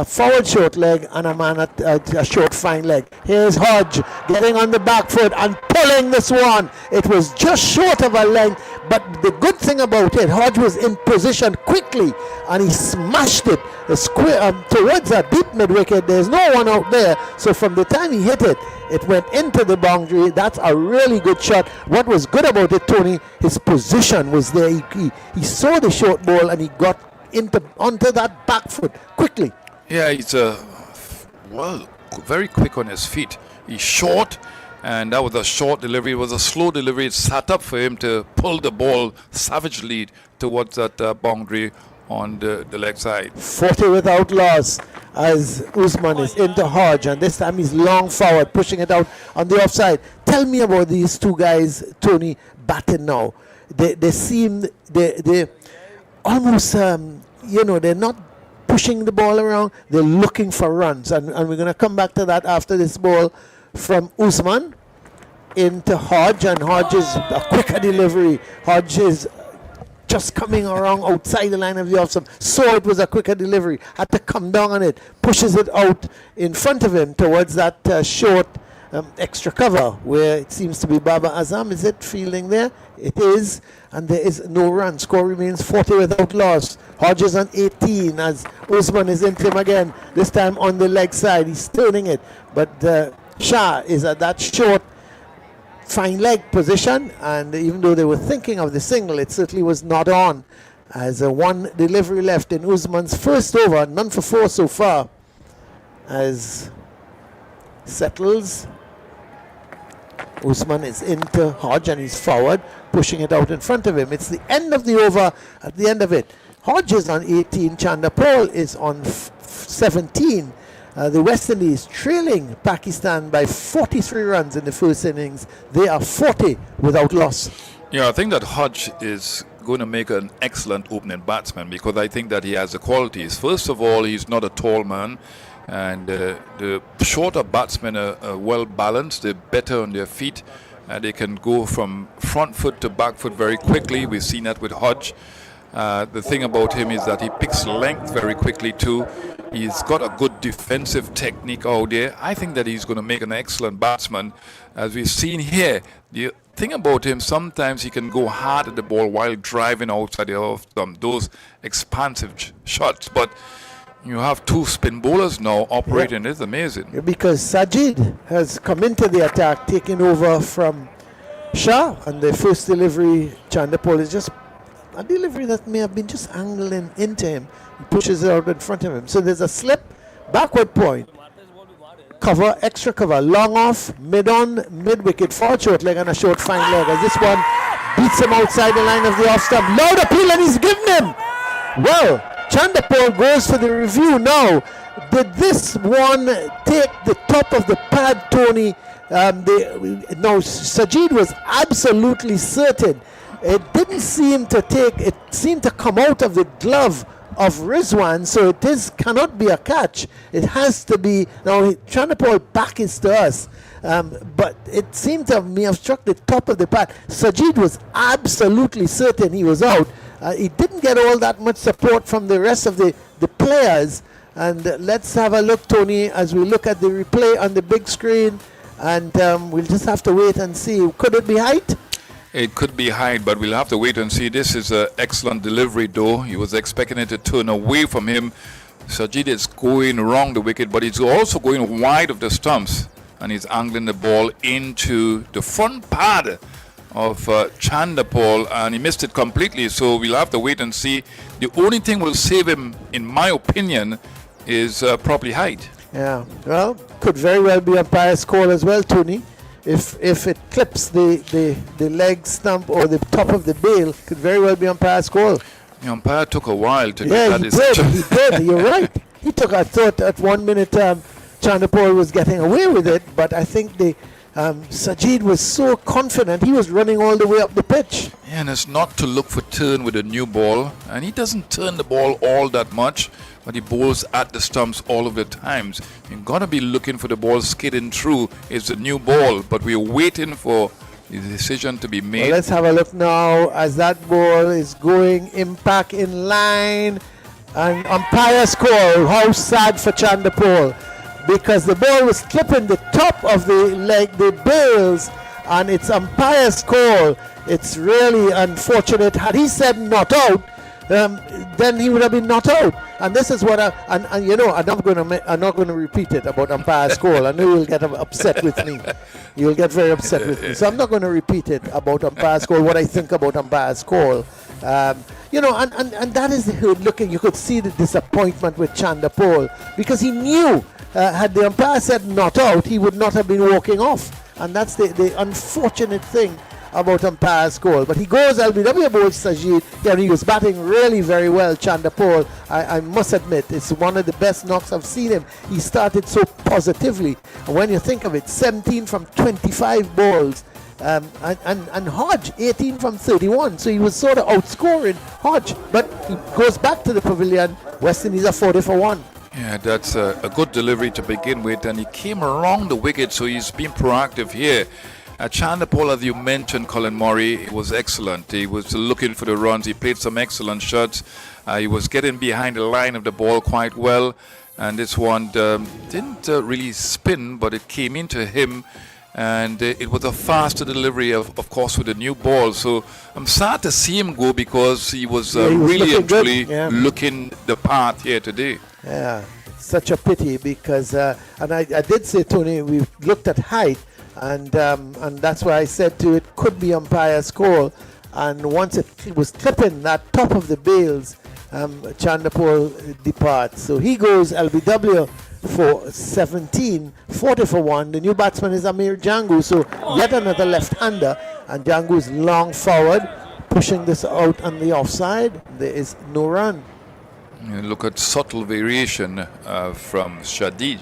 forward short leg, and a man at a short fine leg. Here's Hodge getting on the back foot and pulling this one. It was just short of a length, but the good thing about it, Hodge was in position quickly, and he smashed it towards a deep mid-wicket. There's no one out there, so from the time he hit it, it went into the boundary. That's a really good shot. What was good about it, Tony, his position was there. He saw the short ball, and he got onto that back foot quickly. Yeah, he's very quick on his feet. He's short, and that was a short delivery. It was a slow delivery. It sat up for him to pull the ball savagely towards that boundary on the leg side. 40 without loss as Usman is into Hodge, and this time he's long forward, pushing it out on the offside. Tell me about these two guys, Tony, batting now. They seem they almost they're not pushing the ball around. They're looking for runs, and we're going to come back to that after this ball from Usman into Hodge, and Hodge is a quicker delivery. Hodge is just coming around outside the line of the offside. Saw it was a quicker delivery, had to come down on it, pushes it out in front of him towards that short extra cover where it seems to be Baba Azam. Is it fielding there? It is, and there is no run. Score remains 40 without loss. Hodge is on 18 as Usman is into him again, this time on the leg side. He's turning it, but Shah is at that short fine leg position, and even though they were thinking of the single, it certainly was not on. As one delivery left in Usman's first over, none for 4 so far, as settles. Usman is into Hodge and he's forward, pushing it out in front of him. It's the end of the over. At the end of it, Hodge is on 18, Chanderpaul is on 17. The West Indies trailing Pakistan by 43 runs in the first innings. They are 40 without loss. Yeah, I think that Hodge is going to make an excellent opening batsman because I think that he has the qualities. First of all, he's not a tall man, and the shorter batsmen are well balanced. They're better on their feet, and they can go from front foot to back foot very quickly. We've seen that with Hodge. The thing about him is that he picks length very quickly too. He's got a good defensive technique out there. I think that he's going to make an excellent batsman. As we've seen here, the thing about him, sometimes he can go hard at the ball while driving outside the off stump, those expansive shots. But you have two spin bowlers now operating. It's amazing. Yeah, because Sajid has come into the attack, taking over from Shah, and the first delivery, Chanderpaul, is just a delivery that may have been just angling into him. He pushes it out in front of him. So there's a slip, backward point, cover, extra cover, long off, mid on, mid wicket, for short leg and a short fine leg. As this one beats him outside the line of the off stump. Loud appeal and he's given him. Well, Chanderpaul goes for the review now. Did this one take the top of the pad, Tony? No, Sajid was absolutely certain. It didn't seem to take, it seemed to come out of the glove of Rizwan, so it cannot be a catch. It has to be, now Chanderpaul back is to us, but it seemed to may have struck the top of the pad. Sajid was absolutely certain he was out. He didn't get all that much support from the rest of the players. And let's have a look, Tony, as we look at the replay on the big screen, and we'll just have to wait and see. Could it be height? It could be height, but we'll have to wait and see. This is an excellent delivery, though. He was expecting it to turn away from him. Sajid is going wrong the wicket, but he's also going wide of the stumps, and he's angling the ball into the front pad of Chanderpaul, and he missed it completely. So we'll have to wait and see. The only thing will save him, in my opinion, is probably height. Yeah, well, could very well be umpire's call as well, Tony. If it clips the leg stump or the top of the bail, could very well be umpire's call. The umpire took a while to get that decision. He did. You're right. He took. I thought at 1 minute Chanderpaul was getting away with it, but I think the Sajid was so confident. He was running all the way up the pitch. Yeah, and it's not to look for turn with a new ball, and he doesn't turn the ball all that much, but he bowls at the stumps all of the times. You've got to be looking for the ball skidding through. It's a new ball, but we're waiting for the decision to be made. Well, let's have a look now as that ball is going impact in line, and umpire's call. How sad for Chanderpaul, because the ball was clipping the top of the leg, the bails, and it's umpire's call. It's really unfortunate. Had he said not out, then he would have been not out. And this is what and you know, I'm not going to repeat it about umpire's call. I know you'll get upset with me. You'll get very upset with me. So I'm not going to repeat it about umpire's call, what I think about umpire's call. And that is looking. You could see the disappointment with Chandapol because he knew had the umpire said not out, he would not have been walking off, and that's the unfortunate thing about umpire's call. But he goes LBW bowls Sajid, and he was batting really very well. Chandapol, I must admit, it's one of the best knocks I've seen him. He started so positively, and when you think of it, 17 from 25 balls. And Hodge 18 from 31, so he was sort of outscoring Hodge, but he goes back to the pavilion. West Indies are 40 for 1. Yeah, that's a good delivery to begin with, and he came around the wicket, so he's been proactive here. Chandapol, as you mentioned, Colin Murray, was excellent. He was looking for the runs. He played some excellent shots. He was getting behind the line of the ball quite well, and this one didn't really spin, but it came into him. And it was a faster delivery, of course, with the new ball. So I'm sad to see him go because he was really actually looking the part here today. Yeah, it's such a pity because, and I did say, Tony, we've looked at height, and that's why I said to it could be umpire's call. And once it was clipping that top of the bails, Chandapol departs. So he goes LBW for 17, 40 for 1. The new batsman is Amir Jangu, so yet another left-hander, and Jangu is long forward, pushing this out on the offside. There is no run. You look at subtle variation from Sajid.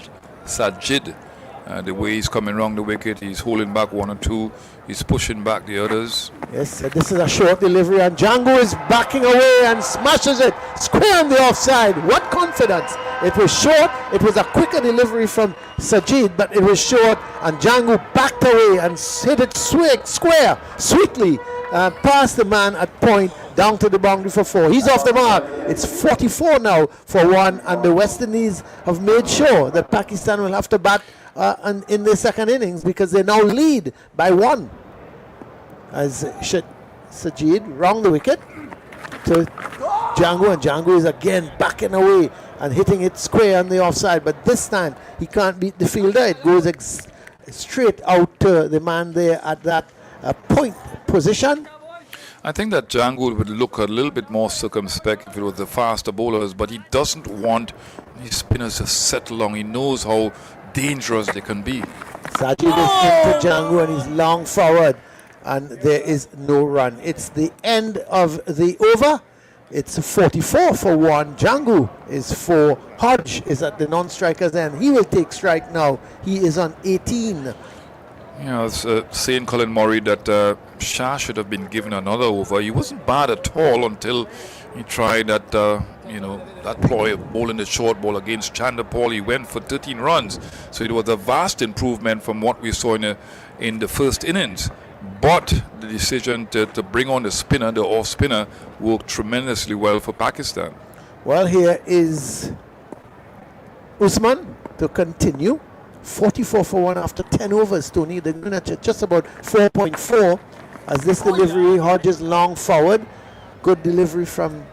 The way he's coming around the wicket, he's holding back one or two, he's pushing back the others. Yes, this is a short delivery, and Jangu is backing away and smashes it square on the offside. What confidence! It was short, it was a quicker delivery from Sajid, but it was short, and Jangu backed away and hit it square, sweetly, past the man at point, down to the boundary for 4. He's off the mark. It's 44 now for 1, and the West Indies have made sure that Pakistan will have to bat in the second innings because they now lead by 1. As Sajid round the wicket to Jangu, and Jangu is again backing away and hitting it square on the offside, but this time he can't beat the fielder. It goes straight out to the man there at that point position. I think that Jangu would look a little bit more circumspect if it was the faster bowlers, but he doesn't want his spinners to settle long. He knows how dangerous they can be. Sajid is into Jangu and he's long forward, and there is no run. It's the end of the over. It's 44 for 1. Jangu is 4. Hodge is at the non-striker's end. He will take strike now. He is on 18. Yeah, I was saying, Colin Murray, that Shah should have been given another over. He wasn't bad at all until he tried that, that ploy of bowling the short ball against Chandapol. He went for 13 runs. So it was a vast improvement from what we saw in the first innings. But the decision to bring on the spinner, the off spinner, worked tremendously well for Pakistan. Well, here is Usman to continue. 44 for 1 after 10 overs, Tony. They're going to just about 4.4 as this delivery. Hodges long forward. Good delivery from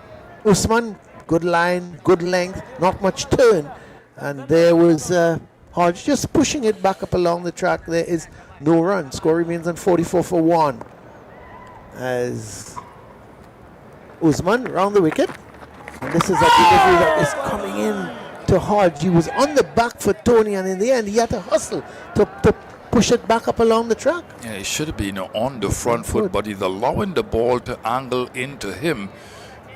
Usman. Good line, good length, not much turn. And there was Hodge just pushing it back up along the track. There is no run. Score remains on 44 for 1. As Usman round the wicket. And this is a delivery that is coming in to Hodge. He was on the back foot, Tony, and in the end he had to hustle to push it back up along the track. Yeah, he should have been on the front foot, but he's allowing the ball to angle into him,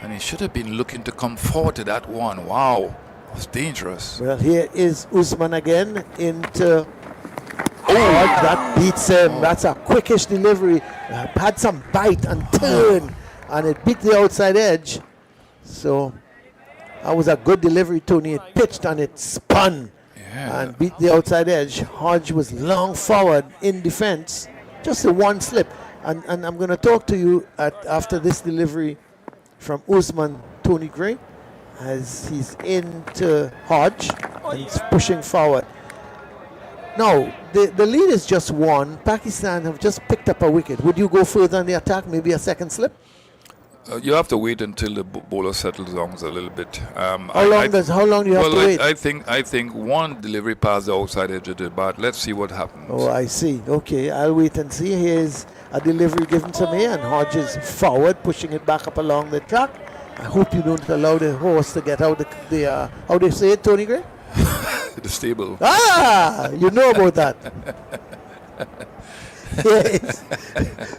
and he should have been looking to come forward to that one. Wow, it was dangerous. Well, here is Usman again into Hodge. That beats him. That's a quickish delivery. Had some bite and turn, and it beat the outside edge. So that was a good delivery, Tony. It pitched and it spun and beat the outside edge. Hodge was long forward in defense. Just a one slip. And I'm going to talk to you after this delivery from Usman, Tony Gray, as he's into Hodge and he's pushing forward. Now, the lead is just 1. Pakistan have just picked up a wicket. Would you go further on the attack, maybe a second slip? You have to wait until the bowler settles down a little bit. How long do you have to wait? I think one delivery past the outside edge of the bat. Let's see what happens. Oh, I see. Okay, I'll wait and see. Here's a delivery given to me, and Hodges forward, pushing it back up along the track. I hope you don't allow the horse to get out the how do you say it, Tony Gray? The stable. Ah, you know about that. Yes.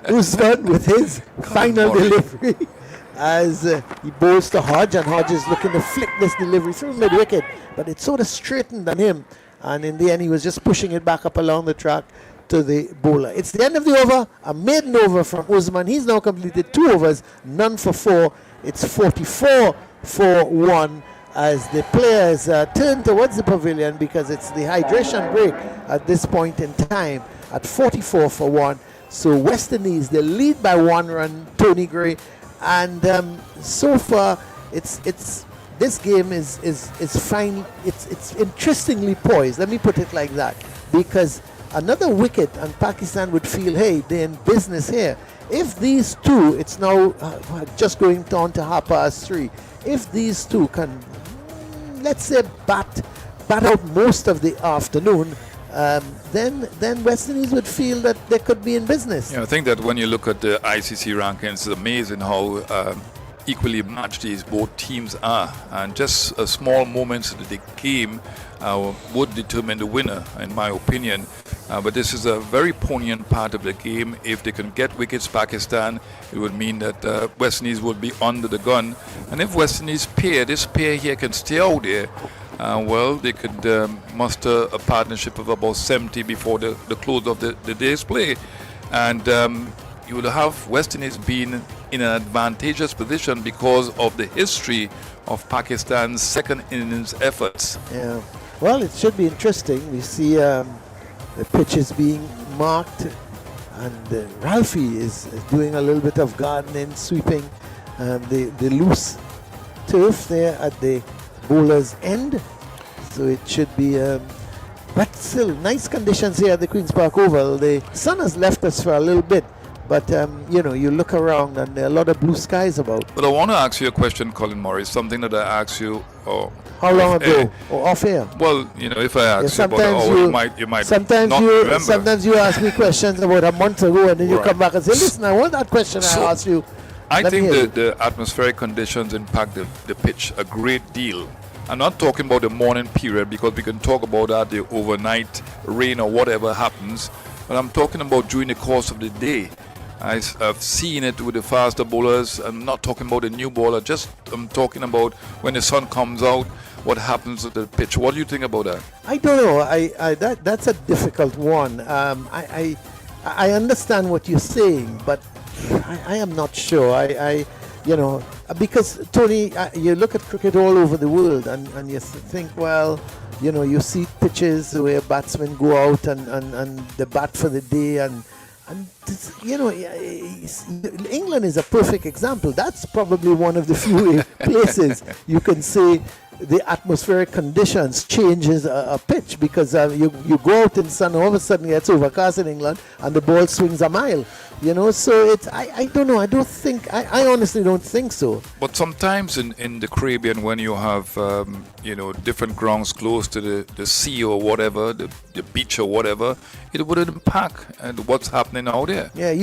Usman with his final delivery as he bowls to Hodge, and Hodge is looking to flick this delivery through mid-wicket, but it sort of straightened on him, and in the end he was just pushing it back up along the track to the bowler. It's the end of the over, a maiden over from Usman. He's now completed 2 overs, none for 4. It's 44 for 1 as the players turn towards the pavilion because it's the hydration break at this point in time at 44 for 1. So West Indies, they lead by 1 run, Tony Gray, and so far it's this game is fine. It's interestingly poised. Let me put it like that, because another wicket and Pakistan would feel, hey, they're in business here. If these two, it's now just going on to 3:30. If these two can, let's say, bat out most of the afternoon, then West Indies would feel that they could be in business. Yeah, I think that when you look at the ICC rankings, it's amazing how equally matched these both teams are, and just small moments of the game would determine the winner, in my opinion. But this is a very poignant part of the game. If they can get wickets, Pakistan, it would mean that West Indies would be under the gun. And if West Indies this pair here can stay out there, well, they could muster a partnership of about 70 before the close of the day's play. And you will have West Indies being in an advantageous position because of the history of Pakistan's second innings efforts. Yeah, well, it should be interesting. We see the pitches being marked, and Ralphie is doing a little bit of gardening, sweeping the loose turf there at the bowler's end. So it should be, but still nice conditions here at the Queen's Park Oval. The sun has left us for a little bit, but you look around and there are a lot of blue skies about. But I want to ask you a question, Colin Morris, something that I asked you. How long ago? Or off air? Well, if I ask you about you might sometimes not remember. Sometimes you ask me questions about a month ago, and then you come back and say, listen, I want that question I asked you. I think the atmospheric conditions impact the pitch a great deal. I'm not talking about the morning period, because we can talk about that, the overnight rain or whatever happens, but I'm talking about during the course of the day. I've seen it with the faster bowlers. I'm not talking about the new bowler, I'm talking about when the sun comes out, what happens to the pitch. What do you think about that? I don't know. That's a difficult one. I understand what you're saying, but I am not sure. Because Tony, you look at cricket all over the world, and you think, well, you see pitches where batsmen go out and they bat for the day, and England is a perfect example. That's probably one of the few places you can say the atmospheric conditions changes a pitch, because you go out in the sun, all of a sudden it's overcast in England and the ball swings a mile. So it's I don't know. I honestly don't think so. But sometimes in the Caribbean, when you have different grounds close to the sea or whatever, the beach or whatever, it would impact what's happening out there. Yeah,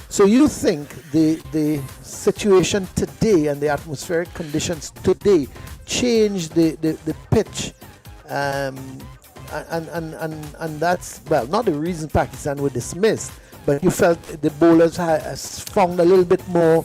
so you think the situation today and the atmospheric conditions today changed the pitch, and that's, well, not the reason Pakistan were dismissed, but you felt the bowlers found a little bit more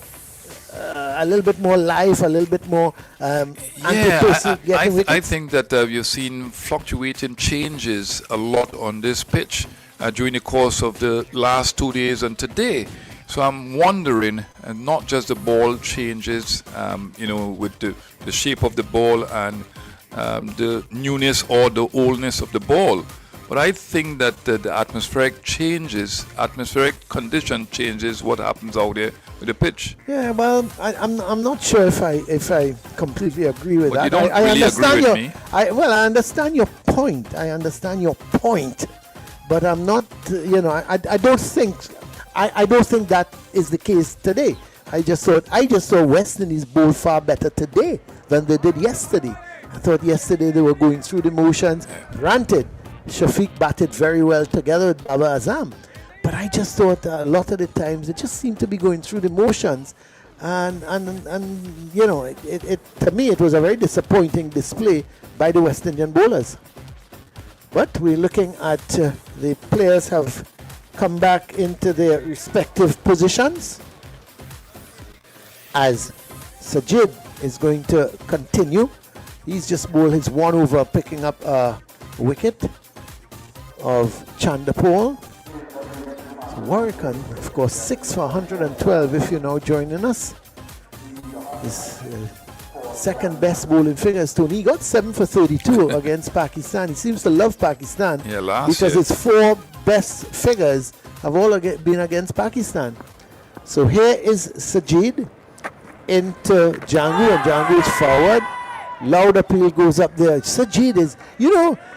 life, a little bit more I think that you've seen fluctuating changes a lot on this pitch during the course of the last 2 days and today. So I'm wondering, and not just the ball changes, with the shape of the ball and the newness or the oldness of the ball, but I think that the atmospheric condition changes what happens out there with the pitch. Yeah, well, I'm not sure if I completely agree with that. You don't really agree with me. I understand your point. But I'm not, I don't think that is the case today. I just saw West Indies bowl far better today than they did yesterday. I thought yesterday they were going through the motions. Granted, Shafiq batted very well together with Baba Azam, but I just thought a lot of the times it just seemed to be going through the motions, and you know, it to me it was a very disappointing display by the West Indian bowlers. But we're looking at the players have come back into their respective positions as Sajid is going to continue. He's just bowled his 1 over, picking up a wicket of Chandapol. So Warrican, of course, 6 for 112 if you're now joining us. His second best bowling figures, Tony. He got 7 for 32 against Pakistan. He seems to love Pakistan because his 4 best figures have all been against Pakistan. So here is Sajid into Jangu, and Jangu is forward. Loud appeal goes up there. Sajid is,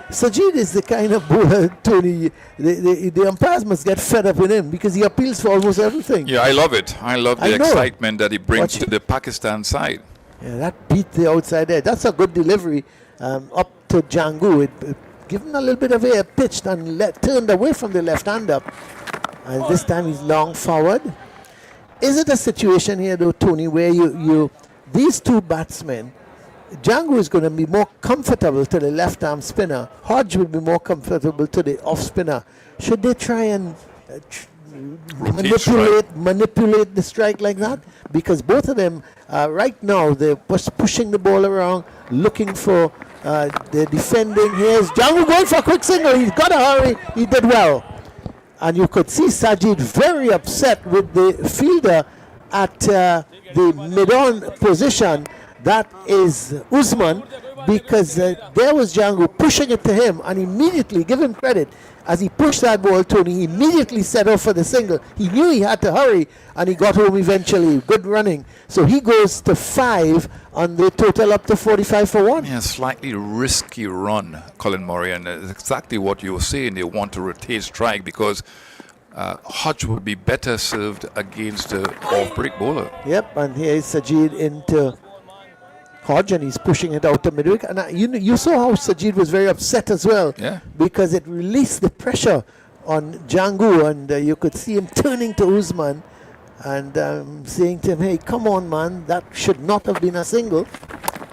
Sajid is the kind of bowler, Tony, the umpires must get fed up with him because he appeals for almost everything. Yeah, I love it. I love the excitement that he brings to the Pakistan side. Yeah, that beat the outside edge. That's a good delivery up to Jangu. It given a little bit of air, pitched and turned away from the left-hander. And this time he's long forward. Is it a situation here, though, Tony, where these two batsmen, Jangu is going to be more comfortable to the left-arm spinner. Hodge will be more comfortable to the off-spinner. Should they try and manipulate the strike like that? Because both of them, right now, they're pushing the ball around, looking for the defending. Here's Jangu going for a quick single. He's got to hurry. He did well. And you could see Sajid very upset with the fielder at the mid-on position. That is Usman, because there was Jangu pushing it to him, and immediately, give him credit, as he pushed that ball, Tony, he immediately set off for the single. He knew he had to hurry, and he got home eventually. Good running. So he goes to 5 on the total up to 45 for 1. Yeah, slightly risky run, Colin Murray, and it's exactly what you were saying. They want to rotate strike because Hodge would be better served against the off-break bowler. Yep, and here is Sajid into Hodge, and he's pushing it out to midwick. And you saw how Sajid was very upset as well, because it released the pressure on Jangu, and you could see him turning to Usman and saying to him, hey, come on, man, that should not have been a single.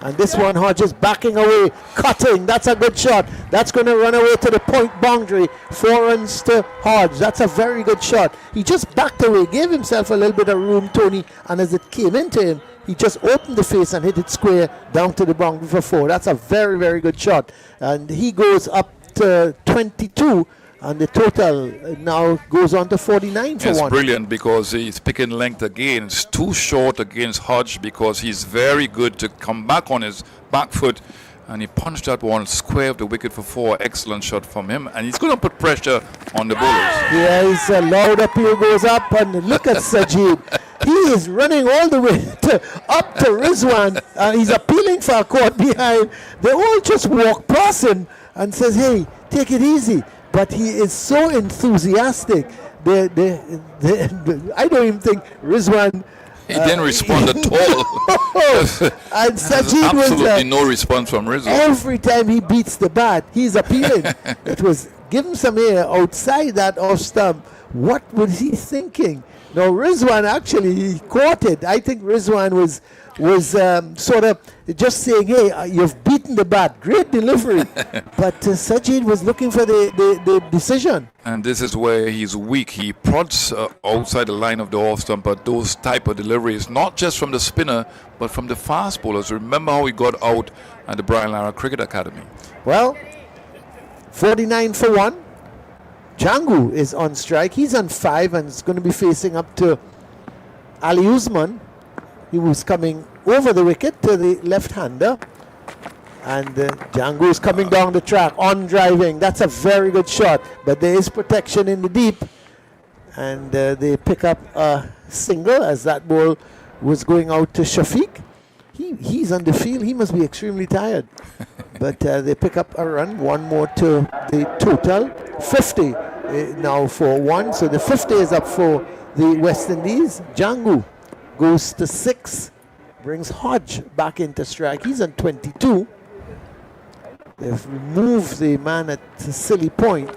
And this one, Hodge is backing away, cutting. That's a good shot. That's going to run away to the point boundary. 4 runs to Hodge. That's a very good shot. He just backed away, gave himself a little bit of room, Tony, and as it came into him, he just opened the face and hit it square down to the boundary for 4. That's a very, very good shot. And he goes up to 22, and the total now goes on to 49 for 1. It's brilliant because he's picking length again. It's too short against Hodge because he's very good to come back on his back foot. And he punched that one square of the wicket for 4. Excellent shot from him. And he's going to put pressure on the bowlers. Yeah, he's a loud appeal goes up, and look at Sajid. He is running all the way up to Rizwan. He's appealing for a caught behind. They all just walk past him and says, hey, take it easy. But he is so enthusiastic. I don't even think Rizwan... He didn't respond at all. And Sajid was... Absolutely no response from Rizwan. Every time he beats the bat, he's appealing. It was, give him some air outside that off stump. What was he thinking? Now, Rizwan actually, he caught it. I think Rizwan was sort of just saying, hey, you've beaten the bat. Great delivery. But Sajid was looking for the decision. And this is where he's weak. He prods outside the line of the off stump, but those type of deliveries, not just from the spinner, but from the fast bowlers. Remember how he got out at the Brian Lara Cricket Academy. Well, 49 for 1. Jangu is on strike. He's on 5 and is going to be facing up to Ali Usman. He was coming over the wicket to the left-hander. And Jangu is coming down the track on driving. That's a very good shot. But there is protection in the deep. And they pick up a single as that ball was going out to Shafiq. He's on the field. He must be extremely tired. But they pick up a run. One more to the total. 50 now for 1. So the 50 is up for the West Indies. Jangu goes to 6, brings Hodge back into strike. He's on 22. They've removed the man at the silly point,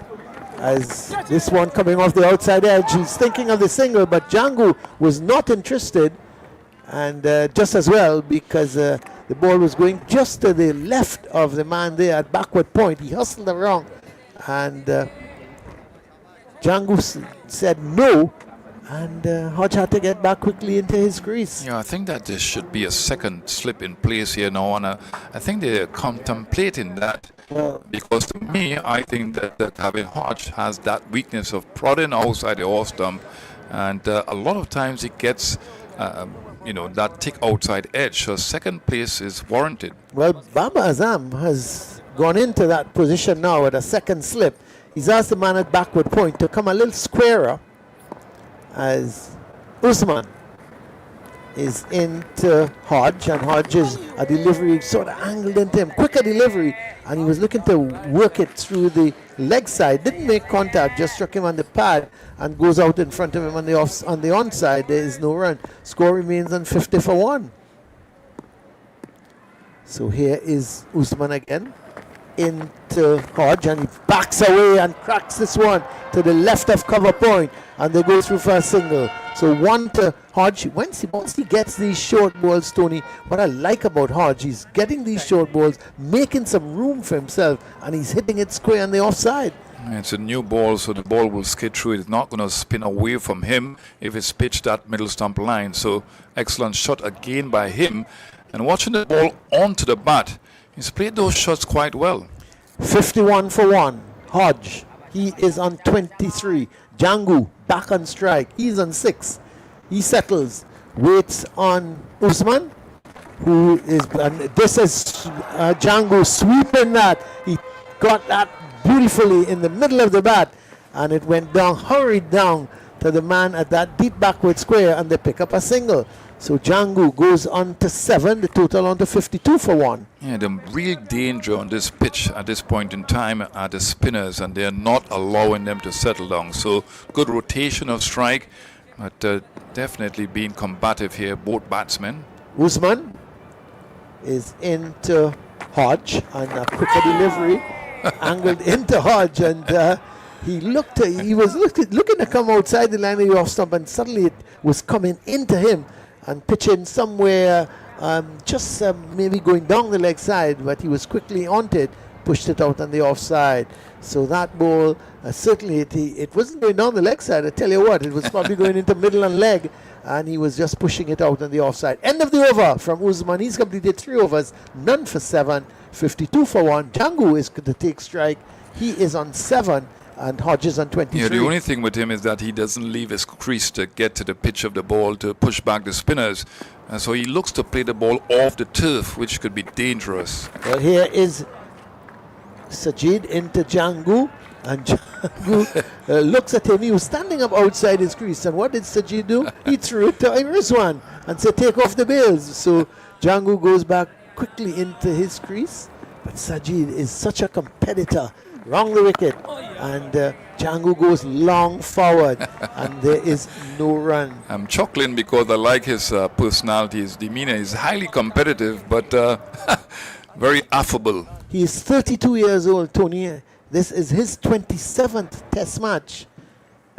as this one coming off the outside edge. He's thinking of the single, but Django was not interested, and just as well, because the ball was going just to the left of the man there at backward point. He hustled around, and Django said no, and Hodge had to get back quickly into his crease. Yeah, I think that there should be a second slip in place here now, and I think they're contemplating that. Because to me, I think that having Hodge has that weakness of prodding outside the off stump, and a lot of times it gets, that thick outside edge. So second place is warranted. Well, Baba Azam has gone into that position now at a second slip. He's asked the man at backward point to come a little squarer, as Usman is into Hodge, and Hodge is a delivery sort of angled into him, quicker delivery, and he was looking to work it through the leg side. Didn't make contact, just struck him on the pad and goes out in front of him on the onside. There is no run. Score remains on 50 for 1. So here is Usman again into Hodge, and he backs away and cracks this one to the left of cover point, and they go through for a single. So 1 to Hodge. Once he gets these short balls, Tony, what I like about Hodge, he's getting these short balls, making some room for himself, and he's hitting it square on the offside. It's a new ball, so the ball will skid through it. It's not going to spin away from him if it's pitched at middle stump line. So excellent shot again by him. And watching the ball onto the bat, he's played those shots quite well. 51 for 1. Hodge, he is on 23. Django back on strike. He's on 6. He settles, waits on Usman, who is, and this is Django sweeping that. He got that beautifully in the middle of the bat, and it went down, hurried down to the man at that deep backward square, and they pick up a single. So Django goes on to 7, the total on to 52 for 1. Yeah, the real danger on this pitch at this point in time are the spinners, and they're not allowing them to settle down. So good rotation of strike, but definitely being combative here, both batsmen. Usman is into Hodge, and a quicker delivery angled into Hodge, and he was looking to come outside the line of the off stump, and suddenly it was coming into him and pitching somewhere, maybe going down the leg side, but he was quickly onto it, pushed it out on the offside. So that ball, certainly it wasn't going down the leg side, I tell you what, it was probably going into middle and leg, and he was just pushing it out on the offside. End of the over from Usman. He's completed 3 overs, none for 7, 52 for 1. Django is to take strike. He is on 7. And Hodge is on 23. Yeah, the only thing with him is that he doesn't leave his crease to get to the pitch of the ball to push back the spinners. And so he looks to play the ball off the turf, which could be dangerous. Well, here is Sajid into Django, and Django looks at him. He was standing up outside his crease, and what did Sajid do? He threw it to Iriswan and said, take off the bails. So Django goes back quickly into his crease, but Sajid is such a competitor. Wrong the wicket, and Django goes long forward, and there is no run. I'm chuckling because I like his personality, his demeanor. He's highly competitive, but very affable. He is 32 years old, Tony. This is his 27th Test match,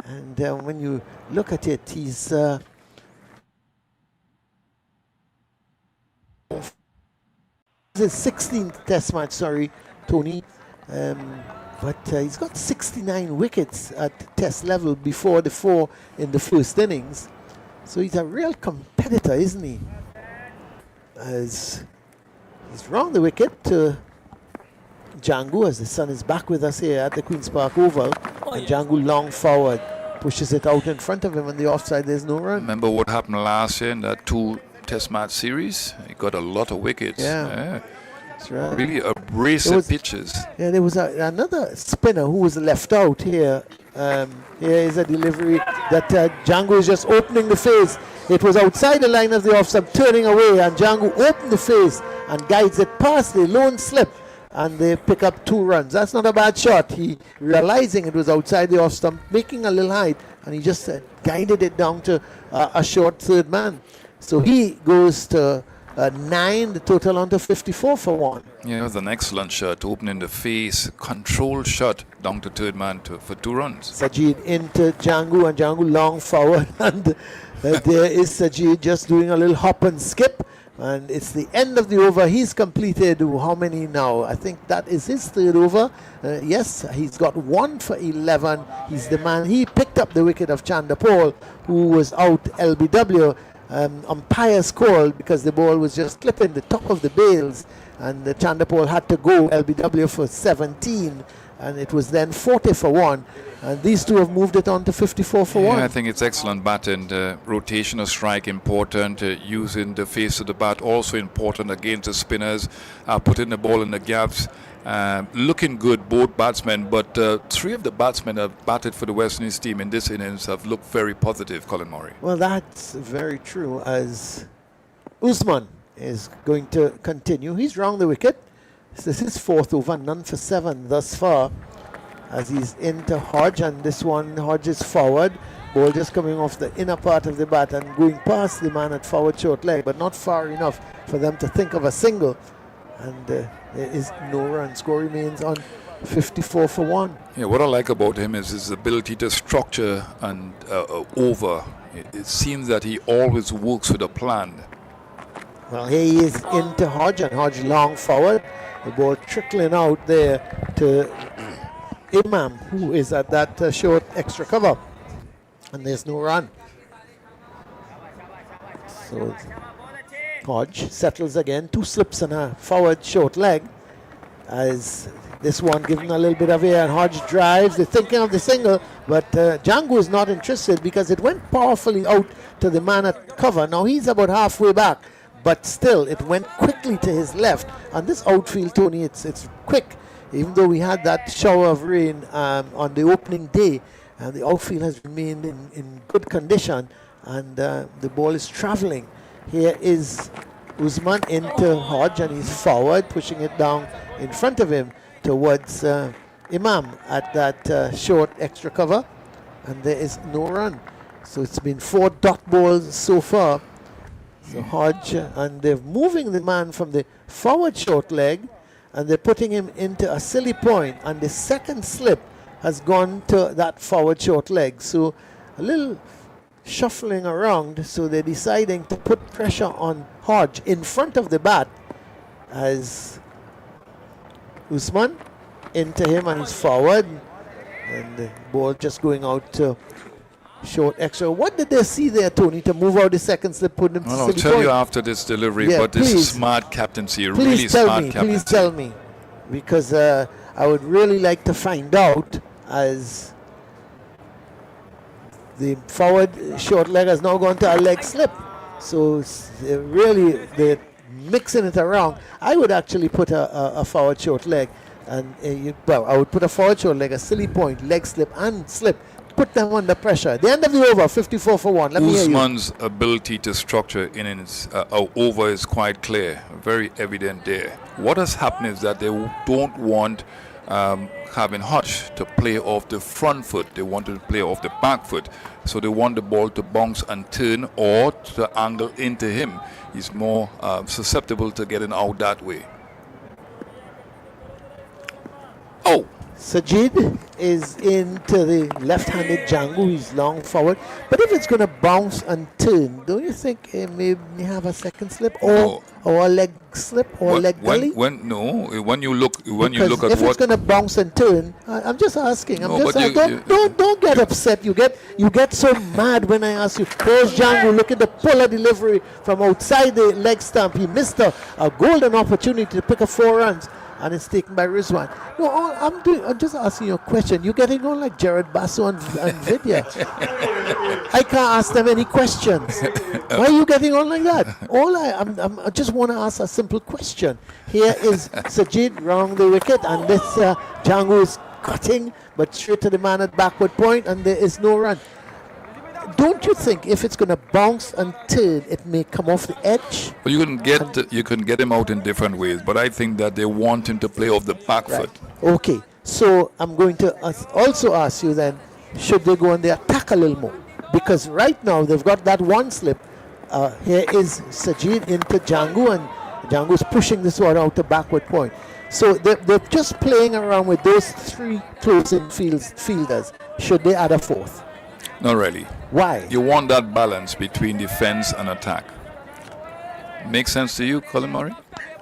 and when you look at it, he's his 16th Test match. Sorry, Tony. But he's got 69 wickets at Test level before the 4 in the first innings. So he's a real competitor, isn't he? As he's round the wicket to Django, as the sun is back with us here at the Queen's Park Oval. And Django long forward, pushes it out in front of him on the offside. There's no run. Remember what happened last year in that 2 Test match series? He got a lot of wickets. Yeah. Right. Really abrasive pitches. Yeah, there was another spinner who was left out here. Here is a delivery that Django is just opening the face. It was outside the line of the off stump, turning away, and Django opened the face and guides it past the lone slip, and they pick up 2 runs. That's not a bad shot. He, realizing it was outside the off stump, making a little height, and he just guided it down to a short third man. So he goes to 9, the total on to 54 for 1. Yeah, it was an excellent shot, opening the face, controlled shot down to third man for 2 runs. Sajid into Django, and Django long forward, and there is Sajid just doing a little hop and skip, and it's the end of the over. He's completed how many now? I think that is his third over. Yes, he's got 1 for 11. He's the man. He picked up the wicket of Chandapol, who was out LBW. Umpires called because the ball was just clipping the top of the bails, and the Chandapol had to go LBW for 17, and it was then 40 for 1, and these two have moved it on to 54 for 1. I think it's excellent batting. The rotational strike important, using the face of the bat also important against the spinners, putting the ball in the gaps. Looking good, both batsmen, but 3 of the batsmen have batted for the West Indies team in this innings have looked very positive, Colin Murray. Well, that's very true, as Usman is going to continue. He's round the wicket. This is his 4th over, none for 7 thus far, as he's into Hodge, and this one, Hodge is forward. Ball just coming off the inner part of the bat and going past the man at forward short leg, but not far enough for them to think of a single. And there is no run. Score remains on 54 for 1. Yeah, what I like about him is his ability to structure and over. It seems that he always works with a plan. Well, here he is into Hodge, and Hodge long forward. The ball trickling out there to Imam, who is at that short extra cover. And there's no run. So Hodge settles again, 2 slips and a forward short leg, as this one given a little bit of air, and Hodge drives. They're thinking of the single, but Django is not interested because it went powerfully out to the man at cover. Now he's about halfway back, but still it went quickly to his left. And this outfield, Tony, it's quick. Even though we had that shower of rain on the opening day, and the outfield has remained in good condition, and the ball is traveling. Here is Usman into Hodge, and he's forward, pushing it down in front of him towards Imam at that short extra cover, and there is no run. So it's been 4 dot balls so far. So Hodge, and they're moving the man from the forward short leg, and they're putting him into a silly point, and the second slip has gone to that forward short leg. So a little shuffling around, so they're deciding to put pressure on Hodge in front of the bat, as Usman into him, and he's forward, and the ball just going out to short extra. What did they see there, Tony, to move out the second slip, put him to I'll silly tell point? you after this delivery, Yeah, but this please. is smart captaincy, Please really tell smart me, captaincy. please tell me, because I would really like to find out, as the forward short leg has now gone to a leg slip. So really, they're mixing it around. I would actually put a forward short leg, and I would put a forward short leg, a silly point, leg slip, and slip. Put them under pressure. The end of the over, 54 for 1. Let me hear you. Usman's ability to structure innings over is quite clear, very evident there. What has happened is that they don't want having Hodge to play off the front foot. They want to play off the back foot. So they want the ball to bounce and turn, or to angle into him. He's more susceptible to getting out that way. Oh! Sajid is into the left-handed Django. He's long forward. But if it's going to bounce and turn, don't you think it may have a second slip, or a leg slip, or a leg gully? When you look at if what it's going to bounce and turn, I'm just asking. No, but Don't get upset. You get so mad when I ask you. There's Django looking to pull a delivery from outside the leg stump. He missed a golden opportunity to pick up 4 runs, and it's taken by Rizwan. No, I'm just asking you a question. You're getting on like Jared Basso and Vidya. I can't ask them any questions. Why are you getting on like that? I just want to ask a simple question. Here is Sajid round the wicket, and this Django is cutting, but straight to the man at backward point, and there is no run. Don't you think if it's going to bounce and turn, it may come off the edge? Well, you can get him out in different ways, but I think that they want him to play off the back foot. Okay, so I'm going to also ask you then, should they go on the attack a little more? Because right now they've got that 1 slip, here is Sajid into Django, and Django's pushing this one out to backward point. So they're just playing around with those three closing fielders. Should they add a fourth? Not really. Why? You want that balance between defense and attack. Make sense to you, Colin Murray?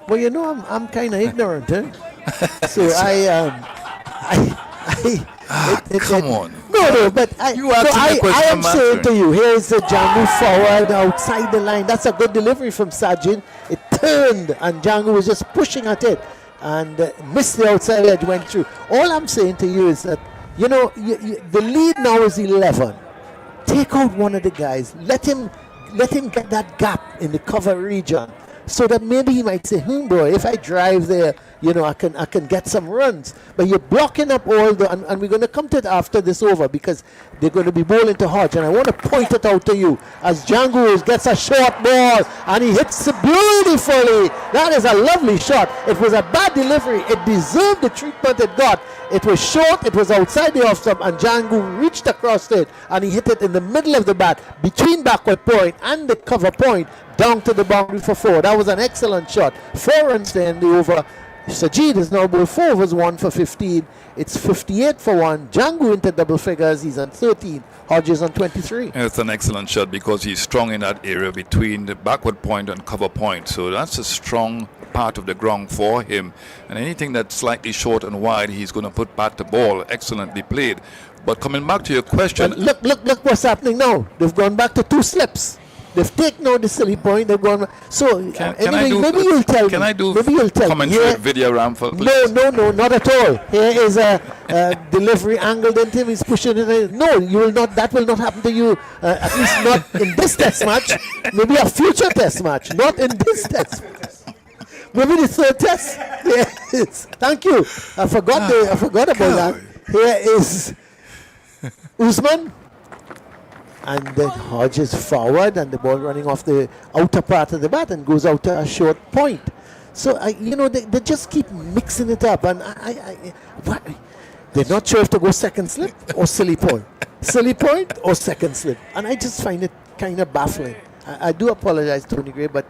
Well, you know, I'm kind of ignorant, eh? So Come on. No, but I am saying to you, here's the Django forward outside the line. That's a good delivery from Sajid. It turned, and Django was just pushing at it and missed the outside edge, went through. All I'm saying to you is that, you know, the lead now is 11. Take out one of the guys. Let him get that gap in the cover region, so that maybe he might say, boy, if I drive there, you know, I can get some runs. But you're blocking up all the, and we're going to come to it after this over, because they're going to be bowling to Hodge, and I want to point it out to you as Django gets a short ball and he hits it beautifully. That is a lovely shot. It was a bad delivery. It deserved the treatment it got. It was short, it was outside the off stump, and Django reached across it and he hit it in the middle of the bat between backward point and the cover point down to the boundary for 4. That was an excellent shot. 4 runs there in the over. Sajid is now bowled 4 overs, 1 for 15. It's 58 for 1. Django into double figures. He's on 13. Hodges on 23. It's an excellent shot because he's strong in that area between the backward point and cover point. So that's a strong part of the ground for him. And anything that's slightly short and wide, he's going to put bat to ball. Excellently played. But coming back to your question. Look what's happening now. They've gone back to 2 slips. They've taken out the silly point. They've gone. So anyway, maybe you'll tell me. Can I do maybe you'll tell commentary me. video around for please? No, not at all. Here is a delivery angled into him. He's pushing it in. No, you will not. That will not happen to you. At least not in this test match. Maybe a future test match. Not in this test match. Maybe the 3rd test. Yes. Thank you. I forgot about that. Here is Usman. And then Hodges forward, and the ball running off the outer part of the bat and goes out to a short point. So, they just keep mixing it up. And they're not sure if to go second slip or silly point. Silly point or second slip. And I just find it kind of baffling. I do apologize, Tony Gray, but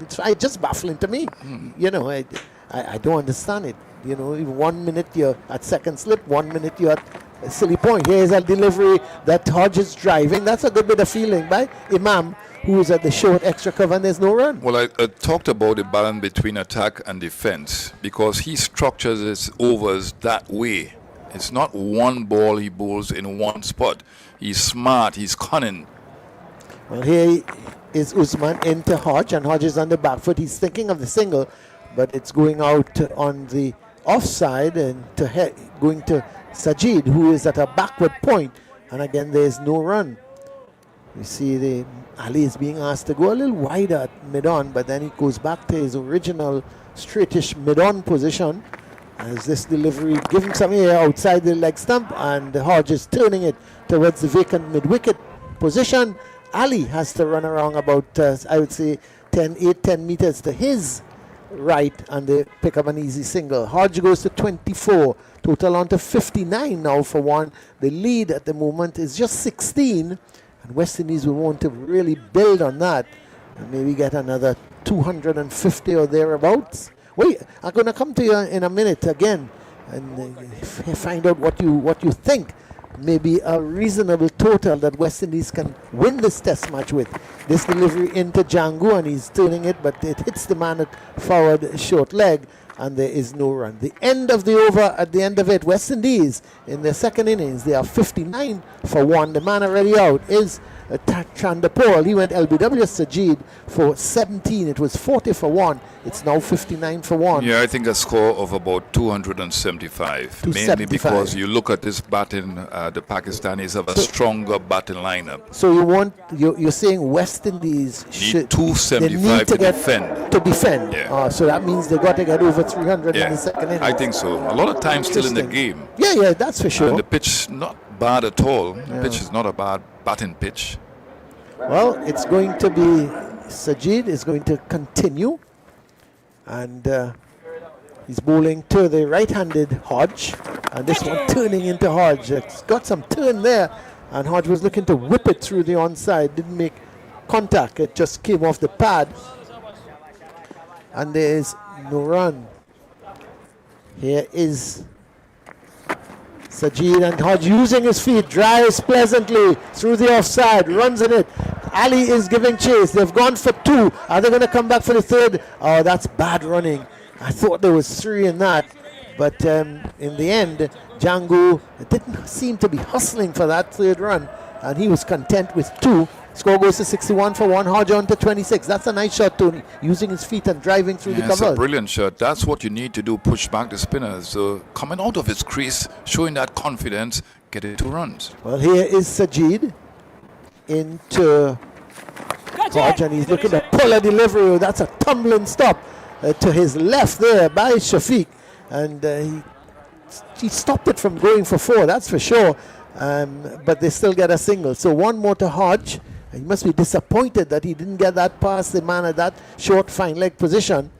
it's just baffling to me. You know, I don't understand it. You know, 1 minute you're at second slip, 1 minute you're at a silly point. Here's a delivery that Hodge is driving. That's a good bit of feeling by Imam, who is at the short extra cover, and there's no run. Well, I talked about the balance between attack and defense because he structures his overs that way. It's not one ball he bowls in one spot. He's smart, he's cunning. Well, here is Usman into Hodge, and Hodge is on the back foot. He's thinking of the single, but it's going out on the offside and going to Sajid, who is at a backward point, and again there's no run. You see Ali is being asked to go a little wider at mid-on, but then he goes back to his original straightish mid-on position as this delivery gives him some air outside the leg stump, and Hodge is turning it towards the vacant mid-wicket position. Ali has to run around about I would say 10 meters to his right, and they pick up an easy single. Hodge goes to 24, total on to 59 now for 1. The lead at the moment is just 16, and West Indies will want to really build on that and maybe get another 250 or thereabouts. Wait, I'm going to come to you in a minute again and find out what you think. Maybe a reasonable total that West Indies can win this test match with. This delivery into Django, and he's turning it, but it hits the man at forward short leg, and there is no run. The end of the over, at the end of it, West Indies in their second innings, they are 59 for 1. The man already out is Chandapur. He went LBW Sajid for 17. It was 40 for 1. It's now 59 for 1. Yeah, I think a score of about 275. Mainly because you look at this batting, the Pakistanis have a stronger batting lineup. So you're saying West Indies need 275 to defend. To defend. Yeah. So that means they got to get over 300 in the second innings. I think so. A lot of times still in the game. Yeah, that's for sure. And the pitch not bad at all. The pitch is not a bad batting pitch. Well, it's going to be Sajid is going to continue, and he's bowling to the right-handed Hodge, and this one turning into Hodge. It's got some turn there, and Hodge was looking to whip it through the onside, didn't make contact. It just came off the pad. And there is no run. Here is Sajid, and Hodge using his feet, drives pleasantly through the offside, runs in it. Ali is giving chase. They've gone for 2. Are they going to come back for the 3rd? Oh, that's bad running. I thought there was 3 in that. But in the end, Django didn't seem to be hustling for that 3rd run, and he was content with 2. Score goes to 61 for 1. Hodge on to 26. That's a nice shot, Tony, using his feet and driving through the It's cover. a brilliant shot. That's what you need to do, push back the spinners. Coming out of his crease, showing that confidence, getting 2 runs. Well, here is Sajid into Hodge, and he's looking to pull a delivery. That's a tumbling stop to his left there by Shafiq, and he stopped it from going for 4, that's for sure. But they still get a single. So 1 more to Hodge. He must be disappointed that he didn't get that past the man at that short fine leg position.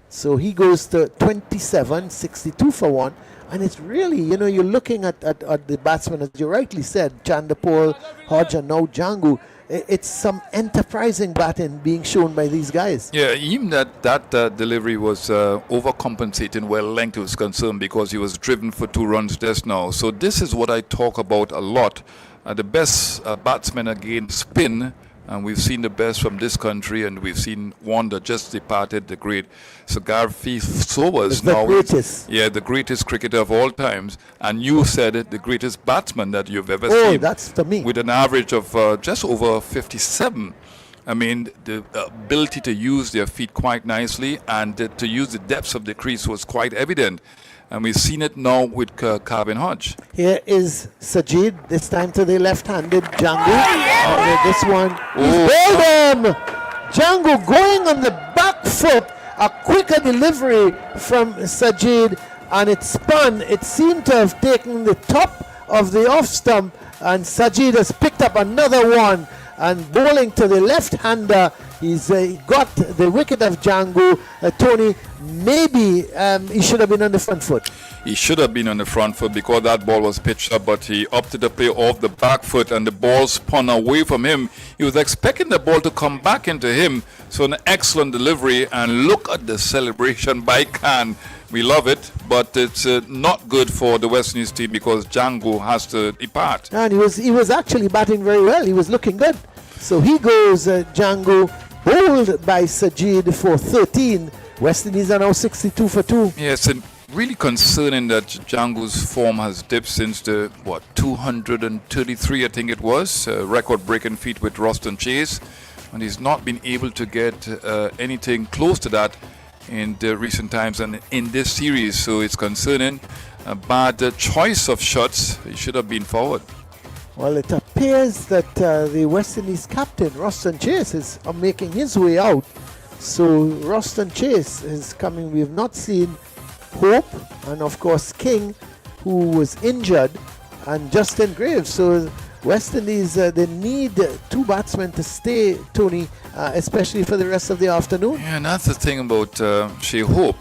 So he goes to 27, 62 for 1. And it's really, you're looking at the batsmen, as you rightly said, Chandapol, Hodge, and now Django. It's some enterprising batting being shown by these guys. Yeah, even that delivery was overcompensating where length was concerned, because he was driven for 2 runs just now. So this is what I talk about a lot. The best batsmen against spin, and we've seen the best from this country, and we've seen one that just departed, the great Garfi Sobers. The greatest. Yeah, the greatest cricketer of all times. And you said it, the greatest batsman that you've ever Oh, seen. that's to me. With an average of just over 57. I mean, the ability to use their feet quite nicely and to use the depths of the crease was quite evident. And we've seen it now with Calvin Hodge. Here is Sajid, this time to the left-handed Django. And this one, he's bowled him. Django going on the back foot, a quicker delivery from Sajid, and it spun. It seemed to have taken the top of the off stump, and Sajid has picked up another one. And bowling to the left-hander, he's got the wicket of Django. Tony, maybe he should have been on the front foot. He should have been on the front foot because that ball was pitched up, but he opted to play off the back foot and the ball spun away from him. He was expecting the ball to come back into him. So an excellent delivery, and look at the celebration by Khan. We love it, but it's not good for the West Indies team because Django has to depart. And he was actually batting very well. He was looking good. So he goes, Django, bowled by Sajid for 13. West Indies are now 62 for 2. Yes, and really concerning that Django's form has dipped since the 233, I think it was, record-breaking feat with Roston Chase, and he's not been able to get anything close to that in the recent times and in this series. So it's concerning. A bad choice of shots. He should have been forward. Well, it appears that the West Indies captain, Roston Chase, is making his way out. So Roston Chase is coming. We have not seen Hope, and of course King, who was injured, and Justin Greaves. So West Indies, they need 2 batsmen to stay, Tony, especially for the rest of the afternoon. Yeah, and that's the thing about Shea Hope.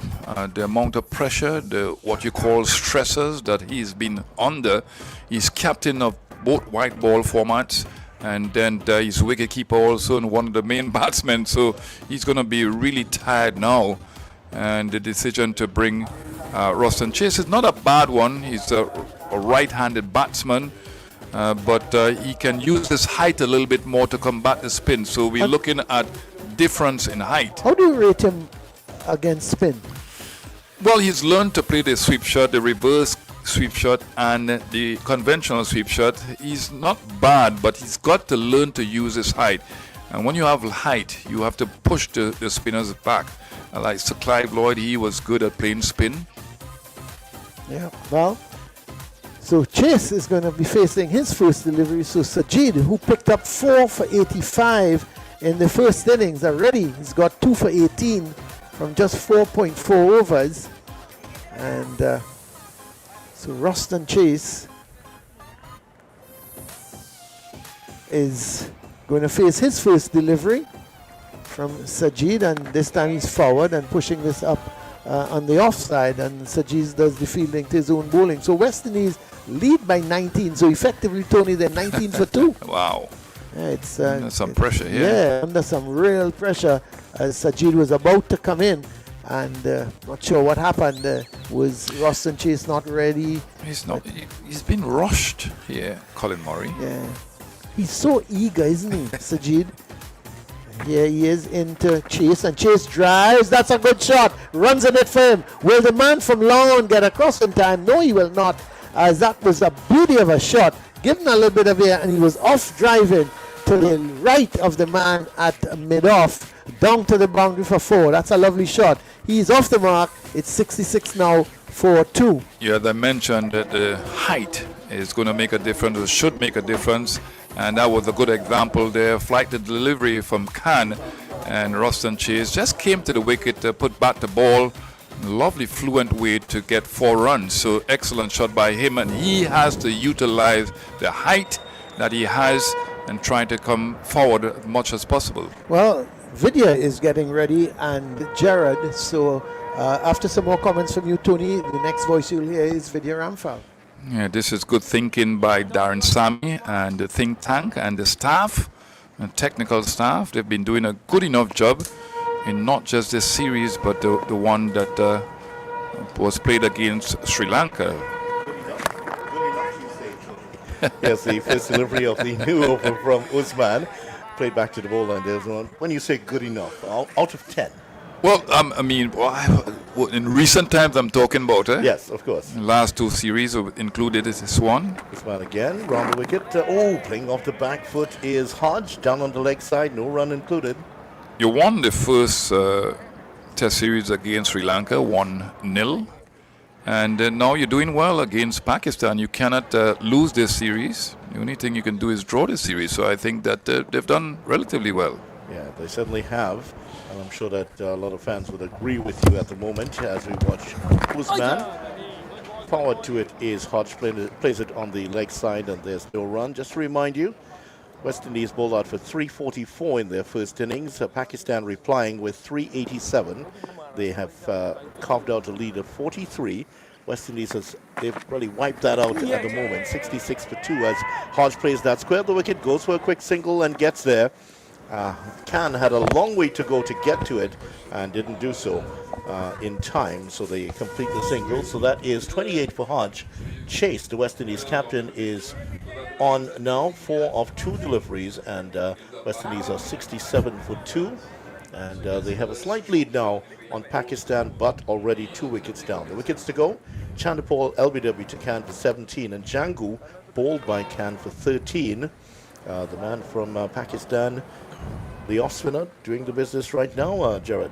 The amount of pressure, what you call stressors that he's been under. He's captain of both white ball formats, and then he's wicketkeeper also and one of the main batsmen. So he's going to be really tired now. And the decision to bring Roston Chase is not a bad one. He's a right-handed batsman. But he can use his height a little bit more to combat the spin. So we're looking at difference in height. How do you rate him against spin? Well, he's learned to play the sweep shot, the reverse sweep shot, and the conventional sweep shot. He's not bad, but he's got to learn to use his height. And when you have height, you have to push the spinners back. Like Sir Clive Lloyd, he was good at playing spin. Yeah, well, so Chase is going to be facing his first delivery. So Sajid, who picked up 4 for 85 in the first innings already, he's got 2 for 18 from just 4.4 overs. And so Roston Chase is going to face his first delivery from Sajid, and this time he's forward and pushing this up on the offside, and Sajid does the fielding to his own bowling. So West Indies lead by 19, so effectively, Tony, they're 19 for 2. Wow. It's There's some pressure here. Yeah, under some real pressure as Sajid was about to come in. And not sure what happened. Was Roston Chase not ready? He's not. He's been rushed here, Colin Murray. Yeah. He's so eager, isn't he, Sajid? Here he is into Chase, and Chase drives. That's a good shot. Runs in it for him. Will the man from Long get across in time? No, he will not, as that was a beauty of a shot. Given a little bit of air, and he was off driving to the right of the man at mid-off, down to the boundary for 4. That's a lovely shot. He's off the mark. It's 66 now for 2. Yeah, they mentioned that the height is going to make a difference, or should make a difference, and that was a good example there. Flight to delivery from Khan, and Roston Chase just came to the wicket to put back the ball. Lovely fluent way to get 4 runs. So excellent shot by him, and he has to utilize the height that he has and try to come forward as much as possible. Well, Vidya is getting ready, and Jared. So after some more comments from you, Tony, the next voice you'll hear is Vidya Ramphal. Yeah, this is good thinking by Darren Sammy and the think tank and the staff and technical staff. They've been doing a good enough job in not just this series, but the one that was played against Sri Lanka. Yes, the first delivery of the new over from Usman. Played back to the bowler, and there's one. When you say good enough, out of 10. Well, I mean, in recent times I'm talking about. Yes, of course. The last 2 series included this one. Usman again, round the wicket. Playing off the back foot is Hodge, down on the leg side, no run included. You won the first Test series against Sri Lanka, 1-0. And now you're doing well against Pakistan. You cannot lose this series. The only thing you can do is draw this series. So I think that they've done relatively well. Yeah, they certainly have. And I'm sure that a lot of fans would agree with you at the moment as we watch Usman. Forward to it is Hodge, plays it on the leg side, and there's no run. Just to remind you, West Indies bowled out for 344 in their first innings. Pakistan replying with 387. They have carved out a lead of 43. West Indies they've really wiped that out at the moment. 66 for 2 as Hodge plays that square the wicket, goes for a quick single and gets there. Khan had a long way to go to get to it and didn't do so in time, so they complete the single. So that is 28 for Hodge. Chase, the West Indies captain, is on now 4 of 2 deliveries, and West Indies are 67 for 2. And they have a slight lead now on Pakistan, but already 2 wickets down. The wickets to go: Chandapal LBW to Khan for 17, and Jangu bowled by Khan for 13. The man from Pakistan, the off spinner, doing the business right now, Jared.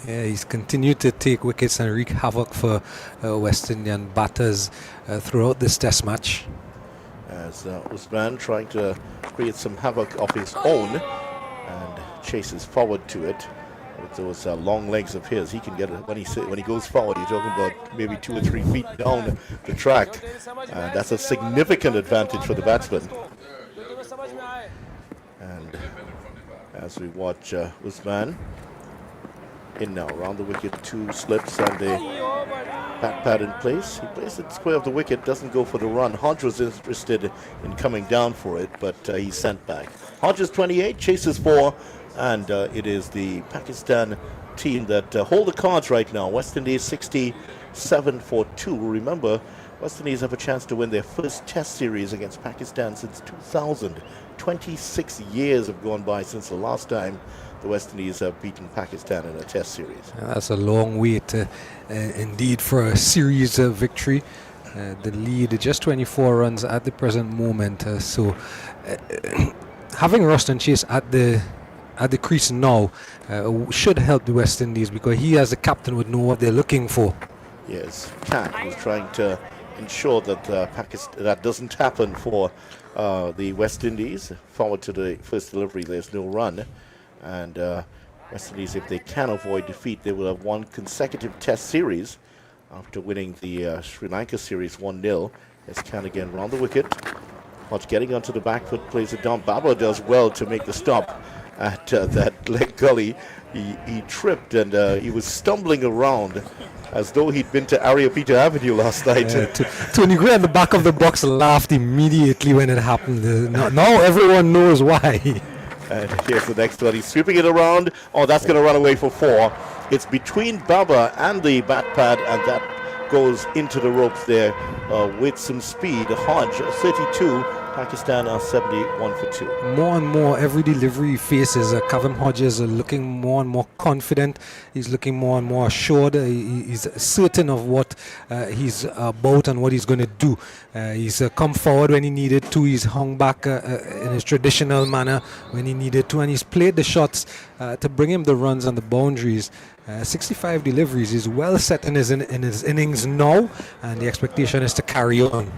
Yeah, he's continued to take wickets and wreak havoc for West Indian batters throughout this Test match. As Usman trying to create some havoc of his own, and chases forward to it with those long legs of his. He can get it when he goes forward. You're talking about maybe 2 or 3 feet down the track. That's a significant advantage for the batsman. And as we watch Usman in now, around the wicket, 2 slips and a back pad in place. He plays it square of the wicket, doesn't go for the run. Hodge was interested in coming down for it, but he's sent back. Hodge is 28, chases 4, and it is the Pakistan team that hold the cards right now. West Indies 67 for 2. Remember, West Indies have a chance to win their first Test series against Pakistan since 2000. 26 years have gone by since the last time the West Indies have beaten Pakistan in a Test series. That's a long wait indeed for a series victory. The lead just 24 runs at the present moment. So having Roston Chase at the crease now should help the West Indies, because he as the captain would know what they're looking for. Yes, Khan was trying to ensure that that doesn't happen for the West Indies. Forward to the first delivery, there's no run. And West Indies, if they can avoid defeat, they will have 1 consecutive Test series after winning the Sri Lanka series 1-0. There's Khan again round the wicket. Hodge getting onto the back foot, plays it down. Babla does well to make the stop at that leg gully. He tripped, and he was stumbling around as though he'd been to Areopita Avenue last night. Tony Gray at the back of the box laughed immediately when it happened. Now everyone knows why. And here's the next one. He's sweeping it around. Oh, that's going to run away for 4. It's between Baba and the bat pad, and that goes into the ropes there with some speed. Hodge 32, Pakistan are 71 for 2. More and more every delivery he faces, Kevin Hodges looking more and more confident. He's looking more and more assured. He's certain of what he's about and what he's going to do. He's come forward when he needed to. He's hung back in his traditional manner when he needed to, and he's played the shots to bring him the runs and the boundaries. 65 deliveries. He's well set in his innings now, and the expectation is to carry on.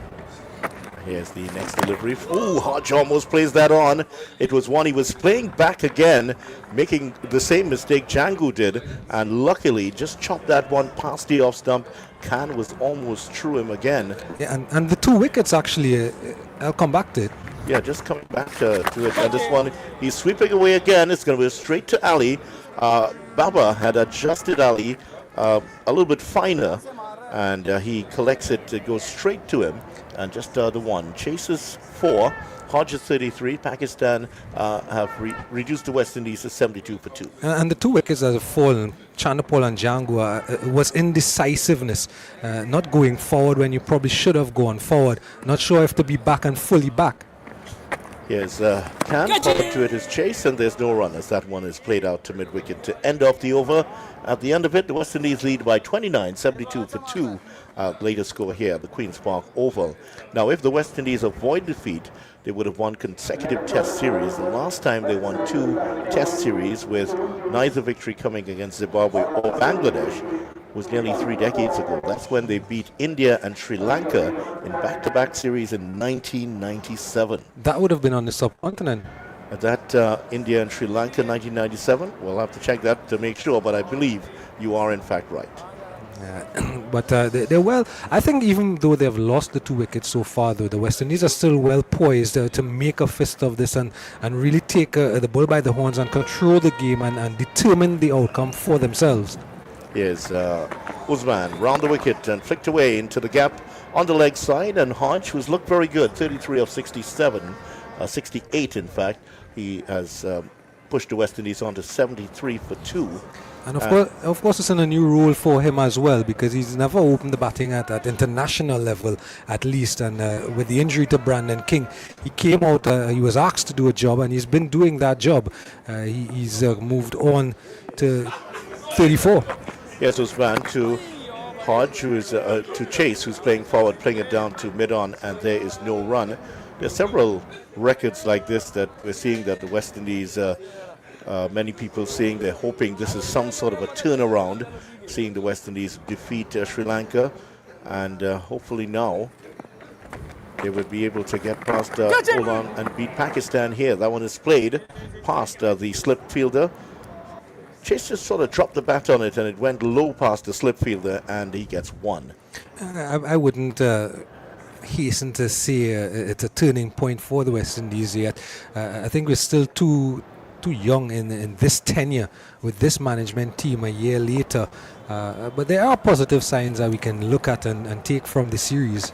Here's the next delivery. Oh, Hodge almost plays that on. It was one he was playing back again, making the same mistake Django did, and luckily just chopped that one past the off stump. Khan was almost through him again. Yeah, and the 2 wickets actually, I'll come back to it. Yeah, just coming back to it. And this one, he's sweeping away again. It's going to be straight to Ali. Baba had adjusted Ali a little bit finer, and he collects it. It goes straight to him, and just the one. Chases 4, Hodges 33. Pakistan have reduced the West Indies to 72 for 2. And the 2 wickets that have fallen, Chanderpaul and Django, was indecisiveness, not going forward when you probably should have gone forward, not sure if to be back and fully back. Here's Khan, followed to it is Chase, and there's no run as that one is played out to mid-wicket to end off the over. At the end of it, the West Indies lead by 29, 72 for 2. Latest score here at the Queen's Park Oval. Now, if the West Indies avoid defeat, they would have won consecutive Test series. The last time they won 2 Test series, with neither victory coming against Zimbabwe or Bangladesh, was nearly 3 decades ago. That's when they beat India and Sri Lanka in back-to-back series in 1997. That would have been on the subcontinent. That India and Sri Lanka 1997, we'll have to check that to make sure, but I believe you are in fact right. But they're well. I think even though they've lost the 2 wickets so far, though, the West Indies are still well poised to make a fist of this and really take the bull by the horns and control the game and determine the outcome for themselves. Here's Usman round the wicket and flicked away into the gap on the leg side, and Hodge, who's looked very good, 33 of 67, 68 in fact. He has pushed the West Indies on to 73 for 2. And of course, it's in a new role for him as well, because he's never opened the batting at international level, at least. And with the injury to Brandon King, he came out, he was asked to do a job, and he's been doing that job. He's moved on to 34. Yes, Usman to Hodge, who is to Chase, who's playing forward, playing it down to mid-on, and there is no run. There are several records like this that we're seeing that the West Indies, many people saying they're hoping this is some sort of a turnaround, seeing the West Indies defeat Sri Lanka, and hopefully now they will be able to get past hold on and beat Pakistan here. That one is played past the slip fielder. Chase just sort of dropped the bat on it, and it went low past the slip fielder, and he gets 1. I wouldn't hasten to say it's a turning point for the West Indies yet. I think we're still too young in this tenure with this management team a year later. But there are positive signs that we can look at and take from the series.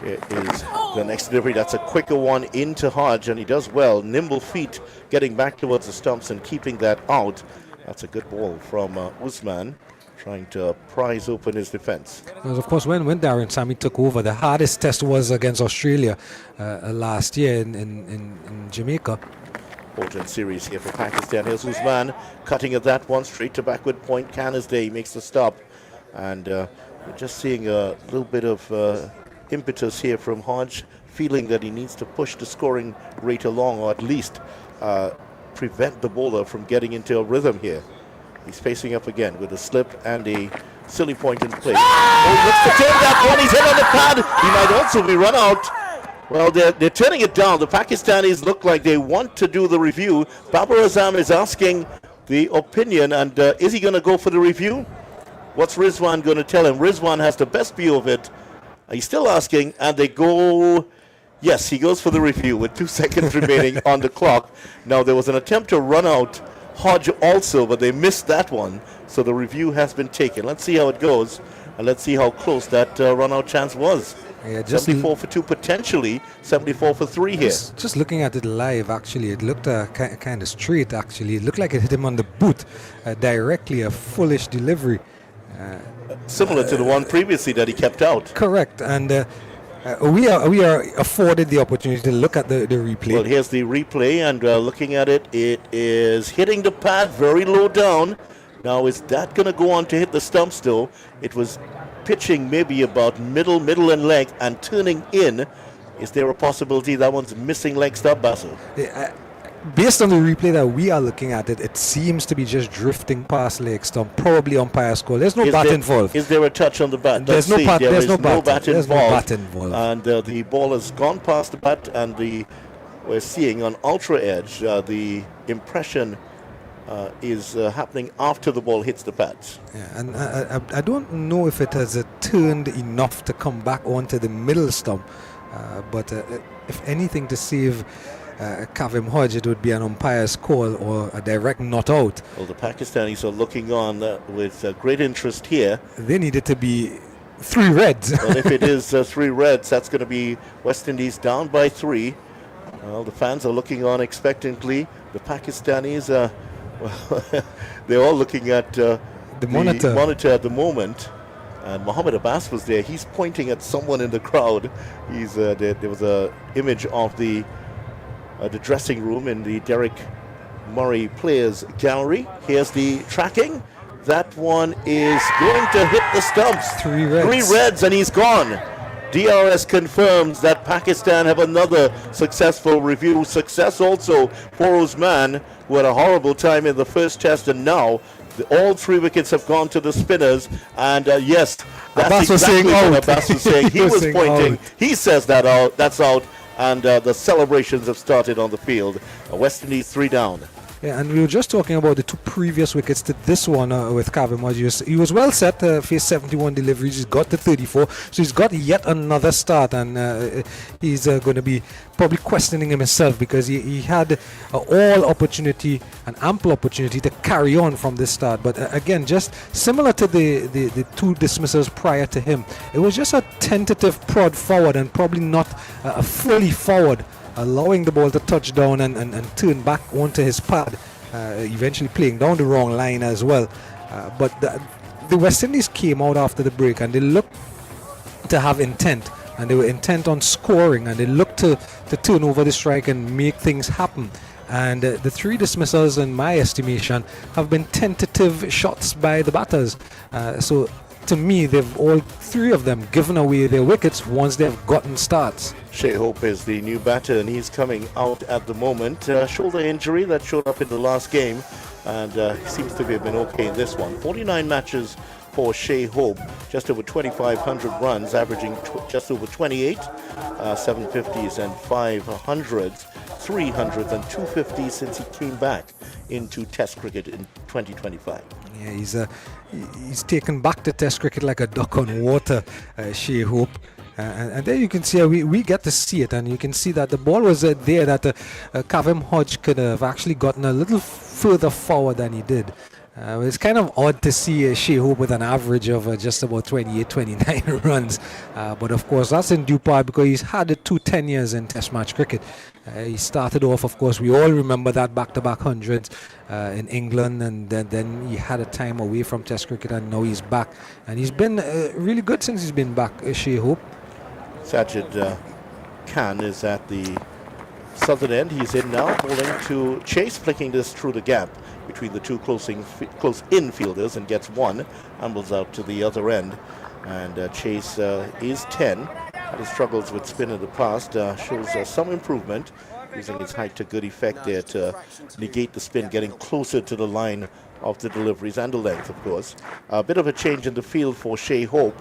It is the next delivery. That's a quicker one into Hodge, and he does well. Nimble feet getting back towards the stumps and keeping that out. That's a good ball from Usman, trying to prise open his defense. Because, of course, when Darren Sammy took over, the hardest test was against Australia last year in Jamaica. Important series here for Pakistan. Here's Usman cutting at that one, straight to backward point. Khan is there, he makes the stop. And we're just seeing a little bit of impetus here from Hodge, feeling that he needs to push the scoring rate along, or at least prevent the bowler from getting into a rhythm here. He's facing up again with a slip and a silly point in play. Oh, he looks to turn that one. He's hit on the pad. He might also be run out. Well, they're turning it down. The Pakistanis look like they want to do the review. Babar Azam is asking the opinion, and is he going to go for the review? What's Rizwan going to tell him? Rizwan has the best view of it. He's still asking, and they go... Yes, he goes for the review with 2 seconds remaining on the clock. Now, there was an attempt to run out Hodge also, but they missed that one. So the review has been taken. Let's see how it goes, and let's see how close that run-out chance was. Yeah, 74 for 2, potentially 74 for 3 here. Just looking at it live, actually, it looked kind of straight, actually. It looked like it hit him on the boot directly, a foolish delivery. Similar to the one previously that he kept out. Correct, and we are afforded the opportunity to look at the replay. Well, here's the replay, and looking at it, it is hitting the pad very low down. Now, is that going to go on to hit the stumps, though? It was pitching maybe about middle and leg and turning in. Is there a possibility that one's missing leg stop, Basil? Based on the replay that we are looking at, it seems to be just drifting past leg stump, probably umpire's call. There's no bat involved. Is there a touch on the bat? There's no bat involved. And the ball has gone past the bat, and we're seeing on ultra edge, the impression is happening after the ball hits the pads. Yeah, and I don't know if it has turned enough to come back onto the middle stump, but if anything to save Kavim Hodge, it would be an umpire's call or a direct not out. Well, the Pakistanis are looking on with great interest here. They needed to be 3 reds. Well, if it is 3 reds, that's going to be West Indies down by 3. Well, the fans are looking on expectantly. The Pakistanis, they're all looking at the monitor at the moment. And Mohammed Abbas was there. He's pointing at someone in the crowd. There was an image of the dressing room in the Derek Murray Players Gallery. Here's the tracking. That one is going to hit the stumps. 3 reds. 3 reds, and he's gone. DRS confirms that Pakistan have another successful review. Success also for Usman, who had a horrible time in the first test, and now all 3 wickets have gone to the spinners. And yes, that's exactly what Abbas was saying. He was pointing. Out. He says that's out. And the celebrations have started on the field. West Indies 3 down. Yeah, and we were just talking about the 2 previous wickets to this one with Kavim Hodge. He was well set, faced 71 deliveries. He's got to 34, so he's got yet another start, and he's going to be probably questioning himself because he had all opportunity, an ample opportunity to carry on from this start. But again, just similar to the 2 dismissals prior to him, it was just a tentative prod forward and probably not a fully forward, allowing the ball to touch down and turn back onto his pad, eventually playing down the wrong line as well. But the West Indies came out after the break and they looked to have intent, and they were intent on scoring, and they looked to turn over the strike and make things happen. And the 3 dismissals, in my estimation, have been tentative shots by the batters. So to me, they've all 3 of them given away their wickets once they've gotten starts. Shea Hope is the new batter, and he's coming out at the moment. Shoulder injury that showed up in the last game, and he seems to have been okay in this one. 49 matches for Shea Hope, just over 2,500 runs, averaging just over 28, 750s and 500s, 300s and 250s since he came back into Test cricket in 2025. Yeah, he's taken back to Test cricket like a duck on water, Shea Hope. And there you can see, we get to see it, and you can see that the ball was there that Kavim Hodge could have actually gotten a little further forward than he did. It's kind of odd to see Shea Hope with an average of just about 28, 29 runs. But of course, that's in due part because he's had 2 tenures in Test match cricket. He started off, of course, we all remember that back-to-back hundreds in England, and then he had a time away from Test cricket, and now he's back. And he's been really good since he's been back, Shea Hope. Sajid Khan is at the southern end. He's in now, bowling to Chase, flicking this through the gap between the 2 close in fielders, and gets 1, ambles out to the other end. And Chase is 10. Had his struggles with spin in the past, shows some improvement, using his height to good effect there to negate the spin, getting closer to the line of the deliveries and the length, of course. A bit of a change in the field for Shea Hope.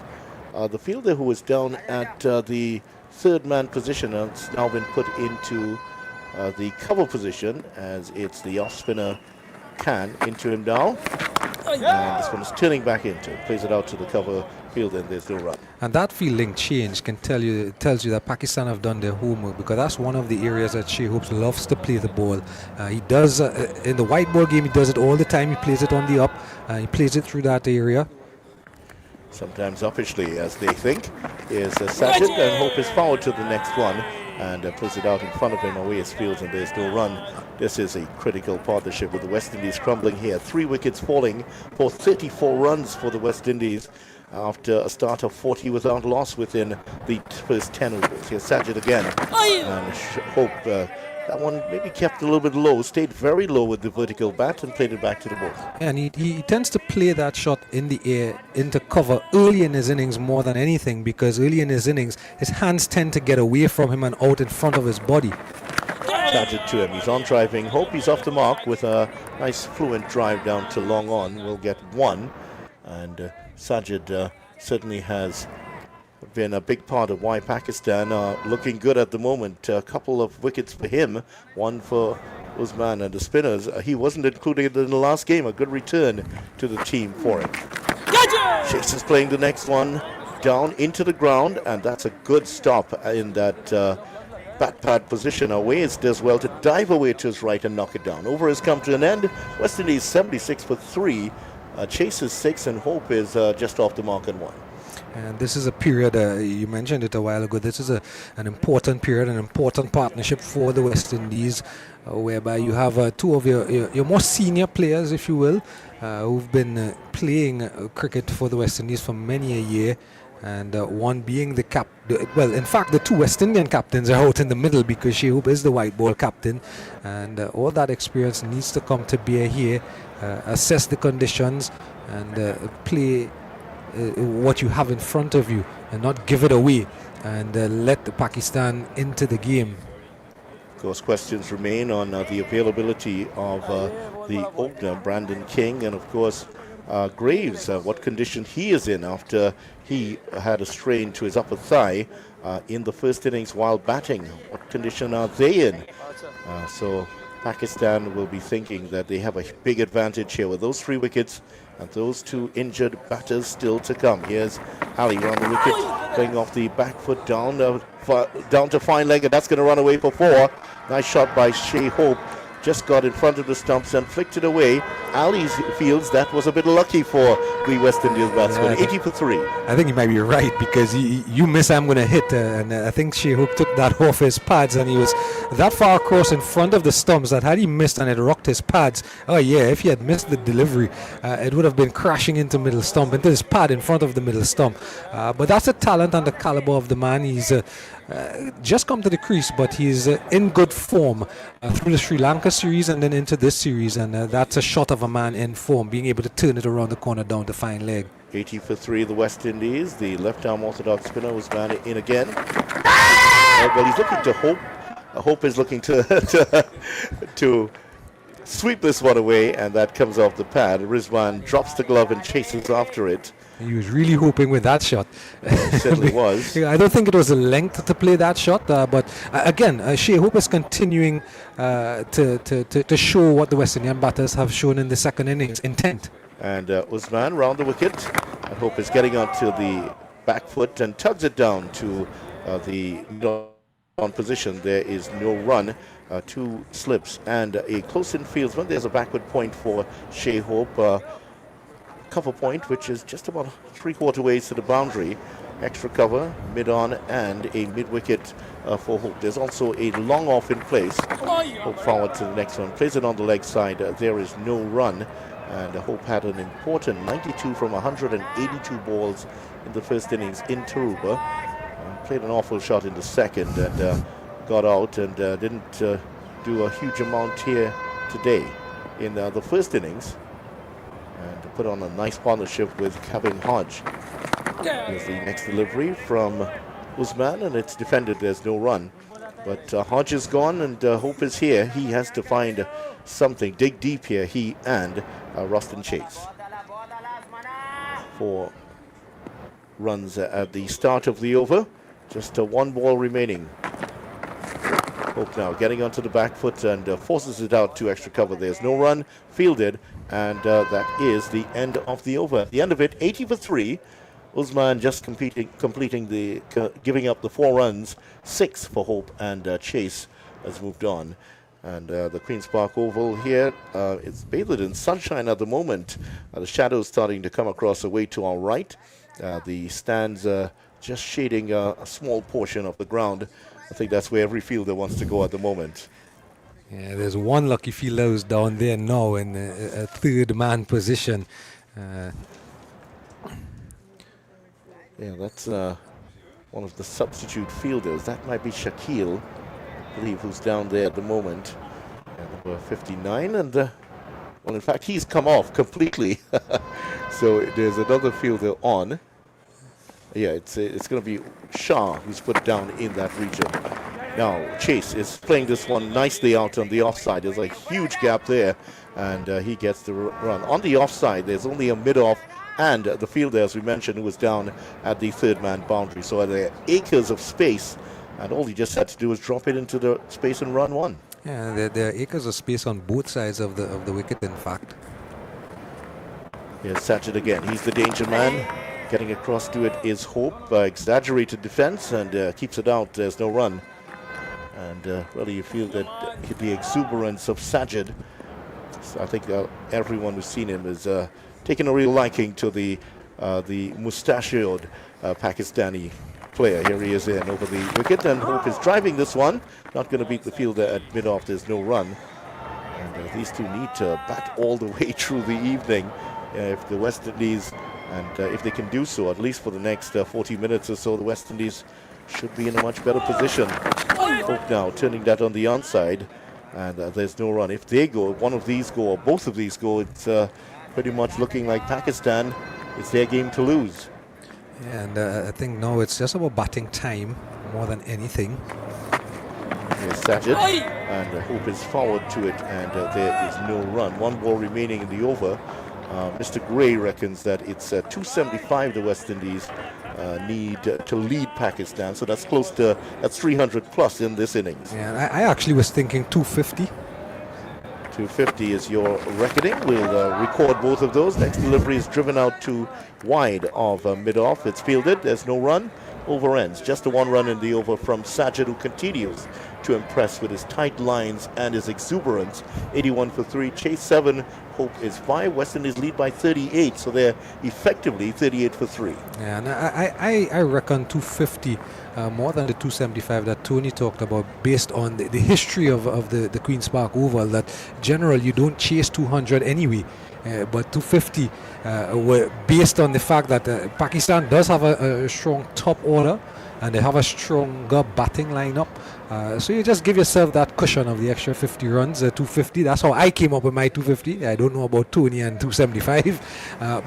The fielder who was down at the 3rd man position has now been put into the cover position, as it's the off spinner Khan into him now. And this one is turning back into it. Plays it out to the cover fielded and there's no run. And that fielding change tells you that Pakistan have done their homework, because that's one of the areas that Shea Hopes loves to play the ball. He does in the white ball game. He does it all the time. He plays it on the up. He plays it through that area. Sometimes uppishly, as they think, is Sajid, and Hope is forward to the next one and puts it out in front of him away his fields, and there's no run. This is a critical partnership with the West Indies crumbling here. 3 wickets falling for 34 runs for the West Indies after a start of 40 without loss within the first 10 overs. Here's Sajid again, and Hope that one maybe kept a little bit low, stayed very low with the vertical bat and played it back to the ball. And he tends to play that shot in the air into cover early in his innings more than anything, because early in his innings his hands tend to get away from him and out in front of his body. Sajid to him, he's on driving. Hope he's off the mark with a nice fluent drive down to long on. Will get 1, and Sajid certainly has been a big part of why Pakistan are looking good at the moment. A couple of wickets for him, 1 for Usman and the spinners. He wasn't included in the last game. A good return to the team for him. Chase is playing the next one down into the ground, and that's a good stop in that bat pad position. Awais does well to dive away to his right and knock it down. Over has come to an end. West Indies 76 for 3. Chase is 6, and Hope is just off the mark and 1. And this is a period, you mentioned it a while ago, this is an important period, an important partnership for the West Indies, whereby you have 2 of your more senior players, if you will, who've been playing cricket for the West Indies for many a year, and one being the well, in fact, the 2 West Indian captains are out in the middle, because Shea Hope is the white ball captain, and all that experience needs to come to bear here, assess the conditions, and play what you have in front of you, and not give it away, and let the Pakistan into the game. Of course, questions remain on the availability of the opener, Brandon King, and of course Greaves, what condition he is in after he had a strain to his upper thigh in the first innings while batting. What condition are they in? So Pakistan will be thinking that they have a big advantage here with those 3 wickets and those 2 injured batters still to come. Here's Ali on the wicket, playing off the back foot down to fine leg, and that's going to run away for 4. Nice shot by Shea Hope. Just got in front of the stumps and flicked it away. Ali feels that was a bit lucky for the West Indies batsman. 80 for 3. I think you might be right, because you miss, I'm going to hit, and I think Shea Hope took that off his pads, and he was that far across in front of the stumps that had he missed and it rocked his pads, oh yeah, if he had missed the delivery, it would have been crashing into middle stump, into his pad in front of the middle stump. But that's the talent and the caliber of the man. He's just come to the crease, but he's in good form through the Sri Lanka series and then into this series, and that's a shot of a man in form, being able to turn it around the corner down to fine leg. 80 for 3, the West Indies. The left-arm orthodox spinner was man in again. Well, he's looking to Hope. Hope is looking to sweep this one away, and that comes off the pad. Rizwan drops the glove and chases after it. He was really hoping with that shot. It certainly was. I don't think it was the length to play that shot, but again, Shea Hope is continuing to show what the West Indian batters have shown in the second innings, intent. And Usman round the wicket. I Hope is getting onto the back foot and tugs it down to the middle-on position. There is no run. 2 slips and a close-in fieldsman. There's a backward point for Shea Hope. Cover point, which is just about 3/4 ways to the boundary. Extra cover, mid-on, and a mid-wicket for Hope. There's also a long off in place. Hope forward to the next one. Plays it on the leg side. There is no run. And Hope had an important 92 from 182 balls in the first innings in Taruba. Played an awful shot in the second and got out, and didn't do a huge amount here today in the first innings. And put on a nice partnership with Kevin Hodge. Here's the next delivery from Usman, and it's defended. There's no run. But Hodge is gone, and Hope is here. He has to find something, dig deep here, he and Roston Chase. 4 runs at the start of the over. Just 1 ball remaining. Hope now getting onto the back foot and forces it out to extra cover. There's no run, fielded, and that is the end of the over. At the end of it, 80 for 3. Usman just giving up the 4 runs, 6 for Hope, and Chase has moved on. And the Queen's Park Oval here, it's bathed in sunshine at the moment. The shadows starting to come across the way to our right. The stands just shading a small portion of the ground. I think that's where every fielder wants to go at the moment. Yeah, there's one lucky fielder who's down there now in a third man position. Yeah, that's one of the substitute fielders. That might be Shaquille, I believe, who's down there at the moment. Number 59, and well, in fact, he's come off completely. So there's another fielder on. Yeah, it's going to be Shah who's put down in that region. Now Chase is playing this one nicely out on the offside. There's a huge gap there, and he gets the run. On the offside, there's only a mid-off and the fielder, as we mentioned, who was down at the third man boundary. So there are acres of space, and all he just had to do was drop it into the space and run one. Yeah, there are acres of space on both sides of the wicket, in fact. Here's Sajid again. He's the danger man. Getting across to it is Hope. Exaggerated defense and keeps it out. There's no run. And really, you feel that the exuberance of Sajid. So I think everyone who's seen him is taking a real liking to the mustachioed Pakistani player. Here he is in over the wicket, and Hope is driving this one. Not going to beat the fielder at mid-off. There's no run. And these two need to bat all the way through the evening if the West Indies, and if they can do so, at least for the next 40 minutes or so, the West Indies should be in a much better position. Hope now turning that on the onside, and there's no run. If they go, one of these go, or both of these go, it's pretty much looking like Pakistan. It's their game to lose. Yeah, and I think now it's just about batting time more than anything. Here's Sajid, and Hope is forward to it, and there is no run. 1 ball remaining in the over. Mr. Gray reckons that it's 275 the West Indies need to lead Pakistan, so that's close to 300 plus in this innings. Yeah, I actually was thinking 250. 250 is your reckoning. We'll record both of those. Next delivery is driven out to wide of mid-off. It's fielded. There's no run. Over ends. Just a 1 run in the over from Sajid, who continues to impress with his tight lines and his exuberance. 81 for 3. Chase 7. Hope is 5. West Indies lead by 38, so they're effectively 38 for 3. Yeah, and I reckon 250 more than the 275 that Tony talked about, based on the history of the Queen's Park Oval, that generally you don't chase 200 anyway. But 250 were based on the fact that Pakistan does have a strong top order, and they have a stronger batting lineup. So you just give yourself that cushion of the extra 50 runs, 250. That's how I came up with my 250. I don't know about Tony and 275,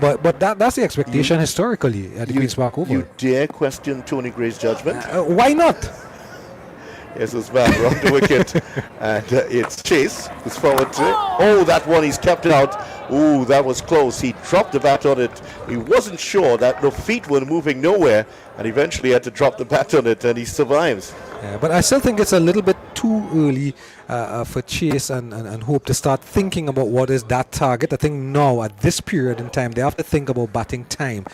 but that's the expectation historically at the Queen's Park Oval. You dare question Tony Gray's judgment? Why not? Yes, it's bad. We're on the wicket, and it's Chase who's forward to it. Oh, that one he's kept out. Ooh, that was close. He dropped the bat on it. He wasn't sure that the feet were moving nowhere, and eventually had to drop the bat on it, and he survives. Yeah, but I still think it's a little bit too early for Chase and Hope to start thinking about what is that target. I think now, at this period in time, they have to think about batting time.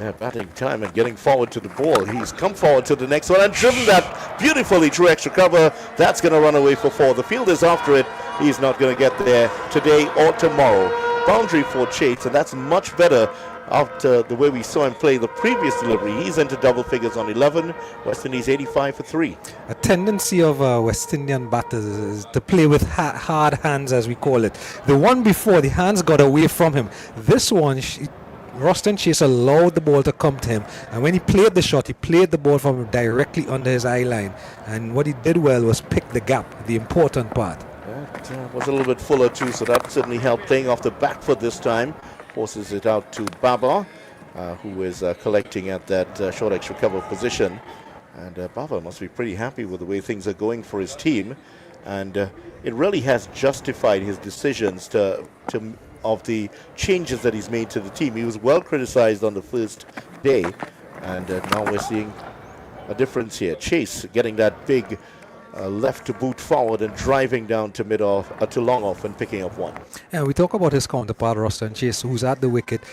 Yeah, batting time and getting forward to the ball. He's come forward to the next one and driven that beautifully through extra cover. That's going to run away for 4. The fielder's after it. He's not going to get there today or tomorrow. Boundary for Chase, and that's much better after the way we saw him play the previous delivery. He's into double figures on 11. West Indies 85 for 3. A tendency of West Indian batters is to play with hard hands, as we call it. The one before, the hands got away from him. This one, Roston Chase allowed the ball to come to him, and when he played the shot, he played the ball from directly under his eye line, and what he did well was pick the gap, the important part. That was a little bit fuller too, so that certainly helped. Playing off the back foot this time, forces it out to Baba, who is collecting at that short extra cover position, and Baba must be pretty happy with the way things are going for his team, and it really has justified his decisions of the changes that he's made to the team. He was well criticized on the first day, and now we're seeing a difference here. Chase getting that big left to boot forward and driving down to mid-off, to long-off and picking up one. And we talk about his counterpart, Roston Chase, who's at the wicket.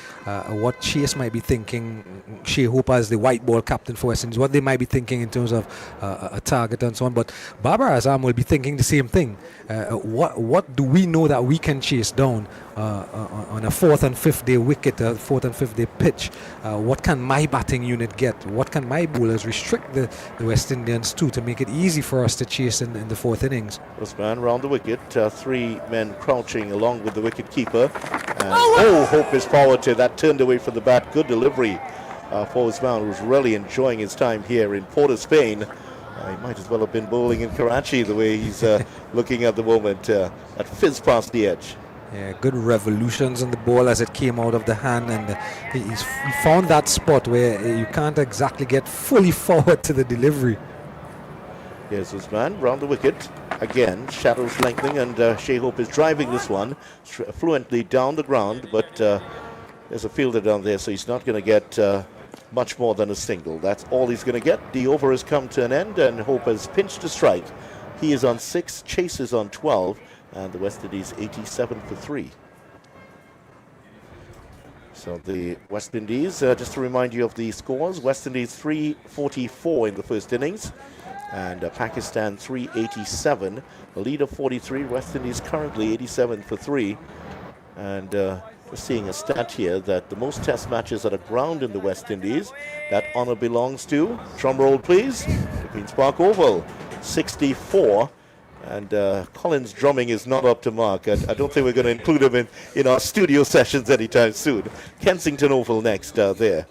What Chase might be thinking, Shea Hope as the white ball captain for West Indies, what they might be thinking in terms of a target and so on. But Babar Azam will be thinking the same thing. What do we know that we can chase down on a 4th and 5th day wicket, a 4th and 5th day pitch? What can my batting unit get? What can my bowlers restrict the West Indians to make it easy for us to chase in the 4th innings? Usman round the wicket, 3 men crouching along with the wicket keeper. And Hope is forward to that, turned away from the bat. Good delivery for Usman, who's really enjoying his time here in Port of Spain. He might as well have been bowling in Karachi the way he's looking at the moment, at fizz past the edge. Yeah, good revolutions on the ball as it came out of the hand, and he found that spot where you can't exactly get fully forward to the delivery. Here's Usman round the wicket. Again, shadows lengthening, and Shea Hope is driving this one fluently down the ground, but there's a fielder down there, so he's not going to get much more than a single. That's all he's going to get. The over has come to an end, and Hope has pinched a strike. He is on 6, Chase is on 12, and the West Indies 87 for 3. So the West Indies, just to remind you of the scores, West Indies 344 in the first innings, and Pakistan 387. The lead of 43, West Indies currently 87 for 3. And we're seeing a stat here that the most test matches at a ground in the West Indies, that honor belongs to, drum roll please, the Queen's Park Oval, 64. And Collins' drumming is not up to mark. I don't think we're going to include him in our studio sessions anytime soon. Kensington Oval next there.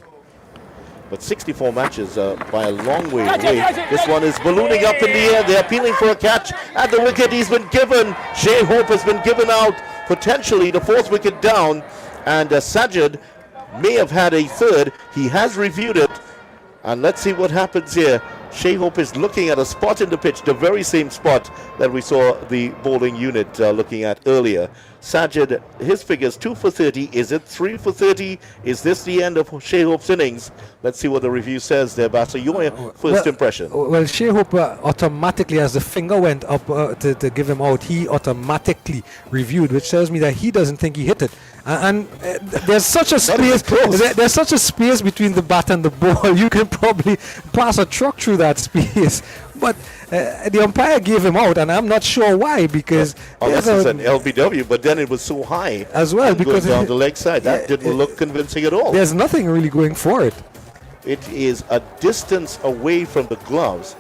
But 64 matches by a long way away. This one is ballooning up in the air. They're appealing for a catch at the wicket. He's been given. Shea Hope has been given out. Potentially the 4th wicket down. And Sajid may have had a 3rd. He has reviewed it. And let's see what happens here. Shea Hope is looking at a spot in the pitch, the very same spot that we saw the bowling unit looking at earlier. Sajid, his figures 2 for 30. Is it 3 for 30? Is this the end of Shea Hope's innings? Let's see what the review says there, Bassel. Your first impression. Well, Shea Hope automatically, as the finger went up to give him out, he automatically reviewed, which tells me that he doesn't think he hit it. And there's such a space. There's such a space between the bat and the ball. You can probably pass a truck through that space. But the umpire gave him out, and I'm not sure why. Because this is an LBW, but then it was so high as well, because down the leg side. That didn't look convincing at all. There's nothing really going for it. It is a distance away from the gloves.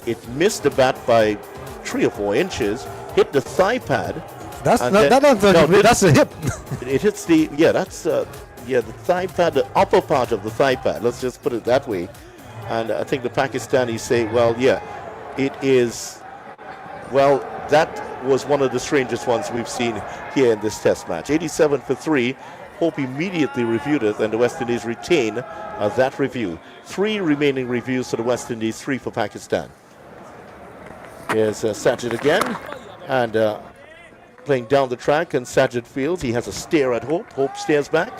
It missed the bat by 3 or 4 inches. Hit the thigh pad. That's a hip. It hits the the thigh pad, the upper part of the thigh pad. Let's just put it that way. And I think the Pakistanis say, well, yeah, it is. Well, that was one of the strangest ones we've seen here in this Test match. 87 for 3. Hope immediately reviewed it, and the West Indies retain that review. 3 remaining reviews for the West Indies, 3 for Pakistan. Here's Sajid again, and playing down the track, and Sajid fields. He has a stare at Hope. Hope stares back,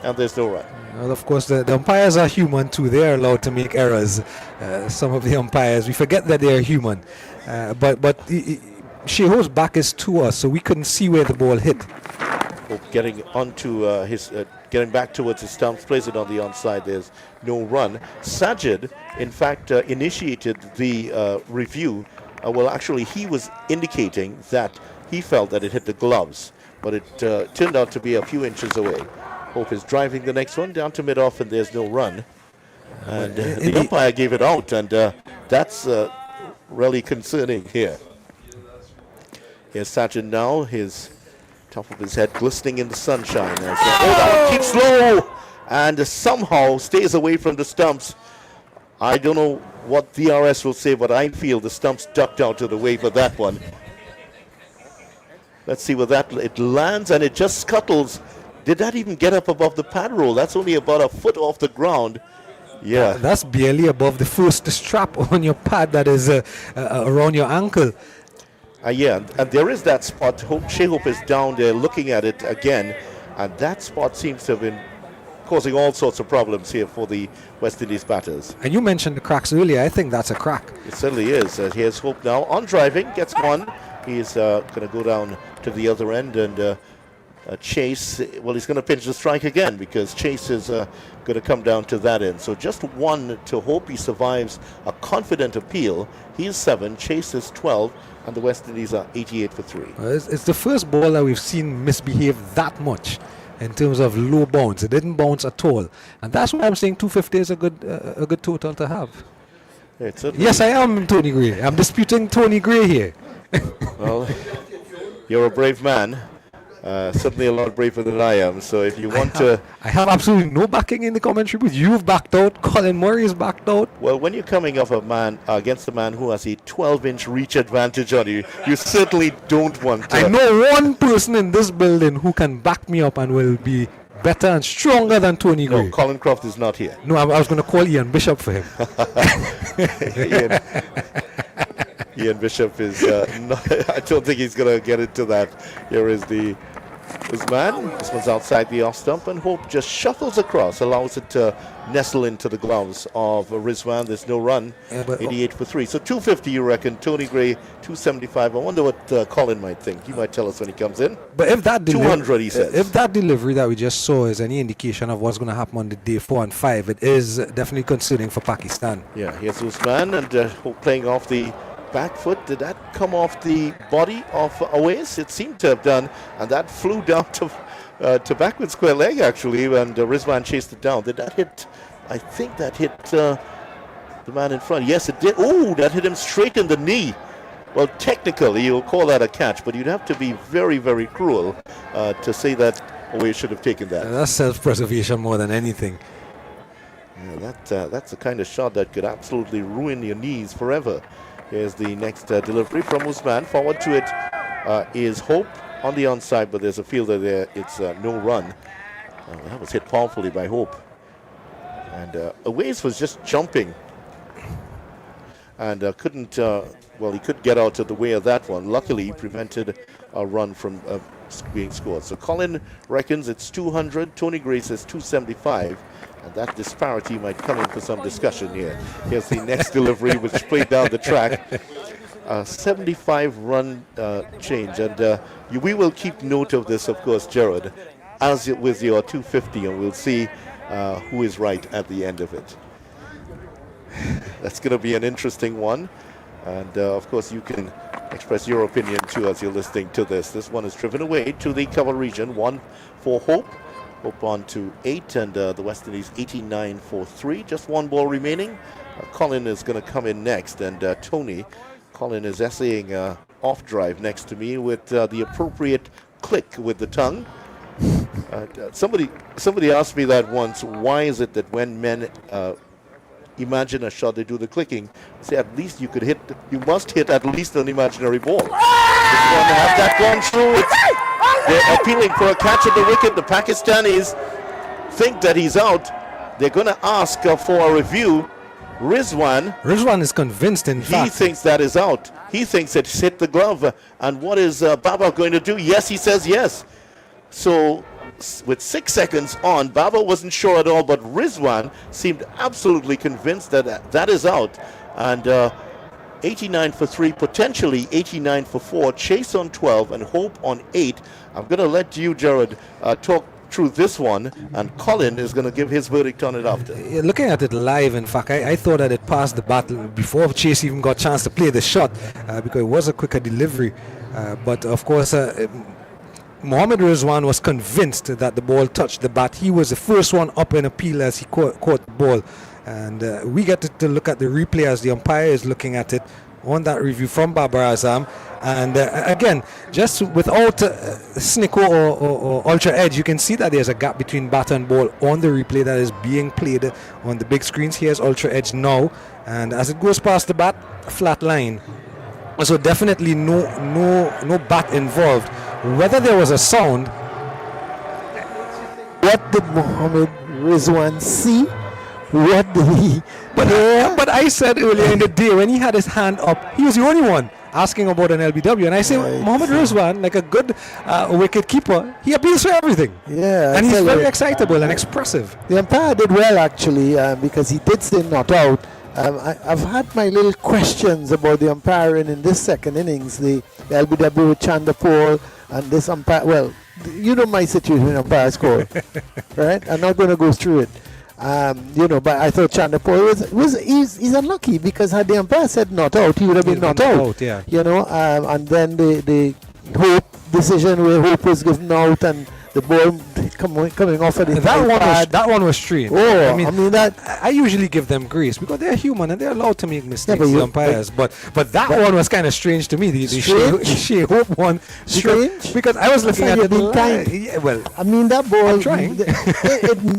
and there's no run. Well, of course, the umpires are human too. They are allowed to make errors. Some of the umpires, we forget that they are human. But Shea Hope's back is to us, so we couldn't see where the ball hit. Hope getting onto getting back towards his stumps, plays it on the onside. There's no run. Sajid, in fact, initiated the review. Well, actually, he was indicating that he felt that it hit the gloves, but it turned out to be a few inches away. Hope is driving the next one down to mid-off, and there's no run. And the umpire gave it out, and that's really concerning here. Here's Sajid now, his top of his head glistening in the sunshine. That one keeps low and somehow stays away from the stumps. I don't know what DRS will say, but I feel the stumps ducked out of the way for that one. Let's see where it lands, and it just scuttles. Did that even get up above the pad roll? That's only about a foot off the ground. Yeah. That's barely above the strap on your pad that is around your ankle. Yeah, and there is that spot. Shea Hope is down there looking at it again, and that spot seems to have been causing all sorts of problems here for the West Indies batters. And you mentioned the cracks earlier. I think that's a crack. It certainly is. Here's Hope now on driving, gets one. He's going to go down to the other end, and Chase, well, he's going to pinch the strike again because Chase is going to come down to that end. So just one to Hope. He survives a confident appeal. He's 7, Chase is 12, and the West Indies are 88 for 3. It's the first ball that we've seen misbehave that much in terms of low bounce. It didn't bounce at all, and that's why I'm saying 250 is a good total to have. Yes, I am Tony Gray. I'm disputing Tony Gray here. Well, you're a brave man. Certainly a lot braver than I am. So if you want I have absolutely no backing in the commentary booth. You've backed out. Colin Murray's backed out. Well, when you're coming off a man against a man who has a 12-inch reach advantage on you, you certainly don't want to. I know one person in this building who can back me up and will be better and stronger than Tony Gray. No, Colin Croft is not here. No, I was going to call Ian Bishop for him. Ian Bishop is not, I don't think he's going to get into that. Here is this man. This one's outside the off stump, and Hope just shuffles across, allows it to nestle into the gloves of Rizwan. There's no run. 88 for 3. So 250, you reckon. Tony Gray, 275. I wonder what Colin might think. He might tell us when he comes in. But if that 200, he says. If that delivery that we just saw is any indication of what's going to happen on the day 4 and 5, it is definitely concerning for Pakistan. Yeah, here's Usman, and Hope playing off the back foot. Did that come off the body of Awais? It seemed to have done, and that flew down to backward square leg actually, and Rizwan chased it down. Did that hit? I think that hit the man in front. Yes, it did. Oh, that hit him straight in the knee. Well, technically you'll call that a catch, but you'd have to be very, very cruel to say that Awais should have taken that. That's self-preservation more than anything. Yeah, that's the kind of shot that could absolutely ruin your knees forever. Here's the next delivery from Usman. Forward to it is Hope on the onside, but there's a fielder there. It's no run. That was hit powerfully by Hope. And Awais was just jumping. And couldn't, he could get out of the way of that one. Luckily, he prevented a run from being scored. So Colin reckons it's 200. Tony Gray says 275. And that disparity might come in for some discussion here. Here's the next delivery, which played down the track. 75-run change. And we will keep note of this, of course, Gerard, as with your 250, and we'll see who is right at the end of it. That's going to be an interesting one. And, of course, you can express your opinion, too, as you're listening to this. This one is driven away to the cover region. 1 for Hope. Hope on to 8, and the West Indies 89 for 3. Just one ball remaining. Colin is going to come in next, and Colin is essaying off drive next to me with the appropriate click with the tongue. Somebody asked me that once. Why is it that when men imagine a shot, they do the clicking? Say at least you must hit at least an imaginary ball. If you want to have that gone through, they're appealing for a catch at the wicket. The Pakistanis think that he's out. They're going to ask for a review. Rizwan is convinced, in fact. He thinks that is out. He thinks it's hit the glove. And what is Baba going to do? Yes, he says yes. So with 6 seconds on, Baba wasn't sure at all, but Rizwan seemed absolutely convinced that that is out. And 89 for 3, potentially 89 for 4, Chase on 12 and Hope on 8. I'm going to let you, Gerard, talk through this one, and Colin is going to give his verdict on it after. Looking at it live, in fact, I thought that it passed the battle before Chase even got a chance to play the shot, because it was a quicker delivery. But of course, Mohammad Rizwan was convinced that the ball touched the bat. He was the first one up in appeal as he caught the ball. And we get to look at the replay as the umpire is looking at it on that review from Babar Azam. And again, just without Snicko or Ultra Edge, you can see that there's a gap between batter and ball on the replay that is being played on the big screens. Here's Ultra Edge now, and as it goes past the bat, flat line. So definitely no bat involved. Whether there was a sound, what did Mohammad Rizwan see? What did he? But I said earlier in the day when he had his hand up, he was the only one. asking about an LBW, and I say, Right. Mohammad Rizwan, like a good wicket keeper, he appeals for everything. Yeah, And I he's tell very you, excitable and expressive. the umpire did well actually because he did say not out. I've had my little questions about the umpiring in this second innings. The LBW with Chandapur and this umpire. Well, you know my situation in umpire score, right? I'm not going to go through it. But I thought Chandapur he's unlucky because had the umpire said not out, he would have been not out. Yeah. And then the Hope decision where Hope was given out and the ball coming off at the That one was strange. Oh, I mean that. I usually give them grace because they're human and they're allowed to make mistakes, but the umpires. But that one was kind of strange to me. The Shea Hope one. Strange? Because I was looking I at thought it. you'd been kind. Yeah, well, I mean that ball. I'm trying.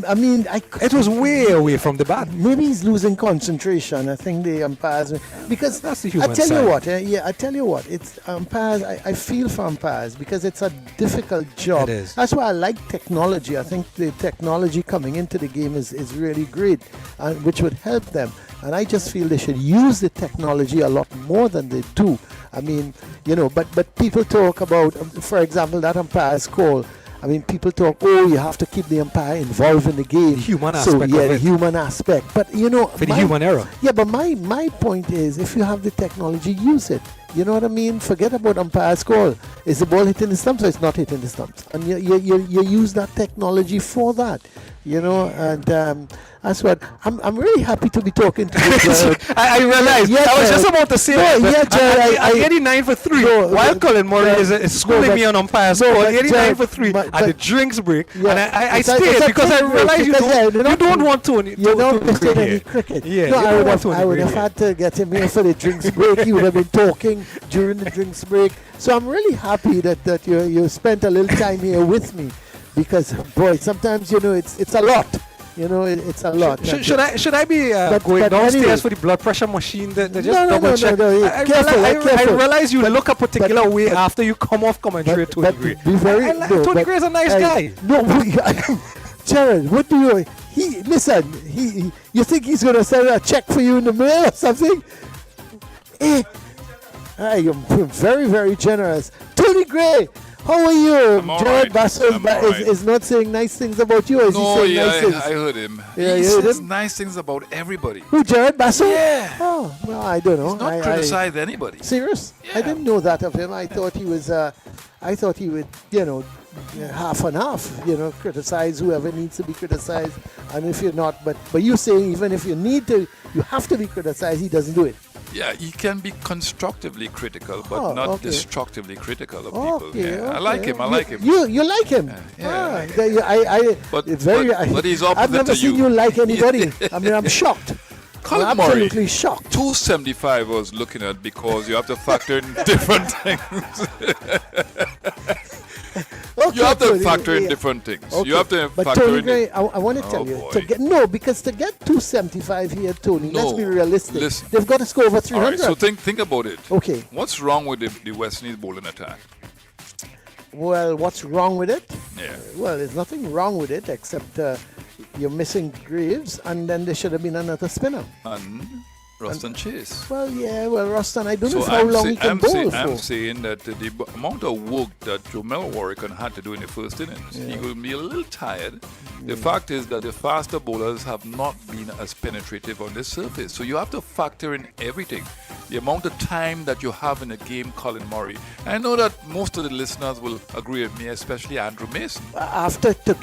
It was way away from the bat. Maybe he's losing concentration. I think the umpires, because That's the human I tell side. you what. I tell you what. It's umpires. I feel for umpires because it's a difficult job. It is. That's why I like technology. I think the technology coming into the game is really great, and which would help them. And I just feel they should use the technology a lot more than they do. I mean, but people talk about, for example, that umpire's call. I mean, people talk, you have to keep the umpire involved in the game. Human So, aspect yeah, of the it. human aspect. But, For the human error. Yeah, but my point is, if you have the technology, use it. You know what I mean? Forget about umpire's call. Is the ball hitting the stumps or it's not hitting the stumps? And you use that technology for that. And that's what I'm really happy to be talking to you, Jared. I realized. Yeah, I was just Jared. about to say No, that. yeah, Jared, I'm 89 for 3. No, While Colin Murray Jared, is schooling but- me on umpire's no, score, but 89 Jared, for 3 but- at the drinks break. Yeah. And I It's a stayed because I drink break, realized you because, don't, yeah, you don't want Tony. You're not Tony missing Gray any here. cricket. Yeah, no, you I don't would want have, Tony I would Gray have here. had to get him here for the drinks break. He would have been talking during the drinks break. So I'm really happy that you spent a little time here with me, because boy, sometimes it's a lot. It's a lot. Should I be But going downstairs anyway. for the blood pressure machine to just No, double check? no, I careful, I careful. realize you look a particular way but- after you come off commentary, Tony Gray. Be very, Tony Gray is a nice guy. No, Jared, what do you? Listen. You think he's gonna send a check for you in the mail or something? I am very, very generous. Tony Gray, how are you? I'm all Jared right. Basso I'm all right. is not saying nice things about you, or is he No, saying yeah, nice things? I heard him. Yeah, he you heard says him? nice things about everybody. Who, Jared Basso? Yeah. Oh, well, I don't know. He's not I criticize anybody. Serious? I Yeah. didn't know that of him. I thought he was. I thought he would, half and half. Criticize whoever needs to be criticized, and if you're not, but you saying even if you need to, you have to be criticized. He doesn't do it. Yeah, he can be constructively critical, but Oh, not okay. destructively critical of people. Okay, Yeah, I okay. like him. I like him. You like him? Yeah. But but he's I've opposite never to seen you. you like anybody. I mean, I'm shocked. Colin I'm Murray, absolutely shocked. 275 I was looking at because you have to factor in different things. Okay, You have to Tony, factor in yeah. different things. Okay. You have to But factor Tony in. Gray, I want to tell Oh, you boy. because to get 275 here, Tony. Let's No, be realistic. listen. They've got to score over All 300. right, so think about it. Okay. What's wrong with the West Indies bowling attack? Well, what's wrong with it? Yeah. Well, there's nothing wrong with it except you're missing Greaves, and then there should have been another spinner. And Roston Chase. Well, yeah. Well, Roston, I don't know So how long he can bowl for. I'm saying that the amount of work that Jomel Warrican had to do in the first innings, he will be a little tired. The fact is that the faster bowlers have not been as penetrative on the surface. So you have to factor in everything. The amount of time that you have in a game, Colin Murray. I know that most of the listeners will agree with me, especially Andrew Mason. To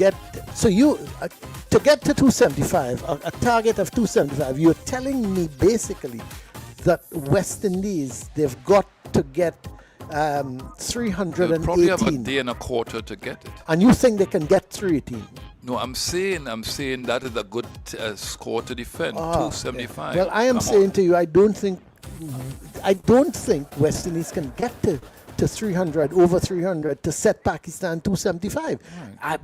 get to 275, a target of 275, you're telling me basically that West Indies, they've got to get They'll probably have a 318. day and a quarter to get it. And you think they can get 318? No, I'm saying that is a good score to defend. 275. Well, I am Come saying on. to you, I don't think West Indies can get to 300, over 300 to set Pakistan 275.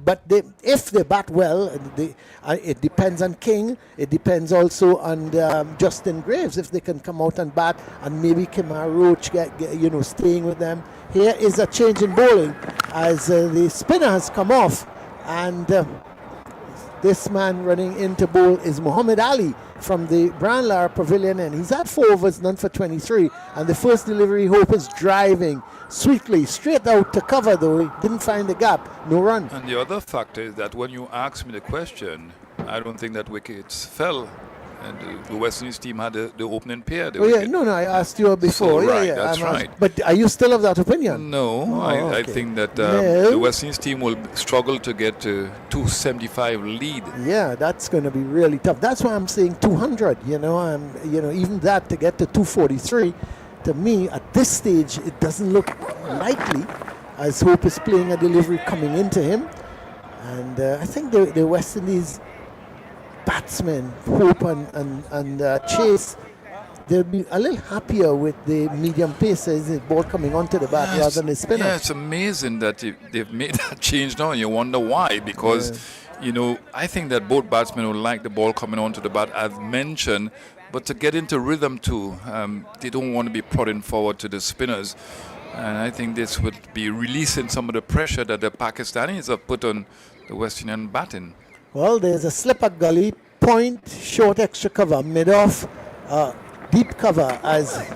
But if they bat well, it depends on King. It depends also on Justin Greaves if they can come out and bat, and maybe Kemar Roach staying with them. Here is a change in bowling as the spinner has come off, and This man running into bowl is Muhammad Ali from the Brian Lara Pavilion, and he's had 4 overs, none for 23. And the first delivery, Hope is driving sweetly straight out to cover, though he didn't find the gap. No run. And the other factor is that when you asked me the question, I don't think that wickets fell. And the West Indies team had the opening pair. Oh, yeah, no, I asked you before. So, right, yeah, that's right. But are you still of that opinion? No, I think that No. the West Indies team will struggle to get to 275 lead. Yeah, that's going to be really tough. That's why I'm saying 200. Even that to get to 243, to me at this stage it doesn't look likely, as Hope is playing a delivery coming into him, and I think the West Indies batsmen, Hope and Chase, they'll be a little happier with the medium paces, the ball coming onto the bat rather than the spinner. Yeah, it's amazing that they've made that change now, and you wonder why. Because, I think that both batsmen would like the ball coming onto the bat, as mentioned, but to get into rhythm too, they don't want to be prodding forward to the spinners. And I think this would be releasing some of the pressure that the Pakistanis have put on the West Indian batting. Well, there's a slip at gully, point, short extra cover, mid-off, deep cover as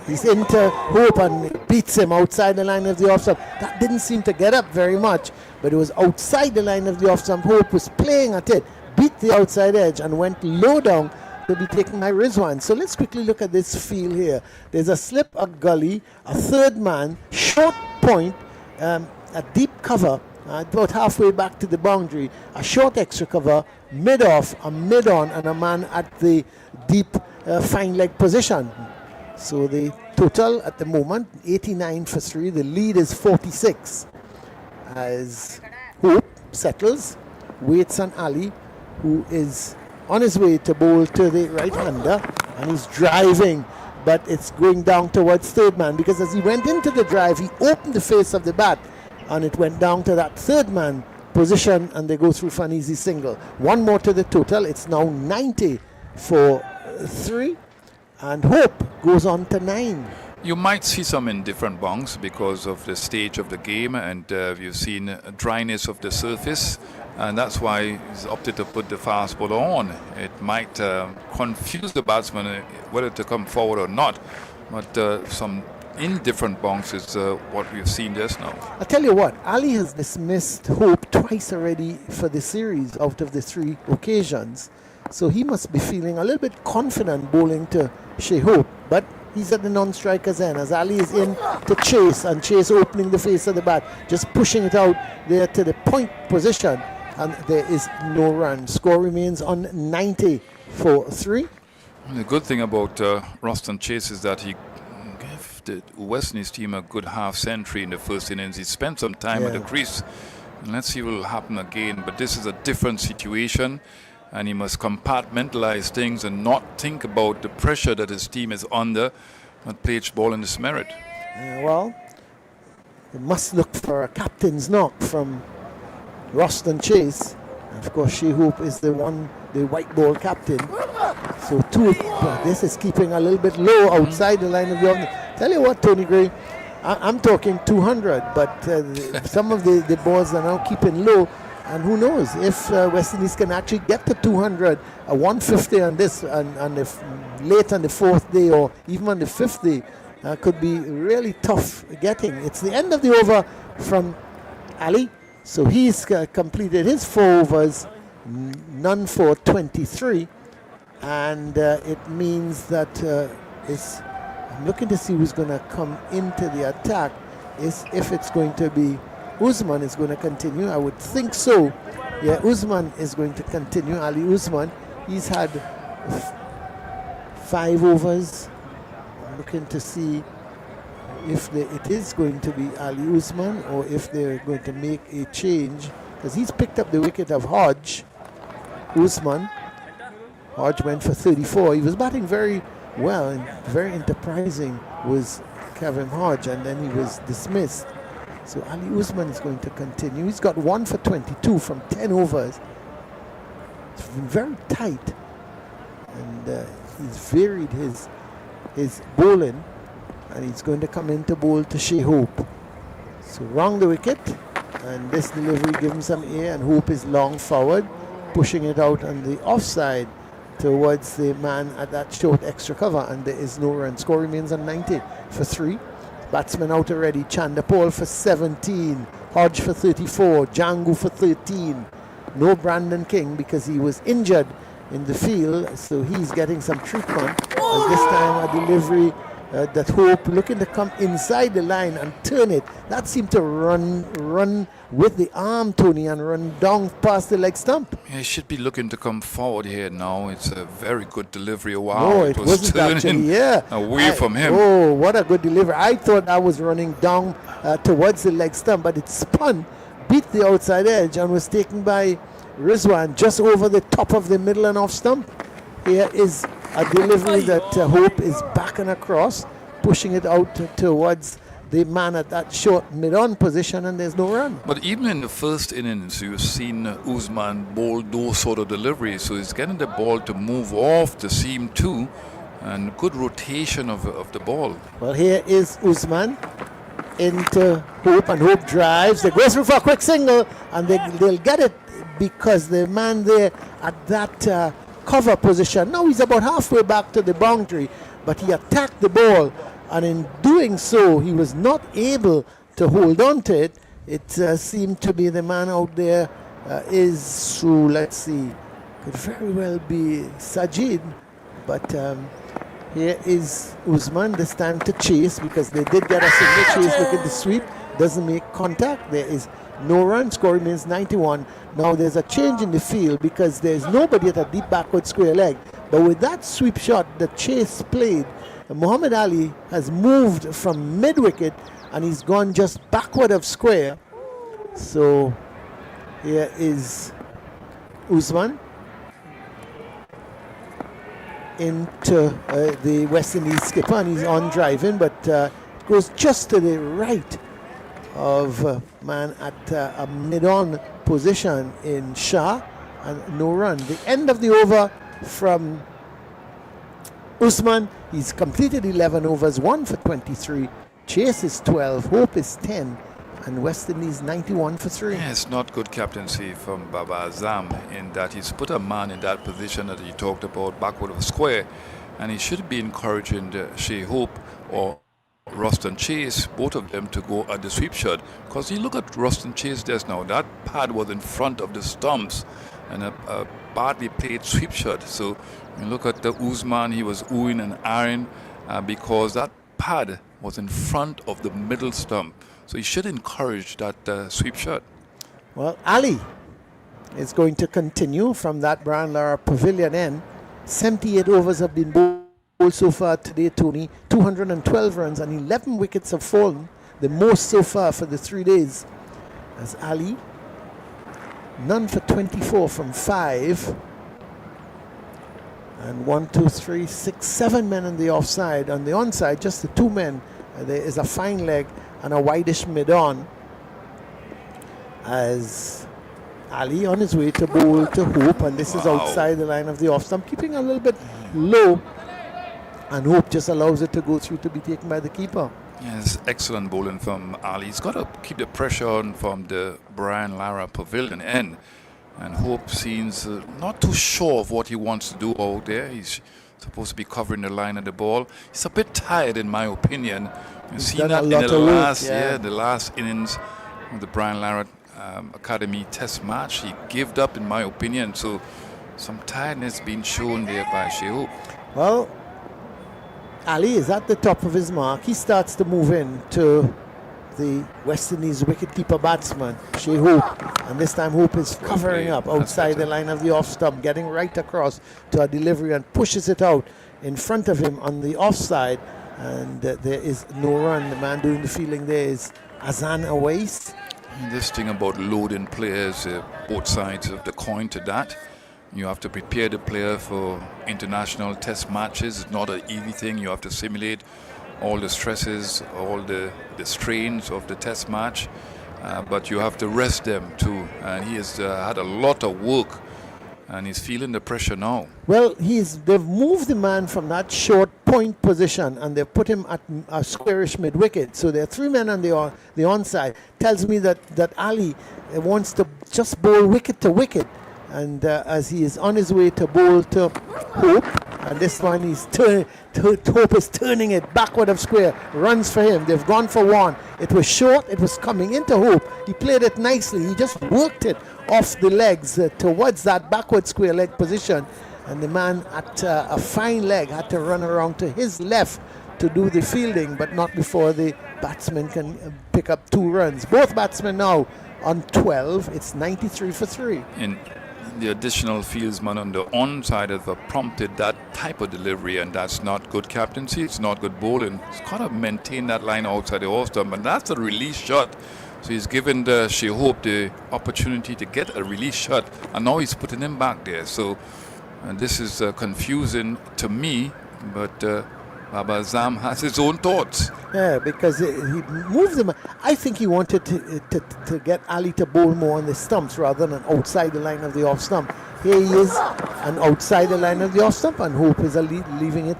he's into Hope and beats him outside the line of the off stump. That didn't seem to get up very much, but it was outside the line of the off stump. Hope was playing at it, beat the outside edge and went low down to be taken by Rizwan. So let's quickly look at this field here. There's a slip at gully, a third man, short point, a deep cover, about halfway back to the boundary, a short extra cover, mid-off, a mid-on, and a man at the deep fine leg position. So the total at the moment, 89 for 3. The lead is 46 as Hope settles, waits on Ali, who is on his way to bowl to the right-hander, and he's driving, but it's going down towards third man, because as he went into the drive, he opened the face of the bat, and it went down to that third man position, and they go through for an easy single. One more to the total. It's now 90 for 3, and Hope goes on to 9. You might see some indifferent bunks because of the stage of the game, and you've seen dryness of the surface, and that's why he's opted to put the fast bowler on. It might confuse the batsman whether to come forward or not, but some indifferent bunks is what we've seen just now. I tell you what, Ali has dismissed Hope twice already for the series out of the 3 occasions, so he must be feeling a little bit confident bowling to Shea Hope, but he's at the non-striker's end as Ali is in to Chase, and Chase opening the face of the bat, just pushing it out there to the point position, and there is no run. Score remains on 90 for 3. The good thing about Roston Chase is that he gave the West Indies team a good half century in the first innings. He spent some time at the crease, and let's see what will happen again. But this is a different situation, and he must compartmentalize things and not think about the pressure that his team is under, but play each ball in its merit. Well, they must look for a captain's knock from Roston Chase. And of course, Shea Hope is the white ball captain. So this is keeping a little bit low outside the line of the opening. Tell you what, Tony Gray, I'm talking 200, but some of the balls are now keeping low. And who knows if West Indies can actually get to 200, 150 on this, and if late on the 4th day or even on the 5th day, could be really tough getting. It's the end of the over from Ali, so he's completed his 4 overs, none for 23, and it means that I'm looking to see who's going to come into the attack. If it's going to be Usman is going to continue. I would think so. Yeah, Usman is going to continue. Ali Usman, he's had 5 overs. I'm looking to see if it is going to be Ali Usman or if they're going to make a change, because he's picked up the wicket of Hodge. Usman. Hodge went for 34. He was batting very well and very enterprising was Kevin Hodge, and then he was dismissed. So Ali Usman is going to continue. He's got 1 for 22 from 10 overs. It's been very tight, and he's varied his bowling, and he's going to come in to bowl to Shea Hope. So wrong the wicket, and this delivery gives him some air, and Hope is long forward, pushing it out on the offside towards the man at that short extra cover, and there is no run. Score remains on 90 for 3. Batsmen out already. Chandapal for 17, Hodge for 34, Jangu for 13. No Brandon King because he was injured in the field, so he's getting some treatment. And this time a delivery that Hope looking to come inside the line and turn it. That seemed to run with the arm, Tony, and run down past the leg stump. Yeah, he should be looking to come forward here now. It's a very good delivery. Wow, No, it was wasn't turning actually, yeah. away from him. Oh, what a good delivery. I thought I was running down towards the leg stump, but it spun, beat the outside edge, and was taken by Rizwan just over the top of the middle and off stump. Here is a delivery that Hope is backing across, pushing it out towards the man at that short mid-on position, and there's no run. But even in the first innings, you've seen Usman bowl those sort of deliveries. So he's getting the ball to move off the seam too, and good rotation of the ball. Well, here is Usman into Hope, and Hope drives. They go through for a quick single, and they'll get it because the man there at that cover position, now he's about halfway back to the boundary, but he attacked the ball, and in doing so, he was not able to hold on to it. It seemed to be the man out there is through, let's see, could very well be Sajid, but here is Usman, this time to chase, because they did get a single chase. Look at the sweep, doesn't make contact. There is no run. Score remains 91. Now there's a change in the field because there's nobody at a deep backward square leg. But with that sweep shot that Chase played, Muhammad Ali has moved from mid-wicket and he's gone just backward of square. So here is Usman into the West Indies skipper, and he's on driving, but goes just to the right of man at a mid-on position in Shah, and no run. The end of the over from Usman. He's completed 11 overs, 1 for 23. Chase is 12, Hope is 10, and West Indies 91 for 3. Yeah, it's not good captaincy from Baba Azam in that he's put a man in that position that he talked about, backward of square, and he should be encouraging Shea Hope or Roston Chase, both of them, to go at the sweep shot. Because you look at Roston Chase just now, that pad was in front of the stumps and a badly played sweep shot. So you look at the Usman, he was oohing and ahhing because that pad was in front of the middle stump. So he should encourage that sweep shot. Well, Ali is going to continue from that Brian Lara Pavilion end. 78 overs have been bowled so far today, Tony. 212 runs and 11 wickets have fallen, the most so far for the 3 days. As Ali, none for 24 from 5. And 1, 2, 3, 6, 7 men on the offside. On the onside, just the 2 men. There is a fine leg and a wideish mid-on. As Ali on his way to bowl to Hope, and this is outside the line of the off stump, keeping a little bit low, and Hope just allows it to go through to be taken by the keeper. Yes, excellent bowling from Ali. He's got to keep the pressure on from the Brian Lara Pavilion end, and Hope seems not too sure of what he wants to do out there. He's supposed to be covering the line of the ball. He's a bit tired, in my opinion. You've seen that in the last innings of the Brian Lara Academy Test match. He gave up, in my opinion. So some tiredness being shown there by Shea Hope. Well, Ali is at the top of his mark. He starts to move in to the West Indies wicketkeeper batsman, Shea Hope. And this time Hope is covering up outside the line of the off stump, getting right across to a delivery and pushes it out in front of him on the offside. And there is no run. The man doing the fielding there is Azan Awais. This thing about loading players, both sides of the coin to that. You have to prepare the player for international test matches. It's not an easy thing. You have to simulate all the stresses, all the strains of the test match. But you have to rest them too. And he has had a lot of work, and he's feeling the pressure now. Well, they've moved the man from that short point position and they've put him at a squarish mid-wicket. So there are 3 men on the onside. Tells me that Ali wants to just bowl wicket to wicket. And as he is on his way to bowl to Hope, and this one he's Hope is turning it backward of square, runs for him. They've gone for one. It was short, it was coming into Hope. He played it nicely. He just worked it off the legs towards that backward square leg position. And the man at a fine leg had to run around to his left to do the fielding, but not before the batsman can pick up 2 runs. Both batsmen now on 12. It's 93 for 3. In the additional fieldsman on the onside have prompted that type of delivery, and that's not good captaincy. It's not good bowling. He's got to maintain that line outside the off stump, and that's a release shot. So he's given the Hope the opportunity to get a release shot, and now he's putting him back there. So this is confusing to me, but Baba Azam has his own thoughts. Yeah, because he moved him. I think he wanted to get Ali to bowl more on the stumps rather than outside the line of the off stump. Here he is, and outside the line of the off stump, and Hope is leaving it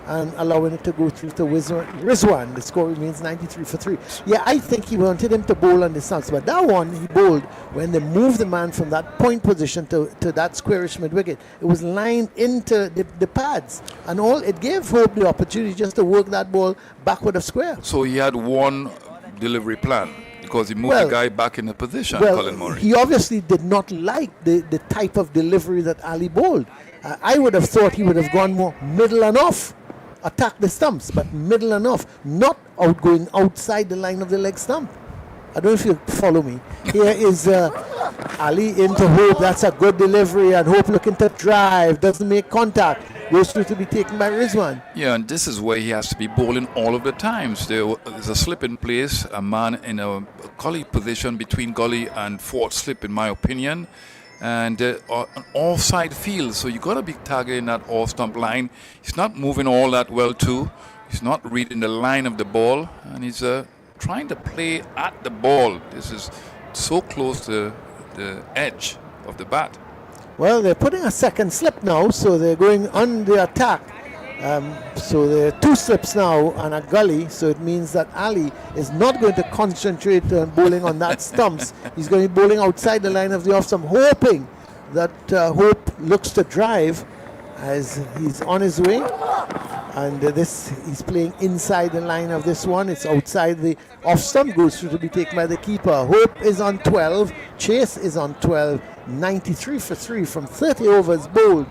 and allowing it to go through to Rizwan. The score remains 93 for 3. Yeah, I think he wanted him to bowl on the stumps, but that one he bowled when they moved the man from that point position to that squarish mid wicket. It was lined into the pads, and all it gave Hope the opportunity just to work that ball backward of square. So he had one delivery plan because he moved the guy back in the position, Colin Murray. He obviously did not like the type of delivery that Ali bowled. I would have thought he would have gone more middle and off, attack the stumps, but middle and off, not going outside the line of the leg stump. I don't know if you follow me. Here is Ali into Hope. That's a good delivery, and Hope looking to drive, doesn't make contact, goes through to be taken by Rizwan. Yeah, and this is where he has to be bowling all of the times. There's a slip in place, a man in a gully position between gully and fourth slip, in my opinion, and an offside field. So you got to be targeting that off stump line. He's not moving all that well too. He's not reading the line of the ball, and he's trying to play at the ball. This is so close to the edge of the bat. Well, they're putting a second slip now, so they're going on the attack. So there are 2 slips now and a gully, so it means that Ali is not going to concentrate on bowling on that stumps. He's going to be bowling outside the line of the off stump, hoping that Hope looks to drive as he's on his way. And he's playing inside the line of this one. It's outside the off stump, goes through to be taken by the keeper. Hope is on 12, Chase is on 12, 93 for 3 from 30 overs bowled.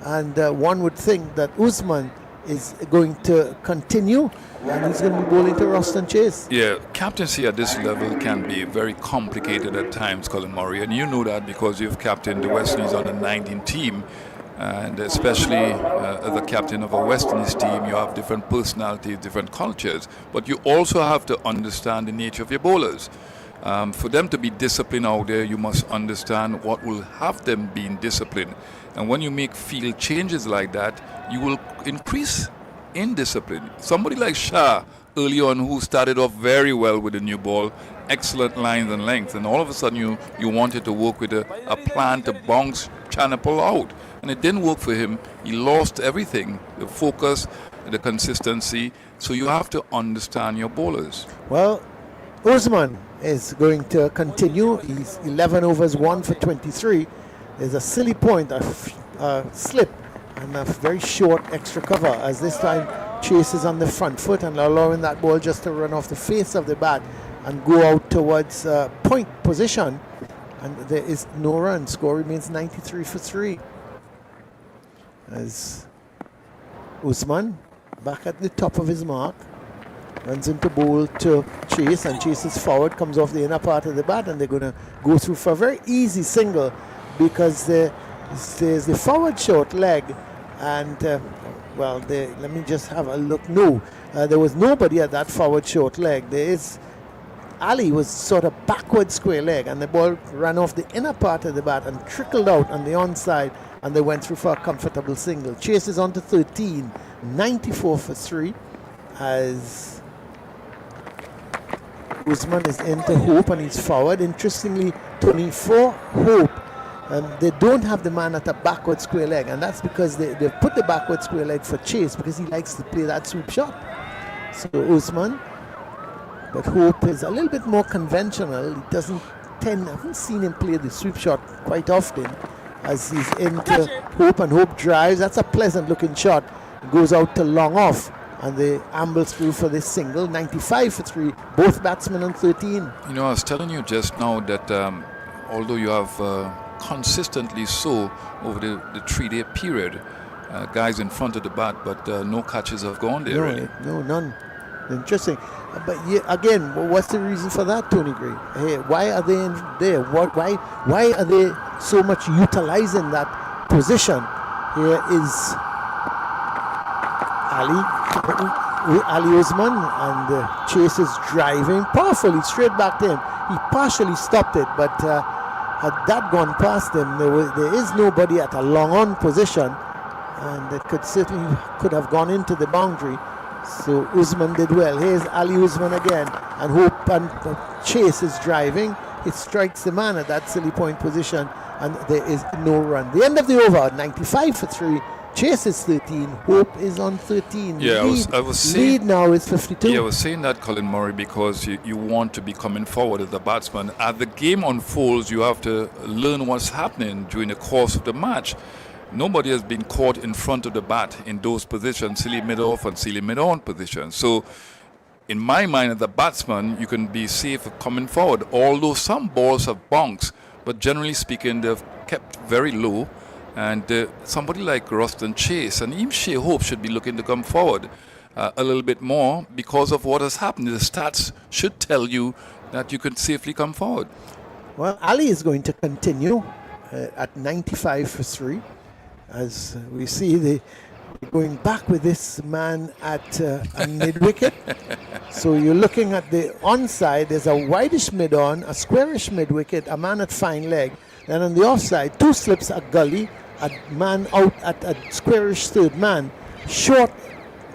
And one would think that Usman is going to continue, and he's going to be bowling to Roston Chase. Yeah, captaincy at this level can be very complicated at times, Colin Murray, and you know that because you've captained the West Indies under 19 team, and especially as a captain of a West Indies team, you have different personalities, different cultures, but you also have to understand the nature of your bowlers. For them to be disciplined out there, you must understand what will have them being disciplined. And when you make field changes like that, you will increase in discipline. Somebody like Shah early on, who started off very well with the new ball, excellent lines and length, and all of a sudden you wanted to work with a plan to bounce Chanapal out. And it didn't work for him. He lost everything, the focus, the consistency. So you have to understand your bowlers. Well, Usman is going to continue. He's 11 overs, 1 for 23. There's a silly point, a slip, and a very short extra cover, as this time Chase is on the front foot and allowing that ball just to run off the face of the bat and go out towards point position. And there is no run. Score remains 93 for 3. As Usman, back at the top of his mark, runs into bowl to Chase, and Chase is forward, comes off the inner part of the bat, and they're going to go through for a very easy single, because there's the forward short leg, and let me just have a look. No, there was nobody at that forward short leg. Ali was sort of backward square leg, and the ball ran off the inner part of the bat and trickled out on the onside, and they went through for a comfortable single. Chase is on to 13, 94 for 3, as Usman is into Hope, and he's forward. Interestingly, Tony, for Hope, they don't have the man at a backward square leg, and that's because they've put the backward square leg for Chase, because he likes to play that sweep shot. So Usman, but Hope is a little bit more conventional. He doesn't I haven't seen him play the sweep shot quite often, as he's into Hope, and Hope drives. That's a pleasant looking shot. It goes out to long off, and they ambles through for this single. 95 for 3, both batsmen on 13. You know, I was telling you just now that although you have consistently so over the 3-day period, guys in front of the bat, but no catches have gone there, really. No, none. Interesting. But again, what's the reason for that, Tony Gray? Hey, why are they in there? Why are they so much utilizing that position? Here is Ali Usman, and Chase is driving powerfully straight back to him. He partially stopped it, but had that gone past him, there is nobody at a long on position, and it certainly could have gone into the boundary. So Usman did well. Here's Ali Usman again, and Hope and Chase is driving. It strikes the man at that silly point position, and there is no run. The end of the over, 95 for 3. Chase is 13. Hope is on 13. Yeah, I was saying, lead now is 52. Yeah, I was saying that, Colin Murray, because you want to be coming forward as a batsman. As the game unfolds, you have to learn what's happening during the course of the match. Nobody has been caught in front of the bat in those positions, silly mid-off and silly mid-on positions. So, in my mind, as a batsman, you can be safe coming forward. Although some balls have bounced, but generally speaking, they've kept very low. And somebody like Roston Chase and even Shea Hope should be looking to come forward a little bit more because of what has happened. The stats should tell you that you can safely come forward. Well, Ali is going to continue at 95 for 3. As we see, they're going back with this man at a mid-wicket. So you're looking at the onside. There's a wideish mid-on, a squarish mid-wicket, a man at fine leg. Then on the offside, 2 slips, a gully, a man out at a squarish third man, short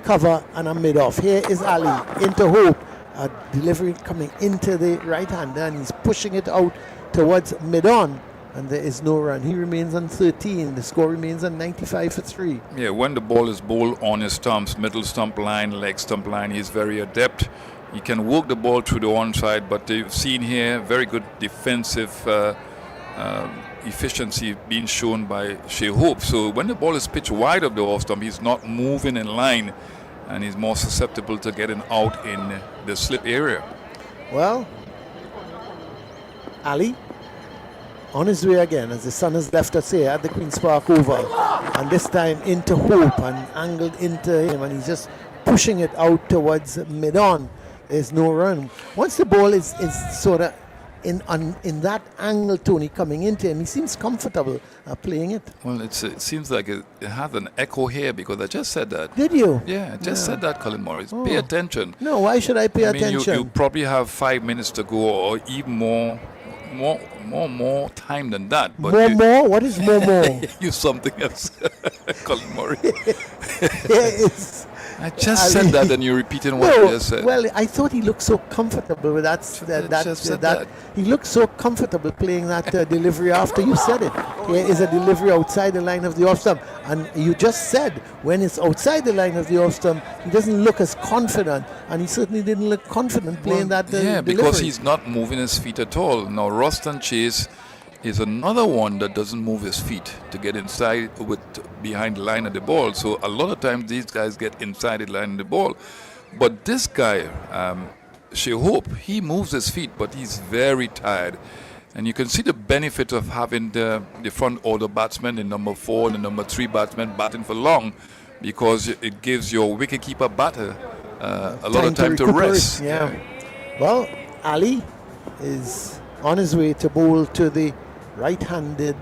cover and a mid-off. Here is Ali into Hope. A delivery coming into the right-hander, and he's pushing it out towards mid-on. And there is no run. He remains on 13. The score remains on 95 for 3. Yeah, when the ball is bowled on his stumps, middle stump line, leg stump line, he's very adept. He can work the ball through the onside, but you've seen here very good defensive efficiency being shown by Shea Hope. So when the ball is pitched wide of the off stump, he's not moving in line, and he's more susceptible to getting out in the slip area. Well, Ali on his way again, as the sun has left us here at the Queen's Park Oval, and this time into Hope and angled into him, and he's just pushing it out towards mid-on. There's no run. Once the ball is sort of in that angle, Tony, coming into him, he seems comfortable playing it. Well, it seems like it has an echo here, because I just said that. Did you? Yeah, I just said that, Colin Morris. Pay attention. No, why should I pay attention? You probably have 5 minutes to go, or even more time than that. But more? What is more? Use something else, Colin Murray. I just Ali said that, and you're repeating what you just said. Well, I thought he looked so comfortable with that. He looked so comfortable playing that delivery after you said it. Here is a delivery outside the line of the off stump, and you just said when it's outside the line of the off stump, he doesn't look as confident, and he certainly didn't look confident playing that delivery. Yeah, because he's not moving his feet at all. Now, Roston Chase is another one that doesn't move his feet to get inside behind the line of the ball. So a lot of times these guys get inside the line of the ball. But this guy, Shea Hope, he moves his feet, but he's very tired. And you can see the benefit of having the front order batsman, the number 4 and the number 3 batsman batting for long, because it gives your wicketkeeper batter a lot of time to rest. Yeah. Well, Ali is on his way to bowl to the right-handed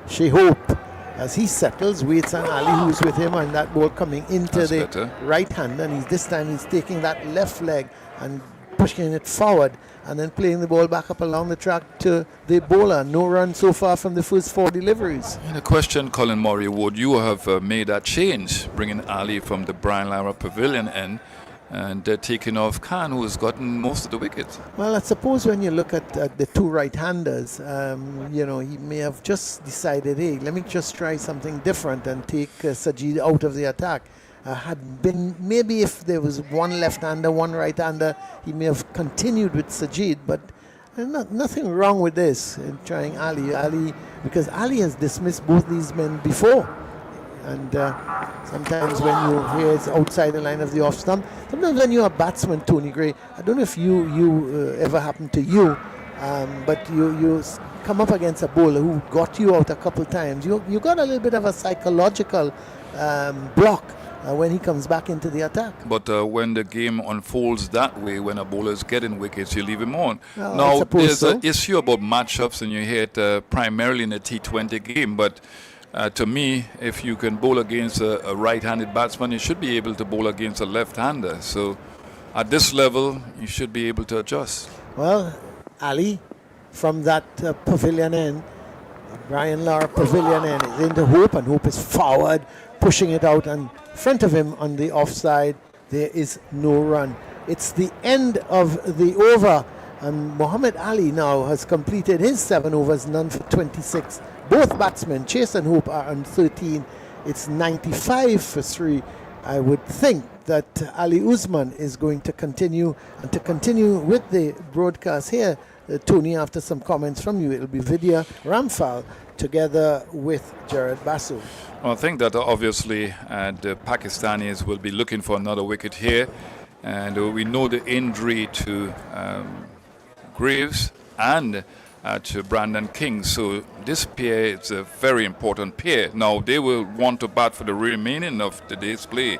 Shea Hope as he settles, waits on Ali, who's with him, and that ball coming into the right hand, and this time he's taking that left leg and pushing it forward and then playing the ball back up along the track to the bowler. No run so far from the first 4 deliveries. And a question, Colin Murray, would you have made that change, bringing Ali from the Brian Lara Pavilion end and taking off Khan, who has gotten most of the wickets? Well, I suppose when you look at the 2 right-handers, he may have just decided, hey, let me just try something different and take Sajid out of the attack. Maybe if there was 1 left-hander, 1 right-hander, he may have continued with Sajid, but And nothing wrong with this in trying Ali, because Ali has dismissed both these men before. And sometimes when you hear it's outside the line of the off stump, sometimes when you're a batsman, Tony Gray, I don't know if you ever happened to you, but you come up against a bowler who got you out a couple times. You got a little bit of a psychological block when he comes back into the attack. But when the game unfolds that way, when a bowler is getting wickets, you leave him on. I Now, suppose there's so. an issue about matchups, and you hear it primarily in a T20 game. But to me, if you can bowl against a right-handed batsman, you should be able to bowl against a left-hander. So at this level, you should be able to adjust. Well, Ali, from that pavilion end, Brian Lara pavilion end, is into Hope, and Hope is forward, pushing it out, and in front of him on the offside, there is no run. It's the end of the over, and Muhammad Ali now has completed his 7 overs, none for 26. Both batsmen, Chase and Hope, are on 13. It's 95 for 3. I would think that Ali Usman is going to continue, and to continue with the broadcast here, Tony, after some comments from you, it'll be Vidya Ramphal together with Jared Basu. Well, I think that obviously the Pakistanis will be looking for another wicket here. And we know the injury to Greaves and to Brandon King. So this pair is a very important pair. Now, they will want to bat for the remaining of today's play.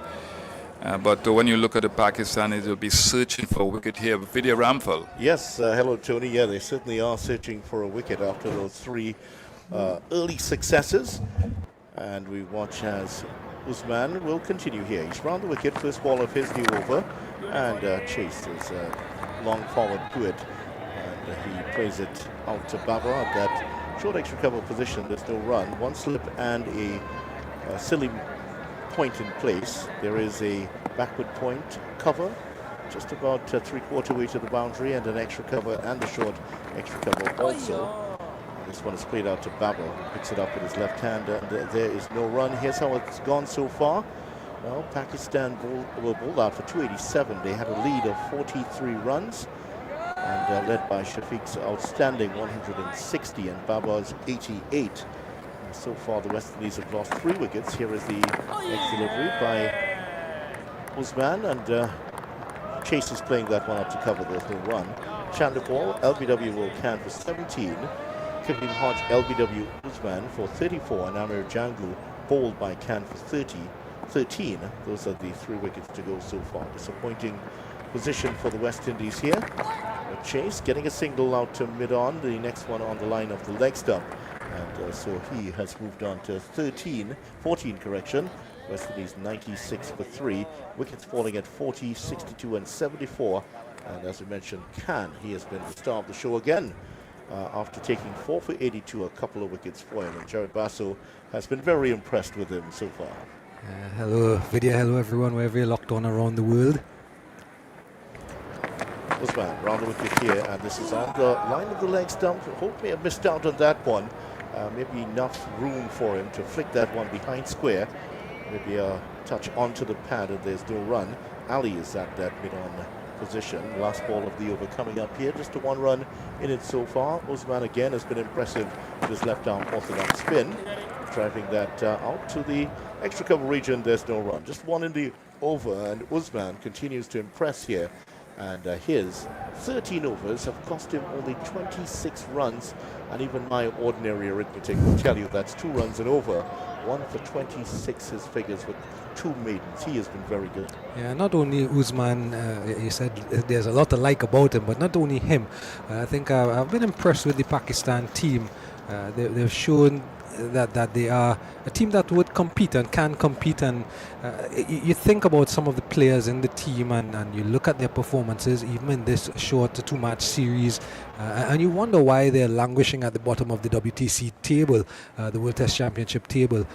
But when you look at the Pakistanis, they'll be searching for a wicket here. Vidya Ramphal. Yes, hello, Tony. Yeah, they certainly are searching for a wicket after those 3 early successes. And we watch as Usman will continue here. He's round the wicket, first ball of his new over. And Chase is long forward to it. And he plays it out to Baba at that short extra cover position. There's no run. One slip and a silly point in place. There is a backward point cover, just about 3/4 way to the boundary, and an extra cover and a short extra cover also. This one is played out to Babel, picks it up with his left hand, and there is no run. Here's how it's gone so far. Well, Pakistan were bowled out for 287. They had a lead of 43 runs, and led by Shafiq's outstanding 160 and Baba's 88. So far, the West Indies have lost 3 wickets. Here is the next delivery by Usman, and Chase is playing that one up to cover. There's no run. Chandapal, LBW will can for 17. Kevin Hodge, LBW Usman for 34, and Amir Janglu bowled by Khan for 13. Those are the 3 wickets to go so far. Disappointing position for the West Indies here. But Chase getting a single out to mid-on, the next one on the line of the leg stump. And so he has moved on to 14 correction. West Indies 96 for 3. Wickets falling at 40, 62 and 74. And as we mentioned, Khan, he has been the star of the show again. After taking 4 for 82, a couple of wickets for him. And Jared Basu has been very impressed with him so far. Hello, Vidya. Hello, everyone, wherever you're locked on around the world. Usman round the wicket here, and this is on the line of the leg stump. Hope may have missed out on that one. Maybe enough room for him to flick that one behind square. Maybe a touch onto the pad, and there's no run. Ali is at that mid-on position. Last ball of the over coming up here. Just a 1 run in it so far. Usman again has been impressive with his left arm orthodox spin, driving that out to the extra cover region. There's no run. Just 1 in the over, and Usman continues to impress here. And his 13 overs have cost him only 26 runs, and even my ordinary arithmetic will tell you that's 2 runs and over. 1 for 26 his figures with 2 maidens. He has been very good. Yeah, not only Usman, you said there's a lot to like about him, but not only him. I think I've been impressed with the Pakistan team. They've shown that they are a team that would compete and can compete, and you think about some of the players in the team, and you look at their performances even in this short 2-match series, and you wonder why they're languishing at the bottom of the WTC table, the World Test Championship table,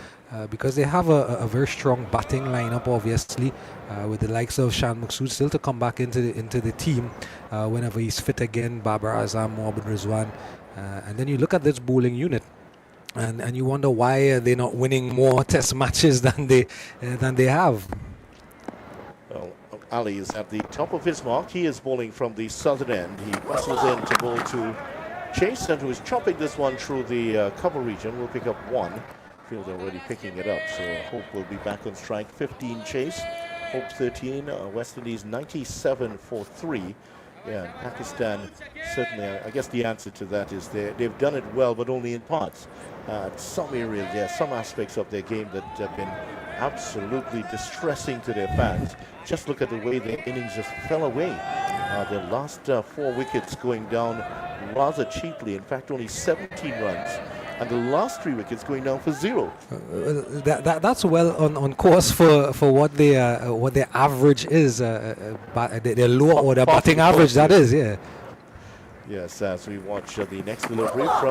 because they have a very strong batting lineup, obviously, with the likes of Shan Maksud still to come back into the team whenever he's fit again, Babar Azam, Mohammad Rizwan, and then you look at this bowling unit, and you wonder why they're not winning more Test matches than they have. Well, Ali is at the top of his mark. He is bowling from the southern end. He wrestles in to bowl to Chase, and who is chopping this one through the cover region. Will pick up 1. Field already picking it up, so Hope will be back on strike. 15 Chase, Hope 13. West Indies 97 for 3. Yeah, and Pakistan certainly, I guess the answer to that is they've done it well, but only in parts. Some areas, there are some aspects of their game that have been absolutely distressing to their fans. Just look at the way their innings just fell away. Their last 4 wickets going down rather cheaply. In fact, only 17 runs. And the last 3 wickets going down for 0. That's well on course for what their average is, their lower order batting average. That is, yeah. Yes, as we watch the next delivery from